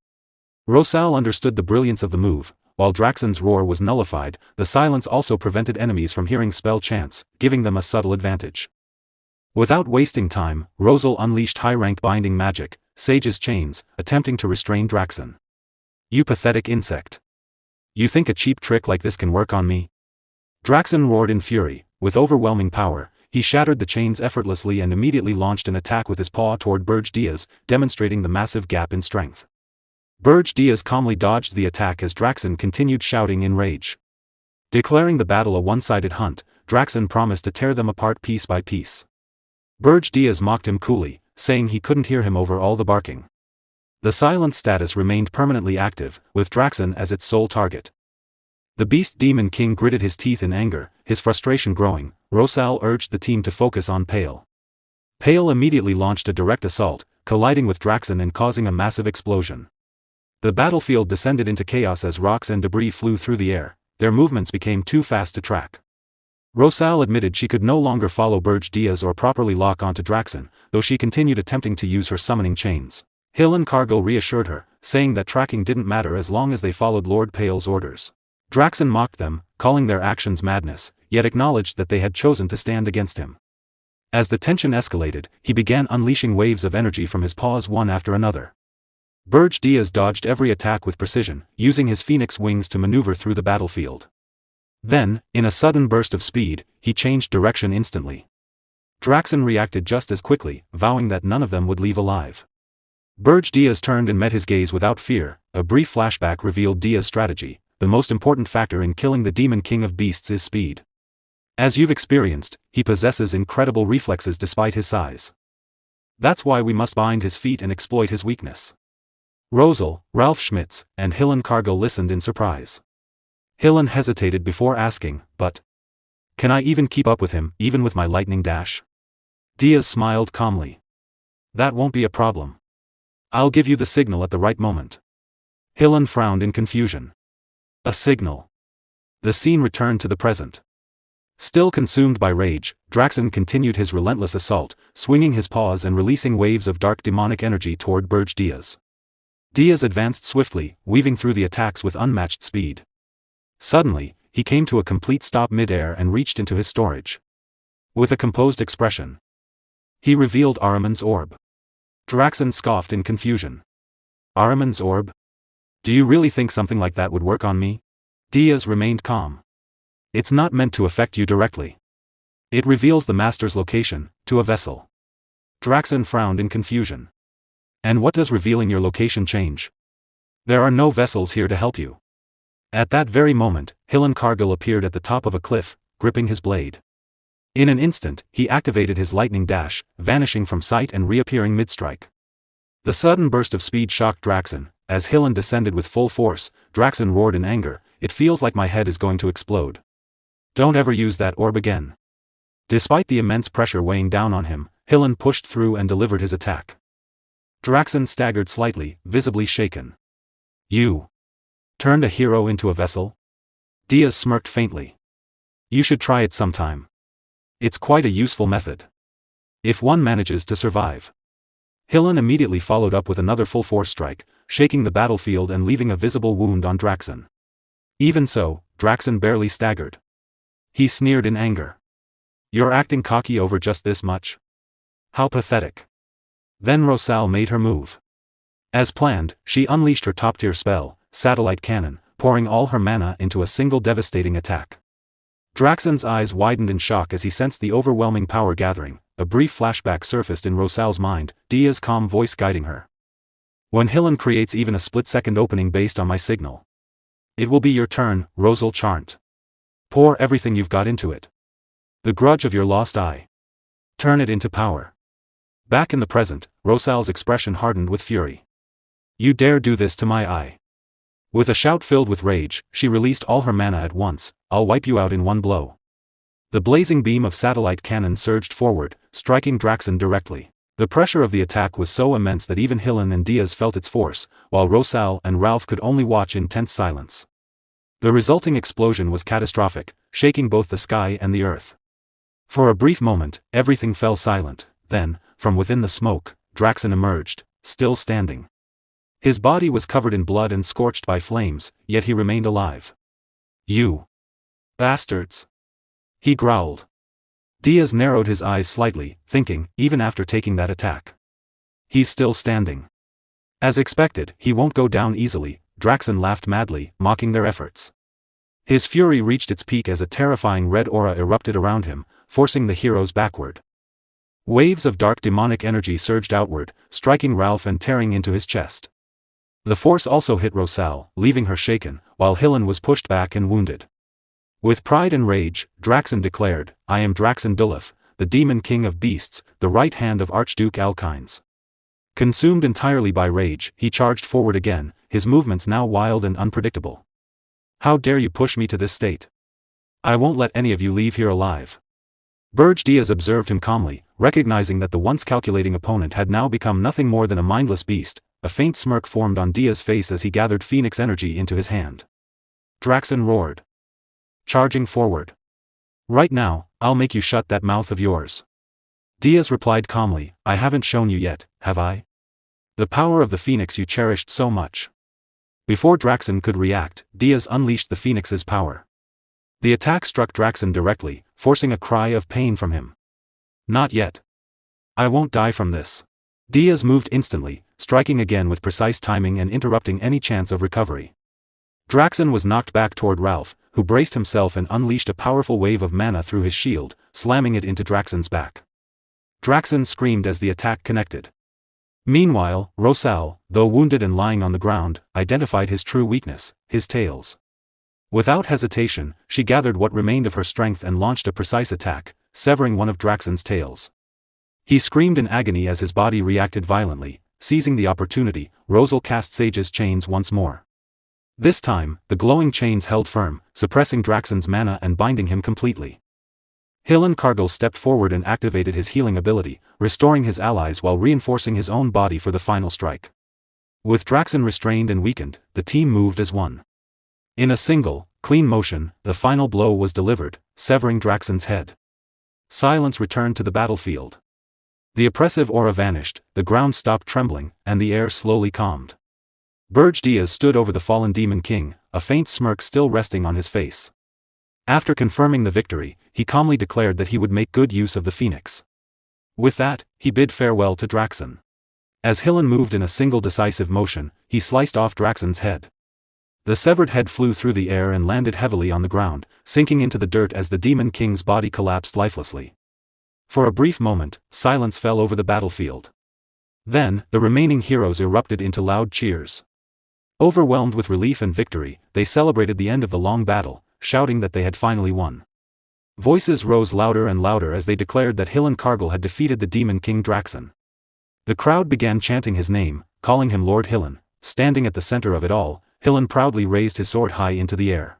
Rosal understood the brilliance of the move. While Draxen's roar was nullified, the silence also prevented enemies from hearing spell chants, giving them a subtle advantage. Without wasting time, Rosal unleashed high-rank binding magic, Sage's chains, attempting to restrain Draxen. You pathetic insect. You think a cheap trick like this can work on me? Draxen roared in fury. With overwhelming power, he shattered the chains effortlessly and immediately launched an attack with his paw toward Berge Diaz, demonstrating the massive gap in strength. Berge Diaz calmly dodged the attack as Draxen continued shouting in rage. Declaring the battle a one-sided hunt, Draxen promised to tear them apart piece by piece. Berge Diaz mocked him coolly, saying he couldn't hear him over all the barking. The silent status remained permanently active, with Draxen as its sole target. The Beast Demon King gritted his teeth in anger, his frustration growing. Rosal urged the team to focus on Pale. Pale immediately launched a direct assault, colliding with Draxen and causing a massive explosion. The battlefield descended into chaos as rocks and debris flew through the air. Their movements became too fast to track. Rosal admitted she could no longer follow Berge Diaz or properly lock onto Draxen, though she continued attempting to use her summoning chains. Hillen Cargill reassured her, saying that tracking didn't matter as long as they followed Lord Pale's orders. Draxen mocked them, calling their actions madness, yet acknowledged that they had chosen to stand against him. As the tension escalated, he began unleashing waves of energy from his paws one after another. Berge Diaz dodged every attack with precision, using his phoenix wings to maneuver through the battlefield. Then, in a sudden burst of speed, he changed direction instantly. Draxen reacted just as quickly, vowing that none of them would leave alive. Berge Diaz turned and met his gaze without fear. A brief flashback revealed Diaz's strategy. The most important factor in killing the Demon King of Beasts is speed. As you've experienced, he possesses incredible reflexes despite his size. That's why we must bind his feet and exploit his weakness. Rosal, Ralph Schmitz, and Hillen Cargill listened in surprise. Hillen hesitated before asking, but can I even keep up with him, even with my lightning dash? Diaz smiled calmly. That won't be a problem. I'll give you the signal at the right moment. Hillen frowned in confusion. A signal. The scene returned to the present. Still consumed by rage, Draxen continued his relentless assault, swinging his paws and releasing waves of dark demonic energy toward Berge Diaz. Diaz advanced swiftly, weaving through the attacks with unmatched speed. Suddenly, he came to a complete stop mid-air and reached into his storage. With a composed expression, he revealed Ahriman's orb. Draxen scoffed in confusion. Ahriman's orb? Do you really think something like that would work on me? Diaz remained calm. It's not meant to affect you directly. It reveals the master's location, to a vessel. Draxen frowned in confusion. And what does revealing your location change? There are no vessels here to help you. At that very moment, Hillen Cargill appeared at the top of a cliff, gripping his blade. In an instant, he activated his lightning dash, vanishing from sight and reappearing mid-strike. The sudden burst of speed shocked Draxen. As Hillen descended with full force, Draxen roared in anger, "It feels like my head is going to explode. Don't ever use that orb again." Despite the immense pressure weighing down on him, Hillen pushed through and delivered his attack. Draxen staggered slightly, visibly shaken. "You turned a hero into a vessel?" Diaz smirked faintly. "You should try it sometime. It's quite a useful method. If one manages to survive." Hillen immediately followed up with another full-force strike, shaking the battlefield and leaving a visible wound on Draxen. Even so, Draxen barely staggered. He sneered in anger. "You're acting cocky over just this much? How pathetic." Then Rosal made her move. As planned, she unleashed her top-tier spell, Satellite Cannon, pouring all her mana into a single devastating attack. Draxen's eyes widened in shock as he sensed the overwhelming power gathering. A brief flashback surfaced in Rosal's mind, Diaz's calm voice guiding her. "When Hillen creates even a split-second opening based on my signal, it will be your turn, Rosal Charnt. Pour everything you've got into it. The grudge of your lost eye. Turn it into power." Back in the present, Rosal's expression hardened with fury. "You dare do this to my eye?" With a shout filled with rage, she released all her mana at once. "I'll wipe you out in one blow." The blazing beam of Satellite Cannon surged forward, striking Draxen directly. The pressure of the attack was so immense that even Hillen and Diaz felt its force, while Rosal and Ralph could only watch in tense silence. The resulting explosion was catastrophic, shaking both the sky and the earth. For a brief moment, everything fell silent. Then, from within the smoke, Draxen emerged, still standing. His body was covered in blood and scorched by flames, yet he remained alive. "You bastards!" he growled. Diaz narrowed his eyes slightly, thinking, even after taking that attack, he's still standing. As expected, he won't go down easily. Draxen laughed madly, mocking their efforts. His fury reached its peak as a terrifying red aura erupted around him, forcing the heroes backward. Waves of dark demonic energy surged outward, striking Ralph and tearing into his chest. The force also hit Rosal, leaving her shaken, while Hillen was pushed back and wounded. With pride and rage, Draxen declared, "I am Draxen Dulif, the Demon King of Beasts, the right hand of Archduke Alkynes." Consumed entirely by rage, he charged forward again, his movements now wild and unpredictable. "How dare you push me to this state? I won't let any of you leave here alive." Berge Diaz observed him calmly, recognizing that the once calculating opponent had now become nothing more than a mindless beast. A faint smirk formed on Diaz's face as he gathered Phoenix energy into his hand. Draxen roared, charging forward. "Right now, I'll make you shut that mouth of yours." Diaz replied calmly, "I haven't shown you yet, have I? The power of the Phoenix you cherished so much." Before Draxen could react, Diaz unleashed the Phoenix's power. The attack struck Draxen directly, forcing a cry of pain from him. "Not yet. I won't die from this." Diaz moved instantly, striking again with precise timing and interrupting any chance of recovery. Draxen was knocked back toward Ralph, who braced himself and unleashed a powerful wave of mana through his shield, slamming it into Draxen's back. Draxen screamed as the attack connected. Meanwhile, Rosal, though wounded and lying on the ground, identified his true weakness, his tails. Without hesitation, she gathered what remained of her strength and launched a precise attack, severing one of Draxen's tails. He screamed in agony as his body reacted violently. Seizing the opportunity, Rosal cast Sage's chains once more. This time, the glowing chains held firm, suppressing Draxen's mana and binding him completely. Hillen Cargill stepped forward and activated his healing ability, restoring his allies while reinforcing his own body for the final strike. With Draxen restrained and weakened, the team moved as one. In a single, clean motion, the final blow was delivered, severing Draxon's head. Silence returned to the battlefield. The oppressive aura vanished, the ground stopped trembling, and the air slowly calmed. Berge Diaz stood over the fallen Demon King, a faint smirk still resting on his face. After confirming the victory, he calmly declared that he would make good use of the Phoenix. With that, he bid farewell to Draxon. As Hillen moved in a single decisive motion, he sliced off Draxon's head. The severed head flew through the air and landed heavily on the ground, sinking into the dirt as the Demon King's body collapsed lifelessly. For a brief moment, silence fell over the battlefield. Then, the remaining heroes erupted into loud cheers. Overwhelmed with relief and victory, they celebrated the end of the long battle, shouting that they had finally won. Voices rose louder and louder as they declared that Hillen Cargill had defeated the Demon King Draxon. The crowd began chanting his name, calling him Lord Hillen. Standing at the center of it all, Hillen proudly raised his sword high into the air.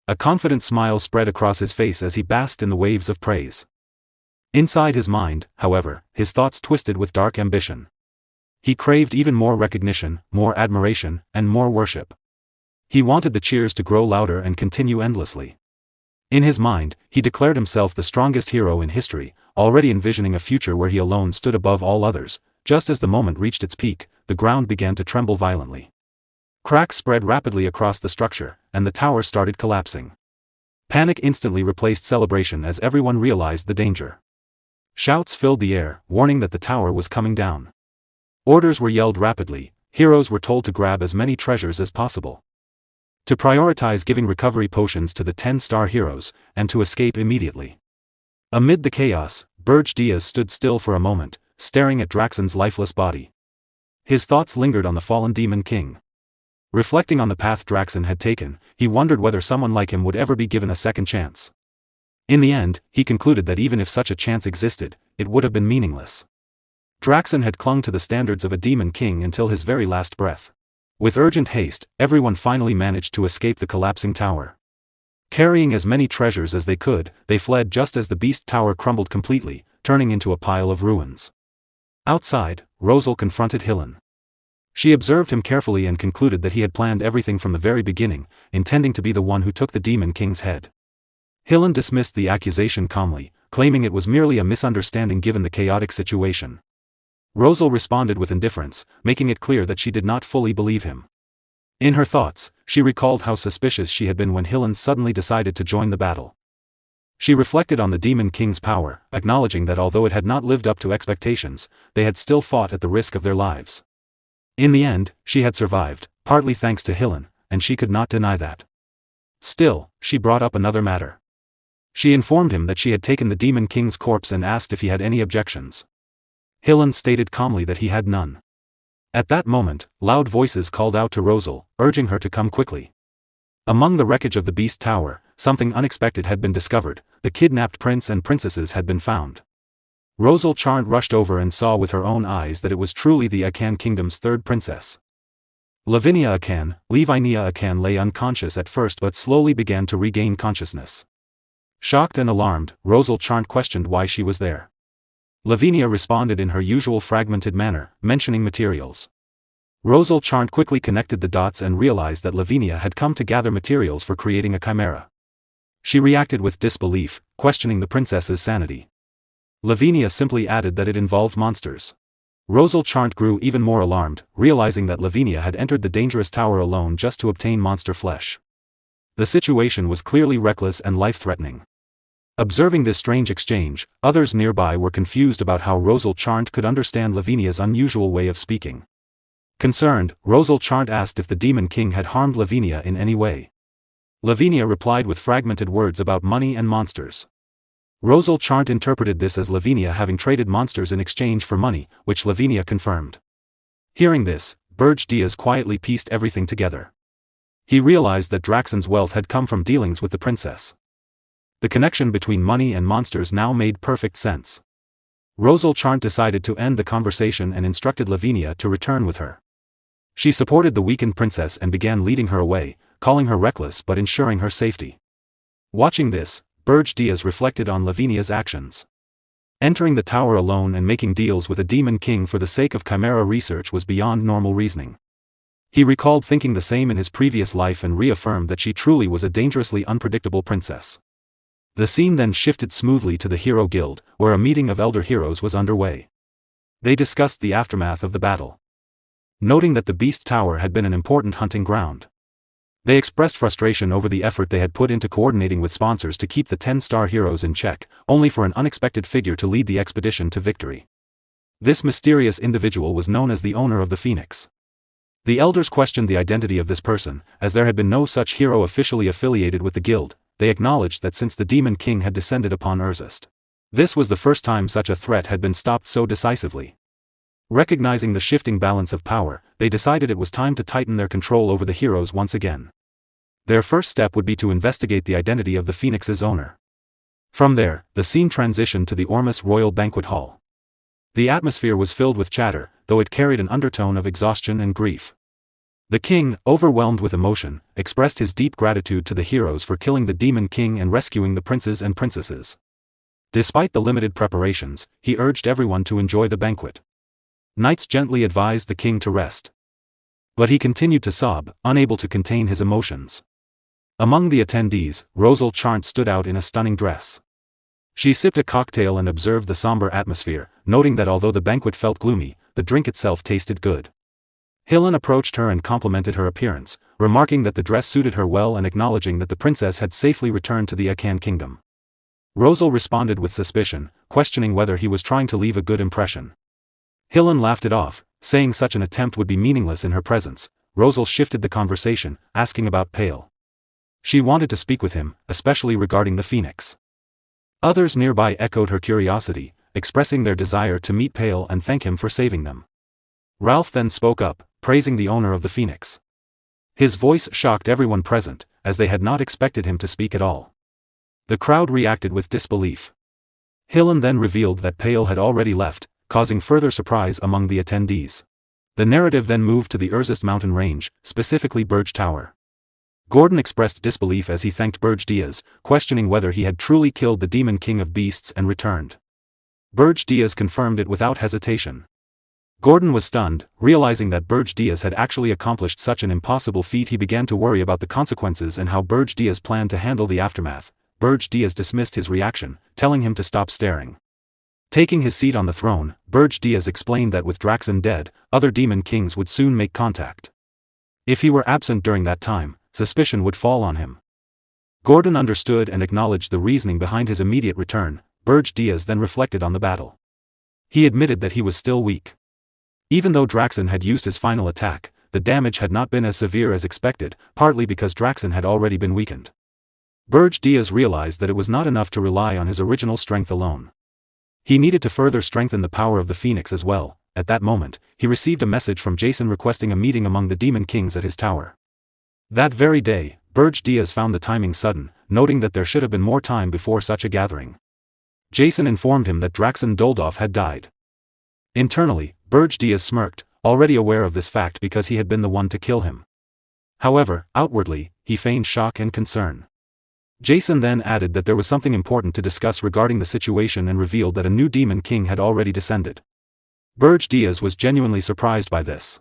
A confident smile spread across his face as he basked in the waves of praise. Inside his mind, however, his thoughts twisted with dark ambition. He craved even more recognition, more admiration, and more worship. He wanted the cheers to grow louder and continue endlessly. In his mind, he declared himself the strongest hero in history, already envisioning a future where he alone stood above all others. Just as the moment reached its peak, the ground began to tremble violently. Cracks spread rapidly across the structure, and the tower started collapsing. Panic instantly replaced celebration as everyone realized the danger. Shouts filled the air, warning that the tower was coming down. Orders were yelled rapidly, heroes were told to grab as many treasures as possible. To prioritize giving recovery potions to the 10-star heroes, and to escape immediately. Amid the chaos, Berge Diaz stood still for a moment, staring at Draxon's lifeless body. His thoughts lingered on the fallen Demon King. Reflecting on the path Draxon had taken, he wondered whether someone like him would ever be given a second chance. In the end, he concluded that even if such a chance existed, it would have been meaningless. Draxon had clung to the standards of a Demon King until his very last breath. With urgent haste, everyone finally managed to escape the collapsing tower. Carrying as many treasures as they could, they fled just as the beast tower crumbled completely, turning into a pile of ruins. Outside, Rosal confronted Hillen. She observed him carefully and concluded that he had planned everything from the very beginning, intending to be the one who took the Demon King's head. Hillen dismissed the accusation calmly, claiming it was merely a misunderstanding given the chaotic situation. Rosal responded with indifference, making it clear that she did not fully believe him. In her thoughts, she recalled how suspicious she had been when Hillen suddenly decided to join the battle. She reflected on the Demon King's power, acknowledging that although it had not lived up to expectations, they had still fought at the risk of their lives. In the end, she had survived, partly thanks to Hillen, and she could not deny that. Still, she brought up another matter. She informed him that she had taken the Demon King's corpse and asked if he had any objections. Hillen stated calmly that he had none. At that moment, loud voices called out to Rosal, urging her to come quickly. Among the wreckage of the Beast Tower, something unexpected had been discovered. The kidnapped prince and princesses had been found. Rosal Charnt rushed over and saw with her own eyes that it was truly the Akan Kingdom's third princess. Lavinia Akan, Levinia Akan lay unconscious at first but slowly began to regain consciousness. Shocked and alarmed, Rosal Charnt questioned why she was there. Lavinia responded in her usual fragmented manner, mentioning materials. Rosal Charnt quickly connected the dots and realized that Lavinia had come to gather materials for creating a chimera. She reacted with disbelief, questioning the princess's sanity. Lavinia simply added that it involved monsters. Rosal Charnt grew even more alarmed, realizing that Lavinia had entered the dangerous tower alone just to obtain monster flesh. The situation was clearly reckless and life-threatening. Observing this strange exchange, others nearby were confused about how Rosal Charnt could understand Lavinia's unusual way of speaking. Concerned, Rosal Charnt asked if the Demon King had harmed Lavinia in any way. Lavinia replied with fragmented words about money and monsters. Rosal Charnt interpreted this as Lavinia having traded monsters in exchange for money, which Lavinia confirmed. Hearing this, Berge Diaz quietly pieced everything together. He realized that Draxon's wealth had come from dealings with the princess. The connection between money and monsters now made perfect sense. Rosal Charnt decided to end the conversation and instructed Lavinia to return with her. She supported the weakened princess and began leading her away, calling her reckless but ensuring her safety. Watching this, Berge Diaz reflected on Lavinia's actions. Entering the tower alone and making deals with a Demon King for the sake of chimera research was beyond normal reasoning. He recalled thinking the same in his previous life and reaffirmed that she truly was a dangerously unpredictable princess. The scene then shifted smoothly to the Hero Guild, where a meeting of elder heroes was underway. They discussed the aftermath of the battle, noting that the Beast Tower had been an important hunting ground. They expressed frustration over the effort they had put into coordinating with sponsors to keep the 10-star heroes in check, only for an unexpected figure to lead the expedition to victory. This mysterious individual was known as the owner of the Phoenix. The elders questioned the identity of this person, as there had been no such hero officially affiliated with the guild. They acknowledged that since the Demon King had descended upon Regressed, this was the first time such a threat had been stopped so decisively. Recognizing the shifting balance of power, they decided it was time to tighten their control over the heroes once again. Their first step would be to investigate the identity of the Phoenix's owner. From there, the scene transitioned to the Ormus Royal Banquet Hall. The atmosphere was filled with chatter, though it carried an undertone of exhaustion and grief. The king, overwhelmed with emotion, expressed his deep gratitude to the heroes for killing the Demon King and rescuing the princes and princesses. Despite the limited preparations, he urged everyone to enjoy the banquet. Knights gently advised the king to rest. But he continued to sob, unable to contain his emotions. Among the attendees, Rosal Charnt stood out in a stunning dress. She sipped a cocktail and observed the somber atmosphere, noting that although the banquet felt gloomy, the drink itself tasted good. Hillen approached her and complimented her appearance, remarking that the dress suited her well and acknowledging that the princess had safely returned to the Akan kingdom. Rosal responded with suspicion, questioning whether he was trying to leave a good impression. Hillen laughed it off, saying such an attempt would be meaningless in her presence. Rosal shifted the conversation, asking about Pale. She wanted to speak with him, especially regarding the Phoenix. Others nearby echoed her curiosity, expressing their desire to meet Pale and thank him for saving them. Ralph then spoke up, praising the owner of the Phoenix. His voice shocked everyone present, as they had not expected him to speak at all. The crowd reacted with disbelief. Hillen then revealed that Pale had already left, causing further surprise among the attendees. The narrative then moved to the Regressed mountain range, specifically Berge Tower. Gordon expressed disbelief as he thanked Berge, questioning whether he had truly killed the Demon King of Beasts and returned. Berge confirmed it without hesitation. Gordon was stunned, realizing that Berge had actually accomplished such an impossible feat. He began to worry about the consequences and how Berge planned to handle the aftermath. Berge dismissed his reaction, telling him to stop staring. Taking his seat on the throne, Berge explained that with Draxen dead, other Demon Kings would soon make contact. If he were absent during that time, suspicion would fall on him. Gordon understood and acknowledged the reasoning behind his immediate return. Berge then reflected on the battle. He admitted that he was still weak. Even though Draxen had used his final attack, the damage had not been as severe as expected, partly because Draxen had already been weakened. Berge realized that it was not enough to rely on his original strength alone. He needed to further strengthen the power of the Phoenix as well. At that moment, he received a message from Jason requesting a meeting among the Demon Kings at his tower. That very day, Berge found the timing sudden, noting that there should have been more time before such a gathering. Jason informed him that Draxen Doldov had died. Internally, Berge smirked, already aware of this fact because he had been the one to kill him. However, outwardly, he feigned shock and concern. Jason then added that there was something important to discuss regarding the situation and revealed that a new Demon King had already descended. Berge was genuinely surprised by this.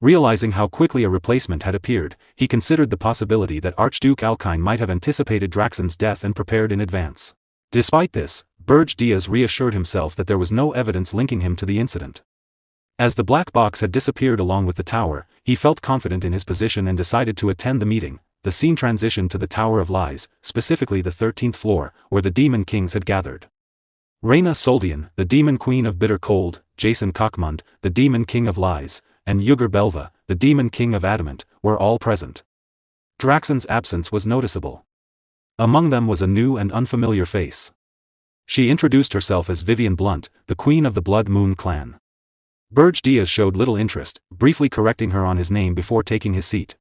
Realizing how quickly a replacement had appeared, he considered the possibility that Archduke Alkine might have anticipated Draxen's death and prepared in advance. Despite this, Berge reassured himself that there was no evidence linking him to the incident. As the black box had disappeared along with the tower, he felt confident in his position and decided to attend the meeting. The scene transitioned to the Tower of Lies, specifically the 13th floor, where the Demon Kings had gathered. Reyna Soldian, the Demon Queen of Bitter Cold, Jason Kochmund, the Demon King of Lies, and Yugur Belva, the Demon King of Adamant, were all present. Draxen's absence was noticeable. Among them was a new and unfamiliar face. She introduced herself as Vivian Blunt, the Queen of the Blood Moon clan. Berge showed little interest, briefly correcting her on his name before taking his seat.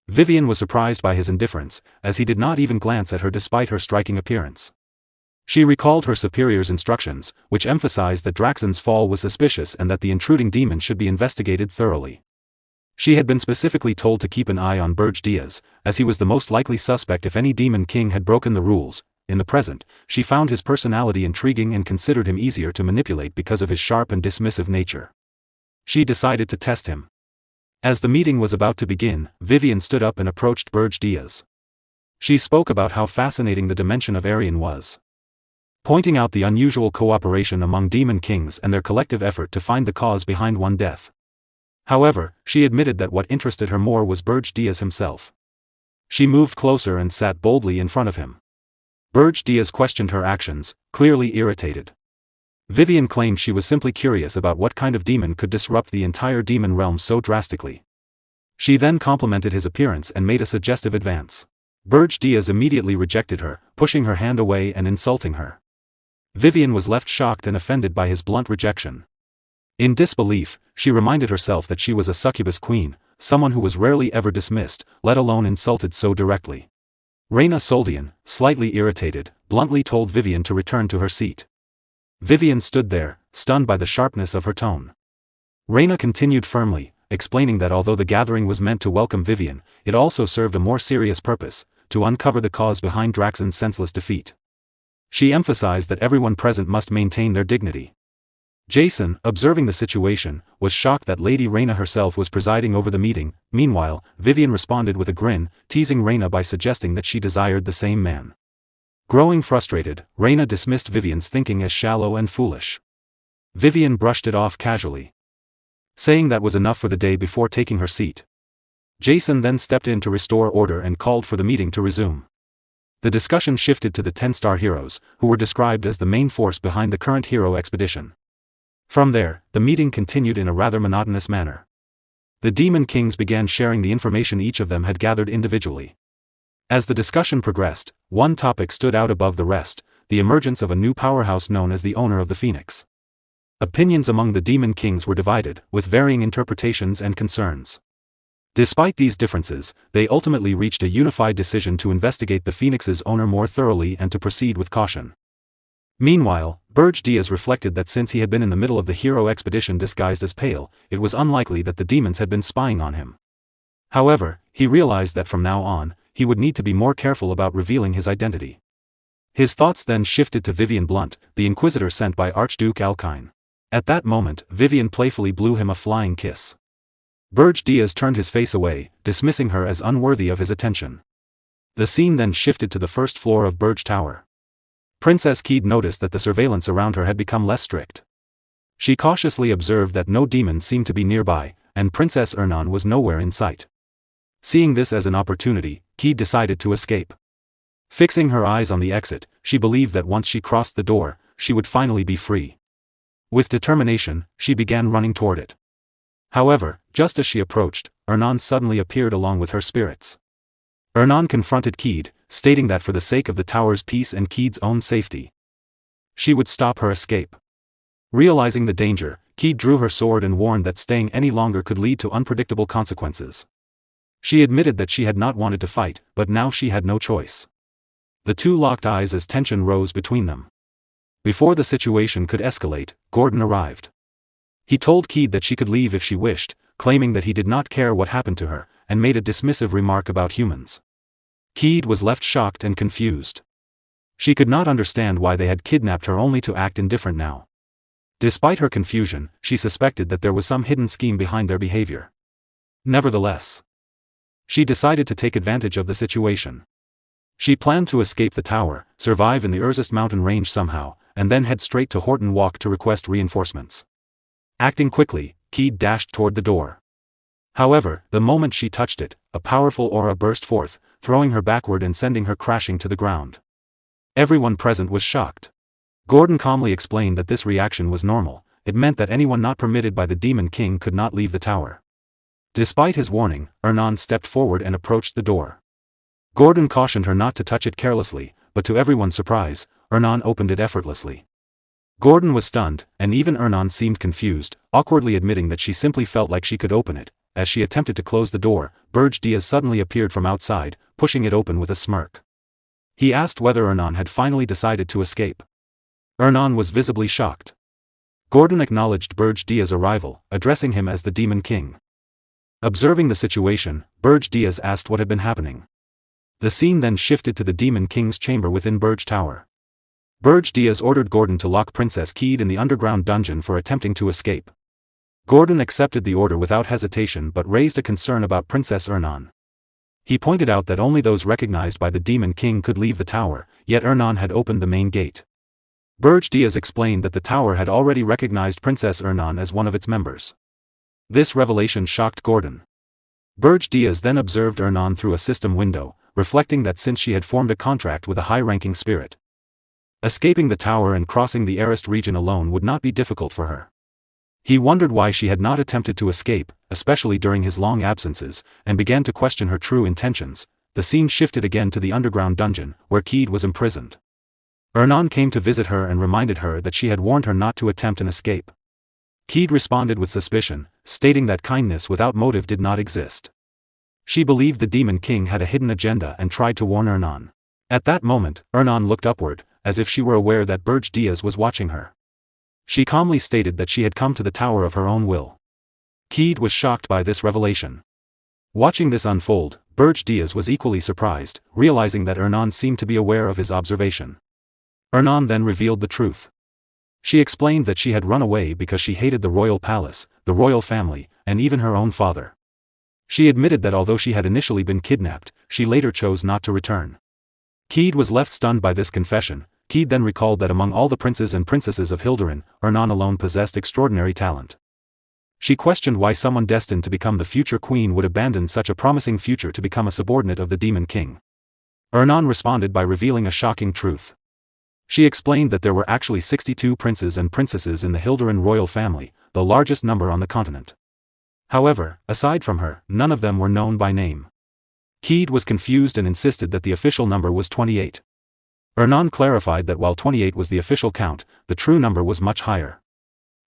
Vivian was surprised by his indifference, as he did not even glance at her despite her striking appearance. She recalled her superior's instructions, which emphasized that Draxen's fall was suspicious and that the intruding demon should be investigated thoroughly. She had been specifically told to keep an eye on Berge, as he was the most likely suspect if any Demon King had broken the rules. In the present, she found his personality intriguing and considered him easier to manipulate because of his sharp and dismissive nature. She decided to test him. As the meeting was about to begin, Vivian stood up and approached Berge Diaz. She spoke about how fascinating the dimension of Aryan was, pointing out the unusual cooperation among demon kings and their collective effort to find the cause behind one death. However, she admitted that what interested her more was Berge Diaz himself. She moved closer and sat boldly in front of him. Berge Diaz questioned her actions, clearly irritated. Vivian claimed she was simply curious about what kind of demon could disrupt the entire demon realm so drastically. She then complimented his appearance and made a suggestive advance. Berge Diaz immediately rejected her, pushing her hand away and insulting her. Vivian was left shocked and offended by his blunt rejection. In disbelief, she reminded herself that she was a succubus queen, someone who was rarely ever dismissed, let alone insulted so directly. Reina Soldian, slightly irritated, bluntly told Vivian to return to her seat. Vivian stood there, stunned by the sharpness of her tone. Reina continued firmly, explaining that although the gathering was meant to welcome Vivian, it also served a more serious purpose, to uncover the cause behind Draxon's senseless defeat. She emphasized that everyone present must maintain their dignity. Jason, observing the situation, was shocked that Lady Reina herself was presiding over the meeting. Meanwhile, Vivian responded with a grin, teasing Reina by suggesting that she desired the same man. Growing frustrated, Reina dismissed Vivian's thinking as shallow and foolish. Vivian brushed it off casually, saying that was enough for the day before taking her seat. Jason then stepped in to restore order and called for the meeting to resume. The discussion shifted to the 10-star heroes, who were described as the main force behind the current hero expedition. From there, the meeting continued in a rather monotonous manner. The Demon Kings began sharing the information each of them had gathered individually. As the discussion progressed, one topic stood out above the rest: the emergence of a new powerhouse known as the Owner of the Phoenix. Opinions among the Demon Kings were divided, with varying interpretations and concerns. Despite these differences, they ultimately reached a unified decision to investigate the Phoenix's owner more thoroughly and to proceed with caution. Meanwhile, Berge Diaz reflected that since he had been in the middle of the hero expedition disguised as Pale, it was unlikely that the demons had been spying on him. However, he realized that from now on, he would need to be more careful about revealing his identity. His thoughts then shifted to Vivian Blunt, the Inquisitor sent by Archduke Alkine. At that moment, Vivian playfully blew him a flying kiss. Berge Diaz turned his face away, dismissing her as unworthy of his attention. The scene then shifted to the first floor of Berge Tower. Princess Keed noticed that the surveillance around her had become less strict. She cautiously observed that no demons seemed to be nearby, and Princess Ernan was nowhere in sight. Seeing this as an opportunity, Keed decided to escape. Fixing her eyes on the exit, she believed that once she crossed the door, she would finally be free. With determination, she began running toward it. However, just as she approached, Ernan suddenly appeared along with her spirits. Ernan confronted Keed, stating that for the sake of the tower's peace and Keed's own safety, she would stop her escape. Realizing the danger, Keed drew her sword and warned that staying any longer could lead to unpredictable consequences. She admitted that she had not wanted to fight, but now she had no choice. The two locked eyes as tension rose between them. Before the situation could escalate, Gordon arrived. He told Keed that she could leave if she wished, claiming that he did not care what happened to her, and made a dismissive remark about humans. Keed was left shocked and confused. She could not understand why they had kidnapped her only to act indifferent now. Despite her confusion, she suspected that there was some hidden scheme behind their behavior. Nevertheless, she decided to take advantage of the situation. She planned to escape the tower, survive in the Urzest mountain range somehow, and then head straight to Horton Walk to request reinforcements. Acting quickly, Keed dashed toward the door. However, the moment she touched it, a powerful aura burst forth, throwing her backward and sending her crashing to the ground. Everyone present was shocked. Gordon calmly explained that this reaction was normal. It meant that anyone not permitted by the Demon King could not leave the tower. Despite his warning, Ernan stepped forward and approached the door. Gordon cautioned her not to touch it carelessly, but to everyone's surprise, Ernan opened it effortlessly. Gordon was stunned, and even Ernan seemed confused, awkwardly admitting that she simply felt like she could open it. As she attempted to close the door, Berge Diaz suddenly appeared from outside, pushing it open with a smirk. He asked whether Ernan had finally decided to escape. Ernan was visibly shocked. Gordon acknowledged Berge Diaz's arrival, addressing him as the Demon King. Observing the situation, Berge Diaz asked what had been happening. The scene then shifted to the Demon King's chamber within Berge Tower. Berge Diaz ordered Gordon to lock Princess Keed in the underground dungeon for attempting to escape. Gordon accepted the order without hesitation but raised a concern about Princess Ernan. He pointed out that only those recognized by the Demon King could leave the tower, yet Ernan had opened the main gate. Berge explained that the tower had already recognized Princess Ernan as one of its members. This revelation shocked Gordon. Berge then observed Ernan through a system window, reflecting that since she had formed a contract with a high-ranking spirit, escaping the tower and crossing the Arist region alone would not be difficult for her. He wondered why she had not attempted to escape, especially during his long absences, and began to question her true intentions. The scene shifted again to the underground dungeon, where Keed was imprisoned. Ernan came to visit her and reminded her that she had warned her not to attempt an escape. Keed responded with suspicion, stating that kindness without motive did not exist. She believed the Demon King had a hidden agenda and tried to warn Ernan. At that moment, Ernan looked upward, as if she were aware that Berge was watching her. She calmly stated that she had come to the tower of her own will. Keed was shocked by this revelation. Watching this unfold, Berge was equally surprised, realizing that Ernan seemed to be aware of his observation. Ernan then revealed the truth. She explained that she had run away because she hated the royal palace, the royal family, and even her own father. She admitted that although she had initially been kidnapped, she later chose not to return. Keed was left stunned by this confession. Keed then recalled that among all the princes and princesses of Hilderin, Ernan alone possessed extraordinary talent. She questioned why someone destined to become the future queen would abandon such a promising future to become a subordinate of the Demon King. Ernan responded by revealing a shocking truth. She explained that there were actually 62 princes and princesses in the Hilderin royal family, the largest number on the continent. However, aside from her, none of them were known by name. Keed was confused and insisted that the official number was 28. Ernan clarified that while 28 was the official count, the true number was much higher.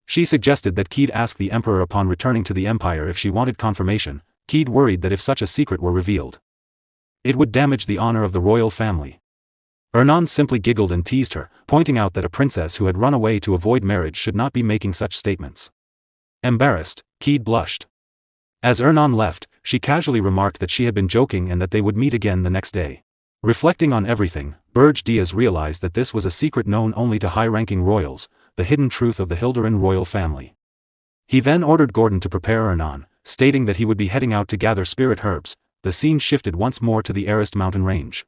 She suggested that Keed ask the emperor upon returning to the empire if she wanted confirmation. Keed worried that if such a secret were revealed, it would damage the honor of the royal family. Ernan simply giggled and teased her, pointing out that a princess who had run away to avoid marriage should not be making such statements. Embarrassed, Keed blushed. As Ernan left, she casually remarked that she had been joking and that they would meet again the next day. Reflecting on everything, Berge realized that this was a secret known only to high-ranking royals, the hidden truth of the Hilderin royal family. He then ordered Gordon to prepare Ernan, stating that he would be heading out to gather spirit herbs. The scene shifted once more to the Arist mountain range.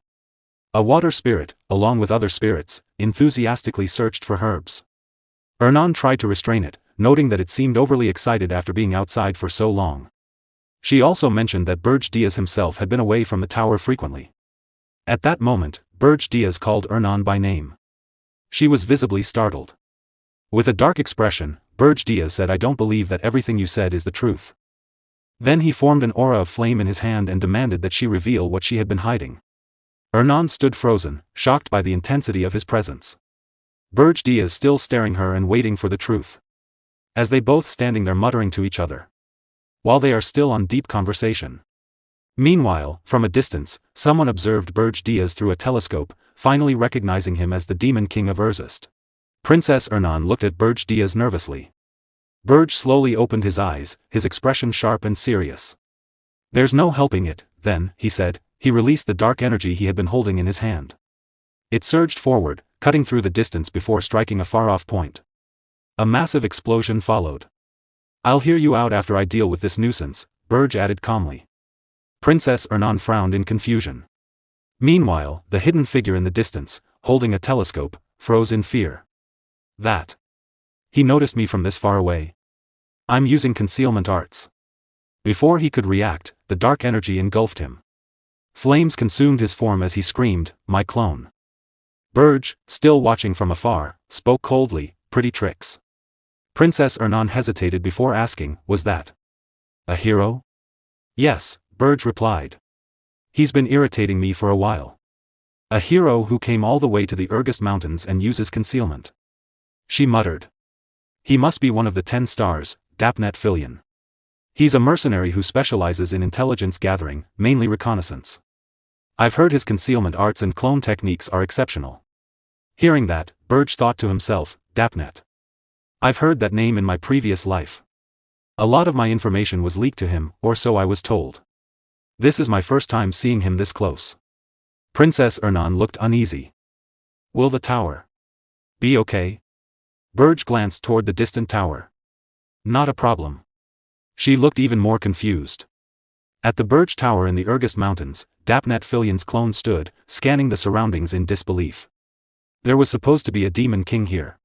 A water spirit, along with other spirits, enthusiastically searched for herbs. Ernan tried to restrain it, noting that it seemed overly excited after being outside for so long. She also mentioned that Berge himself had been away from the tower frequently. At that moment, Berge called Ernan by name. She was visibly startled. With a dark expression, Berge said, "I don't believe that everything you said is the truth." Then he formed an aura of flame in his hand and demanded that she reveal what she had been hiding. Ernan stood frozen, shocked by the intensity of his presence. Berge still staring her and waiting for the truth. As they both standing there muttering to each other, while they are still on deep conversation. Meanwhile, from a distance, someone observed Berge through a telescope, finally recognizing him as the Demon King of Erzist. Princess Ernan looked at Berge nervously. Berge slowly opened his eyes, his expression sharp and serious. "There's no helping it," then, he said. He released the dark energy he had been holding in his hand. It surged forward, cutting through the distance before striking a far-off point. A massive explosion followed. "I'll hear you out after I deal with this nuisance," Berge added calmly. Princess Ernan frowned in confusion. Meanwhile, the hidden figure in the distance, holding a telescope, froze in fear. "That. He noticed me from this far away. I'm using concealment arts." Before he could react, the dark energy engulfed him. Flames consumed his form as he screamed, "My clone." Berge, still watching from afar, spoke coldly, "Pretty tricks." Princess Ernan hesitated before asking, "Was that a hero?" "Yes," Berge replied. "He's been irritating me for a while. A hero who came all the way to the Ergist Mountains and uses concealment." She muttered. "He must be one of the 10 stars, Dapnet Filion. He's a mercenary who specializes in intelligence gathering, mainly reconnaissance. I've heard his concealment arts and clone techniques are exceptional." Hearing that, Berge thought to himself, "Dapnet. I've heard that name in my previous life. A lot of my information was leaked to him, or so I was told. This is my first time seeing him this close." Princess Ernan looked uneasy. "Will the tower be okay?" Berge glanced toward the distant tower. "Not a problem. She looked even more confused. At the Berge Tower in the Urgest Mountains, Dapnet Fillion's clone stood, scanning the surroundings in disbelief. There was supposed to be a Demon King here.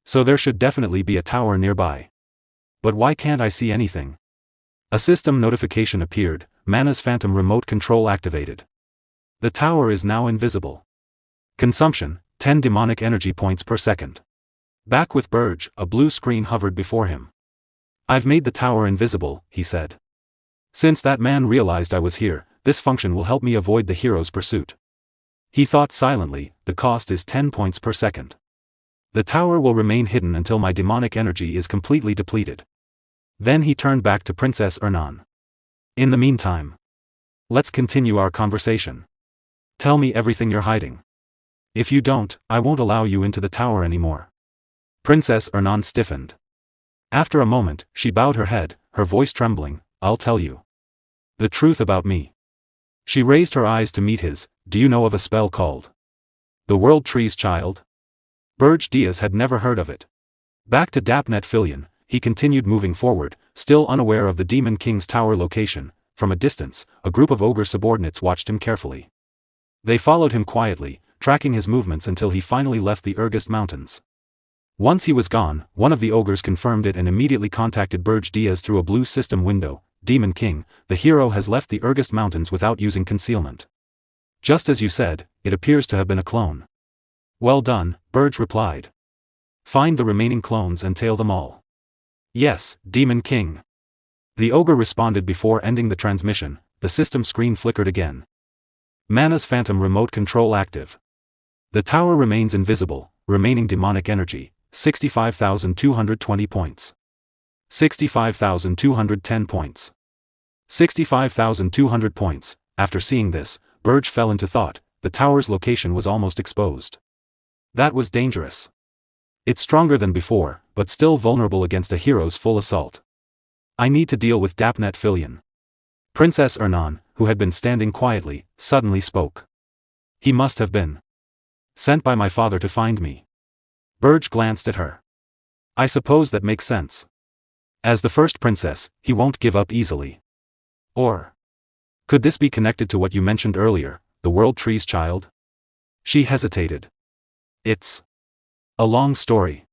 So there should definitely be a tower nearby. But why can't I see anything? A system notification appeared, Mana's Phantom remote control activated. The tower is now invisible. Consumption, 10 demonic energy points per second. Back with Berge, a blue screen hovered before him. I've made the tower invisible, he said. Since that man realized I was here, this function will help me avoid the hero's pursuit. He thought silently, the cost is 10 points per second. The tower will remain hidden until my demonic energy is completely depleted. Then he turned back to Princess Ernan. In the meantime, let's continue our conversation. Tell me everything you're hiding. If you don't, I won't allow you into the tower anymore. Princess Ernan stiffened. After a moment, she bowed her head, her voice trembling. I'll tell you the truth about me. She raised her eyes to meet his. Do you know of a spell called the World Tree's Child? Berge Diaz had never heard of it. Back to Dapnet Fillion, he continued moving forward, still unaware of the Demon King's tower location. From a distance, a group of ogre subordinates watched him carefully. They followed him quietly, tracking his movements until he finally left the Urgest Mountains. Once he was gone, one of the ogres confirmed it and immediately contacted Berge Diaz through a blue system window. Demon King, the hero has left the Urgest Mountains without using concealment. Just as you said, it appears to have been a clone. Well done, Berge replied. Find the remaining clones and tail them all. Yes, Demon King. The ogre responded before ending the transmission. The system screen flickered again. Mana's Phantom remote control active. The tower remains invisible, remaining demonic energy, 65,220 points. 65,210 points. 65,200 points. After seeing this, Berge fell into thought. The tower's location was almost exposed. That was dangerous. It's stronger than before, but still vulnerable against a hero's full assault. I need to deal with Dapnet Fillion. Princess Ernan, who had been standing quietly, suddenly spoke. He must have been sent by my father to find me. Berge glanced at her. I suppose that makes sense. As the first princess, he won't give up easily. Or could this be connected to what you mentioned earlier, the World Tree's Child? She hesitated. It's a long story.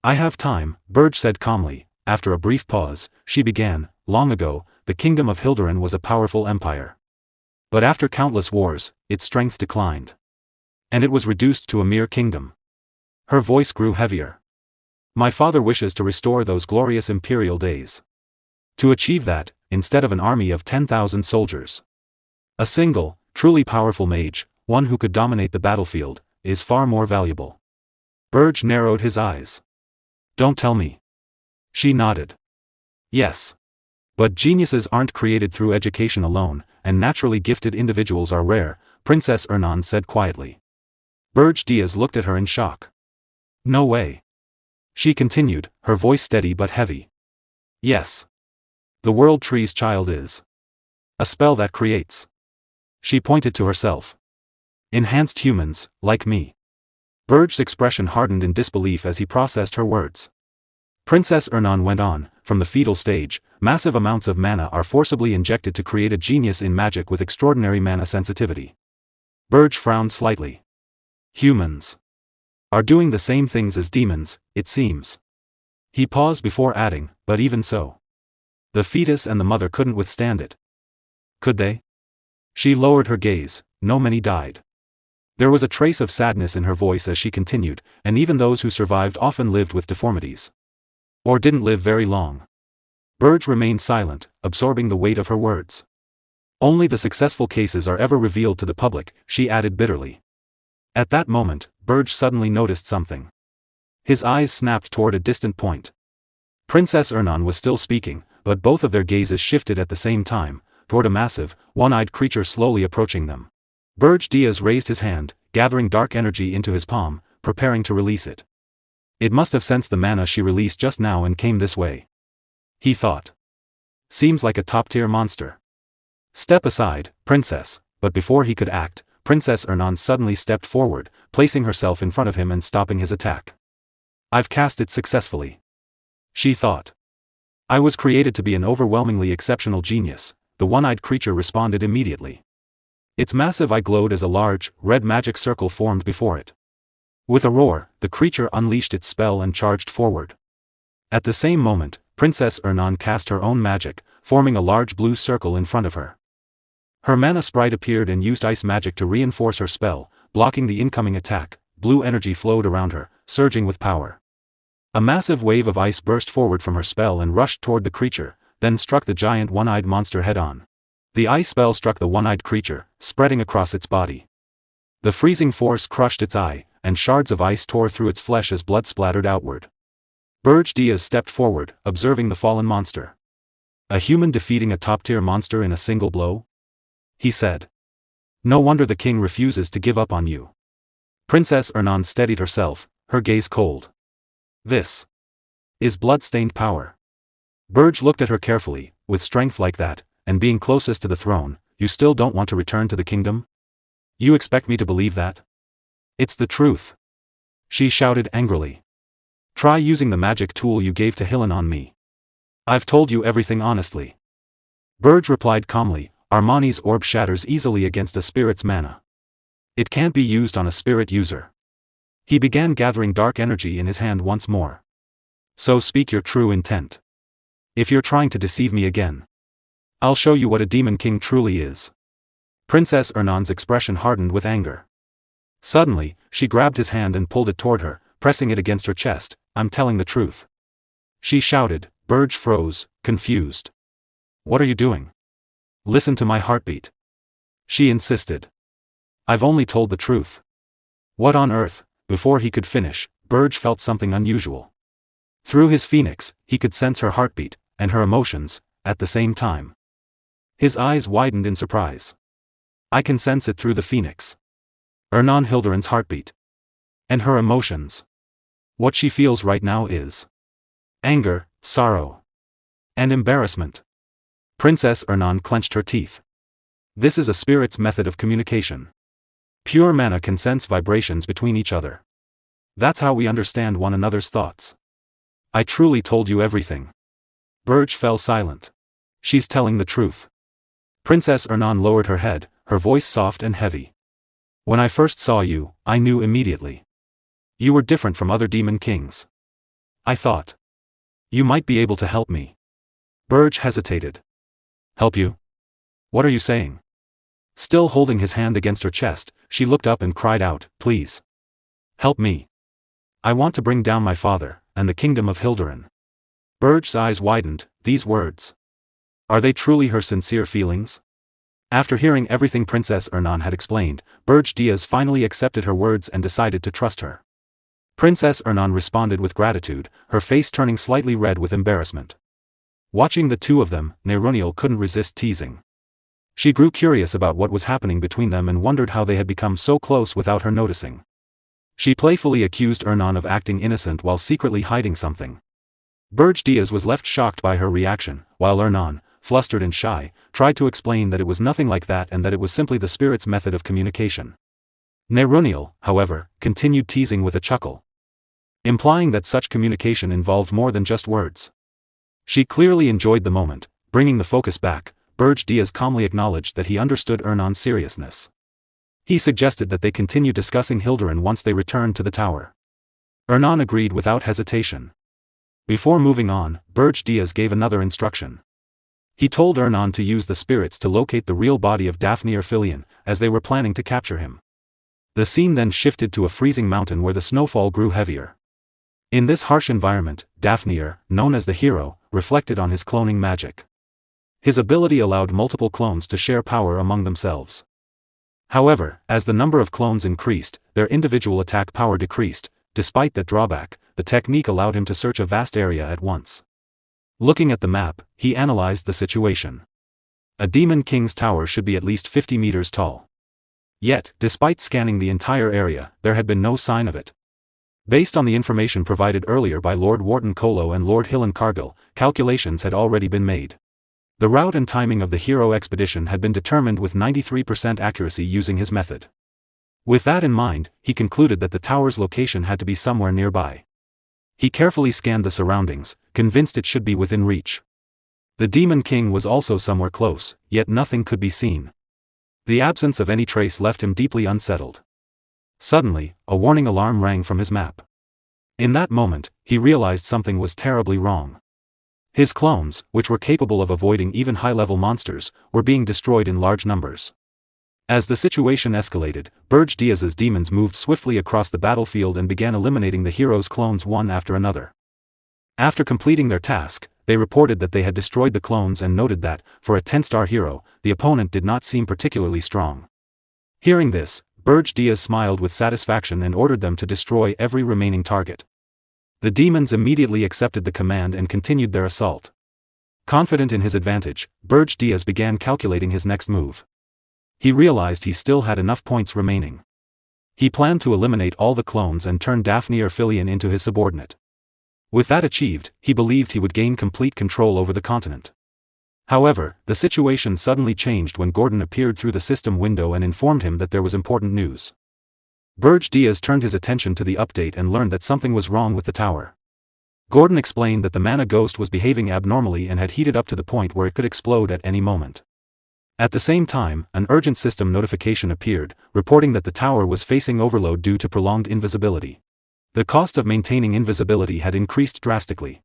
I have time, Berge said calmly. After a brief pause, she began. Long ago, the kingdom of Hilderan was a powerful empire. But after countless wars, its strength declined. And it was reduced to a mere kingdom. Her voice grew heavier. My father wishes to restore those glorious imperial days. To achieve that, instead of an army of 10,000 soldiers, a single, truly powerful mage, one who could dominate the battlefield, is far more valuable. Berge narrowed his eyes. Don't tell me. She nodded. Yes. But geniuses aren't created through education alone, and naturally gifted individuals are rare, Princess Ernan said quietly. Berge Diaz looked at her in shock. No way. She continued, her voice steady but heavy. Yes. The World Tree's Child is a spell that creates. She pointed to herself. Enhanced humans, like me. Berge's expression hardened in disbelief as he processed her words. Princess Ernan went on, from the fetal stage, massive amounts of mana are forcibly injected to create a genius in magic with extraordinary mana sensitivity. Berge frowned slightly. Humans are doing the same things as demons, it seems. He paused before adding, but even so, the fetus and the mother couldn't withstand it. Could they? She lowered her gaze. No, many died. There was a trace of sadness in her voice as she continued, and even those who survived often lived with deformities. Or didn't live very long. Berge remained silent, absorbing the weight of her words. Only the successful cases are ever revealed to the public, she added bitterly. At that moment, Berge suddenly noticed something. His eyes snapped toward a distant point. Princess Ernan was still speaking, but both of their gazes shifted at the same time, toward a massive, one-eyed creature slowly approaching them. Berge Diaz raised his hand, gathering dark energy into his palm, preparing to release it. It must have sensed the mana she released just now and came this way. He thought. Seems like a top-tier monster. Step aside, princess, but before he could act, Princess Ernan suddenly stepped forward, placing herself in front of him and stopping his attack. I've cast it successfully. She thought. I was created to be an overwhelmingly exceptional genius, the one-eyed creature responded immediately. Its massive eye glowed as a large, red magic circle formed before it. With a roar, the creature unleashed its spell and charged forward. At the same moment, Princess Ernan cast her own magic, forming a large blue circle in front of her. Her mana sprite appeared and used ice magic to reinforce her spell, blocking the incoming attack. Blue energy flowed around her, surging with power. A massive wave of ice burst forward from her spell and rushed toward the creature, then struck the giant one-eyed monster head-on. The ice spell struck the one-eyed creature, spreading across its body. The freezing force crushed its eye, and shards of ice tore through its flesh as blood splattered outward. Berge Diaz stepped forward, observing the fallen monster. A human defeating a top-tier monster in a single blow? He said. No wonder the king refuses to give up on you. Princess Ernan steadied herself, her gaze cold. This is blood-stained power. Berge looked at her carefully. With strength like that, and being closest to the throne, you still don't want to return to the kingdom? You expect me to believe that? It's the truth. She shouted angrily. Try using the magic tool you gave to Hillen on me. I've told you everything honestly. Berge replied calmly, Armani's orb shatters easily against a spirit's mana. It can't be used on a spirit user. He began gathering dark energy in his hand once more. So speak your true intent. If you're trying to deceive me again, I'll show you what a demon king truly is. Princess Ernan's expression hardened with anger. Suddenly, she grabbed his hand and pulled it toward her, pressing it against her chest. I'm telling the truth. She shouted. Berge froze, confused. What are you doing? Listen to my heartbeat. She insisted. I've only told the truth. What on earth? Before he could finish, Berge felt something unusual. Through his phoenix, he could sense her heartbeat, and her emotions, at the same time. His eyes widened in surprise. I can sense it through the phoenix. Ernan Hilduran's heartbeat. And her emotions. What she feels right now is anger, sorrow, and embarrassment. Princess Ernan clenched her teeth. This is a spirit's method of communication. Pure mana can sense vibrations between each other. That's how we understand one another's thoughts. I truly told you everything. Berge fell silent. She's telling the truth. Princess Ernan lowered her head, her voice soft and heavy. When I first saw you, I knew immediately. You were different from other demon kings. I thought you might be able to help me. Berge hesitated. Help you? What are you saying? Still holding his hand against her chest, she looked up and cried out, please. Help me. I want to bring down my father, and the kingdom of Hilduran. Berge's eyes widened. These words. Are they truly her sincere feelings? After hearing everything Princess Ernan had explained, Berge Diaz finally accepted her words and decided to trust her. Princess Ernan responded with gratitude, her face turning slightly red with embarrassment. Watching the two of them, Neroniel couldn't resist teasing. She grew curious about what was happening between them and wondered how they had become so close without her noticing. She playfully accused Ernan of acting innocent while secretly hiding something. Berge Diaz was left shocked by her reaction, while Ernan, flustered and shy, tried to explain that it was nothing like that and that it was simply the spirit's method of communication. Neroniel, however, continued teasing with a chuckle, implying that such communication involved more than just words. She clearly enjoyed the moment. Bringing the focus back, Berge Diaz calmly acknowledged that he understood Ernan's seriousness. He suggested that they continue discussing Hilduran once they returned to the tower. Ernan agreed without hesitation. Before moving on, Berge Diaz gave another instruction. He told Ernan to use the spirits to locate the real body of Daphne Filian, as they were planning to capture him. The scene then shifted to a freezing mountain where the snowfall grew heavier. In this harsh environment, Daphne, known as the hero, reflected on his cloning magic. His ability allowed multiple clones to share power among themselves. However, as the number of clones increased, their individual attack power decreased. Despite that drawback, the technique allowed him to search a vast area at once. Looking at the map, he analyzed the situation. A demon king's tower should be at least 50 meters tall. Yet, despite scanning the entire area, there had been no sign of it. Based on the information provided earlier by Lord Wharton Kolo and Lord Hillen Cargill, calculations had already been made. The route and timing of the hero expedition had been determined with 93% accuracy using his method. With that in mind, he concluded that the tower's location had to be somewhere nearby. He carefully scanned the surroundings, convinced it should be within reach. The Demon King was also somewhere close, yet nothing could be seen. The absence of any trace left him deeply unsettled. Suddenly, a warning alarm rang from his map. In that moment, he realized something was terribly wrong. His clones, which were capable of avoiding even high-level monsters, were being destroyed in large numbers. As the situation escalated, Berge Diaz's demons moved swiftly across the battlefield and began eliminating the hero's clones one after another. After completing their task, they reported that they had destroyed the clones and noted that, for a 10-star hero, the opponent did not seem particularly strong. Hearing this, Berge Diaz smiled with satisfaction and ordered them to destroy every remaining target. The demons immediately accepted the command and continued their assault. Confident in his advantage, Berge Diaz began calculating his next move. He realized he still had enough points remaining. He planned to eliminate all the clones and turn Daphne Erphilion into his subordinate. With that achieved, he believed he would gain complete control over the continent. However, the situation suddenly changed when Gordon appeared through the system window and informed him that there was important news. Berge Diaz turned his attention to the update and learned that something was wrong with the tower. Gordon explained that the mana ghost was behaving abnormally and had heated up to the point where it could explode at any moment. At the same time, an urgent system notification appeared, reporting that the tower was facing overload due to prolonged invisibility. The cost of maintaining invisibility had increased drastically.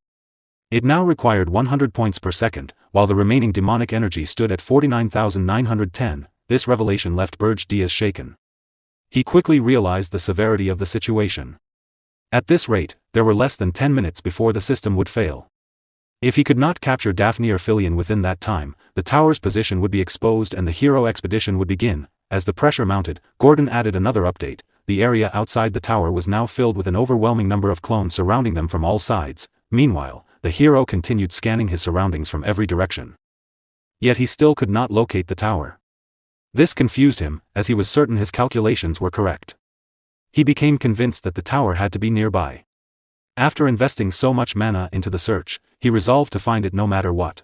It now required 100 points per second, while the remaining demonic energy stood at 49,910. This revelation left Berge Diaz shaken. He quickly realized the severity of the situation. At this rate, there were less than 10 minutes before the system would fail. If he could not capture Daphne Erphilion within that time, the tower's position would be exposed and the hero expedition would begin. As the pressure mounted, Gordon added another update. The area outside the tower was now filled with an overwhelming number of clones surrounding them from all sides. Meanwhile, the hero continued scanning his surroundings from every direction. Yet he still could not locate the tower. This confused him, as he was certain his calculations were correct. He became convinced that the tower had to be nearby. After investing so much mana into the search, he resolved to find it no matter what.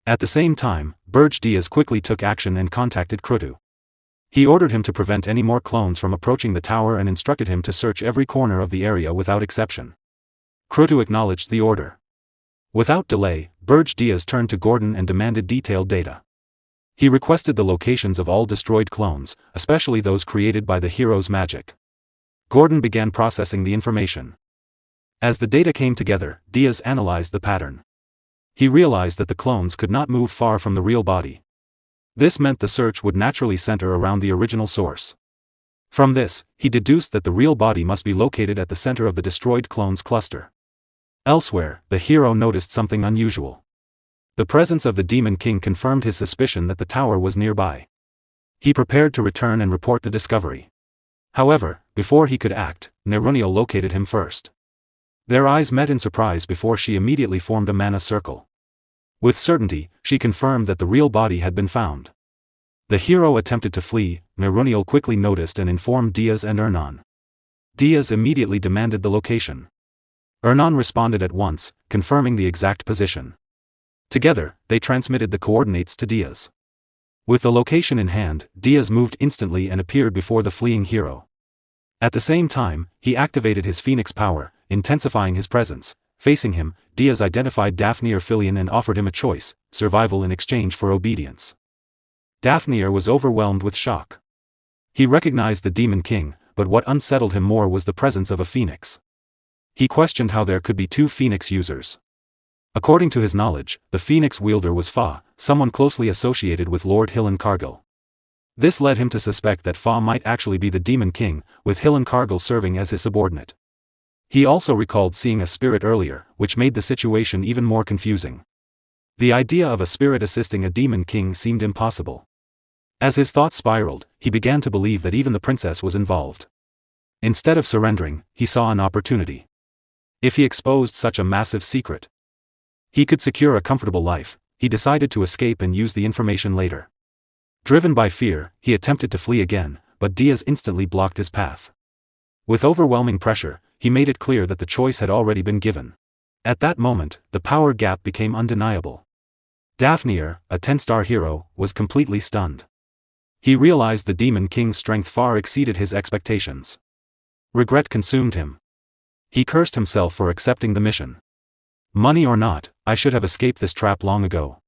At the same time, Berge Diaz quickly took action and contacted Krutu. He ordered him to prevent any more clones from approaching the tower and instructed him to search every corner of the area without exception. Krutu acknowledged the order. Without delay, Berge Diaz turned to Gordon and demanded detailed data. He requested the locations of all destroyed clones, especially those created by the hero's magic. Gordon began processing the information. As the data came together, Diaz analyzed the pattern. He realized that the clones could not move far from the real body. This meant the search would naturally center around the original source. From this, he deduced that the real body must be located at the center of the destroyed clones cluster. Elsewhere, the hero noticed something unusual. The presence of the Demon King confirmed his suspicion that the tower was nearby. He prepared to return and report the discovery. However, before he could act, Neruniel located him first. Their eyes met in surprise before she immediately formed a mana circle. With certainty, she confirmed that the real body had been found. The hero attempted to flee. Neruniel quickly noticed and informed Diaz and Ernan. Diaz immediately demanded the location. Ernan responded at once, confirming the exact position. Together, they transmitted the coordinates to Diaz. With the location in hand, Diaz moved instantly and appeared before the fleeing hero. At the same time, he activated his Phoenix power, intensifying his presence. Facing him, Diaz identified Daphne Erphilion and offered him a choice: survival in exchange for obedience. Daphne was overwhelmed with shock. He recognized the Demon King, but what unsettled him more was the presence of a phoenix. He questioned how there could be two phoenix users. According to his knowledge, the phoenix wielder was Fa, someone closely associated with Lord Hillen Cargill. This led him to suspect that Fa might actually be the Demon King, with Hillen Cargill serving as his subordinate. He also recalled seeing a spirit earlier, which made the situation even more confusing. The idea of a spirit assisting a Demon King seemed impossible. As his thoughts spiraled, he began to believe that even the princess was involved. Instead of surrendering, he saw an opportunity. If he exposed such a massive secret, he could secure a comfortable life. He decided to escape and use the information later. Driven by fear, he attempted to flee again, but Diaz instantly blocked his path. With overwhelming pressure, he made it clear that the choice had already been given. At that moment, the power gap became undeniable. Daphne, a 10-star hero, was completely stunned. He realized the Demon King's strength far exceeded his expectations. Regret consumed him. He cursed himself for accepting the mission. Money or not, I should have escaped this trap long ago.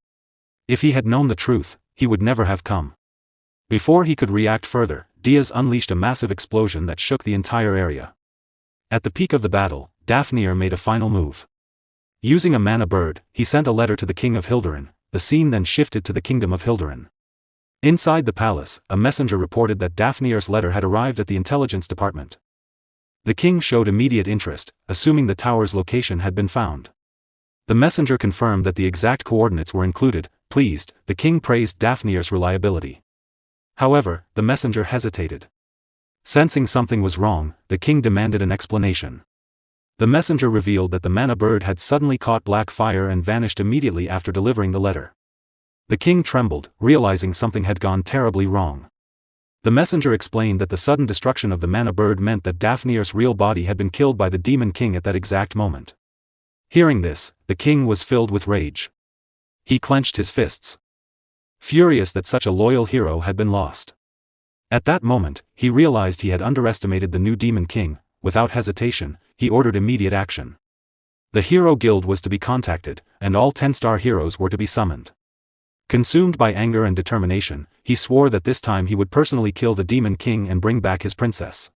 If he had known the truth, he would never have come. Before he could react further, Diaz unleashed a massive explosion that shook the entire area. At the peak of the battle, Dafnir made a final move. Using a mana bird, he sent a letter to the king of Hildurin. The scene then shifted to the kingdom of Hildurin. Inside the palace, a messenger reported that Dafnir's letter had arrived at the intelligence department. The king showed immediate interest, assuming the tower's location had been found. The messenger confirmed that the exact coordinates were included. Pleased, the king praised Dafnir's reliability. However, the messenger hesitated. Sensing something was wrong, the king demanded an explanation. The messenger revealed that the mana bird had suddenly caught black fire and vanished immediately after delivering the letter. The king trembled, realizing something had gone terribly wrong. The messenger explained that the sudden destruction of the mana bird meant that Dafnir's real body had been killed by the Demon King at that exact moment. Hearing this, the king was filled with rage. He clenched his fists, furious that such a loyal hero had been lost. At that moment, he realized he had underestimated the new Demon King. Without hesitation, he ordered immediate action. The Hero Guild was to be contacted, and all 10-star heroes were to be summoned. Consumed by anger and determination, he swore that this time he would personally kill the Demon King and bring back his princess.